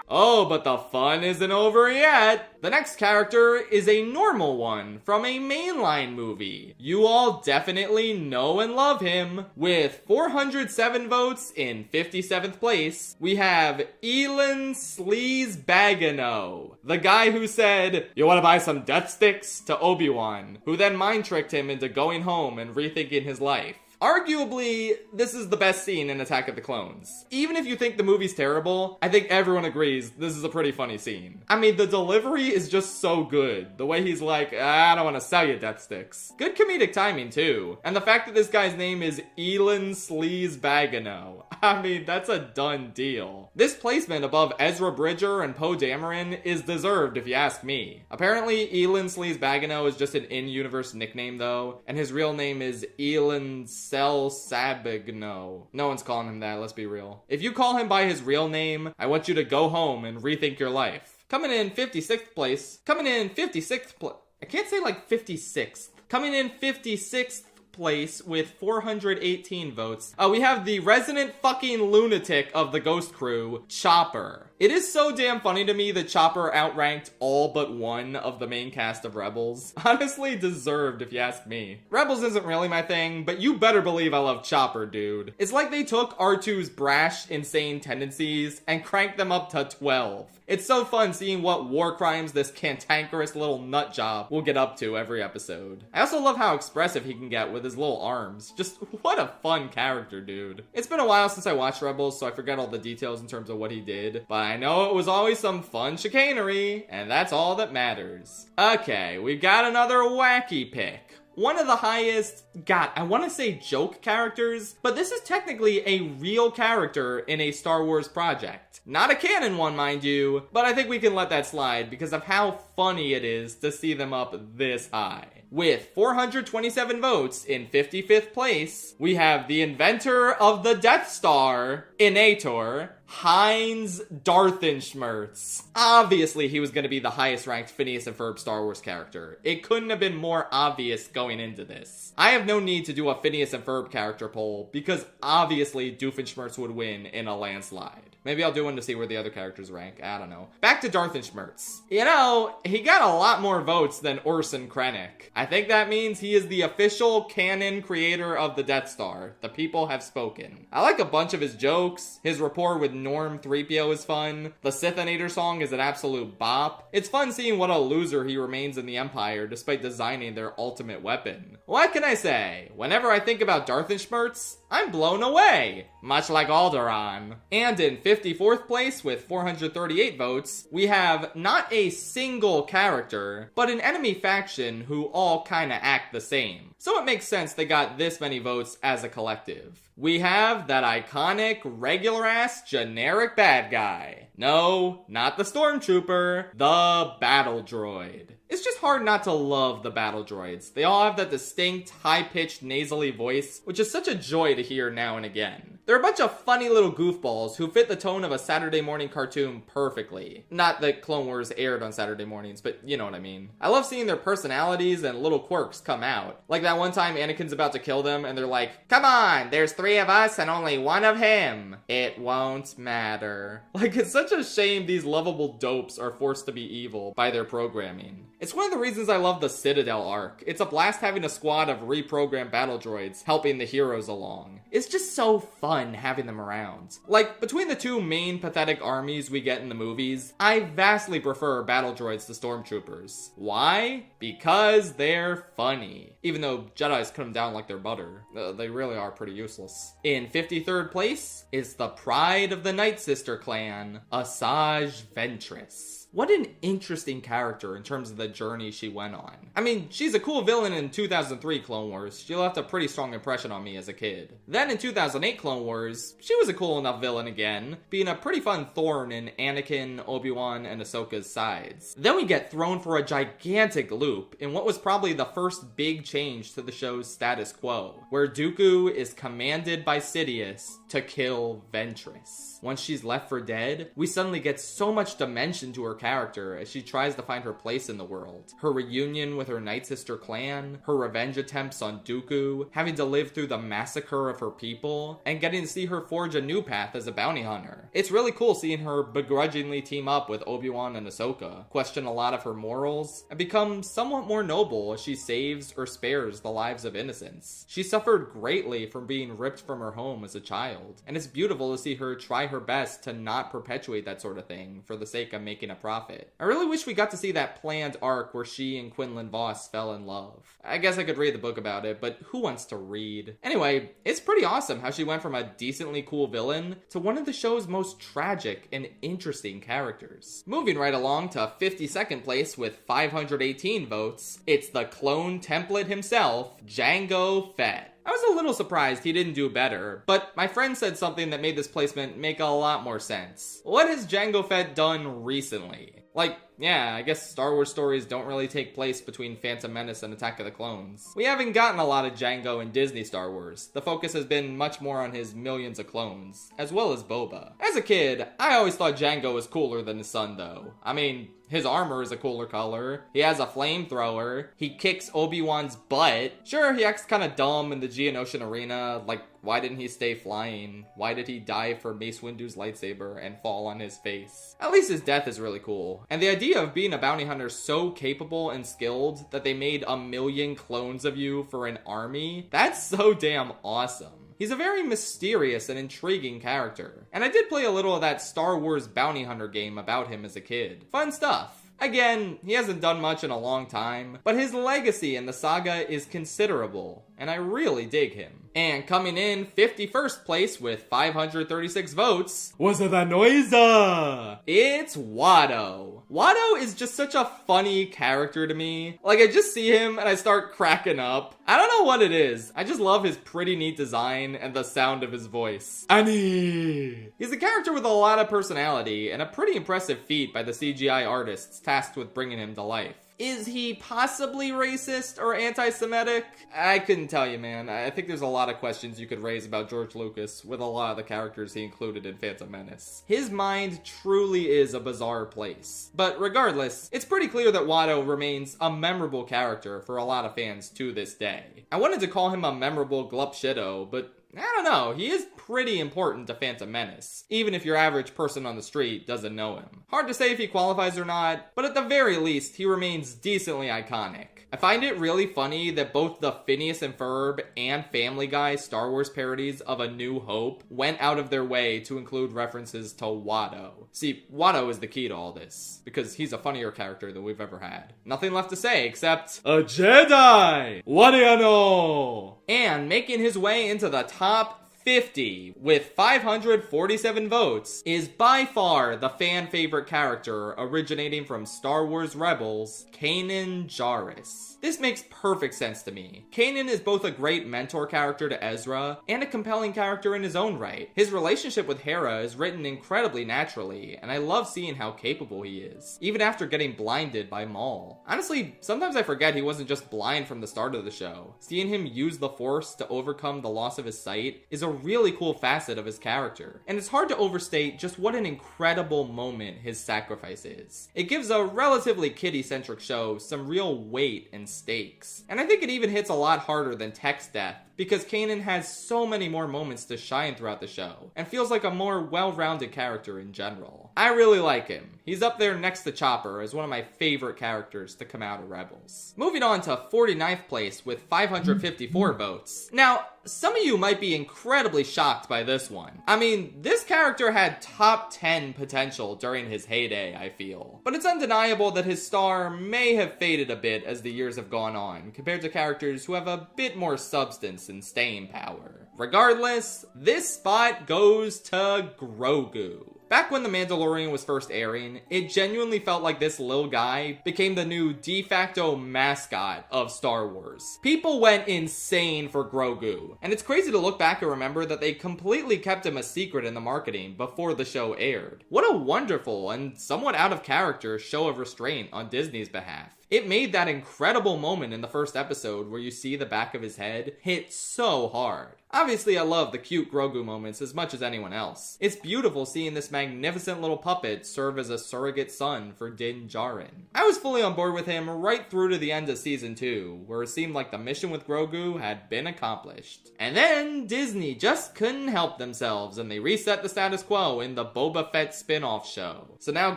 Oh, but the fun isn't over yet. The next character is a normal one from a mainline movie. You all definitely know and love him. With 407 votes in 57th place, we have Elon Sleaze Bagano, the guy who said, "You want to buy some death sticks?" to Obi-Wan, who then mind-tricked him into going home and rethinking his life. Arguably, this is the best scene in Attack of the Clones. Even if you think the movie's terrible, I think everyone agrees this is a pretty funny scene. I mean, the delivery is just so good. The way he's like, I don't want to sell you death sticks. Good comedic timing, too. And the fact that this guy's name is Elon Sleaze Bagano. I mean, that's a done deal. This placement above Ezra Bridger and Poe Dameron is deserved if you ask me. Apparently, Elon Sleaze Bagano is just an in-universe nickname, though, and his real name is Elon Cel Sabagno. No one's calling him that, let's be real. If you call him by his real name, I want you to go home and rethink your life. Coming in 56th place. I can't say like 56th. Coming in 56th place with 418 votes. We have the resident fucking lunatic of the Ghost Crew, Chopper. It is so damn funny to me that Chopper outranked all but one of the main cast of Rebels. Honestly deserved if you ask me. Rebels isn't really my thing, but you better believe I love Chopper, dude. It's like they took R2's brash, insane tendencies and cranked them up to 12. It's so fun seeing what war crimes this cantankerous little nutjob will get up to every episode. I also love how expressive he can get with his little arms. Just what a fun character, dude. It's been a while since I watched Rebels, so I forget all the details in terms of what he did, but I know it was always some fun chicanery, and that's all that matters. Okay, we've got another wacky pick. One of the highest, God, I want to say joke characters, but this is technically a real character in a Star Wars project. Not a canon one, mind you, but I think we can let that slide because of how funny it is to see them up this high. With 427 votes in 55th place, we have the inventor of the Death Star, Inator, Heinz Darthenschmerz. Obviously, he was going to be the highest ranked Phineas and Ferb Star Wars character. It couldn't have been more obvious going into this. I have no need to do a Phineas and Ferb character poll because obviously Doofenshmirtz would win in a landslide. Maybe I'll do one to see where the other characters rank. I don't know. Back to Darthenshmirtz. You know, he got a lot more votes than Orson Krennic. I think that means he is the official canon creator of the Death Star. The people have spoken. I like a bunch of his jokes. His rapport with Norm 3PO is fun. The Sithinator song is an absolute bop. It's fun seeing what a loser he remains in the Empire despite designing their ultimate weapon. What can I say? Whenever I think about Darthenshmirtz, I'm blown away, much like Alderaan. And in 54th place with 438 votes, we have not a single character, but an enemy faction who all kinda act the same. So it makes sense they got this many votes as a collective. We have that iconic, regular-ass, generic bad guy. No, not the Stormtrooper, the Battle Droid. It's just hard not to love the Battle Droids. They all have that distinct, high-pitched, nasally voice, which is such a joy to hear now and again. They're a bunch of funny little goofballs who fit the tone of a Saturday morning cartoon perfectly. Not that Clone Wars aired on Saturday mornings, but you know what I mean. I love seeing their personalities and little quirks come out. Like that one time Anakin's about to kill them and they're like, "Come on, there's 3 of us and only 1 of him. It won't matter." Like, it's such a shame these lovable dopes are forced to be evil by their programming. It's one of the reasons I love the Citadel arc. It's a blast having a squad of reprogrammed battle droids helping the heroes along. It's just so fun having them around. Like, between the 2 main pathetic armies we get in the movies, I vastly prefer battle droids to stormtroopers. Why? Because they're funny. Even though Jedis cut them down like they're butter. They really are pretty useless. In 53rd place is the pride of the Night Sister clan, Asajj Ventress. What an interesting character in terms of the journey she went on. I mean, she's a cool villain in 2003 Clone Wars. She left a pretty strong impression on me as a kid. Then in 2008 Clone Wars, she was a cool enough villain again, being a pretty fun thorn in Anakin, Obi-Wan, and Ahsoka's sides. Then we get thrown for a gigantic loop in what was probably the first big change to the show's status quo, where Dooku is commanded by Sidious to kill Ventress. Once she's left for dead, we suddenly get so much dimension to her character as she tries to find her place in the world. Her reunion with her Night Sister clan, her revenge attempts on Dooku, having to live through the massacre of her people, and getting to see her forge a new path as a bounty hunter. It's really cool seeing her begrudgingly team up with Obi-Wan and Ahsoka, question a lot of her morals, and become somewhat more noble as she saves or spares the lives of innocents. She suffered greatly from being ripped from her home as a child, and it's beautiful to see her try her best to not perpetuate that sort of thing for the sake of making a profit. I really wish we got to see that planned arc where she and Quinlan Vos fell in love. I guess I could read the book about it, but who wants to read? Anyway, it's pretty awesome how she went from a decently cool villain to one of the show's most tragic and interesting characters. Moving right along to 52nd place with 518 votes, it's the clone template himself, Jango Fett. I was a little surprised he didn't do better, but my friend said something that made this placement make a lot more sense. What has Jango Fett done recently? Like, yeah, I guess Star Wars stories don't really take place between Phantom Menace and Attack of the Clones. We haven't gotten a lot of Jango in Disney Star Wars. The focus has been much more on his millions of clones, as well as Boba. As a kid, I always thought Jango was cooler than his son, though. I mean, his armor is a cooler color, he has a flamethrower, he kicks Obi-Wan's butt. Sure, he acts kinda dumb in the Geonosian arena, like, why didn't he stay flying? Why did he dive for Mace Windu's lightsaber and fall on his face? At least his death is really cool. And the idea of being a bounty hunter so capable and skilled that they made 1,000,000 clones of you for an army, that's so damn awesome. He's a very mysterious and intriguing character. And I did play a little of that Star Wars bounty hunter game about him as a kid. Fun stuff. Again, he hasn't done much in a long time, but his legacy in the saga is considerable, and I really dig him. And coming in 51st place with 536 votes, was it the Noiza? It's Watto. Watto is just such a funny character to me. Like, I just see him and I start cracking up. I don't know what it is. I just love his pretty neat design and the sound of his voice. Annie! He's a character with a lot of personality and a pretty impressive feat by the CGI artists tasked with bringing him to life. Is he possibly racist or anti-Semitic? I couldn't tell you, man. I think there's a lot of questions you could raise about George Lucas with a lot of the characters he included in Phantom Menace. His mind truly is a bizarre place. But regardless, it's pretty clear that Watto remains a memorable character for a lot of fans to this day. I wanted to call him a memorable Glup Shido, but I don't know, he is pretty important to Phantom Menace, even if your average person on the street doesn't know him. Hard to say if he qualifies or not, but at the very least, he remains decently iconic. I find it really funny that both the Phineas and Ferb and Family Guy Star Wars parodies of A New Hope went out of their way to include references to Watto. See, Watto is the key to all this, because he's a funnier character than we've ever had. Nothing left to say except, a Jedi! What do you know? And making his way into the top 50 with 547 votes is by far the fan favorite character originating from Star Wars Rebels, Kanan Jarrus. This makes perfect sense to me. Kanan is both a great mentor character to Ezra and a compelling character in his own right. His relationship with Hera is written incredibly naturally, and I love seeing how capable he is, even after getting blinded by Maul. Honestly, sometimes I forget he wasn't just blind from the start of the show. Seeing him use the Force to overcome the loss of his sight is a really cool facet of his character, and it's hard to overstate just what an incredible moment his sacrifice is. It gives a relatively kiddie-centric show some real weight and stakes, and I think it even hits a lot harder than Tech's death, because Kanan has so many more moments to shine throughout the show, and feels like a more well-rounded character in general. I really like him. He's up there next to Chopper as one of my favorite characters to come out of Rebels. Moving on to 49th place with 554 votes. Now, some of you might be incredibly shocked by this one. I mean, this character had top 10 potential during his heyday, I feel. But it's undeniable that his star may have faded a bit as the years have gone on, compared to characters who have a bit more substance and staying power. Regardless, this spot goes to Grogu. Back when The Mandalorian was first airing, it genuinely felt like this little guy became the new de facto mascot of Star Wars. People went insane for Grogu, and it's crazy to look back and remember that they completely kept him a secret in the marketing before the show aired. What a wonderful and somewhat out of character show of restraint on Disney's behalf. It made that incredible moment in the first episode where you see the back of his head hit so hard. Obviously, I love the cute Grogu moments as much as anyone else. It's beautiful seeing this magnificent little puppet serve as a surrogate son for Din Djarin. I was fully on board with him right through to the end of season 2, where it seemed like the mission with Grogu had been accomplished. And then Disney just couldn't help themselves, and they reset the status quo in the Boba Fett spin-off show. So now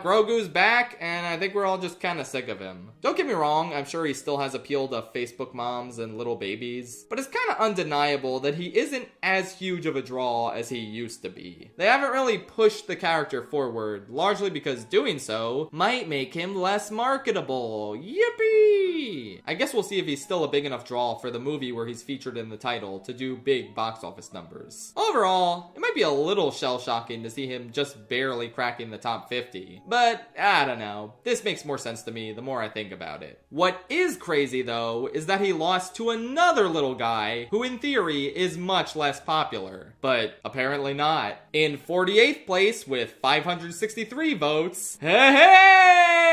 Grogu's back, and I think we're all just kinda sick of him. Don't get me wrong, I'm sure he still has appeal to Facebook moms and little babies, but it's kinda undeniable that he isn't as huge of a draw as he used to be. They haven't really pushed the character forward, largely because doing so might make him less marketable. Yippee! I guess we'll see if he's still a big enough draw for the movie where he's featured in the title to do big box office numbers. Overall, it might be a little shell-shocking to see him just barely cracking the top 50, but I don't know. This makes more sense to me the more I think about it. What is crazy though is that he lost to another little guy who in theory is much less popular, but apparently not. In 48th place with 563 votes, hey!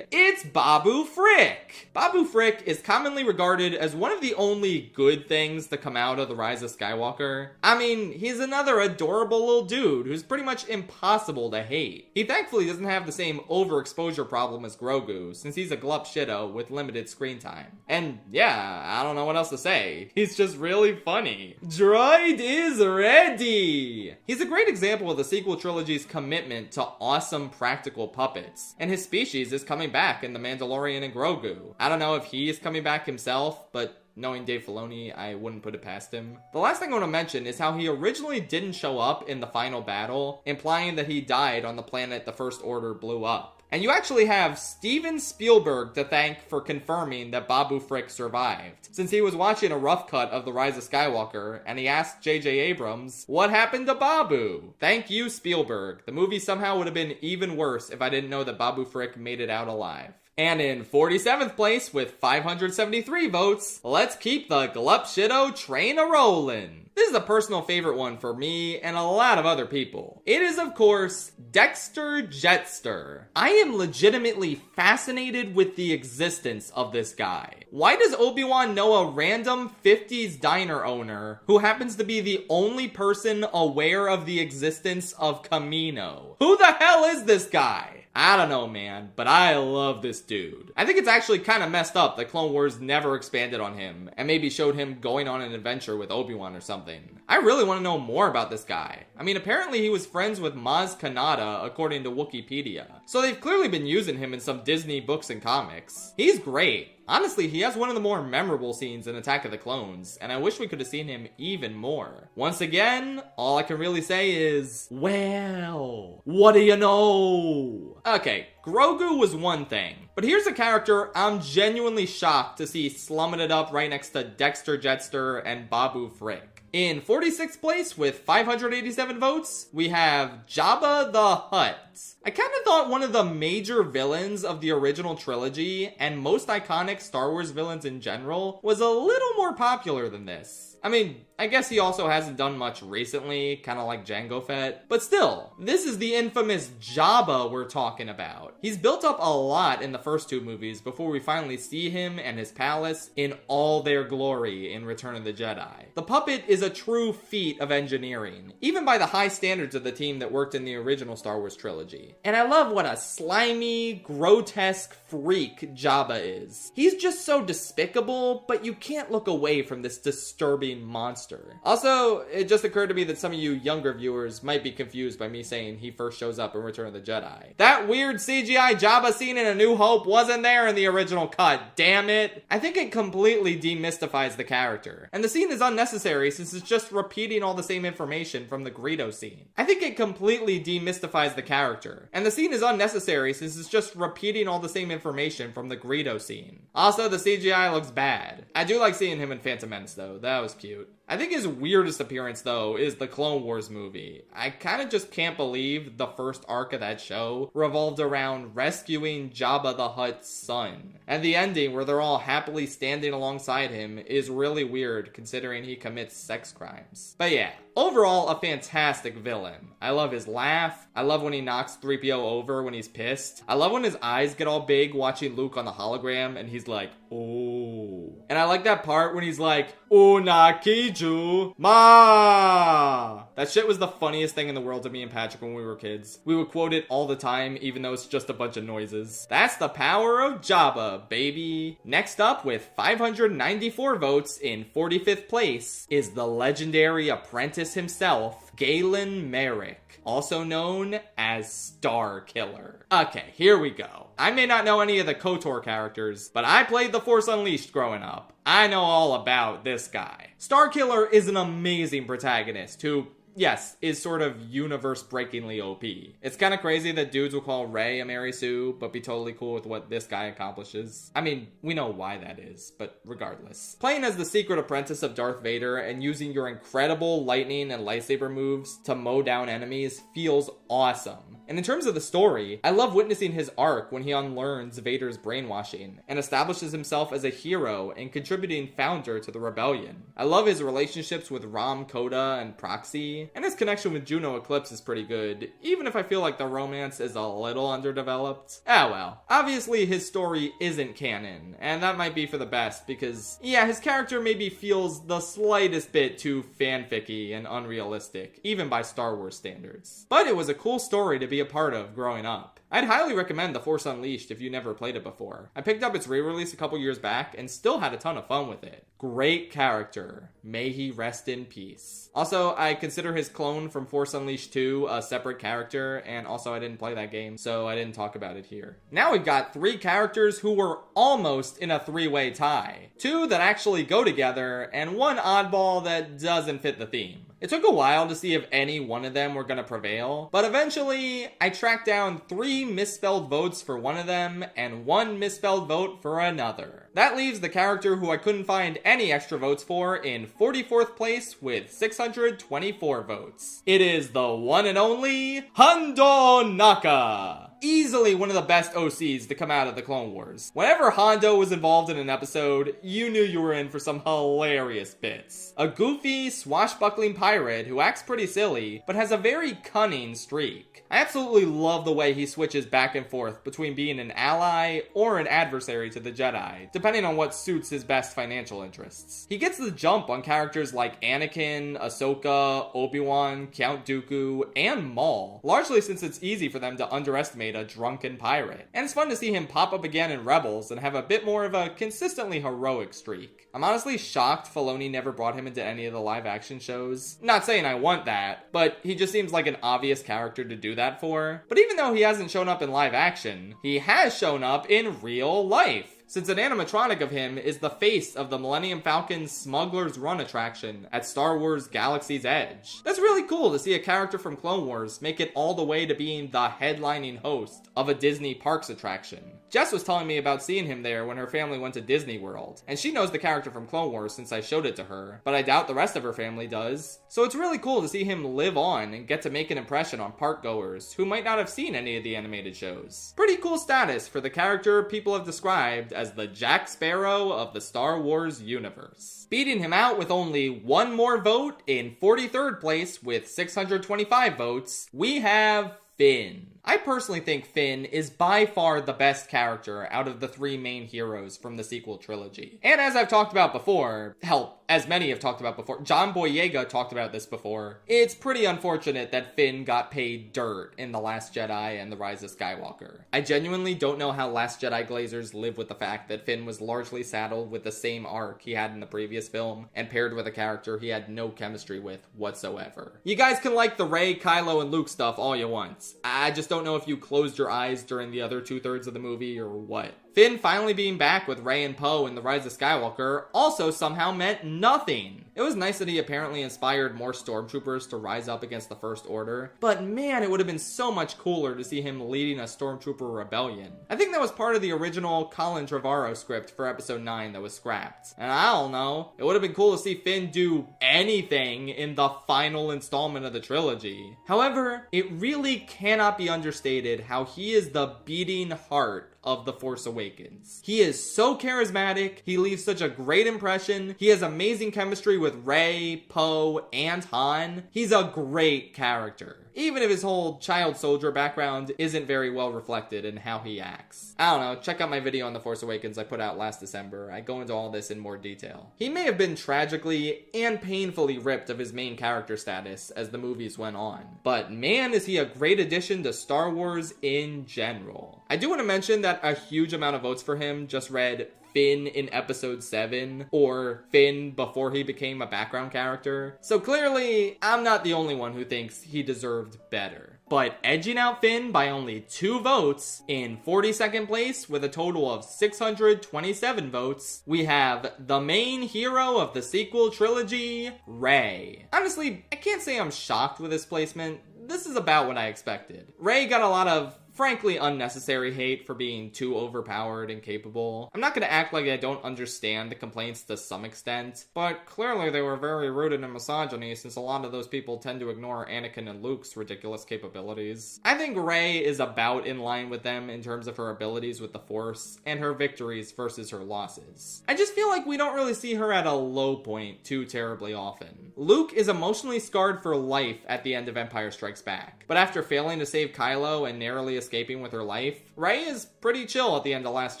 It's Babu Frick! Babu Frick is commonly regarded as one of the only good things to come out of The Rise of Skywalker. I mean, he's another adorable little dude who's pretty much impossible to hate. He thankfully doesn't have the same overexposure problem as Grogu, since he's a glup shitto with limited screen time. And yeah, I don't know what else to say. He's just really funny. Droid is ready! He's a great example of the sequel trilogy's commitment to awesome practical puppets, and his species is coming back in The Mandalorian and Grogu. I don't know if he is coming back himself, but knowing Dave Filoni, I wouldn't put it past him. The last thing I want to mention is how he originally didn't show up in the final battle, implying that he died on the planet the First Order blew up. And you actually have Steven Spielberg to thank for confirming that Babu Frick survived, since he was watching a rough cut of The Rise of Skywalker, and he asked J.J. Abrams, what happened to Babu? Thank you, Spielberg. The movie somehow would have been even worse if I didn't know that Babu Frick made it out alive. And in 47th place with 573 votes, let's keep the Glup Shitto train a-rollin'. This is a personal favorite one for me and a lot of other people. It is, of course, Dexter Jettster. I am legitimately fascinated with the existence of this guy. Why does Obi-Wan know a random 50s diner owner who happens to be the only person aware of the existence of Camino? Who the hell is this guy? I don't know, man, but I love this dude. I think it's actually kind of messed up that Clone Wars never expanded on him and maybe showed him going on an adventure with Obi-Wan or something. I really want to know more about this guy. I mean, apparently he was friends with Maz Kanata, according to Wikipedia. So they've clearly been using him in some Disney books and comics. He's great. Honestly, he has one of the more memorable scenes in Attack of the Clones, and I wish we could have seen him even more. Once again, all I can really say is, well, what do you know? Okay, Grogu was one thing, but here's a character I'm genuinely shocked to see slumming it up right next to Dexter Jetster and Babu Frick. In 46th place with 587 votes, we have Jabba the Hutt. I kind of thought one of the major villains of the original trilogy, and most iconic Star Wars villains in general, was a little more popular than this. I mean, I guess he also hasn't done much recently, kind of like Jango Fett. But still, this is the infamous Jabba we're talking about. He's built up a lot in the first two movies before we finally see him and his palace in all their glory in Return of the Jedi. The puppet is a true feat of engineering, even by the high standards of the team that worked in the original Star Wars trilogy. And I love what a slimy, grotesque freak Jabba is. He's just so despicable, but you can't look away from this disturbing monster. Also, it just occurred to me that some of you younger viewers might be confused by me saying he first shows up in Return of the Jedi. That weird CGI Jabba scene in A New Hope wasn't there in the original cut, damn it. I think it completely demystifies the character. And the scene is unnecessary since it's just repeating all the same information from the Greedo scene. I think it completely demystifies the character. And the scene is unnecessary since it's just repeating all the same information from the Greedo scene. Also, the CGI looks bad. I do like seeing him in Phantom Menace though, that was cute. I think his weirdest appearance, though, is the Clone Wars movie. I kind of just can't believe the first arc of that show revolved around rescuing Jabba the Hutt's son. And the ending, where they're all happily standing alongside him, is really weird considering he commits sex crimes. But yeah, overall, a fantastic villain. I love his laugh. I love when he knocks 3PO over when he's pissed. I love when his eyes get all big watching Luke on the hologram and he's like, oh. And I like that part when he's like, Unakiju Ma. That shit was the funniest thing in the world to me and Patrick when we were kids. We would quote it all the time, even though it's just a bunch of noises. That's the power of Jabba, baby. Next up, with 594 votes in 45th place, is the legendary apprentice himself, Galen Merrick, also known as Star Killer. Okay, here we go. I may not know any of the KOTOR characters, but I played The Force Unleashed growing up. I know all about this guy. Star Killer is an amazing protagonist who, yes, is sort of universe-breakingly OP. It's kind of crazy that dudes will call Rey a Mary Sue, but be totally cool with what this guy accomplishes. I mean, we know why that is, but regardless. Playing as the secret apprentice of Darth Vader and using your incredible lightning and lightsaber moves to mow down enemies feels awesome. And in terms of the story, I love witnessing his arc when he unlearns Vader's brainwashing and establishes himself as a hero and contributing founder to the rebellion. I love his relationships with Ram Koda and Proxy, and his connection with Juno Eclipse is pretty good, even if I feel like the romance is a little underdeveloped. Ah well. Obviously his story isn't canon, and that might be for the best because, yeah, his character maybe feels the slightest bit too fanficky and unrealistic, even by Star Wars standards. But it was a cool story to be a part of growing up. I'd highly recommend The Force Unleashed if you never played it before. I picked up its re-release a couple years back and still had a ton of fun with it. Great character. May he rest in peace. Also, I consider his clone from Force Unleashed 2 a separate character, and also I didn't play that game, so I didn't talk about it here. Now we've got 3 characters who were almost in a 3-way tie. 2 that actually go together, and 1 oddball that doesn't fit the theme. It took a while to see if any one of them were going to prevail, but eventually I tracked down 3 misspelled votes for one of them and 1 misspelled vote for another. That leaves the character who I couldn't find any extra votes for in 44th place with 624 votes. It is the one and only Hondo Naka. Easily one of the best OCs to come out of the Clone Wars. Whenever Hondo was involved in an episode, you knew you were in for some hilarious bits. A goofy, swashbuckling pirate who acts pretty silly, but has a very cunning streak. I absolutely love the way he switches back and forth between being an ally or an adversary to the Jedi, depending on what suits his best financial interests. He gets the jump on characters like Anakin, Ahsoka, Obi-Wan, Count Dooku, and Maul, largely since it's easy for them to underestimate a drunken pirate. And it's fun to see him pop up again in Rebels and have a bit more of a consistently heroic streak. I'm honestly shocked Filoni never brought him into any of the live action shows. Not saying I want that, but he just seems like an obvious character to do that for. But even though he hasn't shown up in live action, he has shown up in real life, since an animatronic of him is the face of the Millennium Falcon Smuggler's Run attraction at Star Wars Galaxy's Edge. That's really cool to see a character from Clone Wars make it all the way to being the headlining host of a Disney Parks attraction. Jess was telling me about seeing him there when her family went to Disney World, and she knows the character from Clone Wars since I showed it to her, but I doubt the rest of her family does. So it's really cool to see him live on and get to make an impression on park goers who might not have seen any of the animated shows. Pretty cool status for the character people have described as the Jack Sparrow of the Star Wars universe. Beating him out with only one more vote, in 43rd place with 625 votes, we have Finn. I personally think Finn is by far the best character out of the three main heroes from the sequel trilogy. And as I've talked about before, hell, as many have talked about before, John Boyega talked about this before, it's pretty unfortunate that Finn got paid dirt in The Last Jedi and The Rise of Skywalker. I genuinely don't know how Last Jedi glazers live with the fact that Finn was largely saddled with the same arc he had in the previous film, and paired with a character he had no chemistry with whatsoever. You guys can like the Rey, Kylo, and Luke stuff all you want. I just don't know if you closed your eyes during the other 2/3 of the movie or what. Finn finally being back with Rey and Poe in The Rise of Skywalker also somehow meant nothing. It was nice that he apparently inspired more stormtroopers to rise up against the First Order, but man, it would have been so much cooler to see him leading a stormtrooper rebellion. I think that was part of the original Colin Trevorrow script for Episode 9 that was scrapped. And I don't know, it would have been cool to see Finn do anything in the final installment of the trilogy. However, it really cannot be understated how he is the beating heart of The Force Awakens. He is so charismatic, he leaves such a great impression, he has amazing chemistry with Rey, Poe, and Han. He's a great character, even if his whole child soldier background isn't very well reflected in how he acts. I don't know, check out my video on The Force Awakens I put out last December. I go into all this in more detail. He may have been tragically and painfully ripped of his main character status as the movies went on, but man is he a great addition to Star Wars in general. I do want to mention that a huge amount of votes for him just read Finn in Episode 7 or Finn before he became a background character. So clearly, I'm not the only one who thinks he deserved better. But edging out Finn by only 2 votes, in 42nd place with a total of 627 votes, we have the main hero of the sequel trilogy, Rey. Honestly, I can't say I'm shocked with this placement. This is about what I expected. Rey got a lot of frankly unnecessary hate for being too overpowered and capable. I'm not gonna act like I don't understand the complaints to some extent, but clearly they were very rooted in misogyny since a lot of those people tend to ignore Anakin and Luke's ridiculous capabilities. I think Rey is about in line with them in terms of her abilities with the Force and her victories versus her losses. I just feel like we don't really see her at a low point too terribly often. Luke is emotionally scarred for life at the end of Empire Strikes Back, but after failing to save Kylo and narrowly escaping with her life, Rey is pretty chill at the end of Last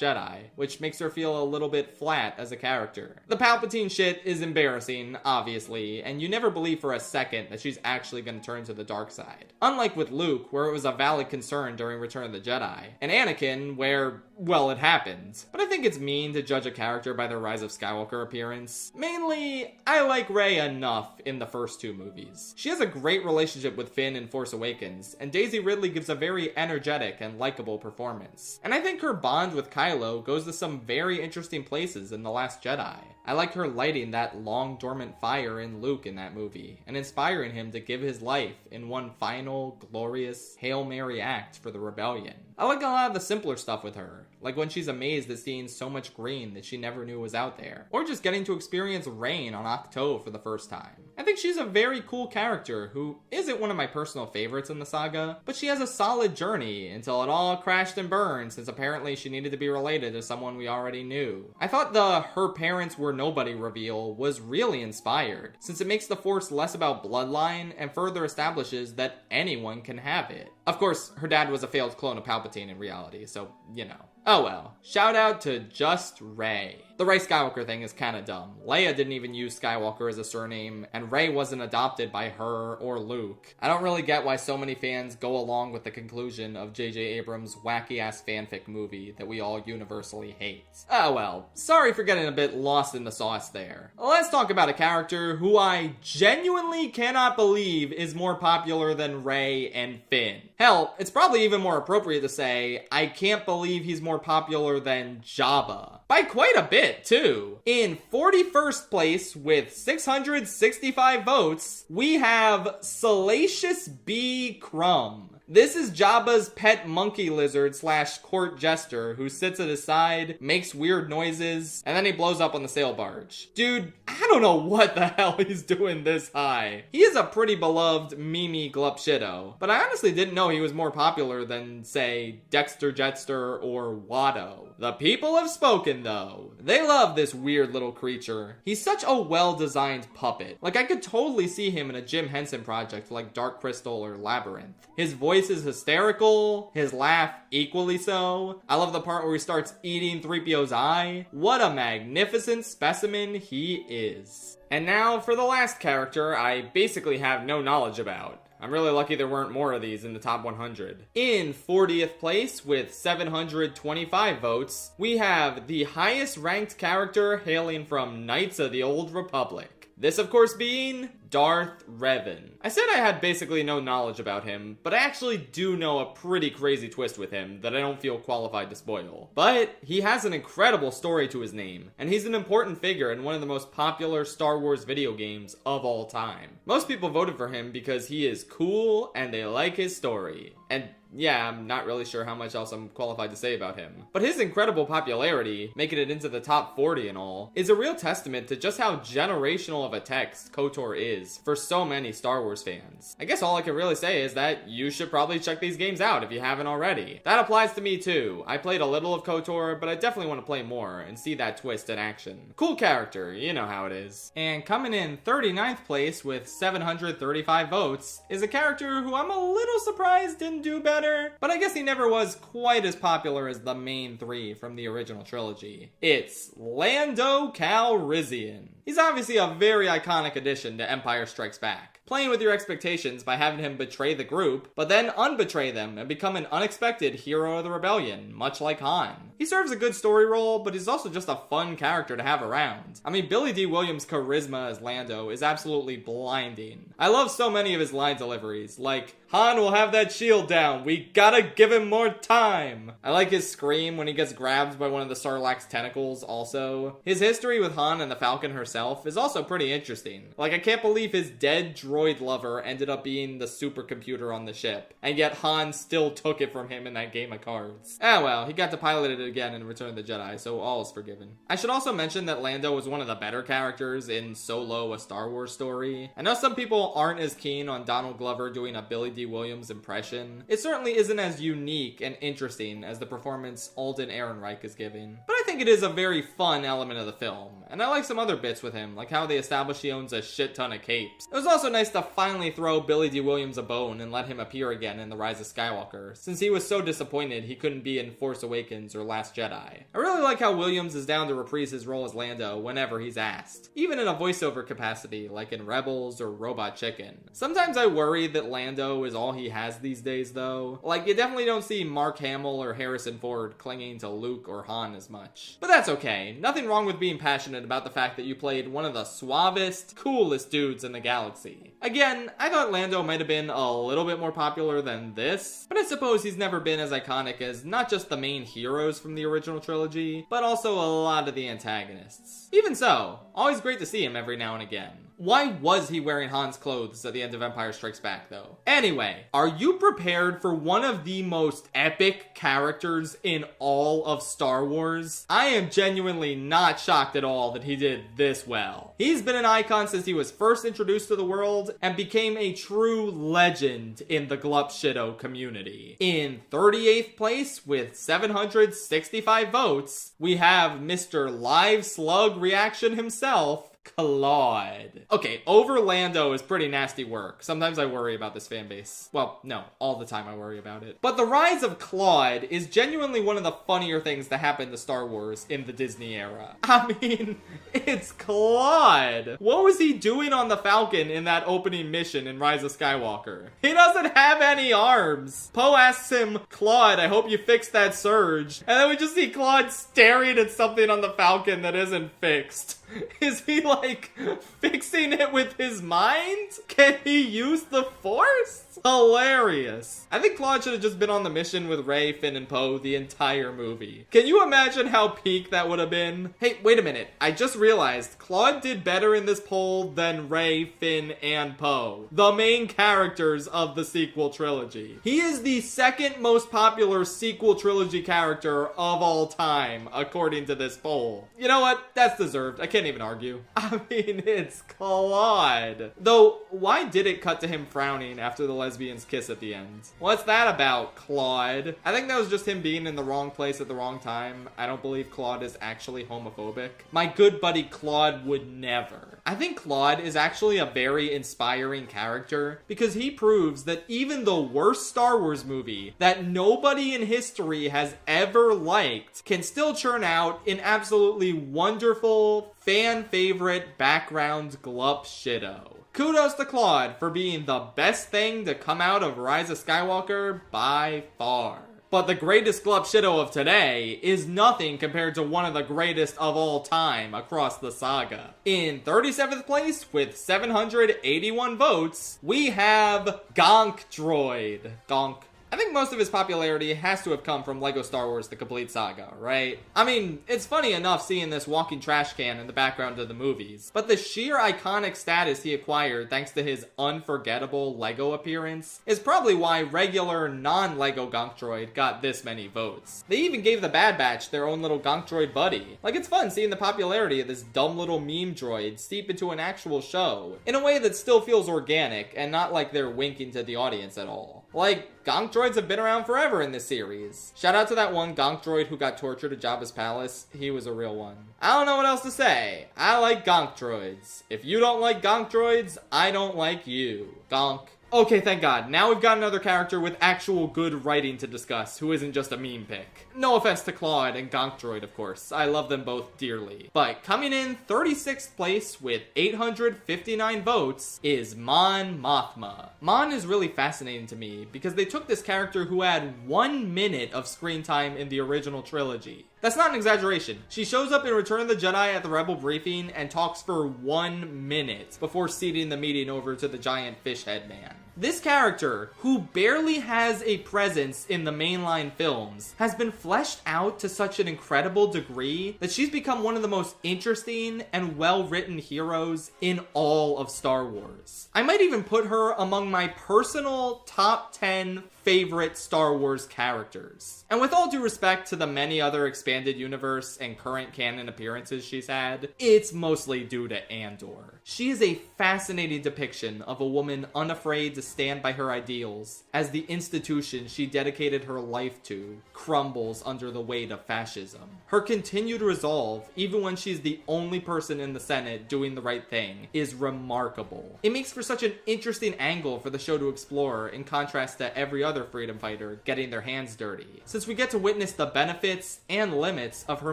Jedi, which makes her feel a little bit flat as a character. The Palpatine shit is embarrassing, obviously, and you never believe for a second that she's actually going to turn to the dark side. Unlike with Luke, where it was a valid concern during Return of the Jedi, and Anakin, where, well, it happened. But I think it's mean to judge a character by their Rise of Skywalker appearance. Mainly, I like Rey enough in the first 2 movies. She has a great relationship with Finn in Force Awakens, and Daisy Ridley gives a very energetic and likable performance. And I think her bond with Kylo goes to some very interesting places in The Last Jedi. I like her lighting that long dormant fire in Luke in that movie, and inspiring him to give his life in one final, glorious Hail Mary act for the rebellion. I like a lot of the simpler stuff with her, like when she's amazed at seeing so much green that she never knew was out there, or just getting to experience rain on Ahch-To for the first time. I think she's a very cool character who isn't one of my personal favorites in the saga, but she has a solid journey until it all crashed and burned since apparently she needed to be related to someone we already knew. I thought the her parents were nobody reveal was really inspired, since it makes the Force less about bloodline and further establishes that anyone can have it. Of course, her dad was a failed clone of Palpatine in reality, so, you know. Oh well. Shout out to Just Rey. The Rey Skywalker thing is kinda dumb. Leia didn't even use Skywalker as a surname, and Rey wasn't adopted by her or Luke. I don't really get why so many fans go along with the conclusion of J.J. Abrams' wacky-ass fanfic movie that we all universally hate. Oh well, sorry for getting a bit lost in the sauce there. Let's talk about a character who I genuinely cannot believe is more popular than Rey and Finn. Hell, it's probably even more appropriate to say, I can't believe he's more popular than Jabba. By quite a bit, too. In 41st place with 665 votes, we have Salacious B. Crumb. This is Jabba's pet monkey lizard / court jester who sits at his side, makes weird noises, and then he blows up on the sail barge. Dude, I don't know what the hell he's doing this high. He is a pretty beloved Mimi Glupshido, but I honestly didn't know he was more popular than, say, Dexter Jetster or Watto. The people have spoken, though. They love this weird little creature. He's such a well-designed puppet. Like, I could totally see him in a Jim Henson project like Dark Crystal or Labyrinth. His voice is hysterical, his laugh equally so. I love the part where he starts eating 3PO's eye. What a magnificent specimen he is. And now for the last character I basically have no knowledge about. I'm really lucky there weren't more of these in the top 100. In 40th place with 725 votes, we have the highest ranked character hailing from Knights of the Old Republic. This, of course, being Darth Revan. I said I had basically no knowledge about him, but I actually do know a pretty crazy twist with him that I don't feel qualified to spoil. But he has an incredible story to his name, and he's an important figure in one of the most popular Star Wars video games of all time. Most people voted for him because he is cool and they like his story. And yeah, I'm not really sure how much else I'm qualified to say about him. But his incredible popularity, making it into the top 40 and all, is a real testament to just how generational of a text KOTOR is for so many Star Wars fans. I guess all I can really say is that you should probably check these games out if you haven't already. That applies to me too. I played a little of KOTOR, but I definitely want to play more and see that twist in action. Cool character, you know how it is. And coming in 39th place with 735 votes is a character who I'm a little surprised didn't do better. But I guess he never was quite as popular as the main three from the original trilogy. It's Lando Calrissian. He's obviously a very iconic addition to Empire Strikes Back, playing with your expectations by having him betray the group, but then unbetray them and become an unexpected hero of the rebellion, much like Han. He serves a good story role, but he's also just a fun character to have around. I mean, Billy D. Williams' charisma as Lando is absolutely blinding. I love so many of his line deliveries, like, Han will have that shield down, we gotta give him more time. I like his scream when he gets grabbed by one of the Sarlacc's tentacles also. His history with Han and the Falcon herself is also pretty interesting. Like, I can't believe his dead droid lover ended up being the supercomputer on the ship, and yet Han still took it from him in that game of cards. Ah well, he got to pilot it again in Return of the Jedi, so all is forgiven. I should also mention that Lando was one of the better characters in Solo: A Star Wars Story. I know some people aren't as keen on Donald Glover doing a Billy D. Williams impression. It certainly isn't as unique and interesting as the performance Alden Ehrenreich is giving, but I think it is a very fun element of the film, and I like some other bits with him, like how they establish he owns a shit ton of capes. It was also nice to finally throw Billy D. Williams a bone and let him appear again in The Rise of Skywalker, since he was so disappointed he couldn't be in Force Awakens or Last Jedi. I really like how Williams is down to reprise his role as Lando whenever he's asked, even in a voiceover capacity like in Rebels or Robot Chicken. Sometimes I worry that Lando is all he has these days though. Like, you definitely don't see Mark Hamill or Harrison Ford clinging to Luke or Han as much. But that's okay. Nothing wrong with being passionate about the fact that you played one of the suavest, coolest dudes in the galaxy. Again, I thought Lando might have been a little bit more popular than this, but I suppose he's never been as iconic as not just the main heroes from the original trilogy, but also a lot of the antagonists. Even so, always great to see him every now and again. Why was he wearing Han's clothes at the end of Empire Strikes Back, though? Anyway, are you prepared for one of the most epic characters in all of Star Wars? I am genuinely not shocked at all that he did this well. He's been an icon since he was first introduced to the world and became a true legend in the Glupshido community. In 38th place with 765 votes, we have Mr. Live Slug Reaction himself, Claude. Okay, Overlando is pretty nasty work. Sometimes I worry about this fan base. Well, no, all the time I worry about it. But the rise of Claude is genuinely one of the funnier things to happen to Star Wars in the Disney era. I mean, it's Claude. What was he doing on the Falcon in that opening mission in Rise of Skywalker? He doesn't have any arms. Poe asks him, Claude, I hope you fixed that surge. And then we just see Claude staring at something on the Falcon that isn't fixed. Is he, like, fixing it with his mind? Can he use the Force? Hilarious. I think Claude should have just been on the mission with Rey, Finn, and Poe the entire movie. Can you imagine how peak that would have been? Hey, wait a minute. I just realized Claude did better in this poll than Rey, Finn, and Poe, the main characters of the sequel trilogy. He is the second most popular sequel trilogy character of all time, according to this poll. You know what? That's deserved. I can't even argue. I mean, it's Claude. Though, why did it cut to him frowning after the lesbians kiss at the end? What's that about, Claude? I think that was just him being in the wrong place at the wrong time. I don't believe Claude is actually homophobic. My good buddy Claude would never. I think Claude is actually a very inspiring character because he proves that even the worst Star Wars movie that nobody in history has ever liked can still churn out an absolutely wonderful, fan favorite background glup shitto. Kudos to Claude for being the best thing to come out of Rise of Skywalker by far. But the greatest glup shitto of today is nothing compared to one of the greatest of all time across the saga. In 37th place with 781 votes, we have Gonk Droid. Gonk. I think most of his popularity has to have come from LEGO Star Wars The Complete Saga, right? I mean, it's funny enough seeing this walking trash can in the background of the movies, but the sheer iconic status he acquired thanks to his unforgettable LEGO appearance is probably why regular non-LEGO Gonk Droid got this many votes. They even gave the Bad Batch their own little Gonk Droid buddy. Like, it's fun seeing the popularity of this dumb little meme droid seep into an actual show, in a way that still feels organic and not like they're winking to the audience at all. Like, Gonk Droids have been around forever in this series. Shout out to that one Gonk Droid who got tortured at Jabba's palace. He was a real one. I don't know what else to say. I like Gonk Droids. If you don't like Gonk Droids, I don't like you. Gonk. Okay, thank God. Now we've got another character with actual good writing to discuss, who isn't just a meme pick. No offense to Claude and Gonk Droid, of course. I love them both dearly. But coming in 36th place with 859 votes is Mon Mothma. Mon is really fascinating to me because they took this character who had 1 minute of screen time in the original trilogy. That's not an exaggeration. She shows up in Return of the Jedi at the Rebel briefing and talks for 1 minute before ceding the meeting over to the giant fish head man. This character, who barely has a presence in the mainline films, has been fleshed out to such an incredible degree that she's become one of the most interesting and well-written heroes in all of Star Wars. I might even put her among my personal top 10 favorite Star Wars characters. And with all due respect to the many other expanded universe and current canon appearances she's had, it's mostly due to Andor. She is a fascinating depiction of a woman unafraid to stand by her ideals as the institution she dedicated her life to crumbles under the weight of fascism. Her continued resolve, even when she's the only person in the Senate doing the right thing, is remarkable. It makes for such an interesting angle for the show to explore in contrast to every other freedom fighter getting their hands dirty, since we get to witness the benefits and limits of her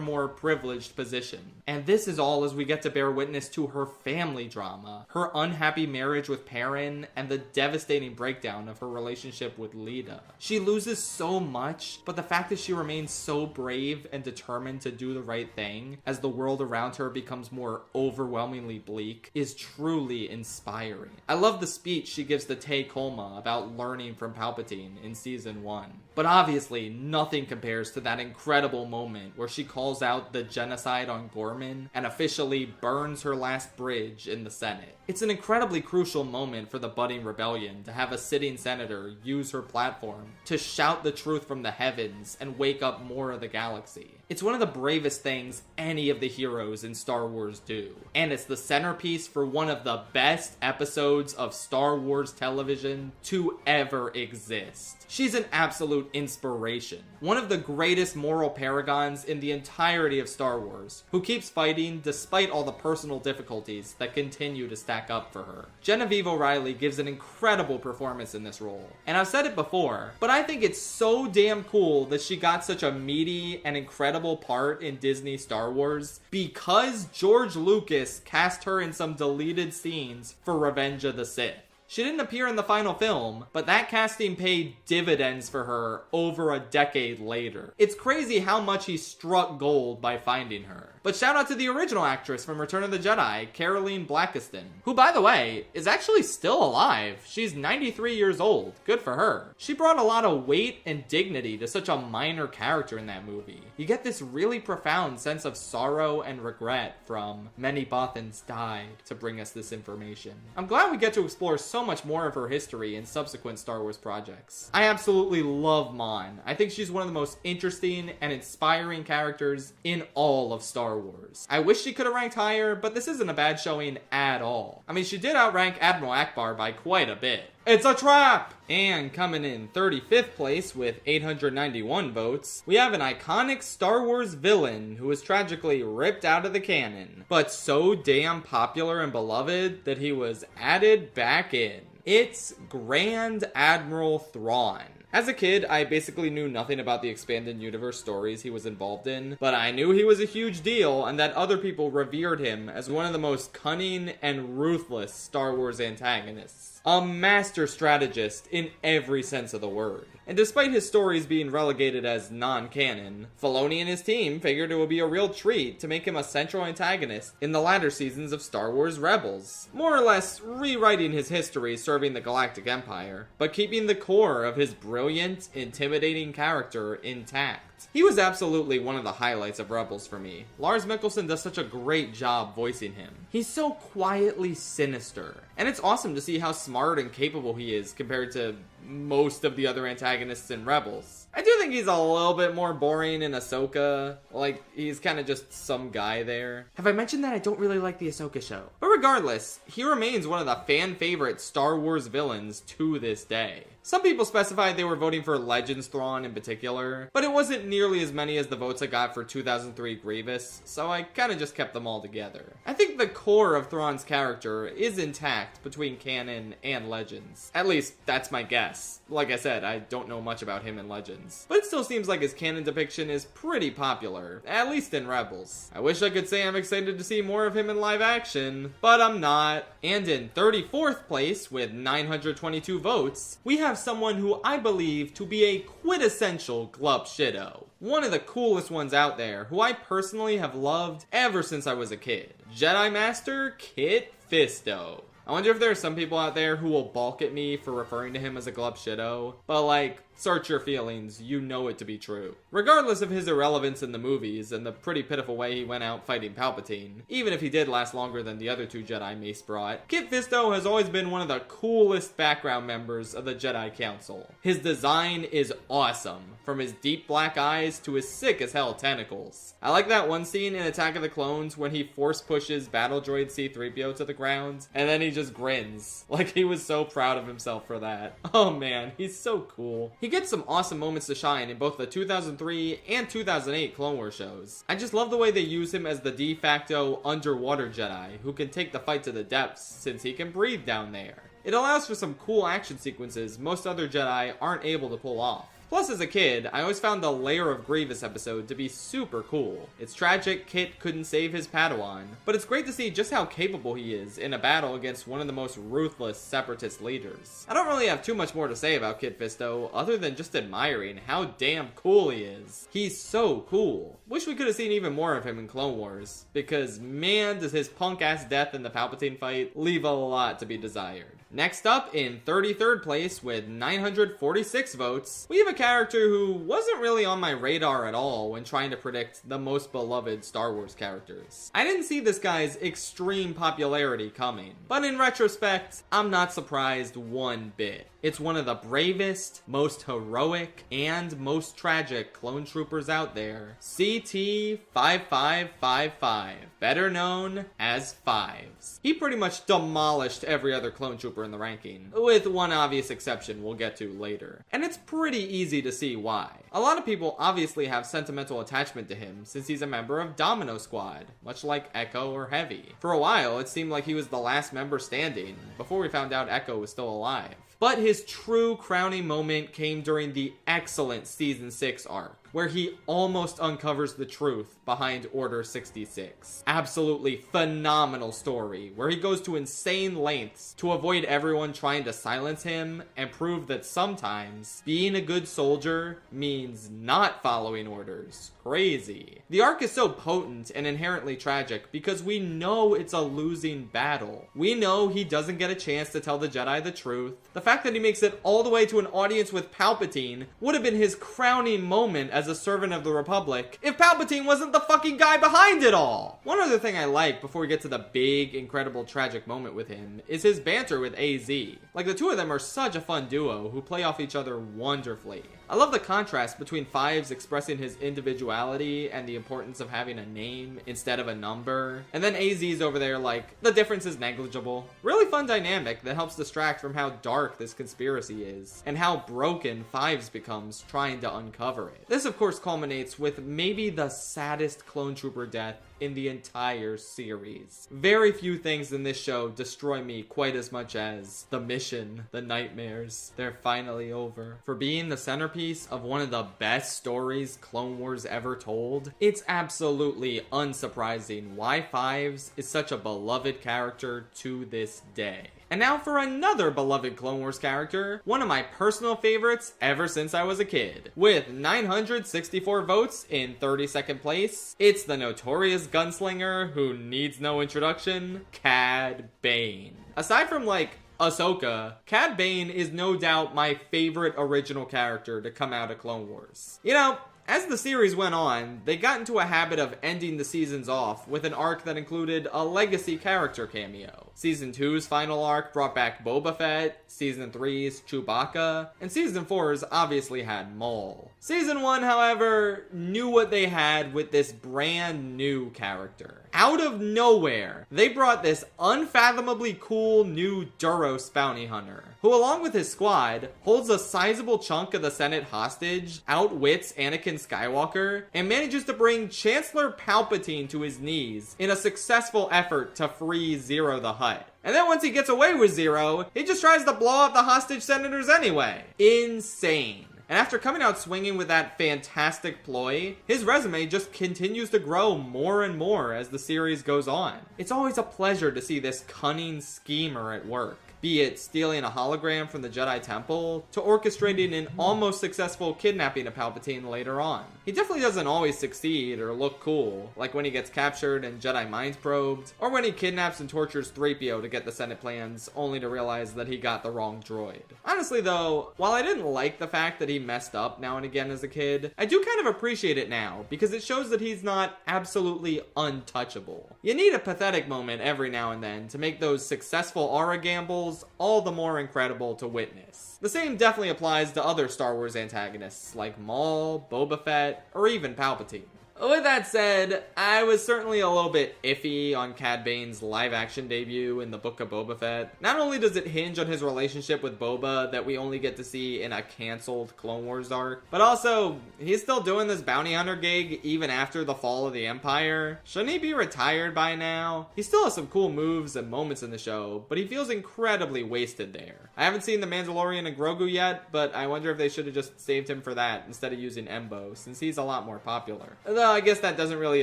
more privileged position. And this is all as we get to bear witness to her family drama, her unhappy marriage with Perrin, and the devastating breakdown of her relationship with Leda. She loses so much, but the fact that she remains so brave and determined to do the right thing as the world around her becomes more overwhelmingly bleak is truly inspiring. I love the speech she gives to Tay Kolma about learning from Palpatine in season 1. But obviously, nothing compares to that incredible moment where she calls out the genocide on Gorman and officially burns her last bridge in the Senate. It's an incredibly crucial moment for the budding rebellion to have a sitting senator use her platform to shout the truth from the heavens and wake up more of the galaxy. It's one of the bravest things any of the heroes in Star Wars do, and it's the centerpiece for one of the best episodes of Star Wars television to ever exist. beast. She's an absolute inspiration. One of the greatest moral paragons in the entirety of Star Wars, who keeps fighting despite all the personal difficulties that continue to stack up for her. Genevieve O'Reilly gives an incredible performance in this role. And I've said it before, but I think it's so damn cool that she got such a meaty and incredible part in Disney Star Wars because George Lucas cast her in some deleted scenes for Revenge of the Sith. She didn't appear in the final film, but that casting paid dividends for her over a decade later. It's crazy how much he struck gold by finding her. But shout out to the original actress from Return of the Jedi, Caroline Blackiston, who, by the way, is actually still alive. She's 93 years old. Good for her. She brought a lot of weight and dignity to such a minor character in that movie. You get this really profound sense of sorrow and regret from many Bothans died to bring us this information. I'm glad we get to explore so much more of her history in subsequent Star Wars projects. I absolutely love Mon. I think she's one of the most interesting and inspiring characters in all of Star Wars. I wish she could have ranked higher, but this isn't a bad showing at all. I mean, she did outrank Admiral Akbar by quite a bit. It's a trap! And coming in 35th place with 891 votes, we have an iconic Star Wars villain who was tragically ripped out of the canon, but so damn popular and beloved that he was added back in. It's Grand Admiral Thrawn. As a kid, I basically knew nothing about the expanded universe stories he was involved in, but I knew he was a huge deal and that other people revered him as one of the most cunning and ruthless Star Wars antagonists. A master strategist in every sense of the word. And despite his stories being relegated as non-canon, Filoni and his team figured it would be a real treat to make him a central antagonist in the latter seasons of Star Wars Rebels, more or less rewriting his history serving the Galactic Empire, but keeping the core of his brilliant, intimidating character intact. He was absolutely one of the highlights of Rebels for me. Lars Mikkelsen does such a great job voicing him. He's so quietly sinister, and it's awesome to see how smart and capable he is compared to most of the other antagonists in Rebels. I do think he's a little bit more boring in Ahsoka. Like, he's kind of just some guy there. Have I mentioned that I don't really like the Ahsoka show? But regardless, he remains one of the fan-favorite Star Wars villains to this day. Some people specified they were voting for Legends Thrawn in particular, but it wasn't nearly as many as the votes I got for 2003 Grievous, so I kind of just kept them all together. I think the core of Thrawn's character is intact between canon and Legends. At least, that's my guess. Like I said, I don't know much about him in Legends. But it still seems like his canon depiction is pretty popular, at least in Rebels. I wish I could say I'm excited to see more of him in live action, but I'm not. And in 34th place, with 922 votes, we have someone who I believe to be a quintessential Glup Shido. One of the coolest ones out there, who I personally have loved ever since I was a kid. Jedi Master Kit Fisto. I wonder if there are some people out there who will balk at me for referring to him as a Glup Shido, but like, search your feelings, you know it to be true. Regardless of his irrelevance in the movies and the pretty pitiful way he went out fighting Palpatine, even if he did last longer than the other two Jedi Mace brought, Kit Fisto has always been one of the coolest background members of the Jedi Council. His design is awesome, from his deep black eyes to his sick as hell tentacles. I like that one scene in Attack of the Clones when he force pushes battle droid C-3PO to the ground, and then he just grins, like he was so proud of himself for that. Oh man, he's so cool. He gets some awesome moments to shine in both the 2003 and 2008 Clone Wars shows. I just love the way they use him as the de facto underwater Jedi who can take the fight to the depths since he can breathe down there. It allows for some cool action sequences most other Jedi aren't able to pull off. Plus, as a kid, I always found the Lair of Grievous episode to be super cool. It's tragic Kit couldn't save his Padawan, but it's great to see just how capable he is in a battle against one of the most ruthless Separatist leaders. I don't really have too much more to say about Kit Fisto, other than just admiring how damn cool he is. He's so cool. Wish we could have seen even more of him in Clone Wars, because man, does his punk-ass death in the Palpatine fight leave a lot to be desired. Next up, in 33rd place with 946 votes, we have a character who wasn't really on my radar at all when trying to predict the most beloved Star Wars characters. I didn't see this guy's extreme popularity coming, but in retrospect, I'm not surprised one bit. It's one of the bravest, most heroic, and most tragic clone troopers out there, CT-5555, better known as Fives. He pretty much demolished every other clone trooper in the ranking, with one obvious exception we'll get to later. And it's pretty easy to see why. A lot of people obviously have sentimental attachment to him since he's a member of Domino Squad, much like Echo or Heavy. For a while, it seemed like he was the last member standing, before we found out Echo was still alive. But his true crowning moment came during the excellent Season 6 arc, where he almost uncovers the truth behind Order 66. Absolutely phenomenal story, where he goes to insane lengths to avoid everyone trying to silence him and prove that sometimes being a good soldier means not following orders. Crazy. The arc is so potent and inherently tragic because we know it's a losing battle. We know he doesn't get a chance to tell the Jedi the truth. The fact that he makes it all the way to an audience with Palpatine would have been his crowning moment as a servant of the Republic if Palpatine wasn't the fucking guy behind it all. One other thing I like before we get to the big, incredible, tragic moment with him is his banter with AZ. Like, the two of them are such a fun duo who play off each other wonderfully. I love the contrast between Fives expressing his individuality and the importance of having a name instead of a number, and then AZ's over there like, the difference is negligible. Really fun dynamic that helps distract from how dark this conspiracy is, and how broken Fives becomes trying to uncover it. This of course culminates with maybe the saddest clone trooper death in the entire series. Very few things in this show destroy me quite as much as the mission, the nightmares. They're finally over. For being the centerpiece of one of the best stories Clone Wars ever told, it's absolutely unsurprising why Fives is such a beloved character to this day. And now for another beloved Clone Wars character, one of my personal favorites ever since I was a kid. With 964 votes in 32nd place, it's the notorious gunslinger who needs no introduction, Cad Bane. Aside from like Ahsoka, Cad Bane is no doubt my favorite original character to come out of Clone Wars. You know, as the series went on, they got into a habit of ending the seasons off with an arc that included a legacy character cameo. Season 2's final arc brought back Boba Fett, Season 3's Chewbacca, and Season 4's obviously had Maul. Season 1, however, knew what they had with this brand new character. Out of nowhere, they brought this unfathomably cool new Duros bounty hunter, who along with his squad, holds a sizable chunk of the Senate hostage, outwits Anakin Skywalker, and manages to bring Chancellor Palpatine to his knees in a successful effort to free Zero the Hutt. And then once he gets away with Zero, he just tries to blow up the hostage senators anyway. Insane. And after coming out swinging with that fantastic ploy, his resume just continues to grow more and more as the series goes on. It's always a pleasure to see this cunning schemer at work. Be it stealing a hologram from the Jedi Temple, to orchestrating an almost successful kidnapping of Palpatine later on. He definitely doesn't always succeed or look cool, like when he gets captured and Jedi mind probed, or when he kidnaps and tortures 3PO to get the Senate plans, only to realize that he got the wrong droid. Honestly though, while I didn't like the fact that he messed up now and again as a kid, I do kind of appreciate it now, because it shows that he's not absolutely untouchable. You need a pathetic moment every now and then to make those successful aura gambles all the more incredible to witness. The same definitely applies to other Star Wars antagonists like Maul, Boba Fett, or even Palpatine. With that said, I was certainly a little bit iffy on Cad Bane's live-action debut in the Book of Boba Fett. Not only does it hinge on his relationship with Boba that we only get to see in a cancelled Clone Wars arc, but also, he's still doing this bounty hunter gig even after the fall of the Empire. Shouldn't he be retired by now? He still has some cool moves and moments in the show, but he feels incredibly wasted there. I haven't seen The Mandalorian and Grogu yet, but I wonder if they should have just saved him for that instead of using Embo, since he's a lot more popular. Though I guess that doesn't really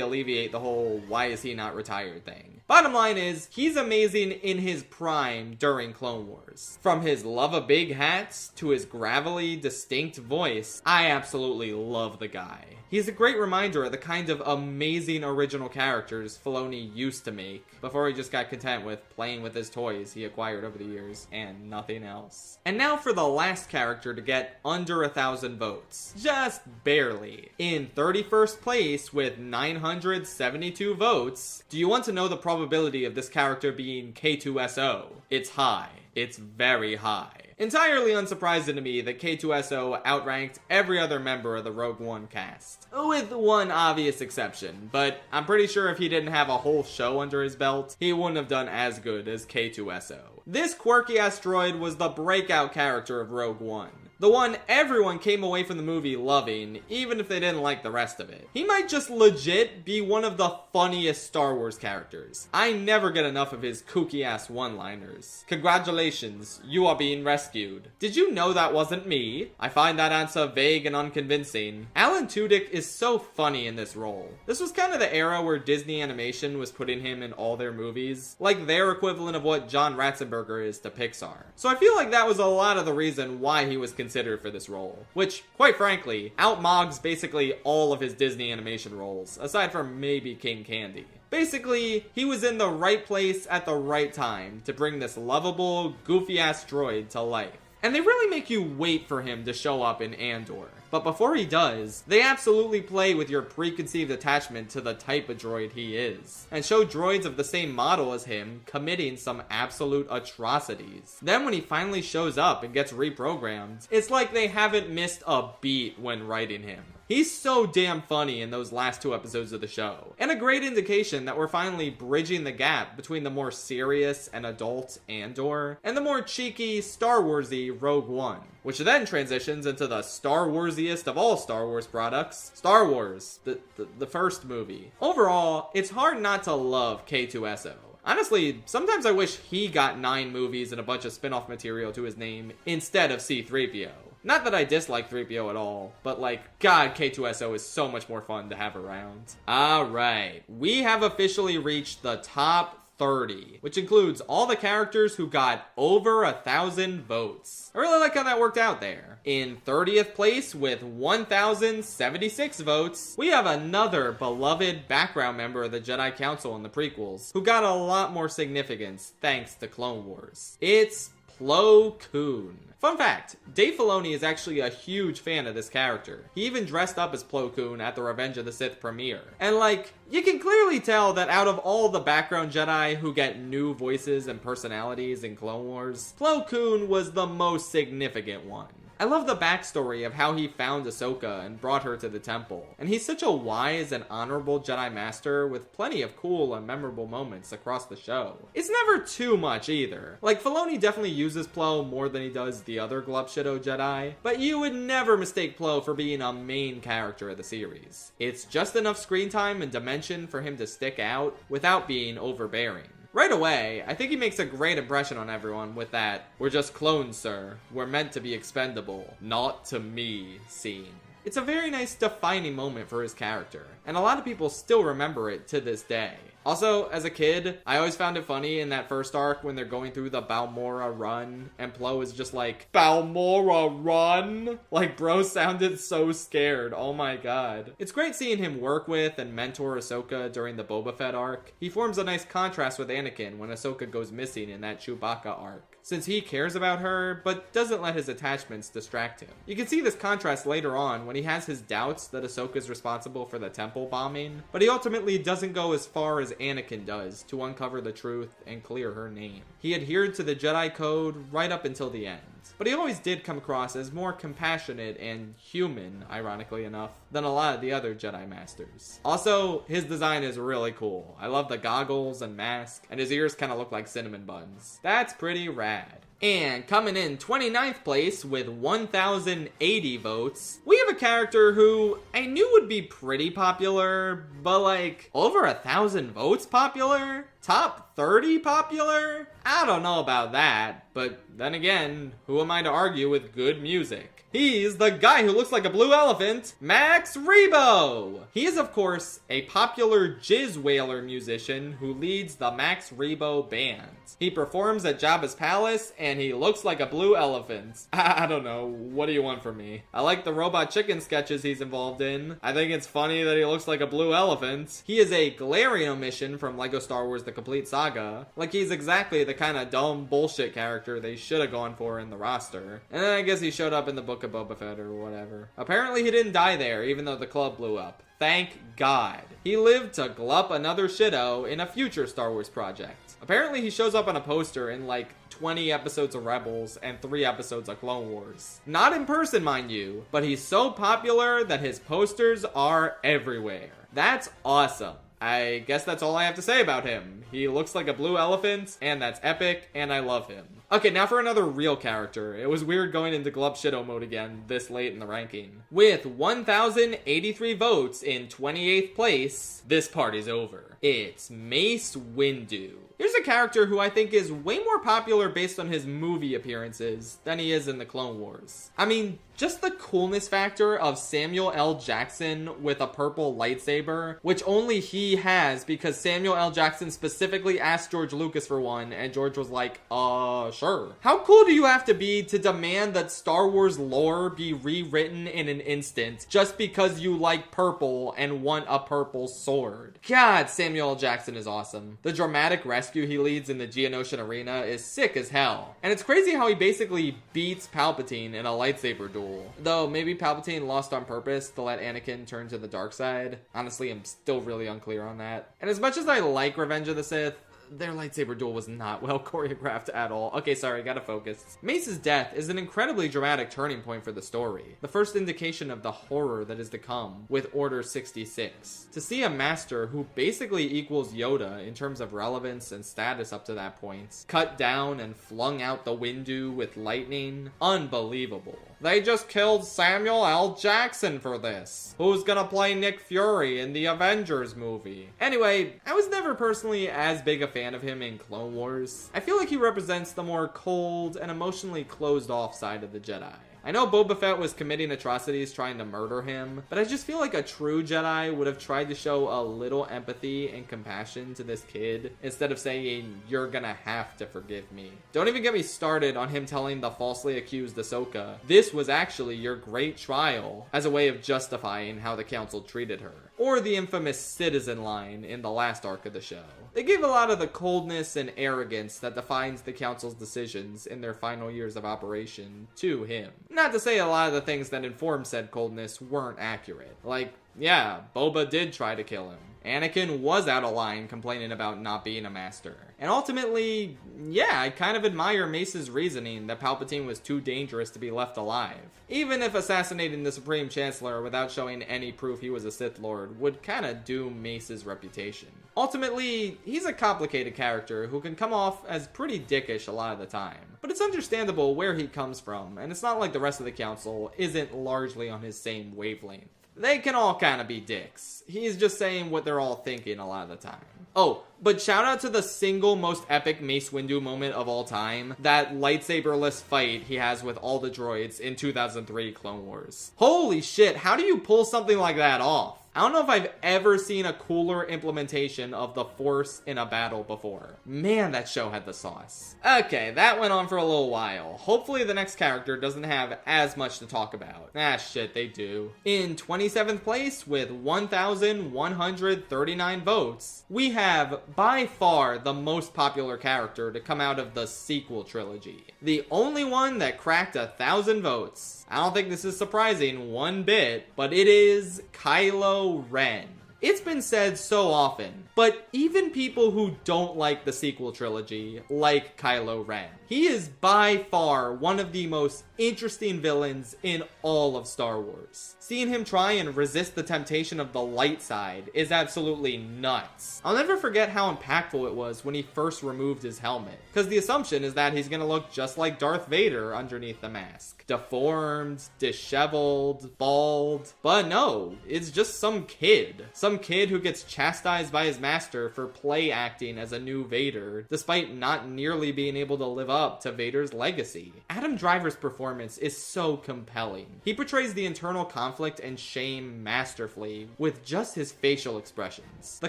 alleviate the whole why is he not retired thing. Bottom line is, he's amazing in his prime during Clone Wars. From his love of big hats to his gravelly, distinct voice, I absolutely love the guy. He's a great reminder of the kind of amazing original characters Filoni used to make, before he just got content with playing with his toys he acquired over the years, and nothing else. And now for the last character to get under 1,000 votes. Just barely. In 31st place with 972 votes, do you want to know the probability of this character being K2SO? It's high. It's very high. Entirely unsurprising to me that K2SO outranked every other member of the Rogue One cast. With one obvious exception, but I'm pretty sure if he didn't have a whole show under his belt, he wouldn't have done as good as K2SO. This quirky asteroid was the breakout character of Rogue One. The one everyone came away from the movie loving, even if they didn't like the rest of it. He might just legit be one of the funniest Star Wars characters. I never get enough of his kooky ass one-liners. Congratulations, you are being rescued. Did you know that wasn't me? I find that answer vague and unconvincing. Alan Tudyk is so funny in this role. This was kind of the era where Disney Animation was putting him in all their movies, like their equivalent of what John Ratzenberger is to Pixar. So I feel like that was a lot of the reason why he was considered for this role, which, quite frankly, outmogs basically all of his Disney Animation roles, aside from maybe King Candy. Basically, he was in the right place at the right time to bring this lovable, goofy-ass droid to life. And they really make you wait for him to show up in Andor. But before he does, they absolutely play with your preconceived attachment to the type of droid he is, and show droids of the same model as him committing some absolute atrocities. Then when he finally shows up and gets reprogrammed, it's like they haven't missed a beat when writing him. He's so damn funny in those last 2 episodes of the show, and a great indication that we're finally bridging the gap between the more serious and adult Andor, and the more cheeky, Star Wars-y Rogue One, which then transitions into the Star Warsiest of all Star Wars products, Star Wars, the first movie. Overall, it's hard not to love K2SO. Honestly, sometimes I wish he got 9 movies and a bunch of spin-off material to his name instead of C-3PO. Not that I dislike 3PO at all, but like, God, K2SO is so much more fun to have around. Alright, we have officially reached the top 30, which includes all the characters who got over 1,000 votes. I really like how that worked out there. In 30th place with 1,076 votes, we have another beloved background member of the Jedi Council in the prequels, who got a lot more significance thanks to Clone Wars. It's Plo Koon. Fun fact, Dave Filoni is actually a huge fan of this character. He even dressed up as Plo Koon at the Revenge of the Sith premiere. And like, you can clearly tell that out of all the background Jedi who get new voices and personalities in Clone Wars, Plo Koon was the most significant one. I love the backstory of how he found Ahsoka and brought her to the temple. And he's such a wise and honorable Jedi Master with plenty of cool and memorable moments across the show. It's never too much either. Like, Filoni definitely uses Plo more than he does the other Glupshido Jedi, but you would never mistake Plo for being a main character of the series. It's just enough screen time and dimension for him to stick out without being overbearing. Right away, I think he makes a great impression on everyone with that "we're just clones, sir. We're meant to be expendable. Not to me" scene. It's a very nice defining moment for his character, and a lot of people still remember it to this day. Also, as a kid, I always found it funny in that first arc when they're going through the Balmorra run, and Plo is just like, "Balmorra run?" Like, bro sounded so scared, oh my god. It's great seeing him work with and mentor Ahsoka during the Boba Fett arc. He forms a nice contrast with Anakin when Ahsoka goes missing in that Chewbacca arc, since he cares about her, but doesn't let his attachments distract him. You can see this contrast later on when he has his doubts that Ahsoka's responsible for the temple bombing, but he ultimately doesn't go as far as Anakin does to uncover the truth and clear her name. He adhered to the Jedi Code right up until the end, but he always did come across as more compassionate and human, ironically enough, than a lot of the other Jedi Masters. Also, his design is really cool. I love the goggles and mask, and his ears kind of look like cinnamon buns. That's pretty rad. And coming in 29th place with 1,080 votes, we have a character who I knew would be pretty popular, but like, over 1,000 votes popular? Top 30 popular? I don't know about that, but then again, who am I to argue with good music? He's the guy who looks like a blue elephant, Max Rebo! He is, of course, a popular jizz whaler musician who leads the Max Rebo Band. He performs at Jabba's palace, and he looks like a blue elephant. I don't know, what do you want from me? I like the Robot Chicken sketches he's involved in. I think it's funny that he looks like a blue elephant. He is a glaring omission from LEGO Star Wars The Complete Saga. Like, he's exactly the kind of dumb bullshit character they should have gone for in the roster. And then I guess he showed up in the Book of Boba Fett or whatever. Apparently he didn't die there, even though the club blew up. Thank God. He lived to glup another shitto in a future Star Wars project. Apparently he shows up on a poster in like 20 episodes of Rebels and 3 episodes of Clone Wars. Not in person, mind you, but he's so popular that his posters are everywhere. That's awesome. I guess that's all I have to say about him. He looks like a blue elephant, and that's epic, and I love him. Okay, now for another real character. It was weird going into Glup Shitto mode again this late in the ranking. With 1,083 votes in 28th place, this party's over. It's Mace Windu. Here's a character who I think is way more popular based on his movie appearances than he is in the Clone Wars. I mean, just the coolness factor of Samuel L. Jackson with a purple lightsaber, which only he has because Samuel L. Jackson specifically asked George Lucas for one, and George was like, sure. How cool do you have to be to demand that Star Wars lore be rewritten in an instant just because you like purple and want a purple sword? God, Samuel L. Jackson is awesome. The dramatic rescue he leads in the Geonosian arena is sick as hell. And it's crazy how he basically beats Palpatine in a lightsaber duel. Though maybe Palpatine lost on purpose to let Anakin turn to the dark side. Honestly, I'm still really unclear on that. And as much as I like Revenge of the Sith, their lightsaber duel was not well choreographed at all. Okay, sorry, gotta focus. Mace's death is an incredibly dramatic turning point for the story. The first indication of the horror that is to come with Order 66. To see a master who basically equals Yoda in terms of relevance and status up to that point, cut down and flung out the window with lightning, unbelievable. They just killed Samuel L. Jackson for this. Who's gonna play Nick Fury in the Avengers movie? Anyway, I was never personally as big a fan of him in Clone Wars. I feel like he represents the more cold and emotionally closed off side of the Jedi. I know Boba Fett was committing atrocities trying to murder him, but I just feel like a true Jedi would have tried to show a little empathy and compassion to this kid instead of saying, "You're gonna have to forgive me." Don't even get me started on him telling the falsely accused Ahsoka, "This was actually your great trial," as a way of justifying how the council treated her. Or the infamous citizen line in the last arc of the show. They gave a lot of the coldness and arrogance that defines the council's decisions in their final years of operation to him. Not to say a lot of the things that informed said coldness weren't accurate. Like, yeah, Boba did try to kill him. Anakin was out of line complaining about not being a master. And ultimately, yeah, I kind of admire Mace's reasoning that Palpatine was too dangerous to be left alive. Even if assassinating the Supreme Chancellor without showing any proof he was a Sith Lord would kinda doom Mace's reputation. Ultimately, he's a complicated character who can come off as pretty dickish a lot of the time. But it's understandable where he comes from, and it's not like the rest of the council isn't largely on his same wavelength. They can all kind of be dicks. He's just saying what they're all thinking a lot of the time. Oh, but shout out to the single most epic Mace Windu moment of all time, that lightsaberless fight he has with all the droids in 2003 Clone Wars. Holy shit, how do you pull something like that off? I don't know if I've ever seen a cooler implementation of the Force in a battle before. Man, that show had the sauce. Okay, that went on for a little while. Hopefully the next character doesn't have as much to talk about. Ah, shit, they do. In 27th place, with 1,139 votes, we have by far the most popular character to come out of the sequel trilogy. The only one that cracked 1,000 votes. I don't think this is surprising one bit, but it is Kylo Ren. It's been said so often, but even people who don't like the sequel trilogy like Kylo Ren. He is by far one of the most interesting villains in all of Star Wars. Seeing him try and resist the temptation of the light side is absolutely nuts. I'll never forget how impactful it was when he first removed his helmet, because the assumption is that he's gonna look just like Darth Vader underneath the mask. Deformed, disheveled, bald, but no, it's just some kid. Some kid who gets chastised by his master for play acting as a new Vader, despite not nearly being able to live up to Vader's legacy. Adam Driver's performance is so compelling. He portrays the internal conflict and shame masterfully with just his facial expressions. The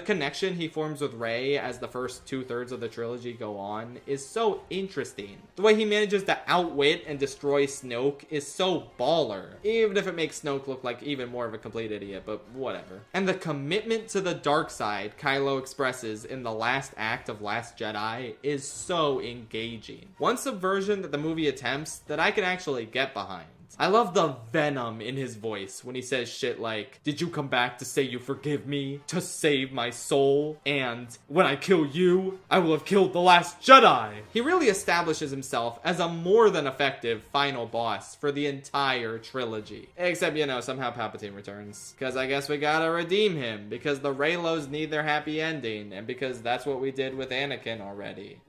connection he forms with Rey as the first 2/3 of the trilogy go on is so interesting. The way he manages to outwit and destroy Snoke is so baller, even if it makes Snoke look like even more of a complete idiot, but whatever. And the commitment to the dark side Kylo expresses in the last act of Last Jedi is so engaging. One subversion that the movie attempts that I can actually get behind. I love the venom in his voice when he says shit like, "Did you come back to say you forgive me? To save my soul? And when I kill you, I will have killed the last Jedi." He really establishes himself as a more than effective final boss for the entire trilogy. Except, somehow Palpatine returns. Because I guess we gotta redeem him, because the Reylos need their happy ending, and because that's what we did with Anakin already.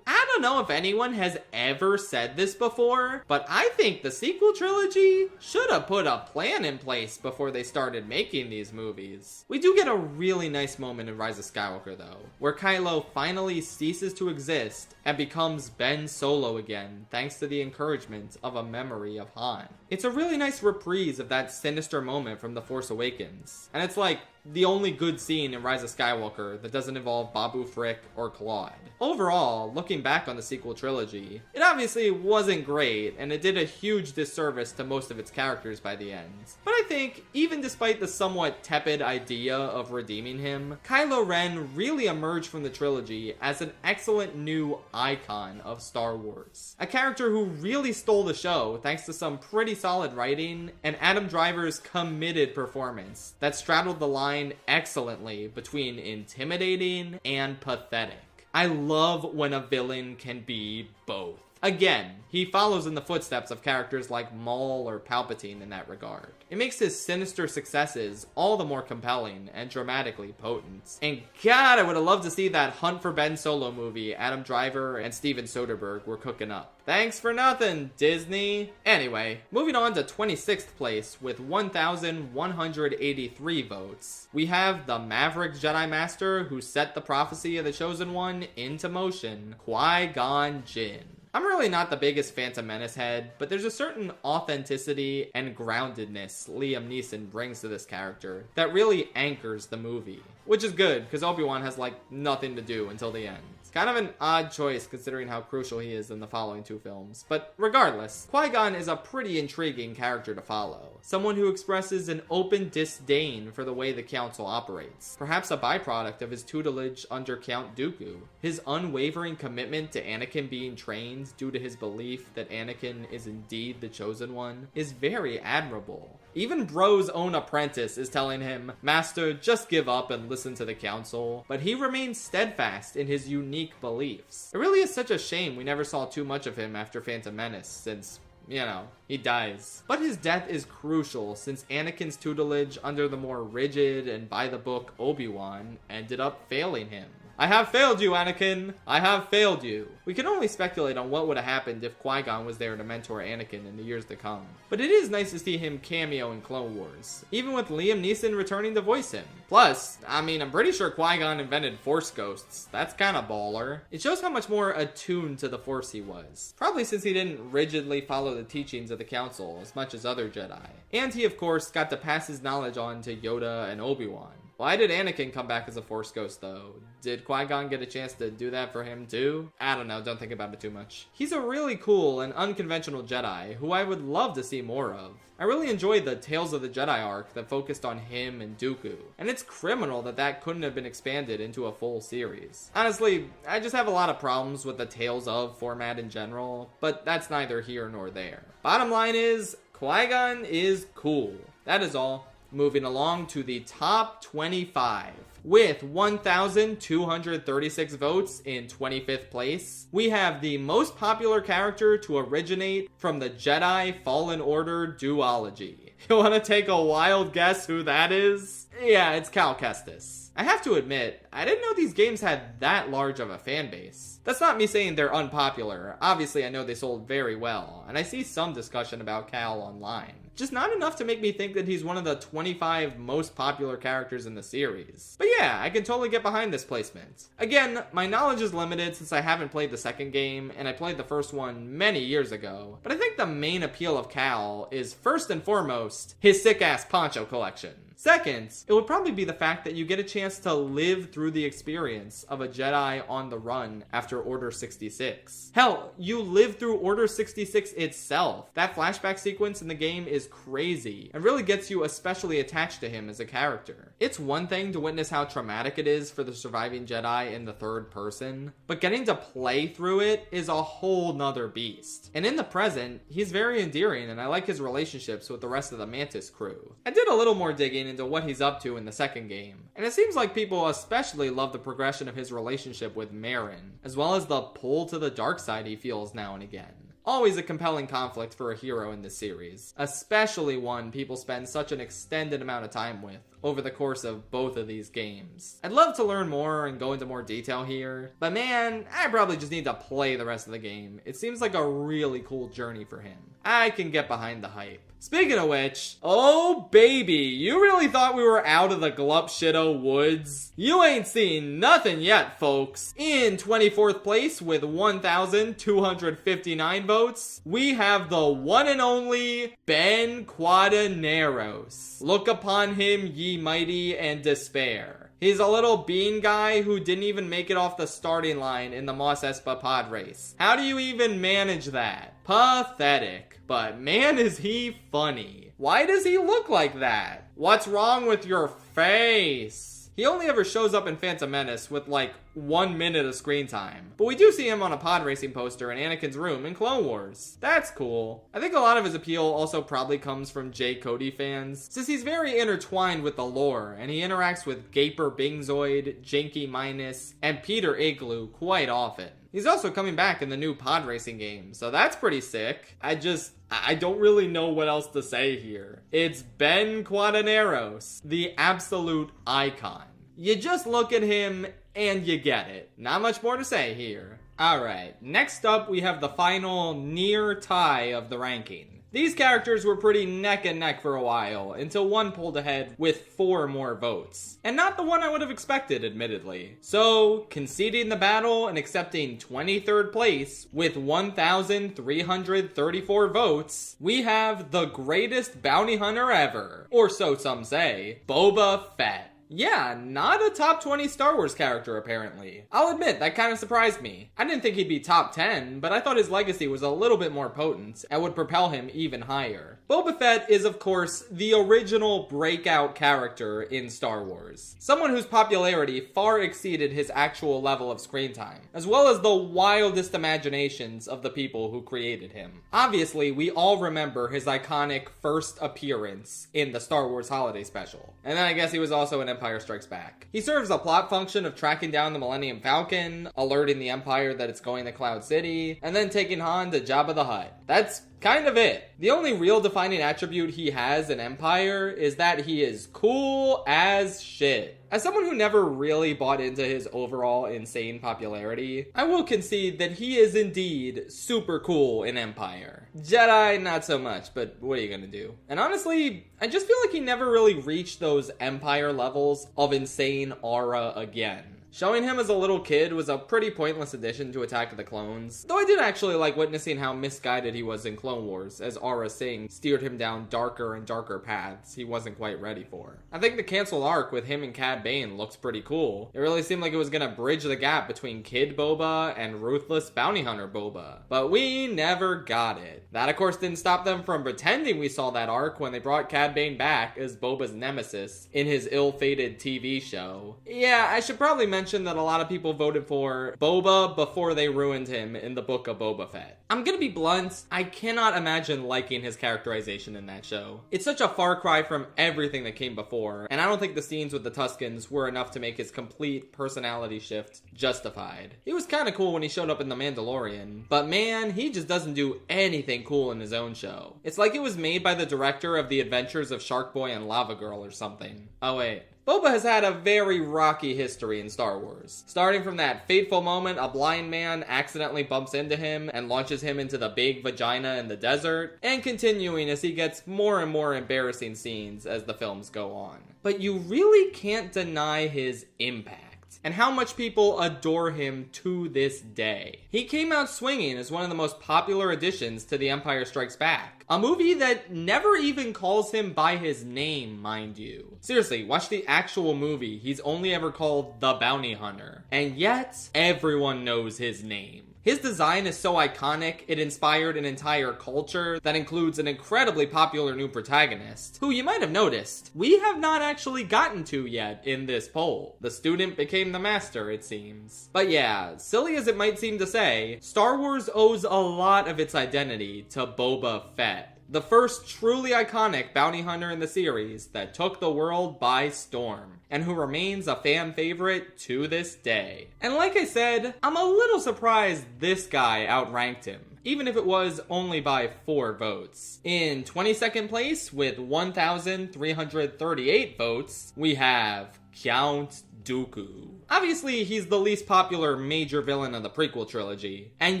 I don't know if anyone has ever said this before, but I think the sequel trilogy should have put a plan in place before they started making these movies. We do get a really nice moment in Rise of Skywalker though, where Kylo finally ceases to exist and becomes Ben Solo again, thanks to the encouragement of a memory of Han. It's a really nice reprise of that sinister moment from The Force Awakens, and it's like the only good scene in Rise of Skywalker that doesn't involve Babu Frick or Claude. Overall, looking back on the sequel trilogy, it obviously wasn't great, and it did a huge disservice to most of its characters by the end. But I think, even despite the somewhat tepid idea of redeeming him, Kylo Ren really emerged from the trilogy as an excellent new icon of Star Wars. A character who really stole the show thanks to some pretty solid writing and Adam Driver's committed performance that straddled the line excellently between intimidating and pathetic. I love when a villain can be both. Again, he follows in the footsteps of characters like Maul or Palpatine in that regard. It makes his sinister successes all the more compelling and dramatically potent. And God, I would have loved to see that Hunt for Ben Solo movie Adam Driver and Steven Soderbergh were cooking up. Thanks for nothing, Disney. Anyway, moving on to 26th place with 1,183 votes, we have the Maverick Jedi Master who set the prophecy of the Chosen One into motion, Qui-Gon Jinn. I'm really not the biggest Phantom Menace head, but there's a certain authenticity and groundedness Liam Neeson brings to this character that really anchors the movie. Which is good, because Obi-Wan has nothing to do until the end. It's kind of an odd choice considering how crucial he is in the following two films. But regardless, Qui-Gon is a pretty intriguing character to follow. Someone who expresses an open disdain for the way the Council operates. Perhaps a byproduct of his tutelage under Count Dooku. His unwavering commitment to Anakin being trained due to his belief that Anakin is indeed the Chosen One is very admirable. Even Bro's own apprentice is telling him, "Master, just give up and listen to the Council," but he remains steadfast in his unique beliefs. It really is such a shame we never saw too much of him after Phantom Menace, since, he dies. But his death is crucial since Anakin's tutelage under the more rigid and by-the-book Obi-Wan ended up failing him. "I have failed you, Anakin! I have failed you!" We can only speculate on what would have happened if Qui-Gon was there to mentor Anakin in the years to come. But it is nice to see him cameo in Clone Wars, even with Liam Neeson returning to voice him. Plus, I'm pretty sure Qui-Gon invented Force ghosts. That's kinda baller. It shows how much more attuned to the Force he was. Probably since he didn't rigidly follow the teachings of the Council as much as other Jedi. And he, of course, got to pass his knowledge on to Yoda and Obi-Wan. Why did Anakin come back as a Force ghost, though? Did Qui-Gon get a chance to do that for him, too? I don't know, don't think about it too much. He's a really cool and unconventional Jedi, who I would love to see more of. I really enjoyed the Tales of the Jedi arc that focused on him and Dooku, and it's criminal that couldn't have been expanded into a full series. Honestly, I just have a lot of problems with the Tales of format in general, but that's neither here nor there. Bottom line is, Qui-Gon is cool. That is all. Moving along to the top 25. With 1,236 votes in 25th place, we have the most popular character to originate from the Jedi Fallen Order duology. You want to take a wild guess who that is? Yeah, it's Cal Kestis. I have to admit, I didn't know these games had that large of a fan base. That's not me saying they're unpopular. Obviously, I know they sold very well, and I see some discussion about Cal online. Just not enough to make me think that he's one of the 25 most popular characters in the series. But yeah, I can totally get behind this placement. Again, my knowledge is limited since I haven't played the second game, and I played the first one many years ago. But I think the main appeal of Cal is, first and foremost, his sick-ass poncho collection. Second, it would probably be the fact that you get a chance to live through the experience of a Jedi on the run after Order 66. Hell, you live through Order 66 itself. That flashback sequence in the game is crazy and really gets you especially attached to him as a character. It's one thing to witness how traumatic it is for the surviving Jedi in the third person, but getting to play through it is a whole nother beast. And in the present, he's very endearing, and I like his relationships with the rest of the Mantis crew. I did a little more digging into what he's up to in the second game, and it seems like people especially love the progression of his relationship with Merrin, as well as the pull to the dark side he feels now and again. Always a compelling conflict for a hero in this series, especially one people spend such an extended amount of time with over the course of both of these games. I'd love to learn more and go into more detail here, but man, I probably just need to play the rest of the game. It seems like a really cool journey for him. I can get behind the hype. Speaking of which, oh baby, you really thought we were out of the Glup Shitto woods? You ain't seen nothing yet, folks. In 24th place with 1,259 votes, we have the one and only Ben Quadaneros. Look upon him, ye mighty, and despair. He's a little bean guy who didn't even make it off the starting line in the Mos Espa pod race. How do you even manage that? Pathetic. But man, is he funny. Why does he look like that? What's wrong with your face? He only ever shows up in Phantom Menace with like 1 minute of screen time. But we do see him on a pod racing poster in Anakin's room in Clone Wars. That's cool. I think a lot of his appeal also probably comes from J. Cody fans, since he's very intertwined with the lore, and he interacts with Gaper Bingzoid, Janky Minus, and Peter Igloo quite often. He's also coming back in the new pod racing game, so that's pretty sick. I don't really know what else to say here. It's Ben Quadaneros, the absolute icon. You just look at him and you get it. Not much more to say here. Alright, next up we have the final near tie of the ranking. These characters were pretty neck and neck for a while, until one pulled ahead with 4 more votes. And not the one I would have expected, admittedly. So, conceding the battle and accepting 23rd place with 1,334 votes, we have the greatest bounty hunter ever. Or so some say, Boba Fett. Yeah, not a top 20 Star Wars character apparently. I'll admit, that kind of surprised me. I didn't think he'd be top 10, but I thought his legacy was a little bit more potent and would propel him even higher. Boba Fett is of course the original breakout character in Star Wars. Someone whose popularity far exceeded his actual level of screen time, as well as the wildest imaginations of the people who created him. Obviously, we all remember his iconic first appearance in the Star Wars Holiday Special. And then I guess he was also in Empire Strikes Back. He serves a plot function of tracking down the Millennium Falcon, alerting the Empire that it's going to Cloud City, and then taking Han to Jabba the Hutt. That's kind of it. The only real defining attribute he has in Empire is that he is cool as shit. As someone who never really bought into his overall insane popularity, I will concede that he is indeed super cool in Empire. Jedi, not so much, but what are you gonna do? And honestly, I just feel like he never really reached those Empire levels of insane aura again. Showing him as a little kid was a pretty pointless addition to Attack of the Clones, though I did actually like witnessing how misguided he was in Clone Wars, as Aurra Sing steered him down darker and darker paths he wasn't quite ready for. I think the canceled arc with him and Cad Bane looks pretty cool. It really seemed like it was gonna bridge the gap between Kid Boba and ruthless bounty hunter Boba, but we never got it. That of course didn't stop them from pretending we saw that arc when they brought Cad Bane back as Boba's nemesis in his ill-fated TV show. Yeah, I should probably mention that a lot of people voted for Boba before they ruined him in the book of Boba Fett. I'm gonna be blunt, I cannot imagine liking his characterization in that show. It's such a far cry from everything that came before, and I don't think the scenes with the Tuskens were enough to make his complete personality shift justified. He was kinda cool when he showed up in The Mandalorian, but man, he just doesn't do anything cool in his own show. It's like it was made by the director of The Adventures of Shark Boy and Lava Girl or something. Oh wait. Boba has had a very rocky history in Star Wars. Starting from that fateful moment a blind man accidentally bumps into him and launches him into the big vagina in the desert, and continuing as he gets more and more embarrassing scenes as the films go on. But you really can't deny his impact, and how much people adore him to this day. He came out swinging as one of the most popular additions to The Empire Strikes Back. A movie that never even calls him by his name, mind you. Seriously, watch the actual movie. He's only ever called the Bounty Hunter. And yet, everyone knows his name. His design is so iconic, it inspired an entire culture that includes an incredibly popular new protagonist, who you might have noticed, we have not actually gotten to yet in this poll. The student became the master, it seems. But yeah, silly as it might seem to say, Star Wars owes a lot of its identity to Boba Fett. The first truly iconic bounty hunter in the series that took the world by storm, and who remains a fan favorite to this day. And like I said, I'm a little surprised this guy outranked him, even if it was only by 4 votes. In 22nd place, with 1,338 votes, we have Count Dooku. Obviously, he's the least popular major villain of the prequel trilogy, and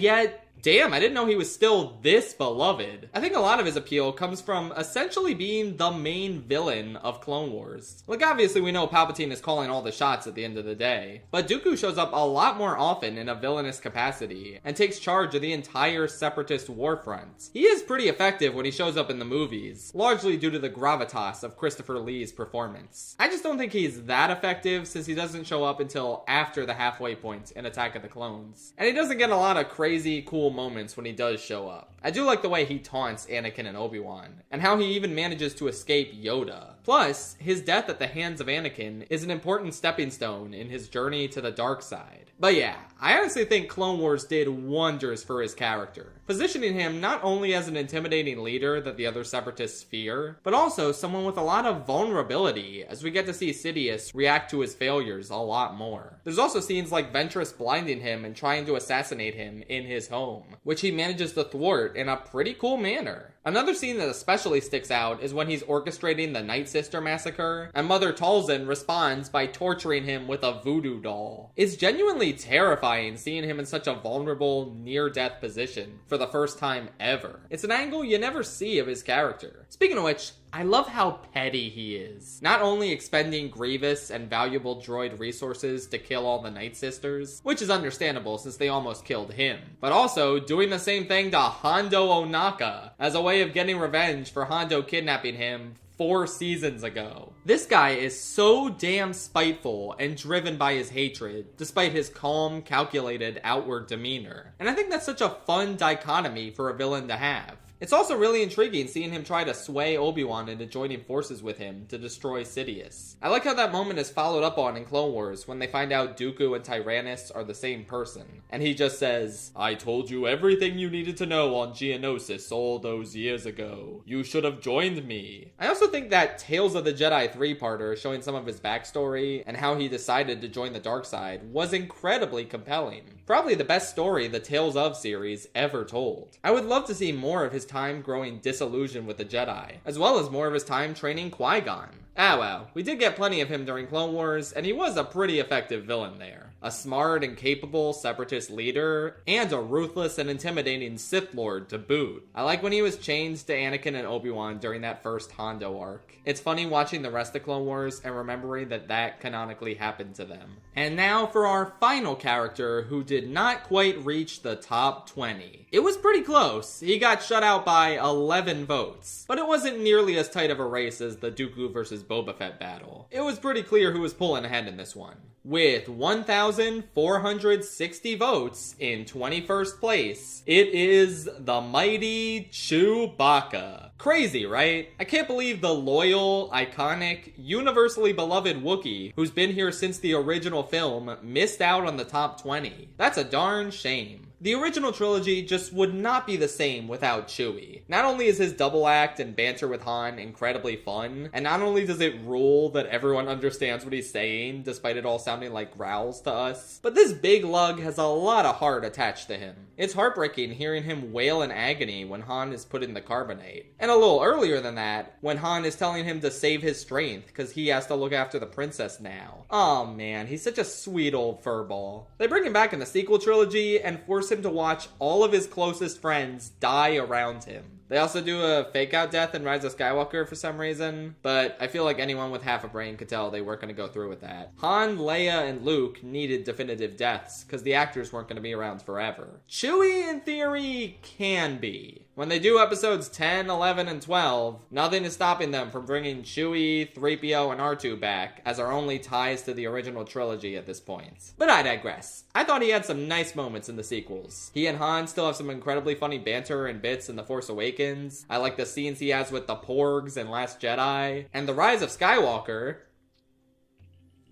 yet, damn, I didn't know he was still this beloved. I think a lot of his appeal comes from essentially being the main villain of Clone Wars. Like, obviously we know Palpatine is calling all the shots at the end of the day, but Dooku shows up a lot more often in a villainous capacity, and takes charge of the entire Separatist war front. He is pretty effective when he shows up in the movies, largely due to the gravitas of Christopher Lee's performance. I just don't think he's that effective, since he doesn't show up until after the halfway point in Attack of the Clones. And he doesn't get a lot of crazy, cool moments when he does show up. I do like the way he taunts Anakin and Obi-Wan, and how he even manages to escape Yoda. Plus, his death at the hands of Anakin is an important stepping stone in his journey to the dark side. But yeah, I honestly think Clone Wars did wonders for his character, positioning him not only as an intimidating leader that the other Separatists fear, but also someone with a lot of vulnerability, as we get to see Sidious react to his failures a lot more. There's also scenes like Ventress blinding him and trying to assassinate him in his home, which he manages to thwart in a pretty cool manner. Another scene that especially sticks out is when he's orchestrating the Night Sister massacre, and Mother Talzin responds by torturing him with a voodoo doll. It's genuinely terrifying seeing him in such a vulnerable, near-death position for the first time ever. It's an angle you never see of his character. Speaking of which, I love how petty he is. Not only expending grievous and valuable droid resources to kill all the Night Sisters, which is understandable since they almost killed him, but also doing the same thing to Hondo Ohnaka as a way of getting revenge for Hondo kidnapping him 4 seasons ago. This guy is so damn spiteful and driven by his hatred, despite his calm, calculated outward demeanor. And I think that's such a fun dichotomy for a villain to have. It's also really intriguing seeing him try to sway Obi-Wan into joining forces with him to destroy Sidious. I like how that moment is followed up on in Clone Wars when they find out Dooku and Tyrannus are the same person. And he just says, "I told you everything you needed to know on Geonosis all those years ago. You should have joined me." I also think that Tales of the Jedi 3-parter showing some of his backstory and how he decided to join the dark side was incredibly compelling. Probably the best story the Tales of series ever told. I would love to see more of his time growing disillusioned with the Jedi, as well as more of his time training Qui-Gon. Ah well, we did get plenty of him during Clone Wars, and he was a pretty effective villain there. A smart and capable Separatist leader, and a ruthless and intimidating Sith Lord to boot. I like when he was changed to Anakin and Obi-Wan during that first Hondo arc. It's funny watching the rest of Clone Wars and remembering that canonically happened to them. And now for our final character who did not quite reach the top 20. It was pretty close. He got shut out by 11 votes, but it wasn't nearly as tight of a race as the Dooku versus Boba Fett battle. It was pretty clear who was pulling ahead in this one. With 1,460 votes in 21st place, it is the mighty Chewbacca. Crazy, right? I can't believe the loyal, iconic, universally beloved Wookiee, who's been here since the original film, missed out on the top 20. That's a darn shame. The original trilogy just would not be the same without Chewie. Not only is his double act and banter with Han incredibly fun, and not only does it rule that everyone understands what he's saying, despite it all sounding like growls to us, but this big lug has a lot of heart attached to him. It's heartbreaking hearing him wail in agony when Han is put in the carbonite. And a little earlier than that, when Han is telling him to save his strength because he has to look after the princess now. Oh man, he's such a sweet old furball. They bring him back in the sequel trilogy and force him to watch all of his closest friends die around him. They also do a fake-out death in Rise of Skywalker for some reason, but I feel like anyone with half a brain could tell they weren't going to go through with that. Han, Leia, and Luke needed definitive deaths, because the actors weren't going to be around forever. Chewie, in theory, can be. When they do episodes 10, 11, and 12, nothing is stopping them from bringing Chewie, 3PO, and R2 back as our only ties to the original trilogy at this point. But I digress. I thought he had some nice moments in the sequels. He and Han still have some incredibly funny banter and bits in The Force Awakens. I like the scenes he has with the Porgs in Last Jedi. And The Rise of Skywalker,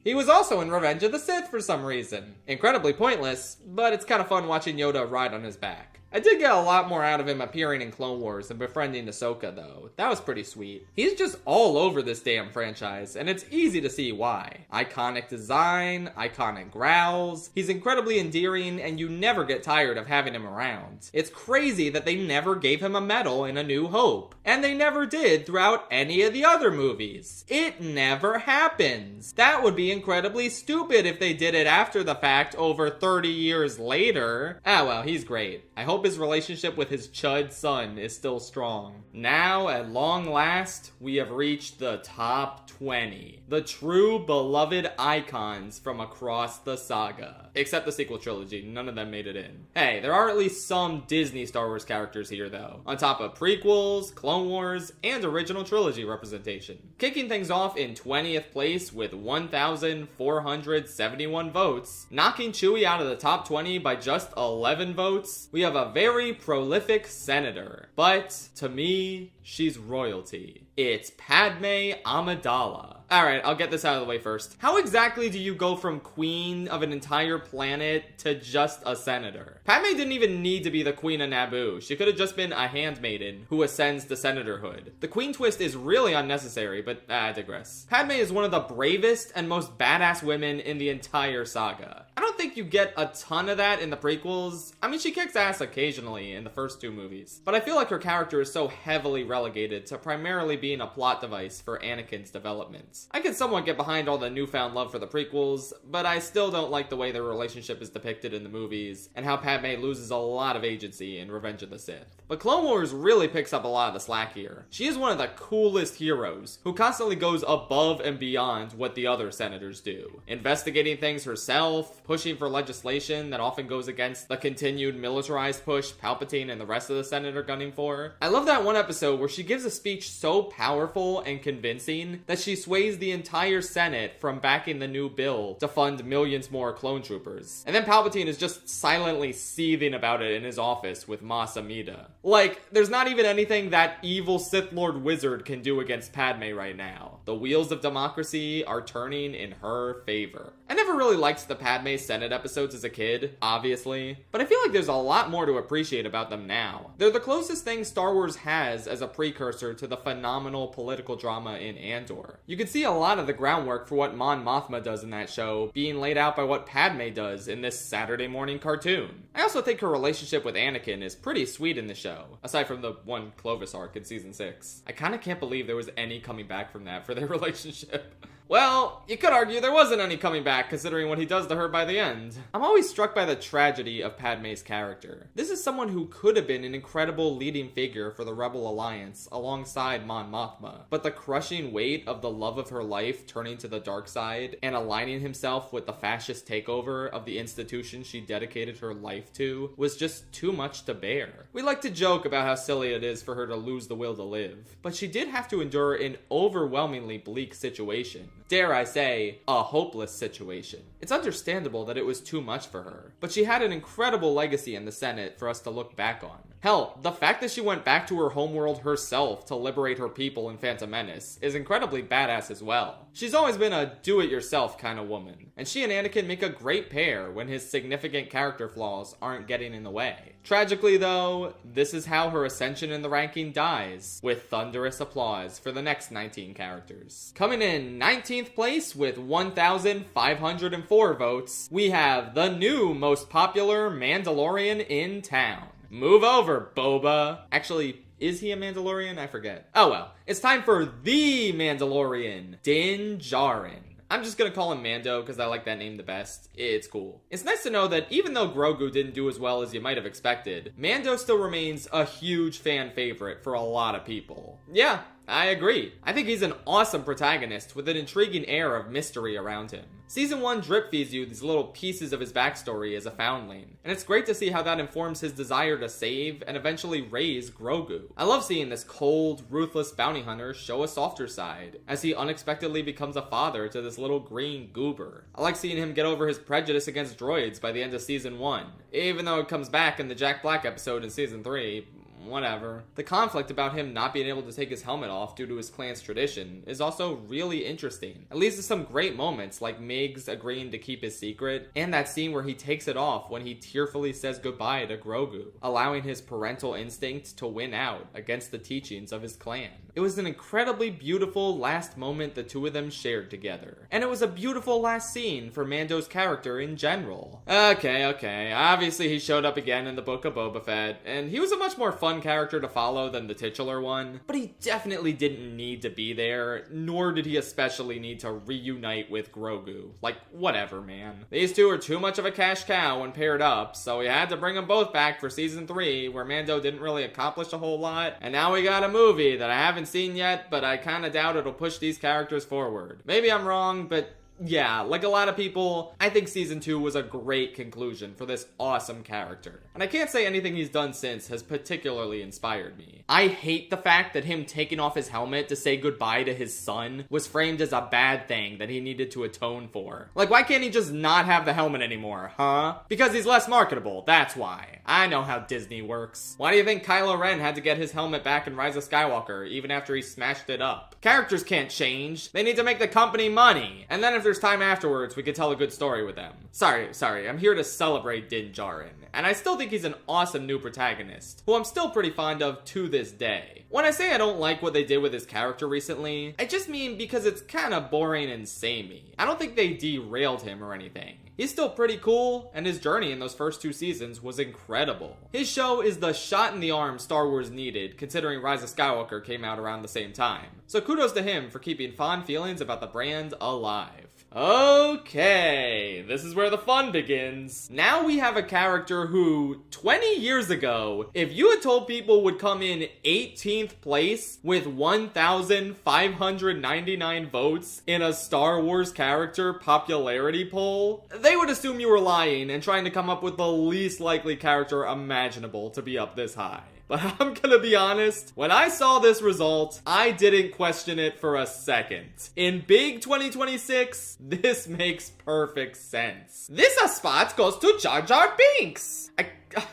he was also in Revenge of the Sith for some reason. Incredibly pointless, but it's kind of fun watching Yoda ride on his back. I did get a lot more out of him appearing in Clone Wars and befriending Ahsoka, though. That was pretty sweet. He's just all over this damn franchise, and it's easy to see why. Iconic design, iconic growls. He's incredibly endearing, and you never get tired of having him around. It's crazy that they never gave him a medal in A New Hope, and they never did throughout any of the other movies. It never happens. That would be incredibly stupid if they did it after the fact over 30 years later. Ah well, he's great. I hope his relationship with his chud son is still strong. Now, at long last, we have reached the top 20. The true beloved icons from across the saga. Except the sequel trilogy, none of them made it in. Hey, there are at least some Disney Star Wars characters here though, on top of prequels, Clone Wars, and original trilogy representation. Kicking things off in 20th place with 1,471 votes, knocking Chewie out of the top 20 by just 11 votes, we have a very prolific senator. But, to me, she's royalty. It's Padme Amidala. Alright, I'll get this out of the way first. How exactly do you go from queen of an entire planet to just a senator? Padme didn't even need to be the queen of Naboo. She could have just been a handmaiden who ascends to senatorhood. The queen twist is really unnecessary, but I digress. Padme is one of the bravest and most badass women in the entire saga. I don't think you get a ton of that in the prequels. I mean, she kicks ass occasionally in the first two movies, but I feel like her character is so heavily relegated to primarily being a plot device for Anakin's development. I can somewhat get behind all the newfound love for the prequels, but I still don't like the way their relationship is depicted in the movies, and how Padme loses a lot of agency in Revenge of the Sith. But Clone Wars really picks up a lot of the slack here. She is one of the coolest heroes, who constantly goes above and beyond what the other senators do. Investigating things herself, pushing for legislation that often goes against the continued militarized push Palpatine and the rest of the Senate are gunning for. I love that one episode where she gives a speech so powerful and convincing that she sways the entire Senate from backing the new bill to fund millions more clone troopers. And then Palpatine is just silently seething about it in his office with Mas Amida. Like, there's not even anything that evil Sith Lord wizard can do against Padme right now. The wheels of democracy are turning in her favor. I never really liked the Padme Senate episodes as a kid, obviously, but I feel like there's a lot more to appreciate about them now. They're the closest thing Star Wars has as a precursor to the phenomenal political drama in Andor. You can see a lot of the groundwork for what Mon Mothma does in that show being laid out by what Padme does in this Saturday morning cartoon. I also think her relationship with Anakin is pretty sweet in the show, aside from the one Clovis arc in season 6. I kinda can't believe there was any coming back from that for their relationship. Well, you could argue there wasn't any coming back considering what he does to her by the end. I'm always struck by the tragedy of Padme's character. This is someone who could have been an incredible leading figure for the Rebel Alliance alongside Mon Mothma, but the crushing weight of the love of her life turning to the dark side and aligning himself with the fascist takeover of the institution she dedicated her life to was just too much to bear. We like to joke about how silly it is for her to lose the will to live, but she did have to endure an overwhelmingly bleak situation. Dare I say, a hopeless situation. It's understandable that it was too much for her, but she had an incredible legacy in the Senate for us to look back on. Hell, the fact that she went back to her homeworld herself to liberate her people in Phantom Menace is incredibly badass as well. She's always been a do-it-yourself kind of woman, and she and Anakin make a great pair when his significant character flaws aren't getting in the way. Tragically though, this is how her ascension in the ranking dies, with thunderous applause for the next 19 characters. Coming in 19th place with 1,504 votes, we have the new most popular Mandalorian in town. Move over, Boba. Actually, is he a Mandalorian? I forget. Oh well. It's time for the Mandalorian, Din Djarin. I'm just gonna call him Mando because I like that name the best. It's cool. It's nice to know that even though Grogu didn't do as well as you might have expected, Mando still remains a huge fan favorite for a lot of people. Yeah, I agree. I think he's an awesome protagonist with an intriguing air of mystery around him. Season 1 drip feeds you these little pieces of his backstory as a foundling, and it's great to see how that informs his desire to save and eventually raise Grogu. I love seeing this cold, ruthless bounty hunter show a softer side, as he unexpectedly becomes a father to this little green goober. I like seeing him get over his prejudice against droids by the end of Season 1, even though it comes back in the Jack Black episode in Season 3. Whatever. The conflict about him not being able to take his helmet off due to his clan's tradition is also really interesting. It leads to some great moments like Miggs agreeing to keep his secret, and that scene where he takes it off when he tearfully says goodbye to Grogu, allowing his parental instinct to win out against the teachings of his clan. It was an incredibly beautiful last moment the two of them shared together. And it was a beautiful last scene for Mando's character in general. Okay. Obviously he showed up again in the Book of Boba Fett, and he was a much more fun character to follow than the titular one, but he definitely didn't need to be there, nor did he especially need to reunite with Grogu. Like, whatever, man. These two are too much of a cash cow when paired up, so we had to bring them both back for Season 3, where Mando didn't really accomplish a whole lot, and now we got a movie that I haven't seen yet, but I kinda doubt it'll push these characters forward. Maybe I'm wrong, but yeah, like a lot of people, I think Season 2 was a great conclusion for this awesome character. And I can't say anything he's done since has particularly inspired me. I hate the fact that him taking off his helmet to say goodbye to his son was framed as a bad thing that he needed to atone for. Like, why can't he just not have the helmet anymore, huh? Because he's less marketable, that's why. I know how Disney works. Why do you think Kylo Ren had to get his helmet back in Rise of Skywalker, even after he smashed it up? Characters can't change. They need to make the company money. And then if there's time afterwards, we could tell a good story with them. Sorry, I'm here to celebrate Din Djarin. And I still think he's an awesome new protagonist, who I'm still pretty fond of to this day. When I say I don't like what they did with his character recently, I just mean because it's kinda boring and samey. I don't think they derailed him or anything. He's still pretty cool, and his journey in those first 2 seasons was incredible. His show is the shot in the arm Star Wars needed, considering Rise of Skywalker came out around the same time. So kudos to him for keeping fond feelings about the brand alive. Okay, this is where the fun begins. Now we have a character who, 20 years ago, if you had told people would come in 18th place with 1,599 votes in a Star Wars character popularity poll, they would assume you were lying and trying to come up with the least likely character imaginable to be up this high. But I'm gonna be honest, when I saw this result, I didn't question it for a second. In Big 2026, this makes perfect sense. This spot goes to Jar Jar Binks!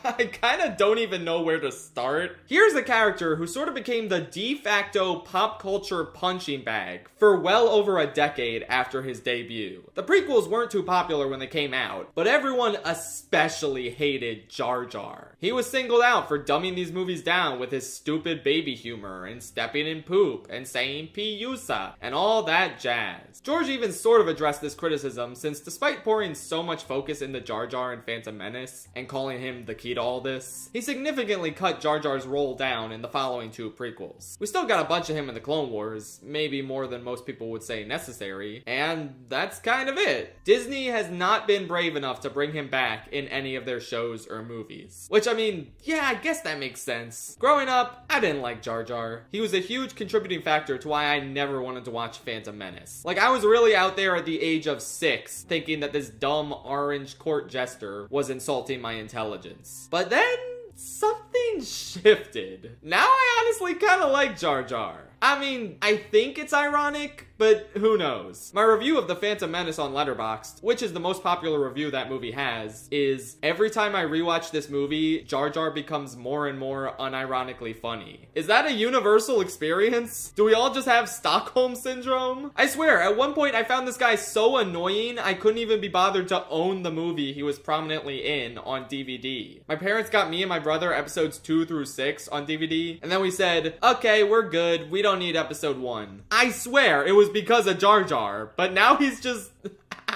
I kinda don't even know where to start. Here's a character who sort of became the de facto pop culture punching bag for well over a decade after his debut. The prequels weren't too popular when they came out, but everyone especially hated Jar Jar. He was singled out for dumbing these movies down with his stupid baby humor and stepping in poop and saying Piyusa and all that jazz. George even sort of addressed this criticism since despite pouring so much focus into Jar Jar in Phantom Menace and calling him the key to all this, he significantly cut Jar Jar's role down in the following 2 prequels. We still got a bunch of him in the Clone Wars, maybe more than most people would say necessary, and that's kind of it. Disney has not been brave enough to bring him back in any of their shows or movies. Which, I mean, yeah, I guess that makes sense. Growing up, I didn't like Jar Jar. He was a huge contributing factor to why I never wanted to watch Phantom Menace. Like, I was really out there at the age of 6, thinking that this dumb orange court jester was insulting my intelligence. But then, something shifted. Now I honestly kinda like Jar Jar. I mean, I think it's ironic, but who knows? My review of The Phantom Menace on Letterboxd, which is the most popular review that movie has, is every time I rewatch this movie, Jar Jar becomes more and more unironically funny. Is that a universal experience? Do we all just have Stockholm Syndrome? I swear, at one point I found this guy so annoying, I couldn't even be bothered to own the movie he was prominently in on DVD. My parents got me and my brother episodes 2 through 6 on DVD, and then we said, okay, we're good, we don't need episode 1. I swear, it was because of Jar Jar, but now he's just...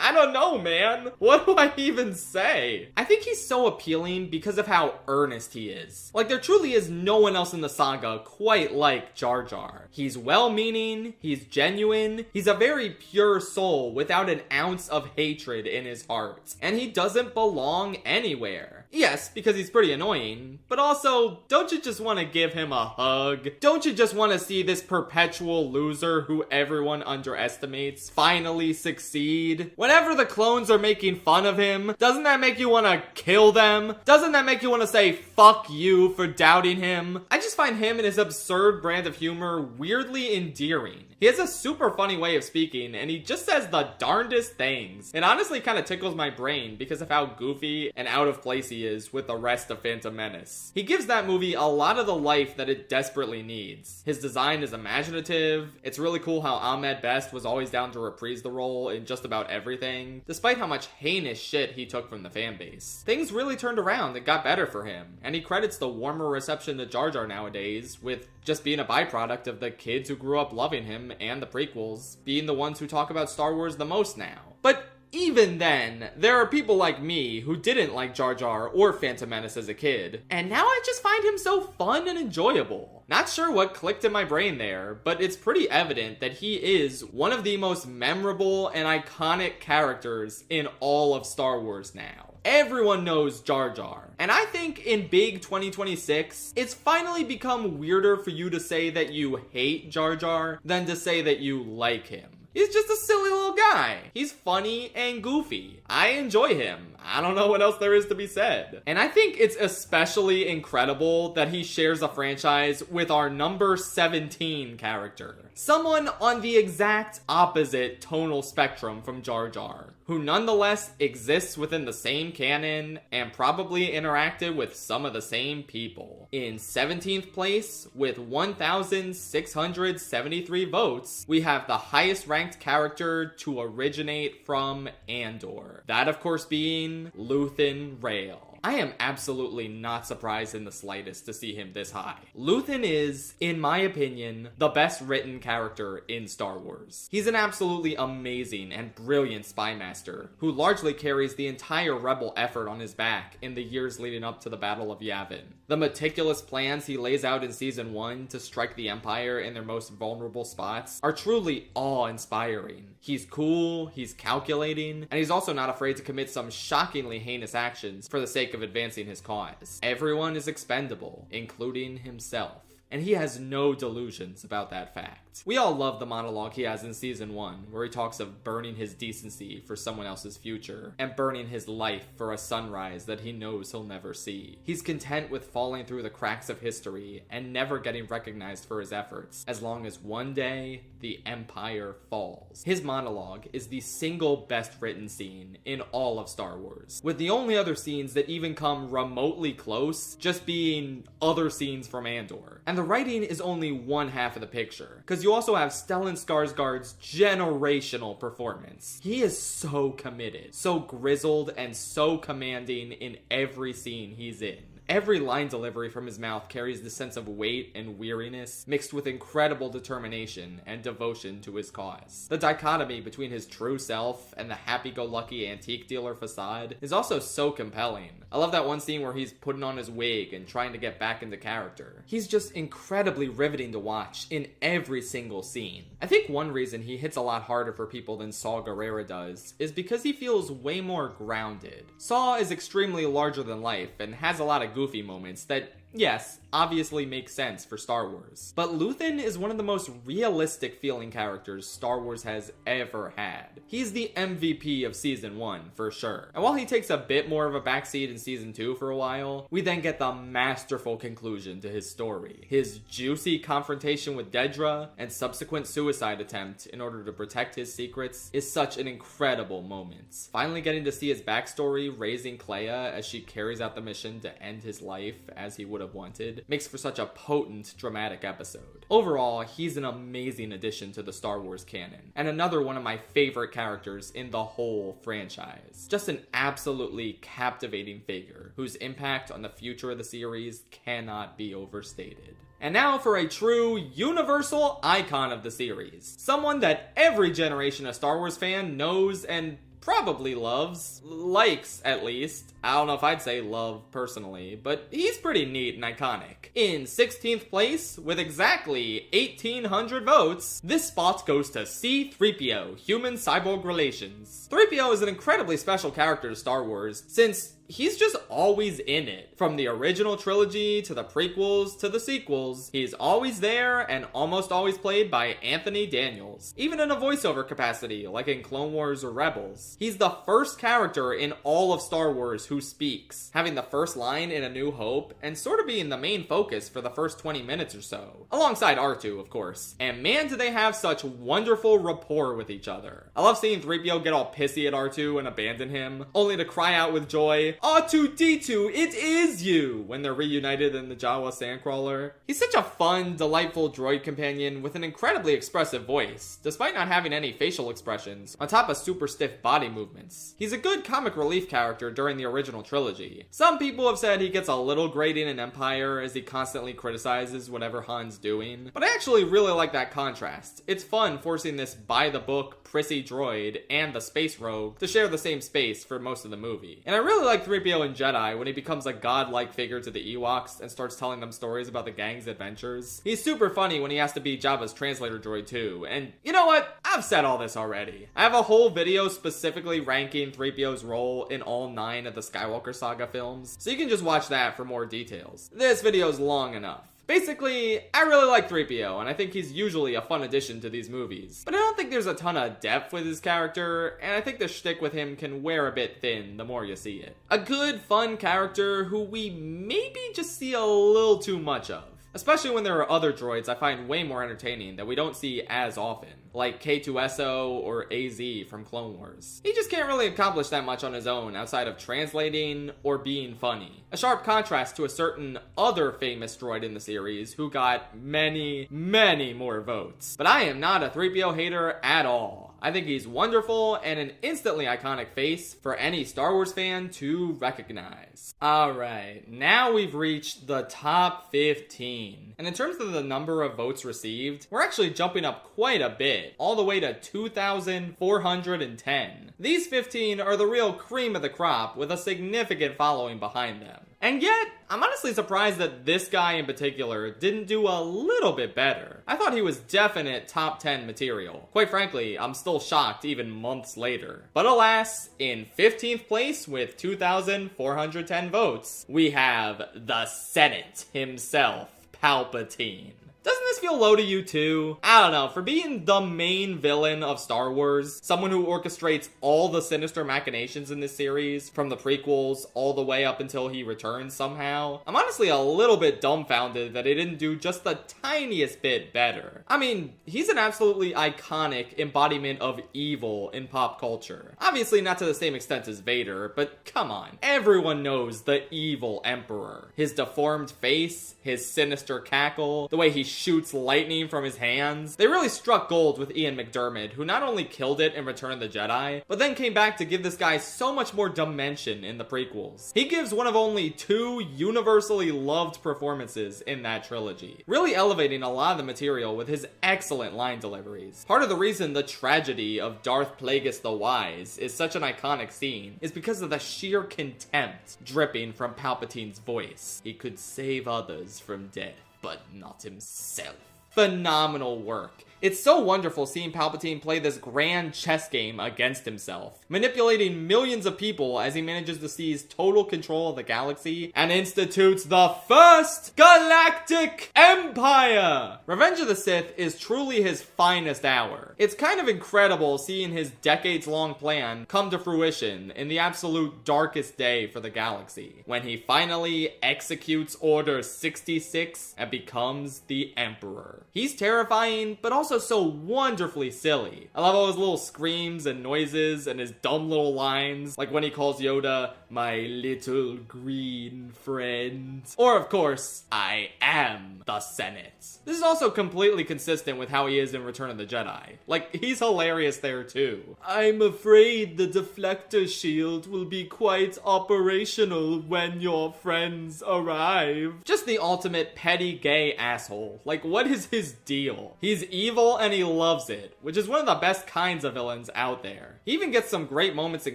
I don't know, man. What do I even say? I think he's so appealing because of how earnest he is. Like, there truly is no one else in the saga quite like Jar Jar. He's well-meaning, he's genuine, he's a very pure soul without an ounce of hatred in his heart. And he doesn't belong anywhere. Yes, because he's pretty annoying, but also, don't you just want to give him a hug? Don't you just want to see this perpetual loser who everyone underestimates finally succeed? Whenever the clones are making fun of him, doesn't that make you want to kill them? Doesn't that make you want to say fuck you for doubting him? I just find him and his absurd brand of humor weirdly endearing. He has a super funny way of speaking, and he just says the darndest things. It honestly kind of tickles my brain because of how goofy and out of place he is with the rest of Phantom Menace. He gives that movie a lot of the life that it desperately needs. His design is imaginative. It's really cool how Ahmed Best was always down to reprise the role in just about everything, despite how much heinous shit he took from the fanbase. Things really turned around and got better for him, and he credits the warmer reception to Jar Jar nowadays with just being a byproduct of the kids who grew up loving him and the prequels being the ones who talk about Star Wars the most now. But even then, there are people like me who didn't like Jar Jar or Phantom Menace as a kid, and now I just find him so fun and enjoyable. Not sure what clicked in my brain there, but it's pretty evident that he is one of the most memorable and iconic characters in all of Star Wars now. Everyone knows Jar Jar. And I think in big 2026, it's finally become weirder for you to say that you hate Jar Jar than to say that you like him. He's just a silly little guy. He's funny and goofy. I enjoy him. I don't know what else there is to be said. And I think it's especially incredible that he shares a franchise with our number 17 character. Someone on the exact opposite tonal spectrum from Jar Jar, who nonetheless exists within the same canon and probably interacted with some of the same people. In 17th place, with 1,673 votes, we have the highest ranked character to originate from Andor. That, of course, being Luthen Rael. I am absolutely not surprised in the slightest to see him this high. Luthen is, in my opinion, the best written character in Star Wars. He's an absolutely amazing and brilliant spy master who largely carries the entire rebel effort on his back in the years leading up to the Battle of Yavin. The meticulous plans he lays out in Season 1 to strike the Empire in their most vulnerable spots are truly awe-inspiring. He's cool, he's calculating, and he's also not afraid to commit some shockingly heinous actions for the sake of advancing his cause. Everyone is expendable, including himself. And he has no delusions about that fact. We all love the monologue he has in Season 1, where he talks of burning his decency for someone else's future, and burning his life for a sunrise that he knows he'll never see. He's content with falling through the cracks of history, and never getting recognized for his efforts, as long as one day, the Empire falls. His monologue is the single best written scene in all of Star Wars, with the only other scenes that even come remotely close just being other scenes from Andor. And the writing is only one half of the picture, because you also have Stellan Skarsgård's generational performance. He is so committed, so grizzled, and so commanding in every scene he's in. Every line delivery from his mouth carries the sense of weight and weariness, mixed with incredible determination and devotion to his cause. The dichotomy between his true self and the happy-go-lucky antique dealer facade is also so compelling. I love that one scene where he's putting on his wig and trying to get back into character. He's just incredibly riveting to watch in every single scene. I think one reason he hits a lot harder for people than Saw Gerrera does is because he feels way more grounded. Saw is extremely larger than life and has a lot of goofy moments that, yes, obviously make sense for Star Wars. But Luthen is one of the most realistic feeling characters Star Wars has ever had. He's the MVP of Season 1, for sure. And while he takes a bit more of a backseat in Season 2 for a while, we then get the masterful conclusion to his story. His juicy confrontation with Dedra and subsequent suicide attempt in order to protect his secrets is such an incredible moment. Finally getting to see his backstory raising Kleia as she carries out the mission to end his life as he would have wanted makes for such a potent, dramatic episode. Overall, he's an amazing addition to the Star Wars canon, and another one of my favorite characters in the whole franchise. Just an absolutely captivating figure, whose impact on the future of the series cannot be overstated. And now for a true universal icon of the series. Someone that every generation of Star Wars fan knows and probably loves. Likes, at least. I don't know if I'd say love personally, but he's pretty neat and iconic. In 16th place, with exactly 1,800 votes, this spot goes to C-3PO, Human-Cyborg Relations. 3PO is an incredibly special character to Star Wars, since he's just always in it. From the original trilogy, to the prequels, to the sequels, he's always there and almost always played by Anthony Daniels. Even in a voiceover capacity, like in Clone Wars or Rebels. He's the first character in all of Star Wars who speaks, having the first line in A New Hope, and sort of being the main focus for the first 20 minutes or so. Alongside R2, of course. And man, do they have such wonderful rapport with each other. I love seeing 3PO get all pissy at R2 and abandon him, only to cry out with joy, R2-D2, it is you! When they're reunited in the Jawa Sandcrawler. He's such a fun, delightful droid companion with an incredibly expressive voice, despite not having any facial expressions, on top of super stiff body movements. He's a good comic relief character during the original trilogy. Some people have said he gets a little grating in Empire as he constantly criticizes whatever Han's doing, but I actually really like that contrast. It's fun forcing this by-the-book, prissy droid and the space rogue to share the same space for most of the movie. And I really like 3PO in Jedi when he becomes a godlike figure to the Ewoks and starts telling them stories about the gang's adventures. He's super funny when he has to be Jabba's translator droid too, and you know what? I've said all this already. I have a whole video specifically ranking 3PO's role in all 9 of the Skywalker Saga films, so you can just watch that for more details. This video's long enough. Basically, I really like 3PO, and I think he's usually a fun addition to these movies. But I don't think there's a ton of depth with his character, and I think the shtick with him can wear a bit thin the more you see it. A good, fun character who we maybe just see a little too much of. Especially when there are other droids I find way more entertaining that we don't see as often, like K2SO or AZ from Clone Wars. He just can't really accomplish that much on his own outside of translating or being funny. A sharp contrast to a certain other famous droid in the series who got many, many more votes. But I am not a 3PO hater at all. I think he's wonderful and an instantly iconic face for any Star Wars fan to recognize. Alright, now we've reached the top 15. And in terms of the number of votes received, we're actually jumping up quite a bit, all the way to 2,410. These 15 are the real cream of the crop with a significant following behind them. And yet, I'm honestly surprised that this guy in particular didn't do a little bit better. I thought he was definite top 10 material. Quite frankly, I'm still shocked even months later. But alas, in 15th place with 2,410 votes, we have the Senate himself, Palpatine. Doesn't this feel low to you too? I don't know, for being the main villain of Star Wars, someone who orchestrates all the sinister machinations in this series, from the prequels all the way up until he returns somehow, I'm honestly a little bit dumbfounded that he didn't do just the tiniest bit better. I mean, he's an absolutely iconic embodiment of evil in pop culture. Obviously not to the same extent as Vader, but come on. Everyone knows the evil Emperor. His deformed face, his sinister cackle, the way he shoots lightning from his hands. They really struck gold with Ian McDiarmid, who not only killed it in Return of the Jedi, but then came back to give this guy so much more dimension in the prequels. He gives one of only 2 universally loved performances in that trilogy, really elevating a lot of the material with his excellent line deliveries. Part of the reason the tragedy of Darth Plagueis the Wise is such an iconic scene is because of the sheer contempt dripping from Palpatine's voice. He could save others from death, but not himself. Phenomenal work. It's so wonderful seeing Palpatine play this grand chess game against himself, manipulating millions of people as he manages to seize total control of the galaxy and institutes the first galactic empire! Revenge of the Sith is truly his finest hour. It's kind of incredible seeing his decades-long plan come to fruition in the absolute darkest day for the galaxy, when he finally executes Order 66 and becomes the Emperor. He's terrifying, but also so wonderfully silly. I love all his little screams and noises and his dumb little lines, like when he calls Yoda, my little green friend. Or of course, I am the Senate. This is also completely consistent with how he is in Return of the Jedi. Like, he's hilarious there too. I'm afraid the deflector shield will be quite operational when your friends arrive. Just the ultimate petty gay asshole. Like, what is his deal? He's evil evil and he loves it, which is one of the best kinds of villains out there. He even gets some great moments in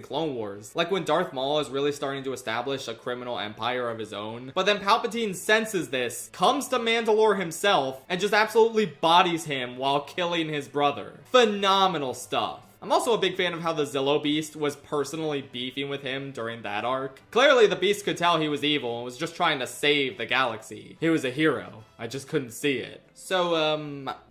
Clone Wars, like when Darth Maul is really starting to establish a criminal empire of his own, but then Palpatine senses this, comes to Mandalore himself, and just absolutely bodies him while killing his brother. Phenomenal stuff. I'm also a big fan of how the Zillo Beast was personally beefing with him during that arc. Clearly the Beast could tell he was evil and was just trying to save the galaxy. He was a hero. I just couldn't see it. So,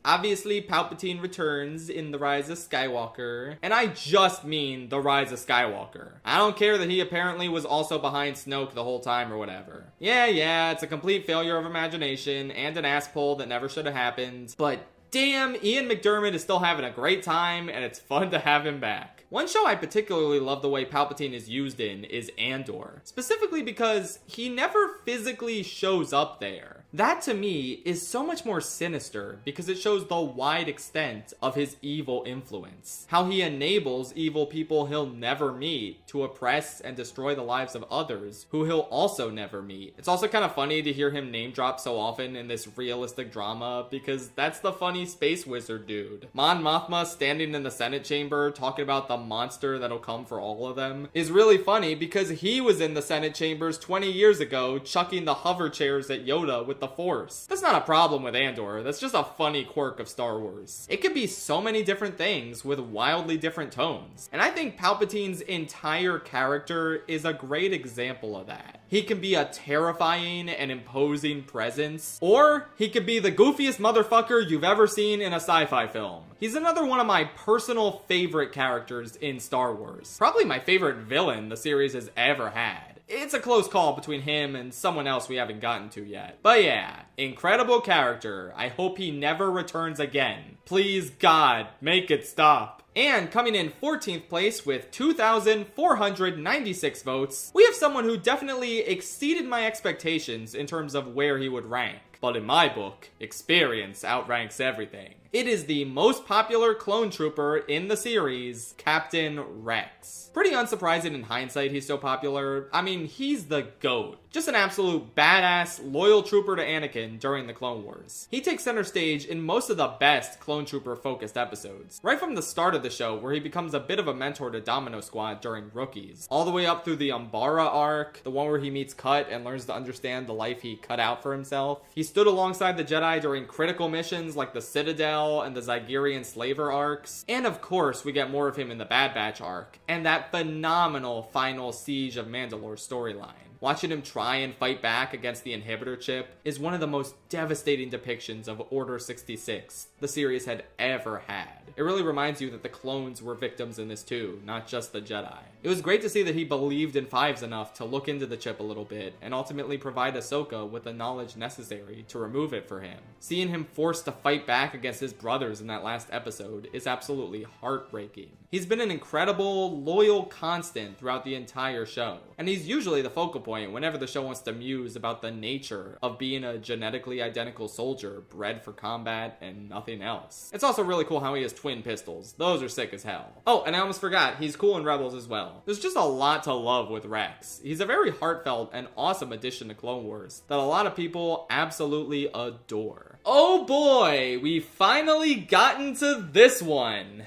obviously Palpatine returns in The Rise of Skywalker, and I just mean The Rise of Skywalker. I don't care that he apparently was also behind Snoke the whole time or whatever. Yeah, it's a complete failure of imagination and an ass pull that never should have happened, but damn, Ian McDiarmid is still having a great time, and it's fun to have him back. One show I particularly love the way Palpatine is used in is Andor, specifically because he never physically shows up there. That to me is so much more sinister because it shows the wide extent of his evil influence. How he enables evil people he'll never meet to oppress and destroy the lives of others who he'll also never meet. It's also kind of funny to hear him name drop so often in this realistic drama because that's the funny space wizard dude. Mon Mothma standing in the Senate chamber talking about the monster that'll come for all of them is really funny because he was in the Senate chambers 20 years ago chucking the hover chairs at Yoda with the Force. That's not a problem with Andor, that's just a funny quirk of Star Wars. It could be so many different things with wildly different tones, and I think Palpatine's entire character is a great example of that. He can be a terrifying and imposing presence, or he could be the goofiest motherfucker you've ever seen in a sci-fi film. He's another one of my personal favorite characters in Star Wars. Probably my favorite villain the series has ever had. It's a close call between him and someone else we haven't gotten to yet. But yeah, incredible character. I hope he never returns again. Please God, make it stop. And coming in 14th place with 2,496 votes, we have someone who definitely exceeded my expectations in terms of where he would rank. But in my book, experience outranks everything. It is the most popular clone trooper in the series, Captain Rex. Pretty unsurprising in hindsight he's so popular. I mean, he's the GOAT. Just an absolute badass, loyal trooper to Anakin during the Clone Wars. He takes center stage in most of the best clone trooper focused episodes. Right from the start of the show, where he becomes a bit of a mentor to Domino Squad during Rookies. All the way up through the Umbara arc, the one where he meets Cut and learns to understand the life he cut out for himself. He stood alongside the Jedi during critical missions like the Citadel and the Zygerian Slaver arcs. And of course, we get more of him in the Bad Batch arc, and that phenomenal final Siege of Mandalore storyline. Watching him try and fight back against the inhibitor chip is one of the most devastating depictions of Order 66 the series had ever had. It really reminds you that the clones were victims in this too, not just the Jedi. It was great to see that he believed in Fives enough to look into the chip a little bit and ultimately provide Ahsoka with the knowledge necessary to remove it for him. Seeing him forced to fight back against his brothers in that last episode is absolutely heartbreaking. He's been an incredible, loyal constant throughout the entire show, and he's usually the focal point whenever the show wants to muse about the nature of being a genetically identical soldier bred for combat and nothing else. It's also really cool how he has twin pistols. Those are sick as hell. Oh, and I almost forgot, he's cool in Rebels as well. There's just a lot to love with Rex. He's a very heartfelt and awesome addition to Clone Wars that a lot of people absolutely adore. Oh boy, we finally gotten to this one.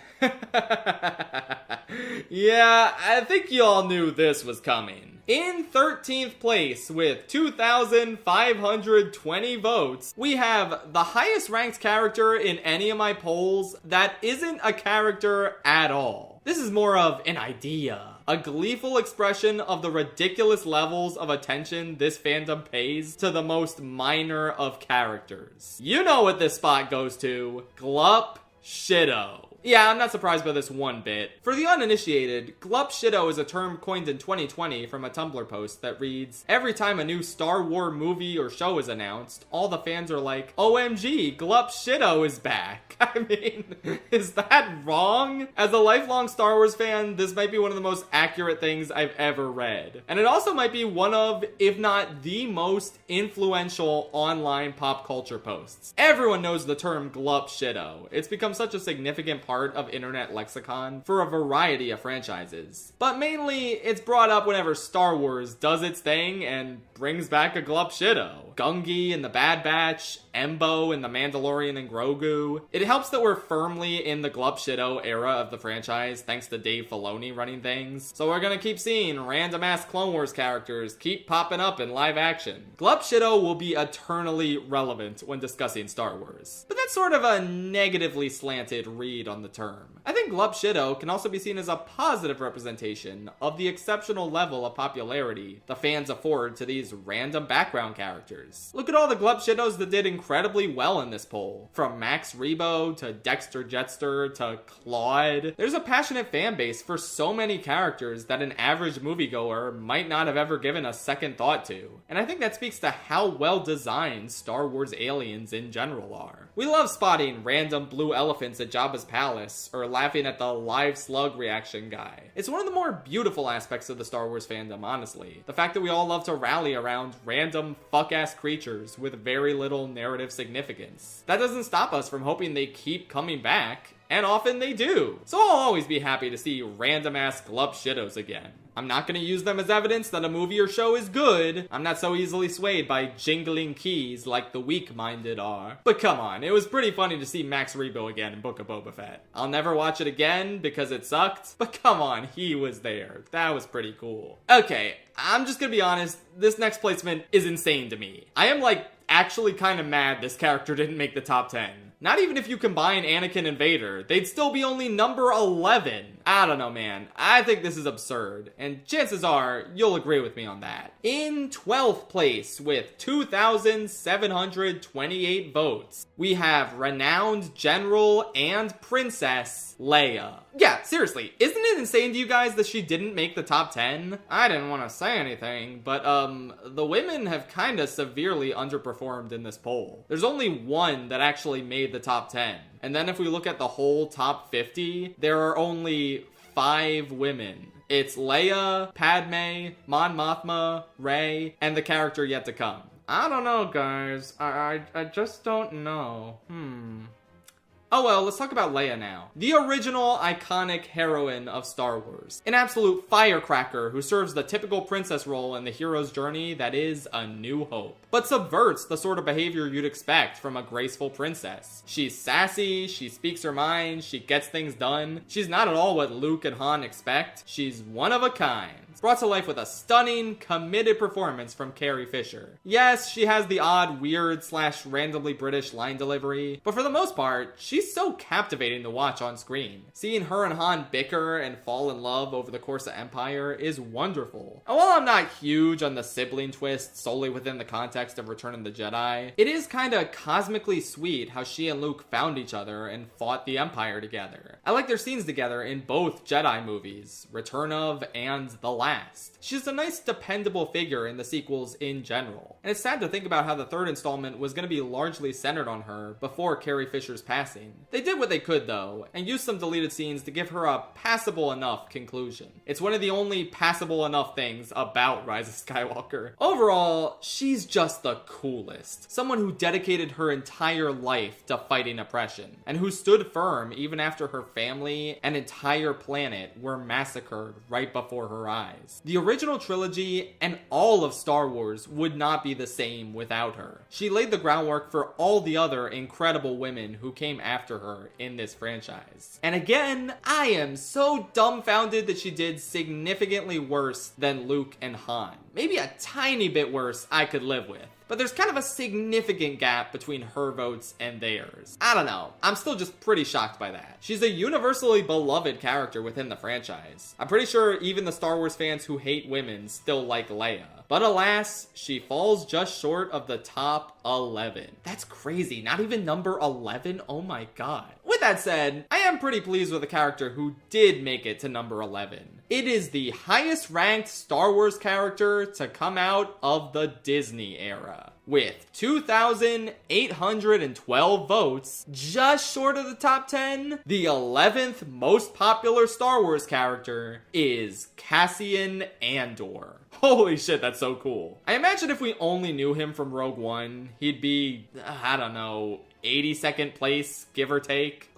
Yeah, I think you all knew this was coming. In 13th place with 2,520 votes, we have the highest ranked character in any of my polls that isn't a character at all. This is more of an idea. A gleeful expression of the ridiculous levels of attention this fandom pays to the most minor of characters. You know what this spot goes to. Glup Shido. Yeah, I'm not surprised by this one bit. For the uninitiated, Glup Shido is a term coined in 2020 from a Tumblr post that reads, every time a new Star Wars movie or show is announced, all the fans are like, OMG, Glup Shido is back. I mean, is that wrong? As a lifelong Star Wars fan, this might be one of the most accurate things I've ever read. And it also might be one of, if not the most influential online pop culture posts. Everyone knows the term Glup Shido. It's become such a significant part part of internet lexicon for a variety of franchises. But mainly, it's brought up whenever Star Wars does its thing and brings back a glup shitto. Gungi in the Bad Batch, Embo in the Mandalorian and Grogu. It helps that we're firmly in the glup shitto era of the franchise thanks to Dave Filoni running things. So we're gonna keep seeing random ass Clone Wars characters keep popping up in live action. Glup shitto will be eternally relevant when discussing Star Wars. But that's sort of a negatively slanted read on the term. I think glup shitto can also be seen as a positive representation of the exceptional level of popularity the fans afford to these random background characters. Look at all the glup shittos that did incredibly well in this poll. From Max Rebo to Dexter Jetster to Claude. There's a passionate fan base for so many characters that an average moviegoer might not have ever given a second thought to. And I think that speaks to how well designed Star Wars aliens in general are. We love spotting random blue elephants at Jabba's palace, or laughing at the live slug reaction guy. It's one of the more beautiful aspects of the Star Wars fandom, honestly. The fact that we all love to rally around random fuck-ass creatures with very little narrative significance. That doesn't stop us from hoping they keep coming back, and often they do. So I'll always be happy to see random ass glup shittos again. I'm not gonna use them as evidence that a movie or show is good. I'm not so easily swayed by jingling keys like the weak-minded are. But come on, it was pretty funny to see Max Rebo again in Book of Boba Fett. I'll never watch it again because it sucked, but come on, he was there. That was pretty cool. Okay, I'm just gonna be honest, this next placement is insane to me. I am actually kind of mad this character didn't make the top 10. Not even if you combine Anakin and Vader, they'd still be only number 11. I don't know, man. I think this is absurd, and chances are you'll agree with me on that. In 12th place with 2,728 votes, we have renowned General and Princess Leia. Yeah, seriously, isn't it insane to you guys that she didn't make the top 10? I didn't want to say anything, but the women have kind of severely underperformed in this poll. There's only one that actually made the top 10. And then if we look at the whole top 50, there are only 5 women. It's Leia, Padme, Mon Mothma, Rey, and the character yet to come. I don't know, guys. I just don't know. Oh well, let's talk about Leia now. The original iconic heroine of Star Wars. An absolute firecracker who serves the typical princess role in the hero's journey that is A New Hope, but subverts the sort of behavior you'd expect from a graceful princess. She's sassy, she speaks her mind, she gets things done. She's not at all what Luke and Han expect. She's one of a kind. Brought to life with a stunning, committed performance from Carrie Fisher. Yes, she has the odd, weird / randomly British line delivery, but for the most part, she's so captivating to watch on screen. Seeing her and Han bicker and fall in love over the course of Empire is wonderful. And while I'm not huge on the sibling twist solely within the context of Return of the Jedi, it is kinda cosmically sweet how she and Luke found each other and fought the Empire together. I like their scenes together in both Jedi movies, Return of and The Last. She's a nice, dependable figure in the sequels in general. And it's sad to think about how the third installment was going to be largely centered on her before Carrie Fisher's passing. They did what they could, though, and used some deleted scenes to give her a passable enough conclusion. It's one of the only passable enough things about Rise of Skywalker. Overall, she's just the coolest. Someone who dedicated her entire life to fighting oppression, and who stood firm even after her family and entire planet were massacred right before her eyes. The original trilogy and all of Star Wars would not be the same without her. She laid the groundwork for all the other incredible women who came after her in this franchise. And again, I am so dumbfounded that she did significantly worse than Luke and Han. Maybe a tiny bit worse I could live with. But there's kind of a significant gap between her votes and theirs. I don't know. I'm still just pretty shocked by that. She's a universally beloved character within the franchise. I'm pretty sure even the Star Wars fans who hate women still like Leia. But alas, she falls just short of the top 11. That's crazy. Not even number 11? Oh my god. With that said, I am pretty pleased with the character who did make it to number 11. It is the highest ranked Star Wars character to come out of the Disney era. With 2,812 votes, just short of the top 10, the 11th most popular Star Wars character is Cassian Andor. Holy shit, that's so cool. I imagine if we only knew him from Rogue One, he'd be, I don't know, 82nd place, give or take.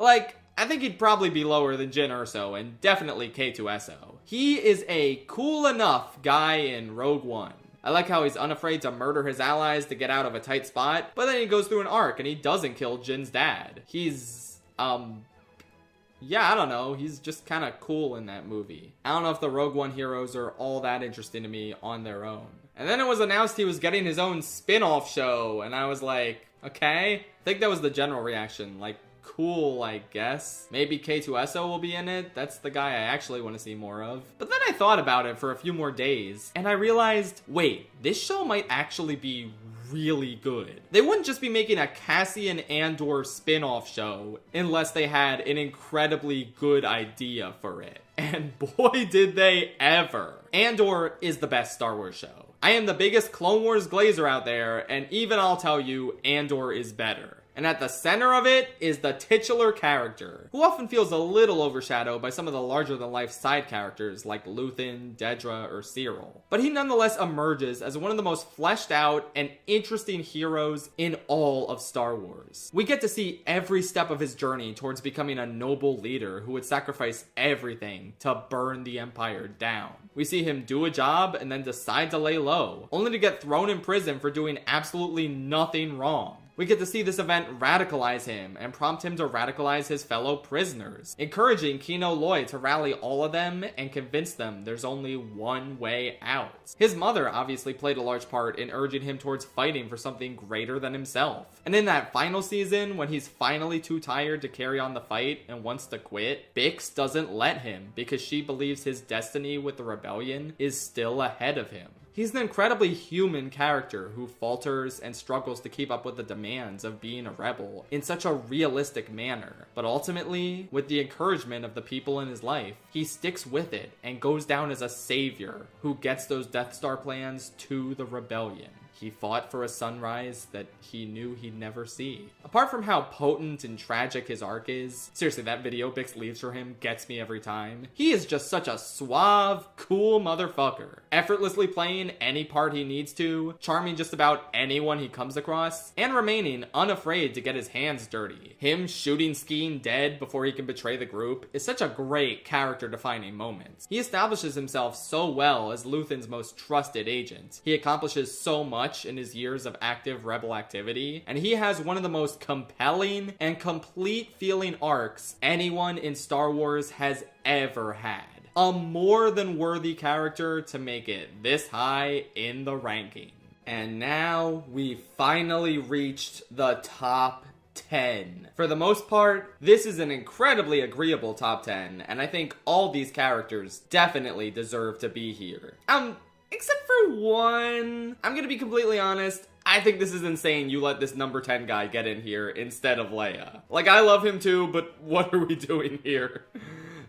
I think he'd probably be lower than Jyn Erso and definitely K2SO. He is a cool enough guy in Rogue One. I like how he's unafraid to murder his allies to get out of a tight spot, but then he goes through an arc and he doesn't kill Jin's dad. He's, yeah, I don't know. He's just kind of cool in that movie. I don't know if the Rogue One heroes are all that interesting to me on their own. And then it was announced he was getting his own spin-off show, and I was like, okay. I think that was the general reaction, like, cool, I guess. Maybe K2SO will be in it. That's the guy I actually want to see more of. But then I thought about it for a few more days, and I realized, wait, this show might actually be really good. They wouldn't just be making a Cassian Andor spin-off show unless they had an incredibly good idea for it. And boy, did they ever. Andor is the best Star Wars show. I am the biggest Clone Wars glazer out there, and even I'll tell you, Andor is better. And at the center of it is the titular character, who often feels a little overshadowed by some of the larger-than-life side characters like Luthen, Dedra, or Cyril. But he nonetheless emerges as one of the most fleshed out and interesting heroes in all of Star Wars. We get to see every step of his journey towards becoming a noble leader who would sacrifice everything to burn the Empire down. We see him do a job and then decide to lay low, only to get thrown in prison for doing absolutely nothing wrong. We get to see this event radicalize him and prompt him to radicalize his fellow prisoners, encouraging Kino Loy to rally all of them and convince them there's only one way out. His mother obviously played a large part in urging him towards fighting for something greater than himself. And in that final season, when he's finally too tired to carry on the fight and wants to quit, Bix doesn't let him because she believes his destiny with the rebellion is still ahead of him. He's an incredibly human character who falters and struggles to keep up with the demands of being a rebel in such a realistic manner. But ultimately, with the encouragement of the people in his life, he sticks with it and goes down as a savior who gets those Death Star plans to the rebellion. He fought for a sunrise that he knew he'd never see. Apart from how potent and tragic his arc is, seriously, that video Bix leaves for him gets me every time. He is just such a suave, cool motherfucker. Effortlessly playing any part he needs to, charming just about anyone he comes across, and remaining unafraid to get his hands dirty. Him shooting Skeen dead before he can betray the group is such a great character-defining moment. He establishes himself so well as Luthen's most trusted agent. He accomplishes so much in his years of active rebel activity, and he has one of the most compelling and complete feeling arcs anyone in Star Wars has ever had. A more than worthy character to make it this high in the ranking. And now we finally reached the top 10. For the most part, this is an incredibly agreeable top 10, and I think all these characters definitely deserve to be here. Except for one. I'm gonna be completely honest, I think this is insane you let this number 10 guy get in here instead of Leia. Like, I love him too, but what are we doing here?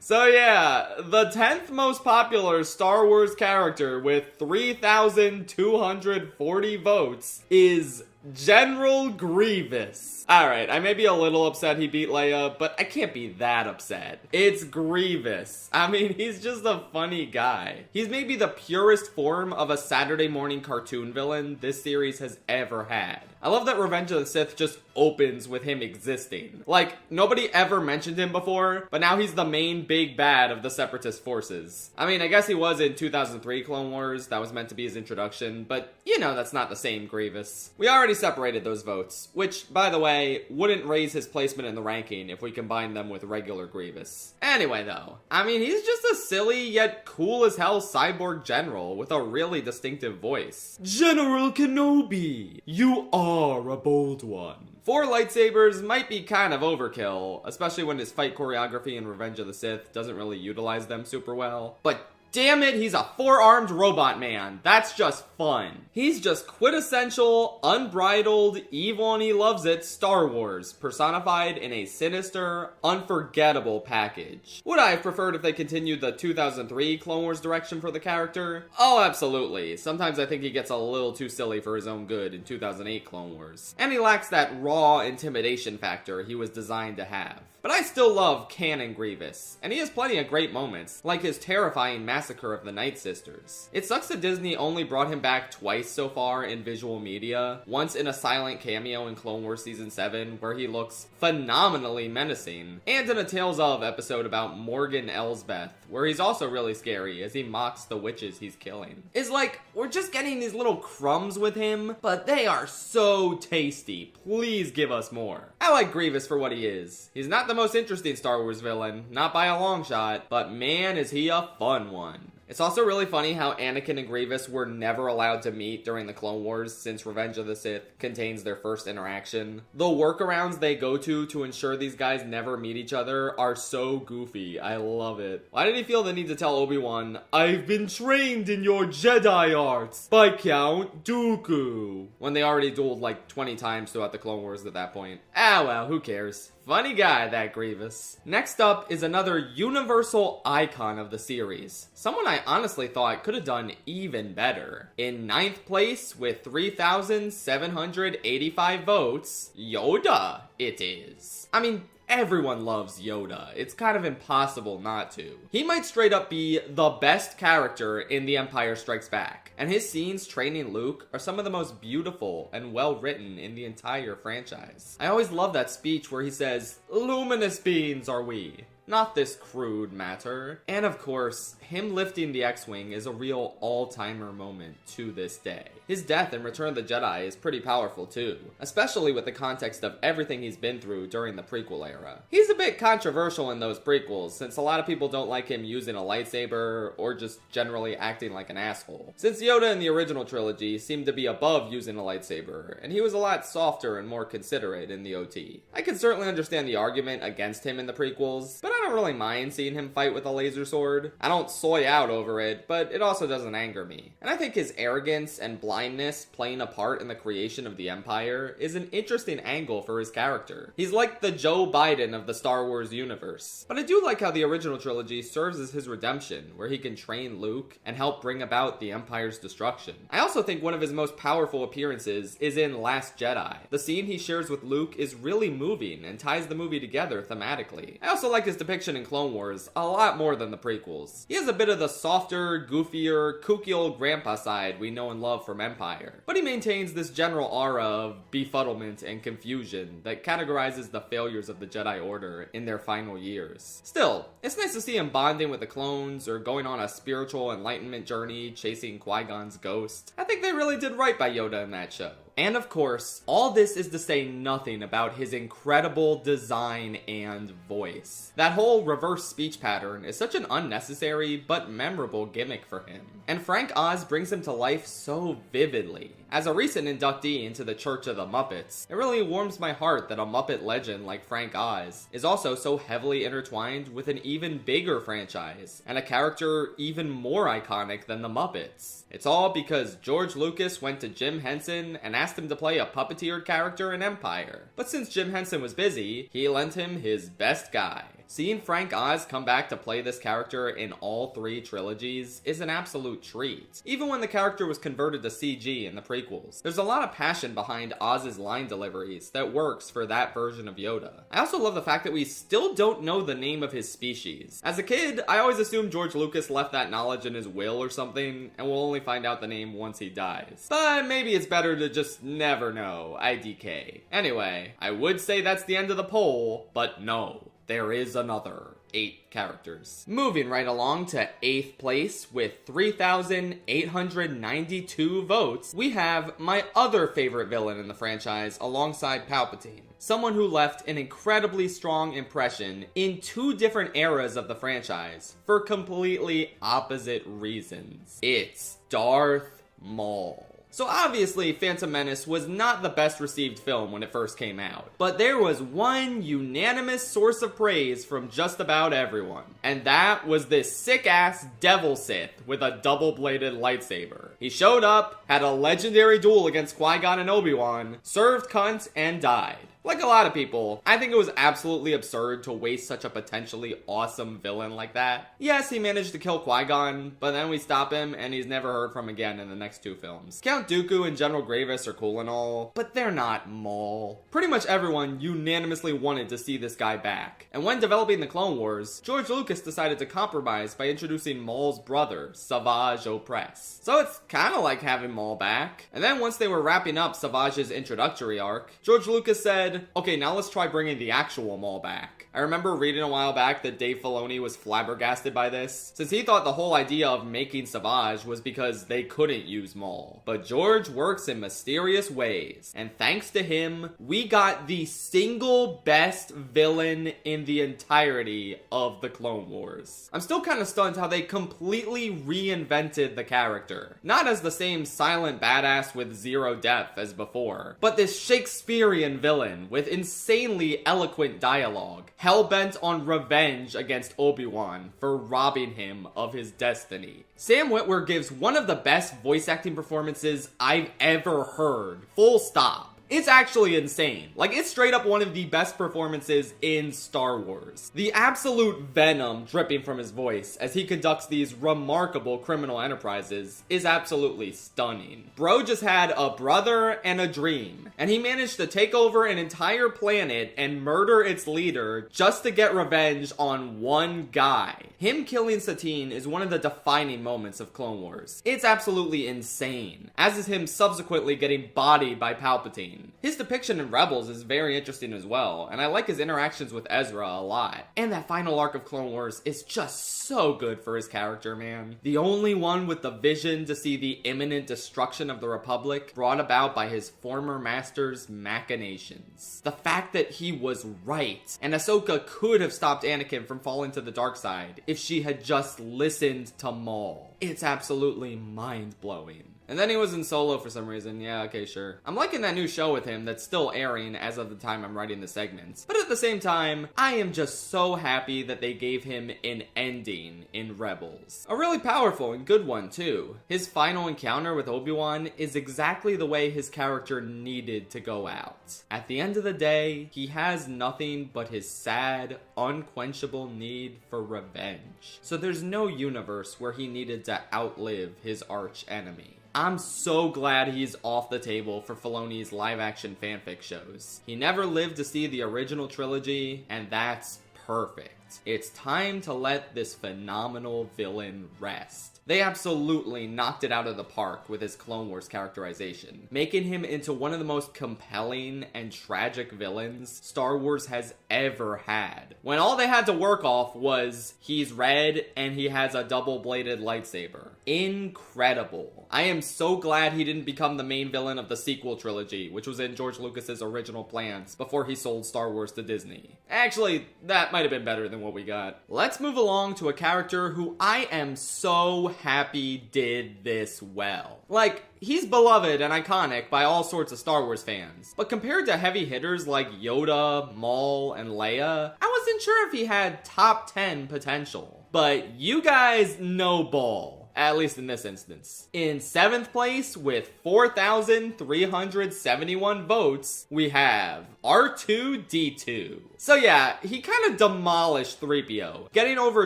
So yeah, the 10th most popular Star Wars character with 3,240 votes is General Grievous. Alright, I may be a little upset he beat Leia, but I can't be that upset. It's Grievous. I mean, he's just a funny guy. He's maybe the purest form of a Saturday morning cartoon villain this series has ever had. I love that Revenge of the Sith just opens with him existing. Like, nobody ever mentioned him before, but now he's the main big bad of the Separatist forces. I mean, I guess he was in 2003 Clone Wars, that was meant to be his introduction, but you know that's not the same Grievous. We already separated those votes, which, by the way, wouldn't raise his placement in the ranking if we combined them with regular Grievous. Anyway though, I mean, he's just a silly yet cool as hell cyborg general with a really distinctive voice. General Kenobi, you are a bold one. 4 lightsabers might be kind of overkill, especially when his fight choreography in Revenge of the Sith doesn't really utilize them super well, but damn it, he's a 4-armed robot man. That's just fun. He's just quintessential, unbridled, evil and he loves it Star Wars, personified in a sinister, unforgettable package. Would I have preferred if they continued the 2003 Clone Wars direction for the character? Oh, absolutely. Sometimes I think he gets a little too silly for his own good in 2008 Clone Wars. And he lacks that raw intimidation factor he was designed to have. But I still love Canon Grievous, and he has plenty of great moments, like his terrifying massacre of the Night Sisters. It sucks that Disney only brought him back twice so far in visual media, once in a silent cameo in Clone Wars Season 7, where he looks phenomenally menacing, and in a Tales of episode about Morgan Elsbeth, where he's also really scary as he mocks the witches he's killing. It's like, we're just getting these little crumbs with him, but they are so tasty. Please give us more. I like Grievous for what he is. He's not the most interesting Star Wars villain, not by a long shot, but man is he a fun one. It's also really funny how Anakin and Grievous were never allowed to meet during the Clone Wars since Revenge of the Sith contains their first interaction. The workarounds they go to ensure these guys never meet each other are so goofy. I love it. Why did he feel the need to tell Obi-Wan, "I've been trained in your Jedi arts by Count Dooku," when they already dueled like 20 times throughout the Clone Wars at that point? Ah well, who cares? Funny guy, that Grievous. Next up is another universal icon of the series. Someone I honestly thought could have done even better. In 9th place with 3,785 votes, Yoda it is. I mean, everyone loves Yoda. It's kind of impossible not to. He might straight up be the best character in The Empire Strikes Back, and his scenes training Luke are some of the most beautiful and well written in the entire franchise. I always love that speech where he says, "Luminous beings are we, not this crude matter." And of course, him lifting the X-Wing is a real all-timer moment to this day. His death in Return of the Jedi is pretty powerful too, especially with the context of everything he's been through during the prequel era. He's a bit controversial in those prequels, since a lot of people don't like him using a lightsaber or just generally acting like an asshole. Since Yoda in the original trilogy seemed to be above using a lightsaber, and he was a lot softer and more considerate in the OT. I can certainly understand the argument against him in the prequels, but I don't really mind seeing him fight with a laser sword. I don't soy out over it, but it also doesn't anger me. And I think his arrogance and blindness playing a part in the creation of the Empire is an interesting angle for his character. He's like the Joe Biden of the Star Wars universe. But I do like how the original trilogy serves as his redemption, where he can train Luke and help bring about the Empire's destruction. I also think one of his most powerful appearances is in Last Jedi. The scene he shares with Luke is really moving and ties the movie together thematically. I also like his depiction in Clone Wars a lot more than the prequels. He has a bit of the softer, goofier, kooky old grandpa side we know and love from Empire, but he maintains this general aura of befuddlement and confusion that categorizes the failures of the Jedi Order in their final years. Still, it's nice to see him bonding with the clones or going on a spiritual enlightenment journey chasing Qui-Gon's ghost. I think they really did right by Yoda in that show. And of course, all this is to say nothing about his incredible design and voice. That whole reverse speech pattern is such an unnecessary but memorable gimmick for him. And Frank Oz brings him to life so vividly. As a recent inductee into the Church of the Muppets, it really warms my heart that a Muppet legend like Frank Oz is also so heavily intertwined with an even bigger franchise, and a character even more iconic than the Muppets. It's all because George Lucas went to Jim Henson and asked him to play a puppeteered character in Empire. But since Jim Henson was busy, he lent him his best guy. Seeing Frank Oz come back to play this character in all 3 trilogies is an absolute treat. Even when the character was converted to CG in the prequels, there's a lot of passion behind Oz's line deliveries that works for that version of Yoda. I also love the fact that we still don't know the name of his species. As a kid, I always assumed George Lucas left that knowledge in his will or something, and we'll only find out the name once he dies. But maybe it's better to just never know, IDK. Anyway, I would say that's the end of the poll, but no. There is another 8 characters. Moving right along to 8th place with 3,892 votes, we have my other favorite villain in the franchise alongside Palpatine. Someone who left an incredibly strong impression in 2 different eras of the franchise for completely opposite reasons. It's Darth Maul. So obviously, Phantom Menace was not the best received film when it first came out, but there was one unanimous source of praise from just about everyone, and that was this sick-ass Devil Sith with a double-bladed lightsaber. He showed up, had a legendary duel against Qui-Gon and Obi-Wan, served cunt, and died. Like a lot of people, I think it was absolutely absurd to waste such a potentially awesome villain like that. Yes, he managed to kill Qui-Gon, but then we stop him and he's never heard from again in the next 2 films. Count Dooku and General Grievous are cool and all, but they're not Maul. Pretty much everyone unanimously wanted to see this guy back. And when developing the Clone Wars, George Lucas decided to compromise by introducing Maul's brother, Savage Opress. So it's kinda like having Maul back. And then once they were wrapping up Savage's introductory arc, George Lucas said, okay, now let's try bringing the actual Maul back. I remember reading a while back that Dave Filoni was flabbergasted by this, since he thought the whole idea of making Savage was because they couldn't use Maul. But George works in mysterious ways, and thanks to him, we got the single best villain in the entirety of the Clone Wars. I'm still kind of stunned how they completely reinvented the character. Not as the same silent badass with zero depth as before, but this Shakespearean villain with insanely eloquent dialogue, hell-bent on revenge against Obi-Wan for robbing him of his destiny. Sam Witwer gives one of the best voice acting performances I've ever heard. Full stop. It's actually insane. Like, it's straight up one of the best performances in Star Wars. The absolute venom dripping from his voice as he conducts these remarkable criminal enterprises is absolutely stunning. Bro just had a brother and a dream, and he managed to take over an entire planet and murder its leader just to get revenge on one guy. Him killing Satine is one of the defining moments of Clone Wars. It's absolutely insane, as is him subsequently getting bodied by Palpatine. His depiction in Rebels is very interesting as well, and I like his interactions with Ezra a lot. And that final arc of Clone Wars is just so good for his character, man. The only one with the vision to see the imminent destruction of the Republic brought about by his former master's machinations. The fact that he was right, and Ahsoka could have stopped Anakin from falling to the dark side if she had just listened to Maul. It's absolutely mind-blowing. And then he was in Solo for some reason. Yeah, okay, sure. I'm liking that new show with him that's still airing as of the time I'm writing the segments. But at the same time, I am just so happy that they gave him an ending in Rebels. A really powerful and good one, too. His final encounter with Obi-Wan is exactly the way his character needed to go out. At the end of the day, he has nothing but his sad, unquenchable need for revenge. So there's no universe where he needed to outlive his arch enemy. I'm so glad he's off the table for Filoni's live-action fanfic shows. He never lived to see the original trilogy, and that's perfect. It's time to let this phenomenal villain rest. They absolutely knocked it out of the park with his Clone Wars characterization, making him into one of the most compelling and tragic villains Star Wars has ever had. When all they had to work off was, he's red and he has a double-bladed lightsaber. Incredible. I am so glad he didn't become the main villain of the sequel trilogy, which was in George Lucas's original plans before he sold Star Wars to Disney. Actually, that might have been better than what we got. Let's move along to a character who I am so happy did this well. Like, he's beloved and iconic by all sorts of Star Wars fans, but compared to heavy hitters like Yoda, Maul, and Leia, I wasn't sure if he had top 10 potential. But you guys know ball. At least in this instance. In 7th place, with 4,371 votes, we have R2-D2. So yeah, he kind of demolished 3PO, getting over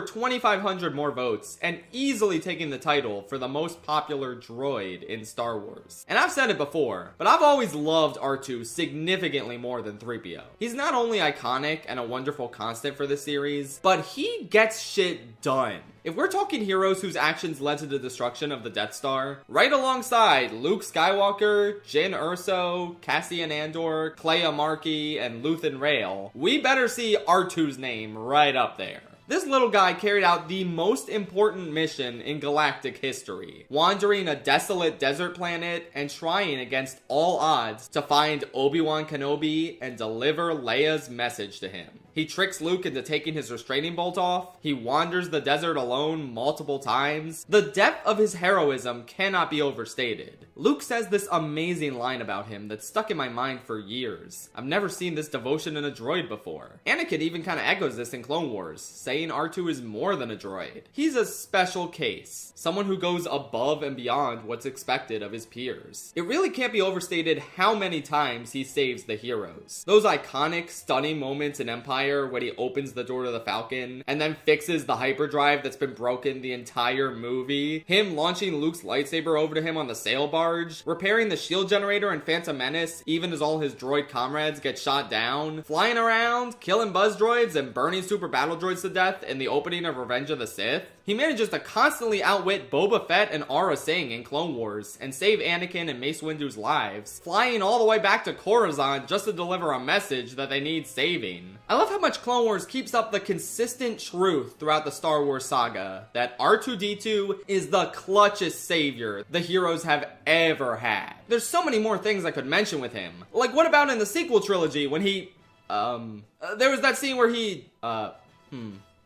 2,500 more votes, and easily taking the title for the most popular droid in Star Wars. And I've said it before, but I've always loved R2 significantly more than 3PO. He's not only iconic and a wonderful constant for the series, but he gets shit done. If we're talking heroes whose actions led to the destruction of the Death Star, right alongside Luke Skywalker, Jyn Erso, Cassian Andor, Clea Markey, and Luthen Rael, we better see R2's name right up there. This little guy carried out the most important mission in galactic history, wandering a desolate desert planet and trying against all odds to find Obi-Wan Kenobi and deliver Leia's message to him. He tricks Luke into taking his restraining bolt off. He wanders the desert alone multiple times. The depth of his heroism cannot be overstated. Luke says this amazing line about him that's stuck in my mind for years. I've never seen this devotion in a droid before. Anakin even kind of echoes this in Clone Wars, saying R2 is more than a droid. He's a special case, someone who goes above and beyond what's expected of his peers. It really can't be overstated how many times he saves the heroes. Those iconic, stunning moments in Empire when he opens the door to the Falcon and then fixes the hyperdrive that's been broken the entire movie. Him launching Luke's lightsaber over to him on the sail barge, repairing the shield generator in Phantom Menace even as all his droid comrades get shot down, flying around, killing buzz droids and burning super battle droids to death in the opening of Revenge of the Sith. He manages to constantly outwit Boba Fett and Aurra Sing in Clone Wars and save Anakin and Mace Windu's lives, flying all the way back to Coruscant just to deliver a message that they need saving. I love how much Clone Wars keeps up the consistent truth throughout the Star Wars saga that R2-D2 is the clutchest savior the heroes have ever had. There's so many more things I could mention with him. Like, what about in the sequel trilogy when he, there was that scene where he,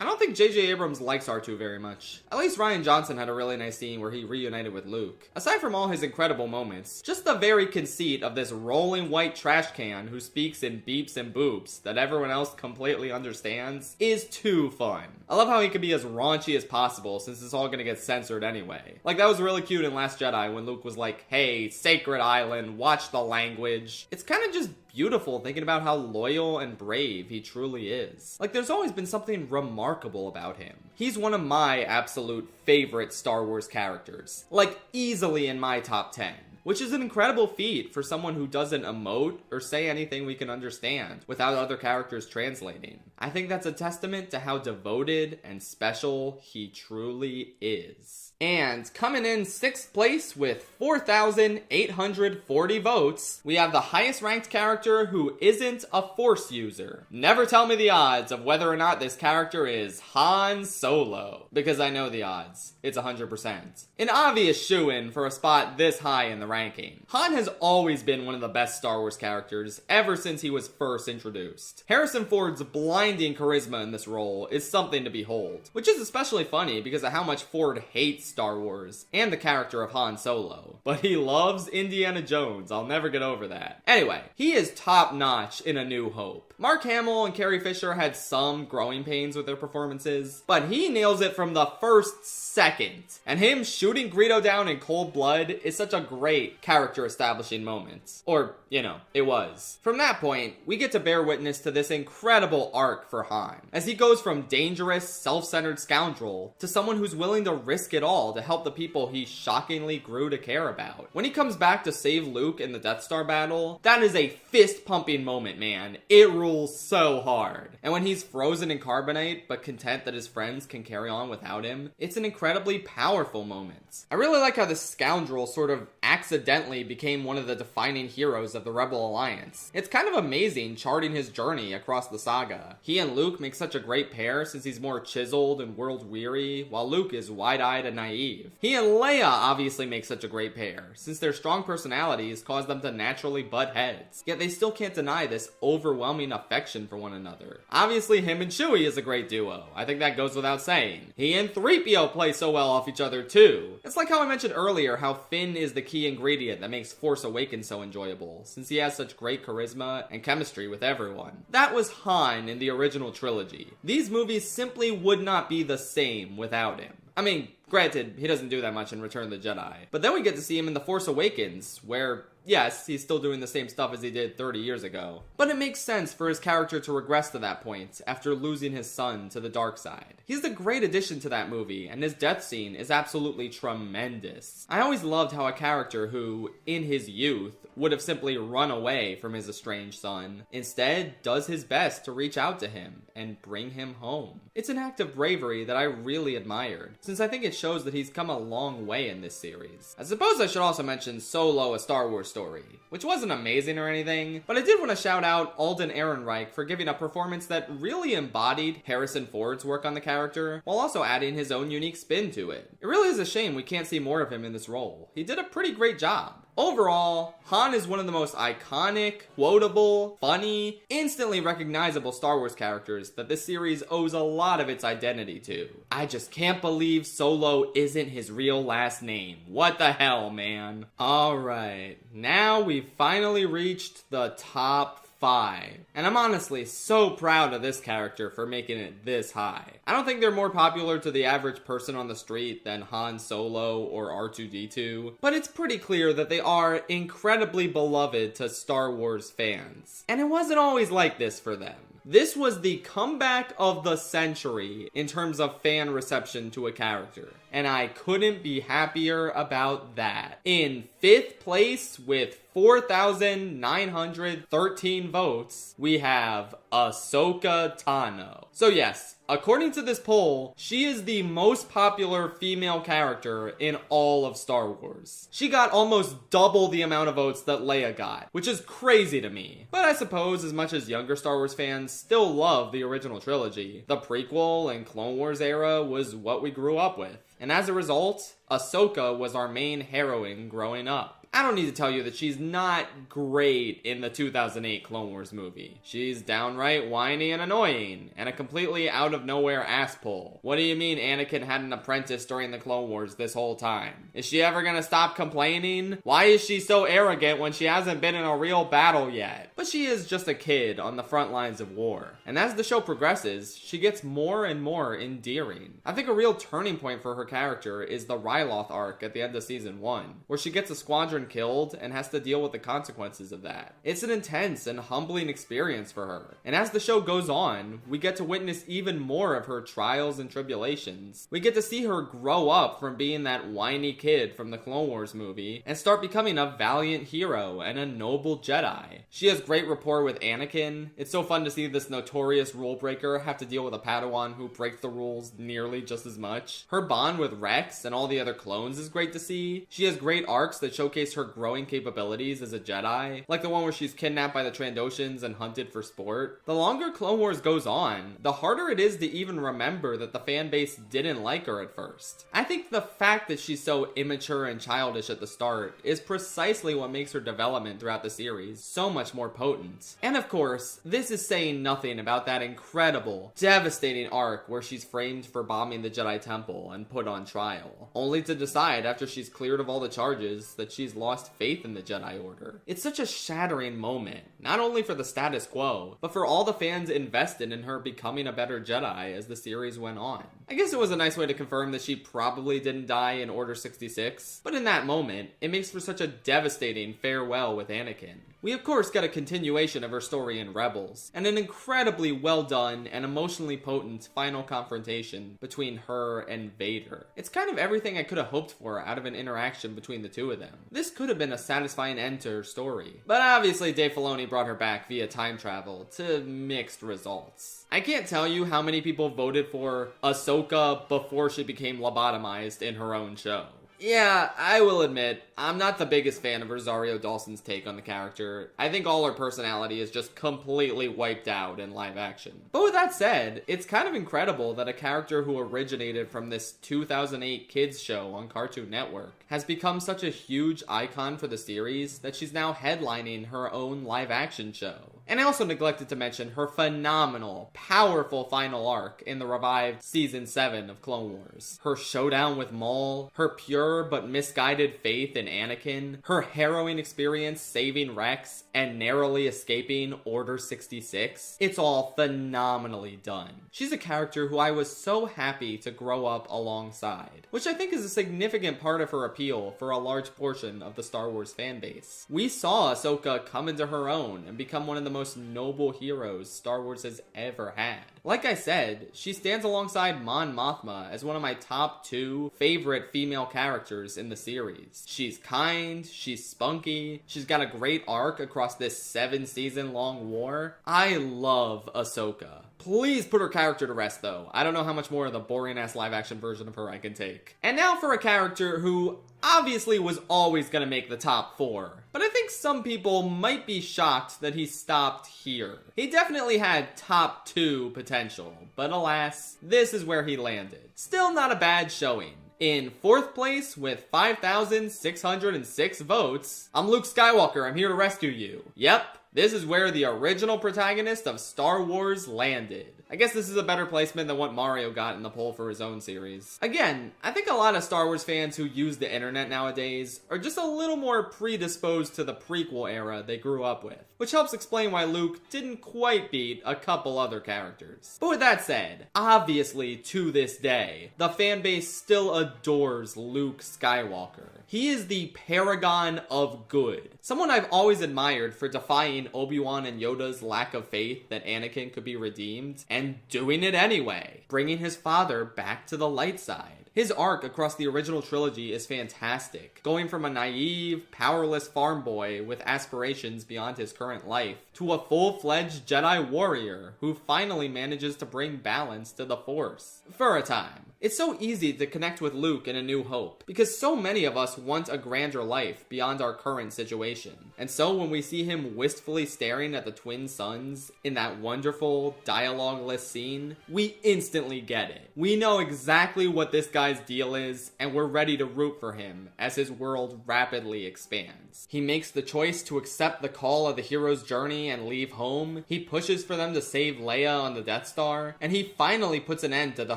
I don't think J.J. Abrams likes R2 very much. At least Rian Johnson had a really nice scene where he reunited with Luke. Aside from all his incredible moments, just the very conceit of this rolling white trash can who speaks in beeps and boops that everyone else completely understands is too fun. I love how he can be as raunchy as possible since it's all gonna get censored anyway. Like, that was really cute in Last Jedi when Luke was like, hey, Sacred Island, watch the language. It's kind of just beautiful thinking about how loyal and brave he truly is. Like, there's always been something remarkable about him. He's one of my absolute favorite Star Wars characters. Like, easily in my top 10. Which is an incredible feat for someone who doesn't emote or say anything we can understand without other characters translating. I think that's a testament to how devoted and special he truly is. And coming in 6th place with 4,840 votes, we have the highest ranked character who isn't a Force user. Never tell me the odds of whether or not this character is Han Solo, because I know the odds. It's 100%. An obvious shoo-in for a spot this high in the ranking. Han has always been one of the best Star Wars characters ever since he was first introduced. Harrison Ford's blinding charisma in this role is something to behold, which is especially funny because of how much Ford hates Star Wars and the character of Han Solo. But he loves Indiana Jones. I'll never get over that. Anyway, he is top notch in A New Hope. Mark Hamill and Carrie Fisher had some growing pains with their performances, but he nails it from the first second. And him shooting Greedo down in cold blood is such a great character establishing moment. Or, you know, it was. From that point, we get to bear witness to this incredible arc for Han, as he goes from dangerous, self-centered scoundrel to someone who's willing to risk it all to help the people he shockingly grew to care about. When he comes back to save Luke in the Death Star battle, that is a fist-pumping moment, man. It rules so hard. And when he's frozen in carbonite, but content that his friends can carry on without him, it's an incredibly powerful moment. I really like how this scoundrel sort of accidentally became one of the defining heroes of the Rebel Alliance. It's kind of amazing charting his journey across the saga. He and Luke make such a great pair since he's more chiseled and world-weary, while Luke is wide-eyed and naive. He and Leia obviously make such a great pair, since their strong personalities cause them to naturally butt heads, yet they still can't deny this overwhelming affection for one another. Obviously, him and Chewie is a great duo. I think that goes without saying. He and 3PO play so well off each other too. It's like how I mentioned earlier how Finn is the key ingredient that makes Force Awakens so enjoyable, since he has such great charisma and chemistry with everyone. That was Han in the original trilogy. These movies simply would not be the same without him. I mean, granted, he doesn't do that much in Return of the Jedi, but then we get to see him in The Force Awakens, where, yes, he's still doing the same stuff as he did 30 years ago. But it makes sense for his character to regress to that point after losing his son to the dark side. He's a great addition to that movie, and his death scene is absolutely tremendous. I always loved how a character who, in his youth, would have simply run away from his estranged son, instead does his best to reach out to him and bring him home. It's an act of bravery that I really admired, since I think it shows that he's come a long way in this series. I suppose I should also mention Solo: A Star Wars Story, which wasn't amazing or anything, but I did want to shout out Alden Ehrenreich for giving a performance that really embodied Harrison Ford's work on the character, while also adding his own unique spin to it. It really is a shame we can't see more of him in this role. He did a pretty great job. Overall, Han is one of the most iconic, quotable, funny, instantly recognizable Star Wars characters that this series owes a lot of its identity to. I just can't believe Solo isn't his real last name. What the hell, man? Alright, now we've finally reached the top 5. And I'm honestly so proud of this character for making it this high. I don't think they're more popular to the average person on the street than Han Solo or R2-D2, but it's pretty clear that they are incredibly beloved to Star Wars fans. And it wasn't always like this for them. This was the comeback of the century in terms of fan reception to a character, and I couldn't be happier about that. In 5th place with 4,913 votes, we have Ahsoka Tano. So yes, according to this poll, she is the most popular female character in all of Star Wars. She got almost double the amount of votes that Leia got, which is crazy to me. But I suppose as much as younger Star Wars fans still love the original trilogy, the prequel and Clone Wars era was what we grew up with. And as a result, Ahsoka was our main heroine growing up. I don't need to tell you that she's not great in the 2008 Clone Wars movie. She's downright whiny and annoying, and a completely out-of-nowhere asspull. What do you mean Anakin had an apprentice during the Clone Wars this whole time? Is she ever gonna stop complaining? Why is she so arrogant when she hasn't been in a real battle yet? But she is just a kid on the front lines of war. And as the show progresses, she gets more and more endearing. I think a real turning point for her character is the Ryloth arc at the end of season 1, where she gets a squadron killed and has to deal with the consequences of that. It's an intense and humbling experience for her. And as the show goes on, we get to witness even more of her trials and tribulations. We get to see her grow up from being that whiny kid from the Clone Wars movie and start becoming a valiant hero and a noble Jedi. She has great rapport with Anakin. It's so fun to see this notorious rule breaker have to deal with a Padawan who breaks the rules nearly just as much. Her bond with Rex and all the other clones is great to see. She has great arcs that showcase her growing capabilities as a Jedi, like the one where she's kidnapped by the Trandoshans and hunted for sport. The longer Clone Wars goes on, the harder it is to even remember that the fan base didn't like her at first. I think the fact that she's so immature and childish at the start is precisely what makes her development throughout the series so much more potent. And of course, this is saying nothing about that incredible, devastating arc where she's framed for bombing the Jedi Temple and put on trial, only to decide after she's cleared of all the charges that she's lost faith in the Jedi Order. It's such a shattering moment, not only for the status quo, but for all the fans invested in her becoming a better Jedi as the series went on. I guess it was a nice way to confirm that she probably didn't die in Order 66, but in that moment, it makes for such a devastating farewell with Anakin. We of course get a continuation of her story in Rebels, and an incredibly well done and emotionally potent final confrontation between her and Vader. It's kind of everything I could have hoped for out of an interaction between the two of them. This could have been a satisfying end to her story, but obviously Dave Filoni brought her back via time travel to mixed results. I can't tell you how many people voted for Ahsoka before she became lobotomized in her own show. Yeah, I will admit, I'm not the biggest fan of Rosario Dawson's take on the character. I think all her personality is just completely wiped out in live action. But with that said, it's kind of incredible that a character who originated from this 2008 kids show on Cartoon Network has become such a huge icon for the series that she's now headlining her own live action show. And I also neglected to mention her phenomenal, powerful final arc in the revived Season 7 of Clone Wars. Her showdown with Maul, her pure but misguided faith in Anakin, her harrowing experience saving Rex, and narrowly escaping Order 66. It's all phenomenally done. She's a character who I was so happy to grow up alongside, which I think is a significant part of her appeal for a large portion of the Star Wars fanbase. We saw Ahsoka come into her own and become one of the most noble heroes Star Wars has ever had. Like I said, she stands alongside Mon Mothma as one of my top 2 favorite female characters in the series. She's kind, she's spunky, she's got a great arc across this 7-season long war. I love Ahsoka. Please put her character to rest though. I don't know how much more of the boring ass live action version of her I can take. And now for a character who obviously was always gonna make the top 4. But I think some people might be shocked that he stopped here. He definitely had top 2 potential, but alas, this is where he landed. Still not a bad showing. In 4th place with 5,606 votes, I'm Luke Skywalker, I'm here to rescue you. Yep, this is where the original protagonist of Star Wars landed. I guess this is a better placement than what Mario got in the poll for his own series. Again, I think a lot of Star Wars fans who use the internet nowadays are just a little more predisposed to the prequel era they grew up with, which helps explain why Luke didn't quite beat a couple other characters. But with that said, obviously to this day, the fanbase still adores Luke Skywalker. He is the paragon of good. Someone I've always admired for defying Obi-Wan and Yoda's lack of faith that Anakin could be redeemed, and doing it anyway, bringing his father back to the light side. His arc across the original trilogy is fantastic, going from a naive, powerless farm boy with aspirations beyond his current life to a full-fledged Jedi warrior who finally manages to bring balance to the Force. For a time. It's so easy to connect with Luke in A New Hope, because so many of us want a grander life beyond our current situation. And so when we see him wistfully staring at the twin suns in that wonderful, dialogue-less scene, we instantly get it. We know exactly what this guy's deal is, and we're ready to root for him as his world rapidly expands. He makes the choice to accept the call of the hero's journey and leave home, he pushes for them to save Leia on the Death Star, and he finally puts an end to the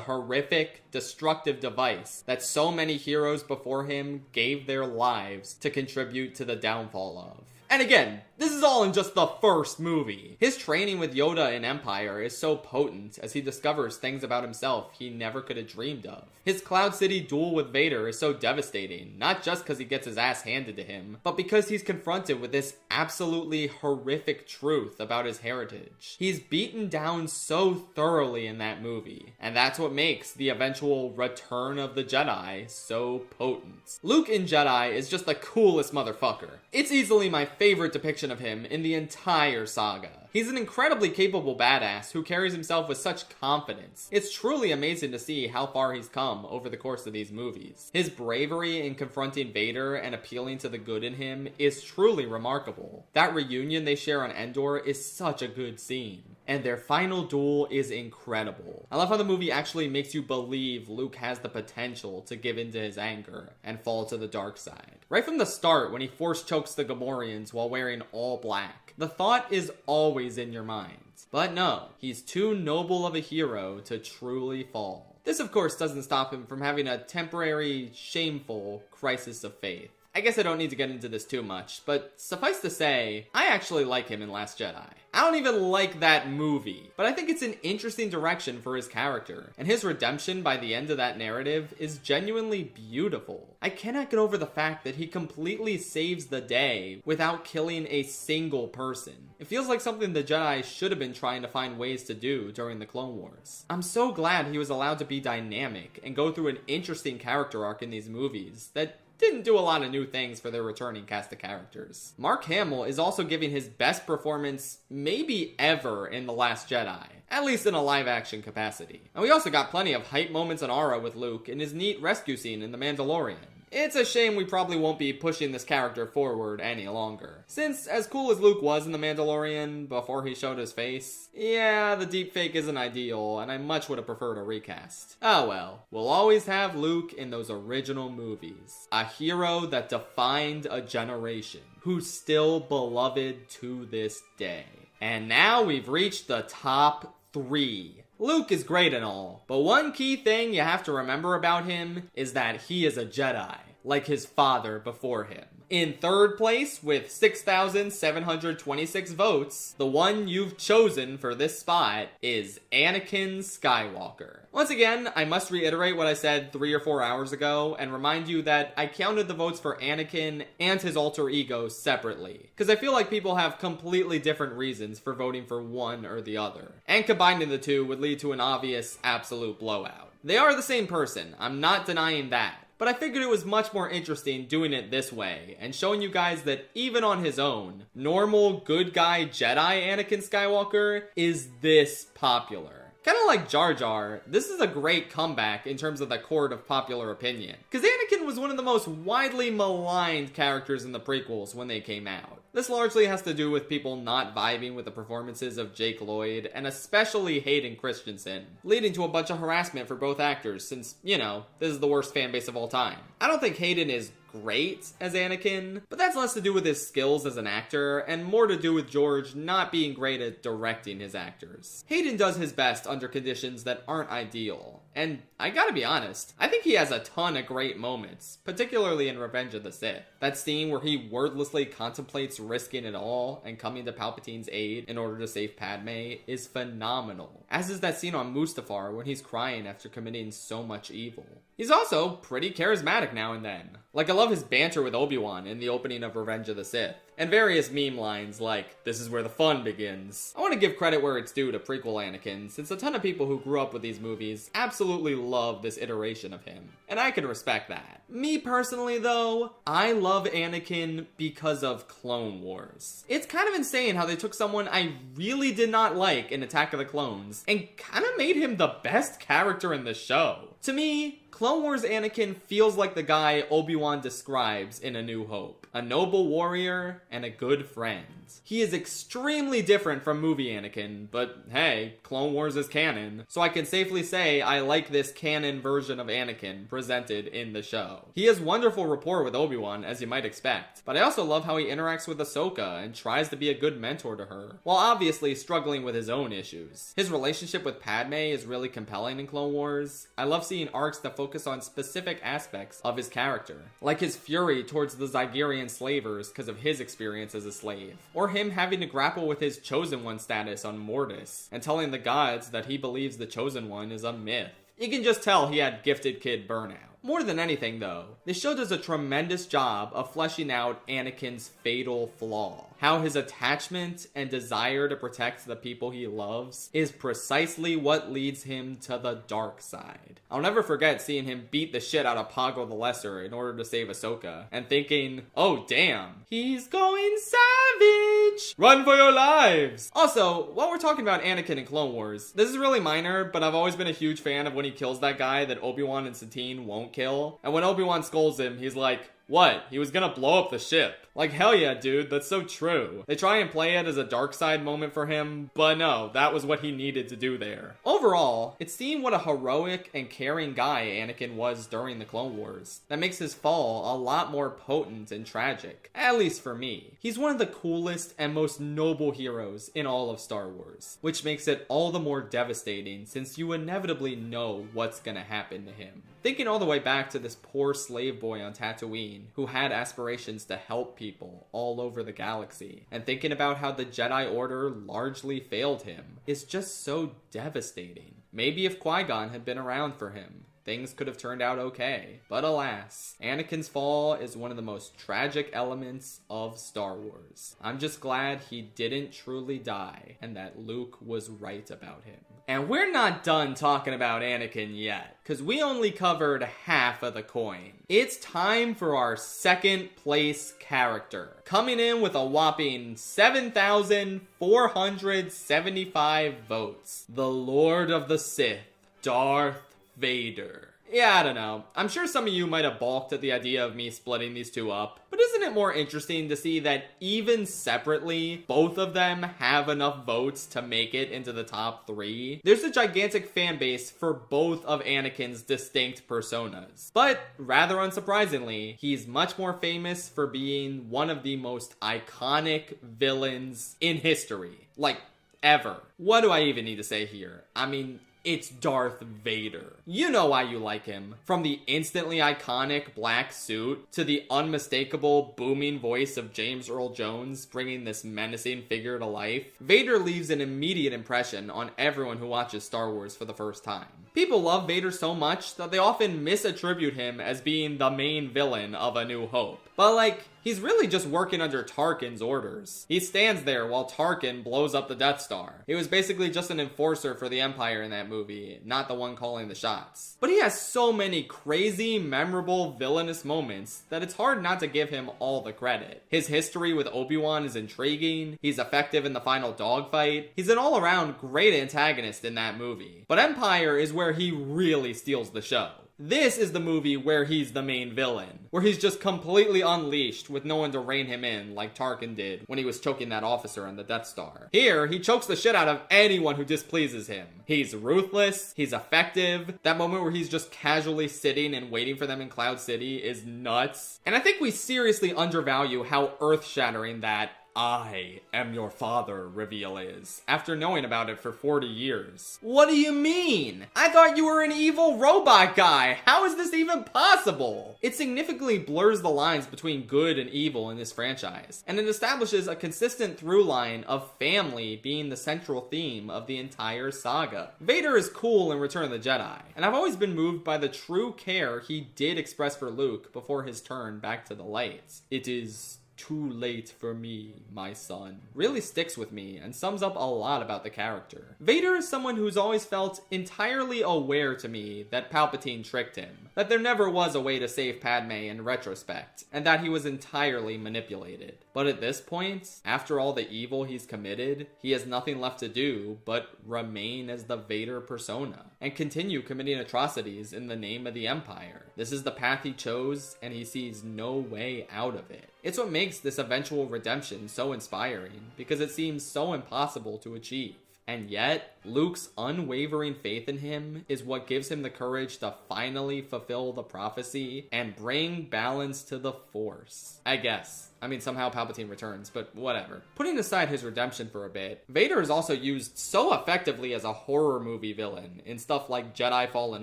horrific, destructive device that so many heroes before him gave their lives to contribute to the downfall of. And again, this is all in just the first movie. His training with Yoda in Empire is so potent as he discovers things about himself he never could have dreamed of. His Cloud City duel with Vader is so devastating, not just because he gets his ass handed to him, but because he's confronted with this absolutely horrific truth about his heritage. He's beaten down so thoroughly in that movie, and that's what makes the eventual Return of the Jedi so potent. Luke in Jedi is just the coolest motherfucker. It's easily my favorite depiction of him in the entire saga. He's an incredibly capable badass who carries himself with such confidence. It's truly amazing to see how far he's come over the course of these movies. His bravery in confronting Vader and appealing to the good in him is truly remarkable. That reunion they share on Endor is such a good scene. And their final duel is incredible. I love how the movie actually makes you believe Luke has the potential to give in to his anger and fall to the dark side. Right from the start, when he force chokes the Gamorreans while wearing all black, the thought is always in your mind. But no, he's too noble of a hero to truly fall. This of course doesn't stop him from having a temporary, shameful crisis of faith. I guess I don't need to get into this too much, but suffice to say, I actually like him in Last Jedi. I don't even like that movie, but I think it's an interesting direction for his character, and his redemption by the end of that narrative is genuinely beautiful. I cannot get over the fact that he completely saves the day without killing a single person. It feels like something the Jedi should have been trying to find ways to do during the Clone Wars. I'm so glad he was allowed to be dynamic and go through an interesting character arc in these movies that didn't do a lot of new things for their returning cast of characters. Mark Hamill is also giving his best performance maybe ever in The Last Jedi, at least in a live-action capacity. And we also got plenty of hype moments on Aura with Luke in his neat rescue scene in The Mandalorian. It's a shame we probably won't be pushing this character forward any longer, since as cool as Luke was in The Mandalorian before he showed his face, yeah, the deepfake isn't ideal, and I much would have preferred a recast. Oh well, we'll always have Luke in those original movies, a hero that defined a generation, who's still beloved to this day. And now we've reached the top 3. Luke is great and all, but one key thing you have to remember about him is that he is a Jedi, like his father before him. In 3rd place, with 6,726 votes, the one you've chosen for this spot is Anakin Skywalker. Once again, I must reiterate what I said 3 or 4 hours ago and remind you that I counted the votes for Anakin and his alter ego separately, because I feel like people have completely different reasons for voting for one or the other, and combining the two would lead to an obvious absolute blowout. They are the same person, I'm not denying that. But I figured it was much more interesting doing it this way, and showing you guys that even on his own, normal, good guy Jedi Anakin Skywalker is this popular. Kinda like Jar Jar, this is a great comeback in terms of the court of popular opinion. Because Anakin was one of the most widely maligned characters in the prequels when they came out. This largely has to do with people not vibing with the performances of Jake Lloyd, and especially Hayden Christensen, leading to a bunch of harassment for both actors since, you know, this is the worst fan base of all time. I don't think Hayden is great as Anakin, but that's less to do with his skills as an actor and more to do with George not being great at directing his actors. Hayden does his best under conditions that aren't ideal, and I gotta be honest, I think he has a ton of great moments, particularly in Revenge of the Sith. That scene where he wordlessly contemplates risking it all and coming to Palpatine's aid in order to save Padme is phenomenal, as is that scene on Mustafar when he's crying after committing so much evil. He's also pretty charismatic now and then. Like, I love his banter with Obi-Wan in the opening of Revenge of the Sith, and various meme lines like, "This is where the fun begins." I want to give credit where it's due to prequel Anakin, since a ton of people who grew up with these movies absolutely love this iteration of him, and I can respect that. Me personally though, I love Anakin because of Clone Wars. It's kind of insane how they took someone I really did not like in Attack of the Clones and kind of made him the best character in the show. To me, Clone Wars Anakin feels like the guy Obi-Wan describes in A New Hope. A noble warrior and a good friend. He is extremely different from movie Anakin, but hey, Clone Wars is canon, so I can safely say I like this canon version of Anakin presented in the show. He has wonderful rapport with Obi-Wan, as you might expect, but I also love how he interacts with Ahsoka and tries to be a good mentor to her, while obviously struggling with his own issues. His relationship with Padme is really compelling in Clone Wars. I love seeing arcs that focus on specific aspects of his character, like his fury towards the Zygerian slavers because of his experience as a slave, or him having to grapple with his Chosen One status on Mortis, and telling the gods that he believes the Chosen One is a myth. You can just tell he had gifted kid burnout. More than anything though, this show does a tremendous job of fleshing out Anakin's fatal flaw. How his attachment and desire to protect the people he loves is precisely what leads him to the dark side. I'll never forget seeing him beat the shit out of Pago the Lesser in order to save Ahsoka, and thinking, oh damn, he's going savage! Run for your lives! Also, while we're talking about Anakin in Clone Wars, this is really minor, but I've always been a huge fan of when he kills that guy that Obi-Wan and Satine won't kill. And when Obi-Wan scolds him, he's like, what? He was gonna blow up the ship. Like, hell yeah, dude, that's so true. They try and play it as a dark side moment for him, but no, that was what he needed to do there. Overall, it's seeing what a heroic and caring guy Anakin was during the Clone Wars that makes his fall a lot more potent and tragic, at least for me. He's one of the coolest and most noble heroes in all of Star Wars, which makes it all the more devastating since you inevitably know what's gonna happen to him. Thinking all the way back to this poor slave boy on Tatooine who had aspirations to help people all over the galaxy, and thinking about how the Jedi Order largely failed him is just so devastating. Maybe if Qui-Gon had been around for him, things could have turned out okay. But alas, Anakin's fall is one of the most tragic elements of Star Wars. I'm just glad he didn't truly die, and that Luke was right about him. And we're not done talking about Anakin yet, because we only covered half of the coin. It's time for our second place character, coming in with a whopping 7,475 votes. The Lord of the Sith, Darth Vader. Yeah, I don't know. I'm sure some of you might have balked at the idea of me splitting these two up, but isn't it more interesting to see that even separately, both of them have enough votes to make it into the top 3? There's a gigantic fan base for both of Anakin's distinct personas. But, rather unsurprisingly, he's much more famous for being one of the most iconic villains in history. Like, ever. What do I even need to say here? I mean, it's Darth Vader. You know why you like him. From the instantly iconic black suit to the unmistakable booming voice of James Earl Jones bringing this menacing figure to life, Vader leaves an immediate impression on everyone who watches Star Wars for the first time. People love Vader so much that they often misattribute him as being the main villain of A New Hope. But like, He's really just working under Tarkin's orders. He stands there while Tarkin blows up the Death Star. He was basically just an enforcer for the Empire in that movie, not the one calling the shots. But he has so many crazy, memorable, villainous moments that it's hard not to give him all the credit. His history with Obi-Wan is intriguing, he's effective in the final dogfight, he's an all-around great antagonist in that movie. But Empire is where he really steals the show. This is the movie where he's the main villain, where he's just completely unleashed with no one to rein him in like Tarkin did when he was choking that officer on the Death Star. Here, he chokes the shit out of anyone who displeases him. He's ruthless, he's effective. That moment where he's just casually sitting and waiting for them in Cloud City is nuts. And I think we seriously undervalue how earth-shattering that "I am your father" reveal is, after knowing about it for 40 years. What do you mean? I thought you were an evil robot guy. How is this even possible? It significantly blurs the lines between good and evil in this franchise, and it establishes a consistent through line of family being the central theme of the entire saga. Vader is cool in Return of the Jedi, and I've always been moved by the true care he did express for Luke before his turn back to the light. It is too late for me, my son, really sticks with me and sums up a lot about the character. Vader is someone who's always felt entirely aware to me that Palpatine tricked him, that there never was a way to save Padme in retrospect, and that he was entirely manipulated. But at this point, after all the evil he's committed, he has nothing left to do but remain as the Vader persona and continue committing atrocities in the name of the Empire. This is the path he chose, and he sees no way out of it. It's what makes this eventual redemption so inspiring, because it seems so impossible to achieve. And yet, Luke's unwavering faith in him is what gives him the courage to finally fulfill the prophecy and bring balance to the Force. I guess. I mean, somehow Palpatine returns, but whatever. Putting aside his redemption for a bit, Vader is also used so effectively as a horror movie villain in stuff like Jedi Fallen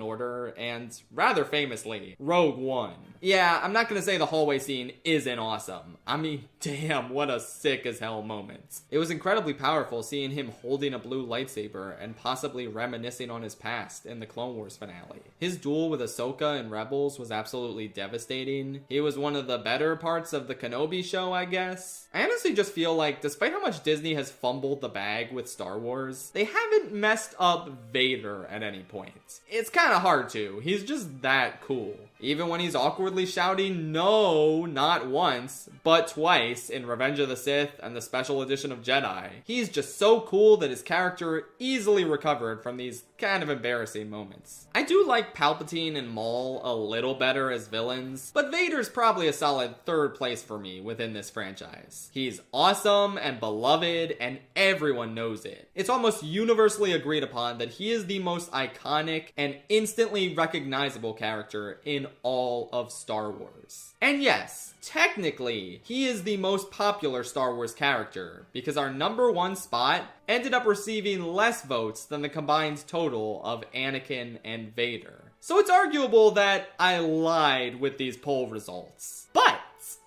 Order and, rather famously, Rogue One. Yeah, I'm not gonna say the hallway scene isn't awesome. I mean, damn, what a sick as hell moment. It was incredibly powerful seeing him holding a blue lightsaber and possibly reminiscing on his past in the Clone Wars finale. His duel with Ahsoka in Rebels was absolutely devastating. He was one of the better parts of the Kenobi show, I guess. I honestly just feel like, despite how much Disney has fumbled the bag with Star Wars, they haven't messed up Vader at any point. It's kind of hard to. He's just that cool. Even when he's awkwardly shouting no, not once, but twice in Revenge of the Sith and the special edition of Jedi, he's just so cool that his character easily recovered from these kind of embarrassing moments. I do like Palpatine and Maul a little better as villains, but Vader's probably a solid third place for me within this franchise. He's awesome and beloved, and everyone knows it. It's almost universally agreed upon that he is the most iconic and instantly recognizable character in all of Star Wars. And yes, technically, he is the most popular Star Wars character, because our number one spot ended up receiving less votes than the combined total of Anakin and Vader. So it's arguable that I lied with these poll results. But,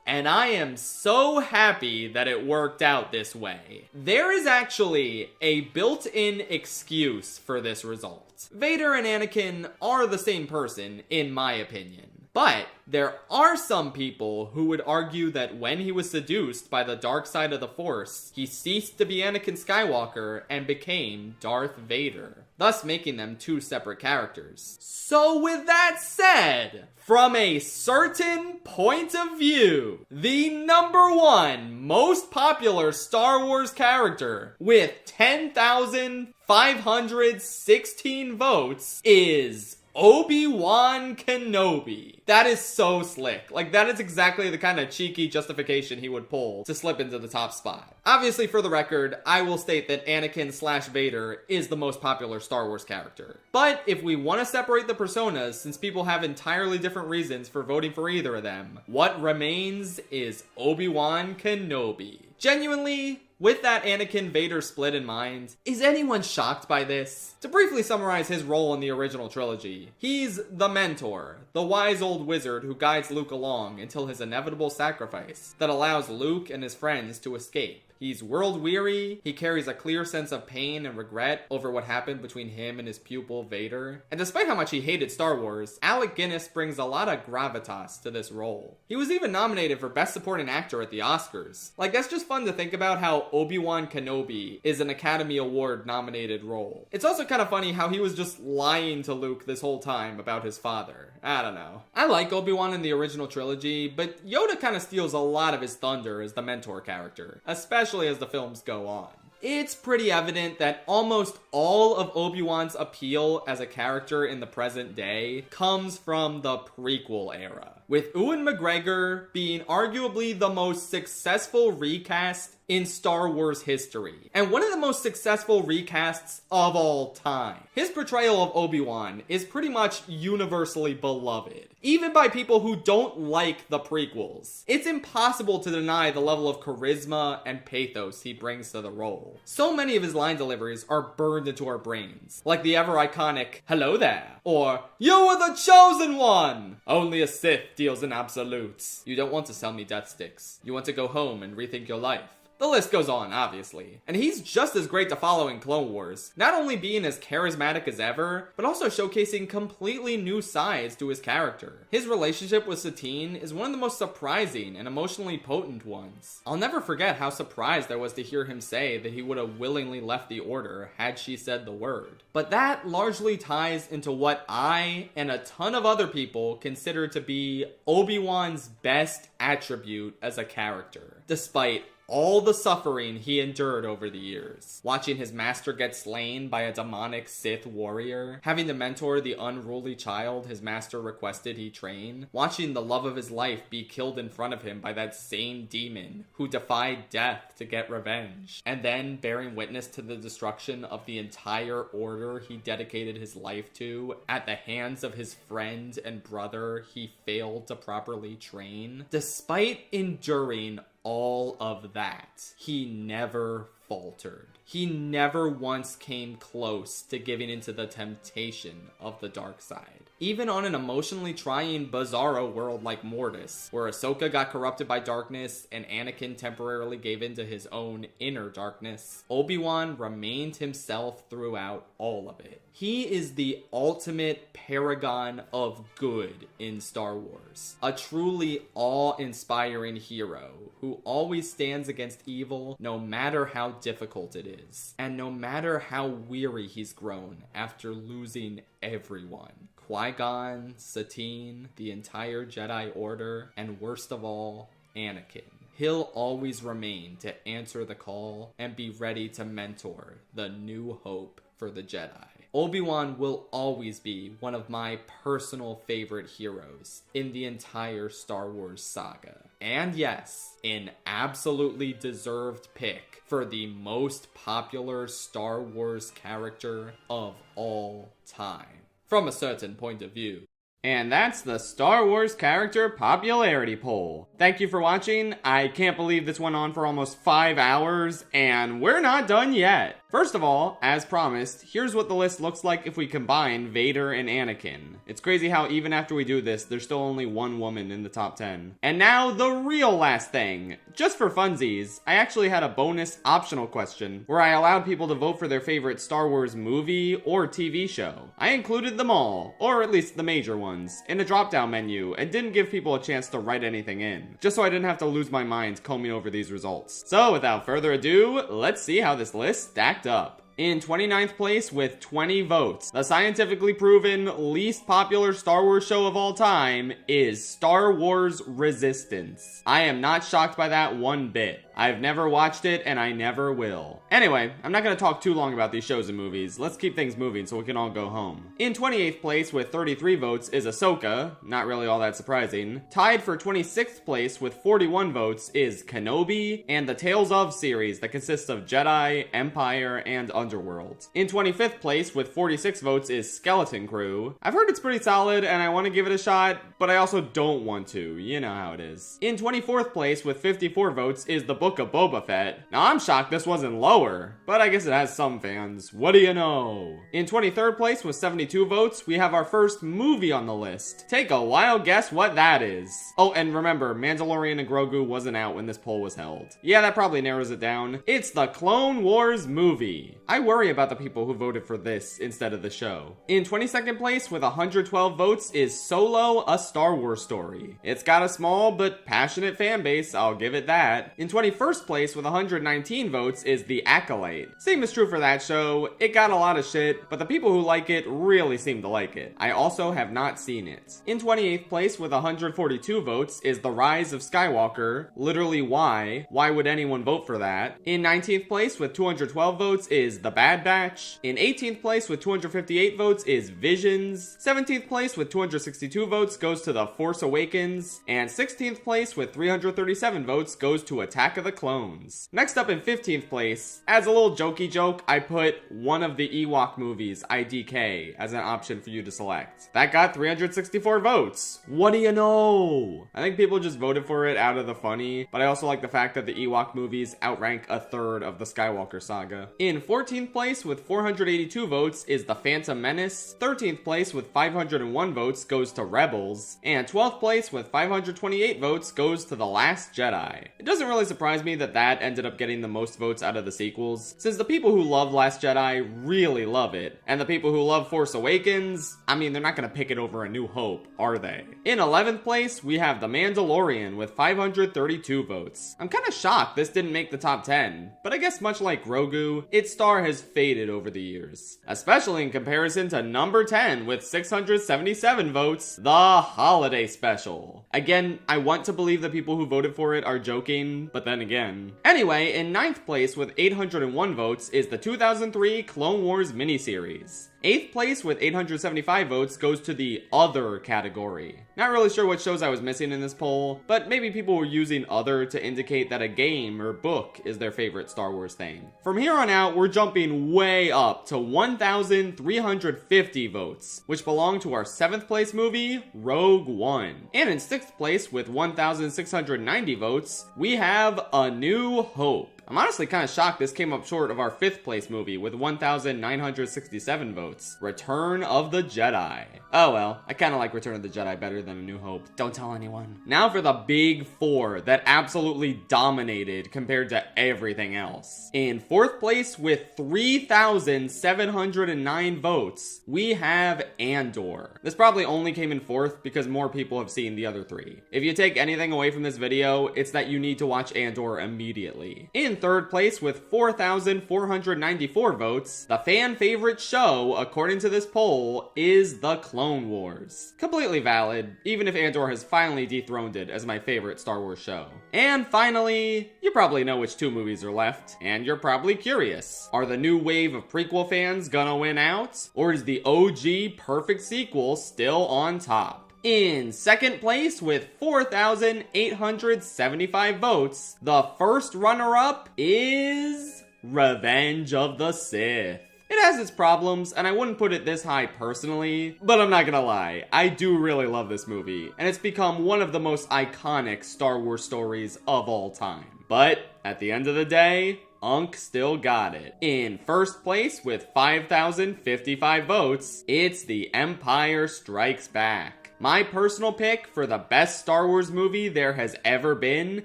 and I am so happy that it worked out this way, there is actually a built-in excuse for this result. Vader and Anakin are the same person, in my opinion. But there are some people who would argue that when he was seduced by the dark side of the Force, he ceased to be Anakin Skywalker and became Darth Vader, thus making them two separate characters. So with that said, from a certain point of view, the number one most popular Star Wars character with 10,516 votes is Obi-Wan Kenobi. That is so slick. Like, that is exactly the kind of cheeky justification he would pull to slip into the top spot. Obviously, for the record, I will state that Anakin/Vader is the most popular Star Wars character. But if we want to separate the personas, since people have entirely different reasons for voting for either of them, what remains is Obi-Wan Kenobi. Genuinely, With that Anakin-Vader split in mind, is anyone shocked by this? To briefly summarize his role in the original trilogy, he's the mentor, the wise old wizard who guides Luke along until his inevitable sacrifice that allows Luke and his friends to escape. He's world-weary, he carries a clear sense of pain and regret over what happened between him and his pupil Vader. And despite how much he hated Star Wars, Alec Guinness brings a lot of gravitas to this role. He was even nominated for Best Supporting Actor at the Oscars. Like, that's just fun to think about how Obi-Wan Kenobi is an Academy Award nominated role. It's also kind of funny how he was just lying to Luke this whole time about his father. I don't know. I like Obi-Wan in the original trilogy, but Yoda kind of steals a lot of his thunder as the mentor character, especially as the films go on. It's pretty evident that almost all of Obi-Wan's appeal as a character in the present day comes from the prequel era, with Ewan McGregor being arguably the most successful recast in Star Wars history, and one of the most successful recasts of all time. His portrayal of Obi-Wan is pretty much universally beloved, even by people who don't like the prequels. It's impossible to deny the level of charisma and pathos he brings to the role. So many of his line deliveries are burned into our brains, like the ever iconic, "Hello there," or "You are the chosen one! Only a Sith deals in absolutes. You don't want to sell me death sticks. You want to go home and rethink your life." The list goes on, obviously. And he's just as great to follow in Clone Wars, not only being as charismatic as ever, but also showcasing completely new sides to his character. His relationship with Satine is one of the most surprising and emotionally potent ones. I'll never forget how surprised I was to hear him say that he would have willingly left the Order had she said the word. But that largely ties into what I and a ton of other people consider to be Obi-Wan's best attribute as a character, despite all the suffering he endured over the years. Watching his master get slain by a demonic Sith warrior, having to mentor the unruly child his master requested he train, watching the love of his life be killed in front of him by that same demon who defied death to get revenge, and then bearing witness to the destruction of the entire order he dedicated his life to at the hands of his friend and brother he failed to properly train. Despite enduring all of that, he never faltered. He never once came close to giving into the temptation of the dark side. Even on an emotionally trying bizarro world like Mortis, where Ahsoka got corrupted by darkness and Anakin temporarily gave in to his own inner darkness, Obi-Wan remained himself throughout all of it. He is the ultimate paragon of good in Star Wars. A truly awe-inspiring hero who always stands against evil no matter how difficult it is, and no matter how weary he's grown after losing everyone. Qui-Gon, Satine, the entire Jedi Order, and worst of all, Anakin. He'll always remain to answer the call and be ready to mentor the new hope for the Jedi. Obi-Wan will always be one of my personal favorite heroes in the entire Star Wars saga. And yes, an absolutely deserved pick for the most popular Star Wars character of all time, from a certain point of view. And that's the Star Wars character popularity poll. Thank you for watching. I can't believe this went on for almost 5 hours, and we're not done yet. First of all, as promised, here's what the list looks like if we combine Vader and Anakin. It's crazy how even after we do this, there's still only one woman in the top 10. And now the real last thing. Just for funsies, I actually had a bonus optional question where I allowed people to vote for their favorite Star Wars movie or TV show. I included them all, or at least the major ones, in a drop-down menu and didn't give people a chance to write anything in, just so I didn't have to lose my mind combing over these results. So without further ado, let's see how this list stacked up. In 29th place with 20 votes, the scientifically proven least popular Star Wars show of all time is Star Wars Resistance. I am not shocked by that one bit. I've never watched it and I never will. Anyway, I'm not going to talk too long about these shows and movies. Let's keep things moving so we can all go home. In 28th place with 33 votes is Ahsoka, not really all that surprising. Tied for 26th place with 41 votes is Kenobi and the Tales of series that consists of Jedi, Empire, and underworld. In 25th place with 46 votes is Skeleton Crew. I've heard it's pretty solid and I want to give it a shot, but I also don't want to. You know how it is. In 24th place with 54 votes is The Book of Boba Fett. Now I'm shocked this wasn't lower, but I guess it has some fans. What do you know? In 23rd place with 72 votes, we have our first movie on the list. Take a wild guess what that is. Oh, and remember, Mandalorian and Grogu wasn't out when this poll was held. Yeah, that probably narrows it down. It's the Clone Wars movie. I worry about the people who voted for this instead of the show. In 22nd place with 112 votes is Solo, a Star Wars story. It's got a small but passionate fan base, I'll give it that. In 21st place with 119 votes is The Acolyte. Same is true for that show. It got a lot of shit, but the people who like it really seem to like it. I also have not seen it. In 28th place with 142 votes is The Rise of Skywalker. Literally why? Why would anyone vote for that? In 19th place with 212 votes is The Bad Batch. In 18th place with 258 votes is Visions. 17th place with 262 votes goes to The Force Awakens. And 16th place with 337 votes goes to Attack of the Clones. Next up in 15th place, as a little jokey joke, I put one of the Ewok movies, IDK, as an option for you to select. That got 364 votes. What do you know? I think people just voted for it out of the funny, but I also like the fact that the Ewok movies outrank a third of the Skywalker saga. In 14th place with 482 votes is The Phantom Menace. 13th place with 501 votes goes to Rebels. And 12th place with 528 votes goes to The Last Jedi. It doesn't really surprise me that that ended up getting the most votes out of the sequels, since the people who love Last Jedi really love it, and the people who love Force Awakens, I mean, they're not gonna pick it over A New Hope, are they? In 11th place, we have The Mandalorian with 532 votes. I'm kinda shocked this didn't make the top 10, but I guess much like Grogu, its star has faded over the years, especially in comparison to number 10 with 677 votes, The Holiday Special. Again, I want to believe the people who voted for it are joking, but then again. Anyway, in 9th place with 801 votes is the 2003 Clone Wars miniseries. 8th place with 875 votes goes to the other category. Not really sure what shows I was missing in this poll, but maybe people were using other to indicate that a game or book is their favorite Star Wars thing. From here on out, we're jumping way up to 1,350 votes, which belong to our 7th place movie, Rogue One. And in 6th place with 1,690 votes, we have A New Hope. I'm honestly kind of shocked this came up short of our 5th place movie with 1,967 votes, Return of the Jedi. Oh well, I kind of like Return of the Jedi better than A New Hope. Don't tell anyone. Now for the big four that absolutely dominated compared to everything else. In 4th place with 3,709 votes, we have Andor. This probably only came in 4th because more people have seen the other 3. If you take anything away from this video, it's that you need to watch Andor immediately. In 3rd place with 4,494 votes, the fan favorite show, according to this poll, is The Clone Wars. Completely valid, even if Andor has finally dethroned it as my favorite Star Wars show. And finally, you probably know which 2 movies are left, and you're probably curious. Are the new wave of prequel fans gonna win out? Or is the OG perfect sequel still on top? In 2nd place with 4,875 votes, the first runner-up is Revenge of the Sith. It has its problems, and I wouldn't put it this high personally, but I'm not gonna lie, I do really love this movie, and it's become one of the most iconic Star Wars stories of all time. But at the end of the day, Unc still got it. In 1st place with 5,055 votes, it's The Empire Strikes Back. My personal pick for the best Star Wars movie there has ever been,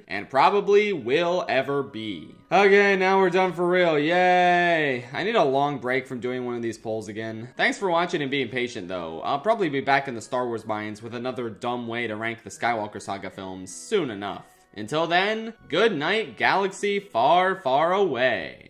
and probably will ever be. Okay, now we're done for real, yay! I need a long break from doing one of these polls again. Thanks for watching and being patient though. I'll probably be back in the Star Wars minds with another dumb way to rank the Skywalker Saga films soon enough. Until then, good night, galaxy far, far away.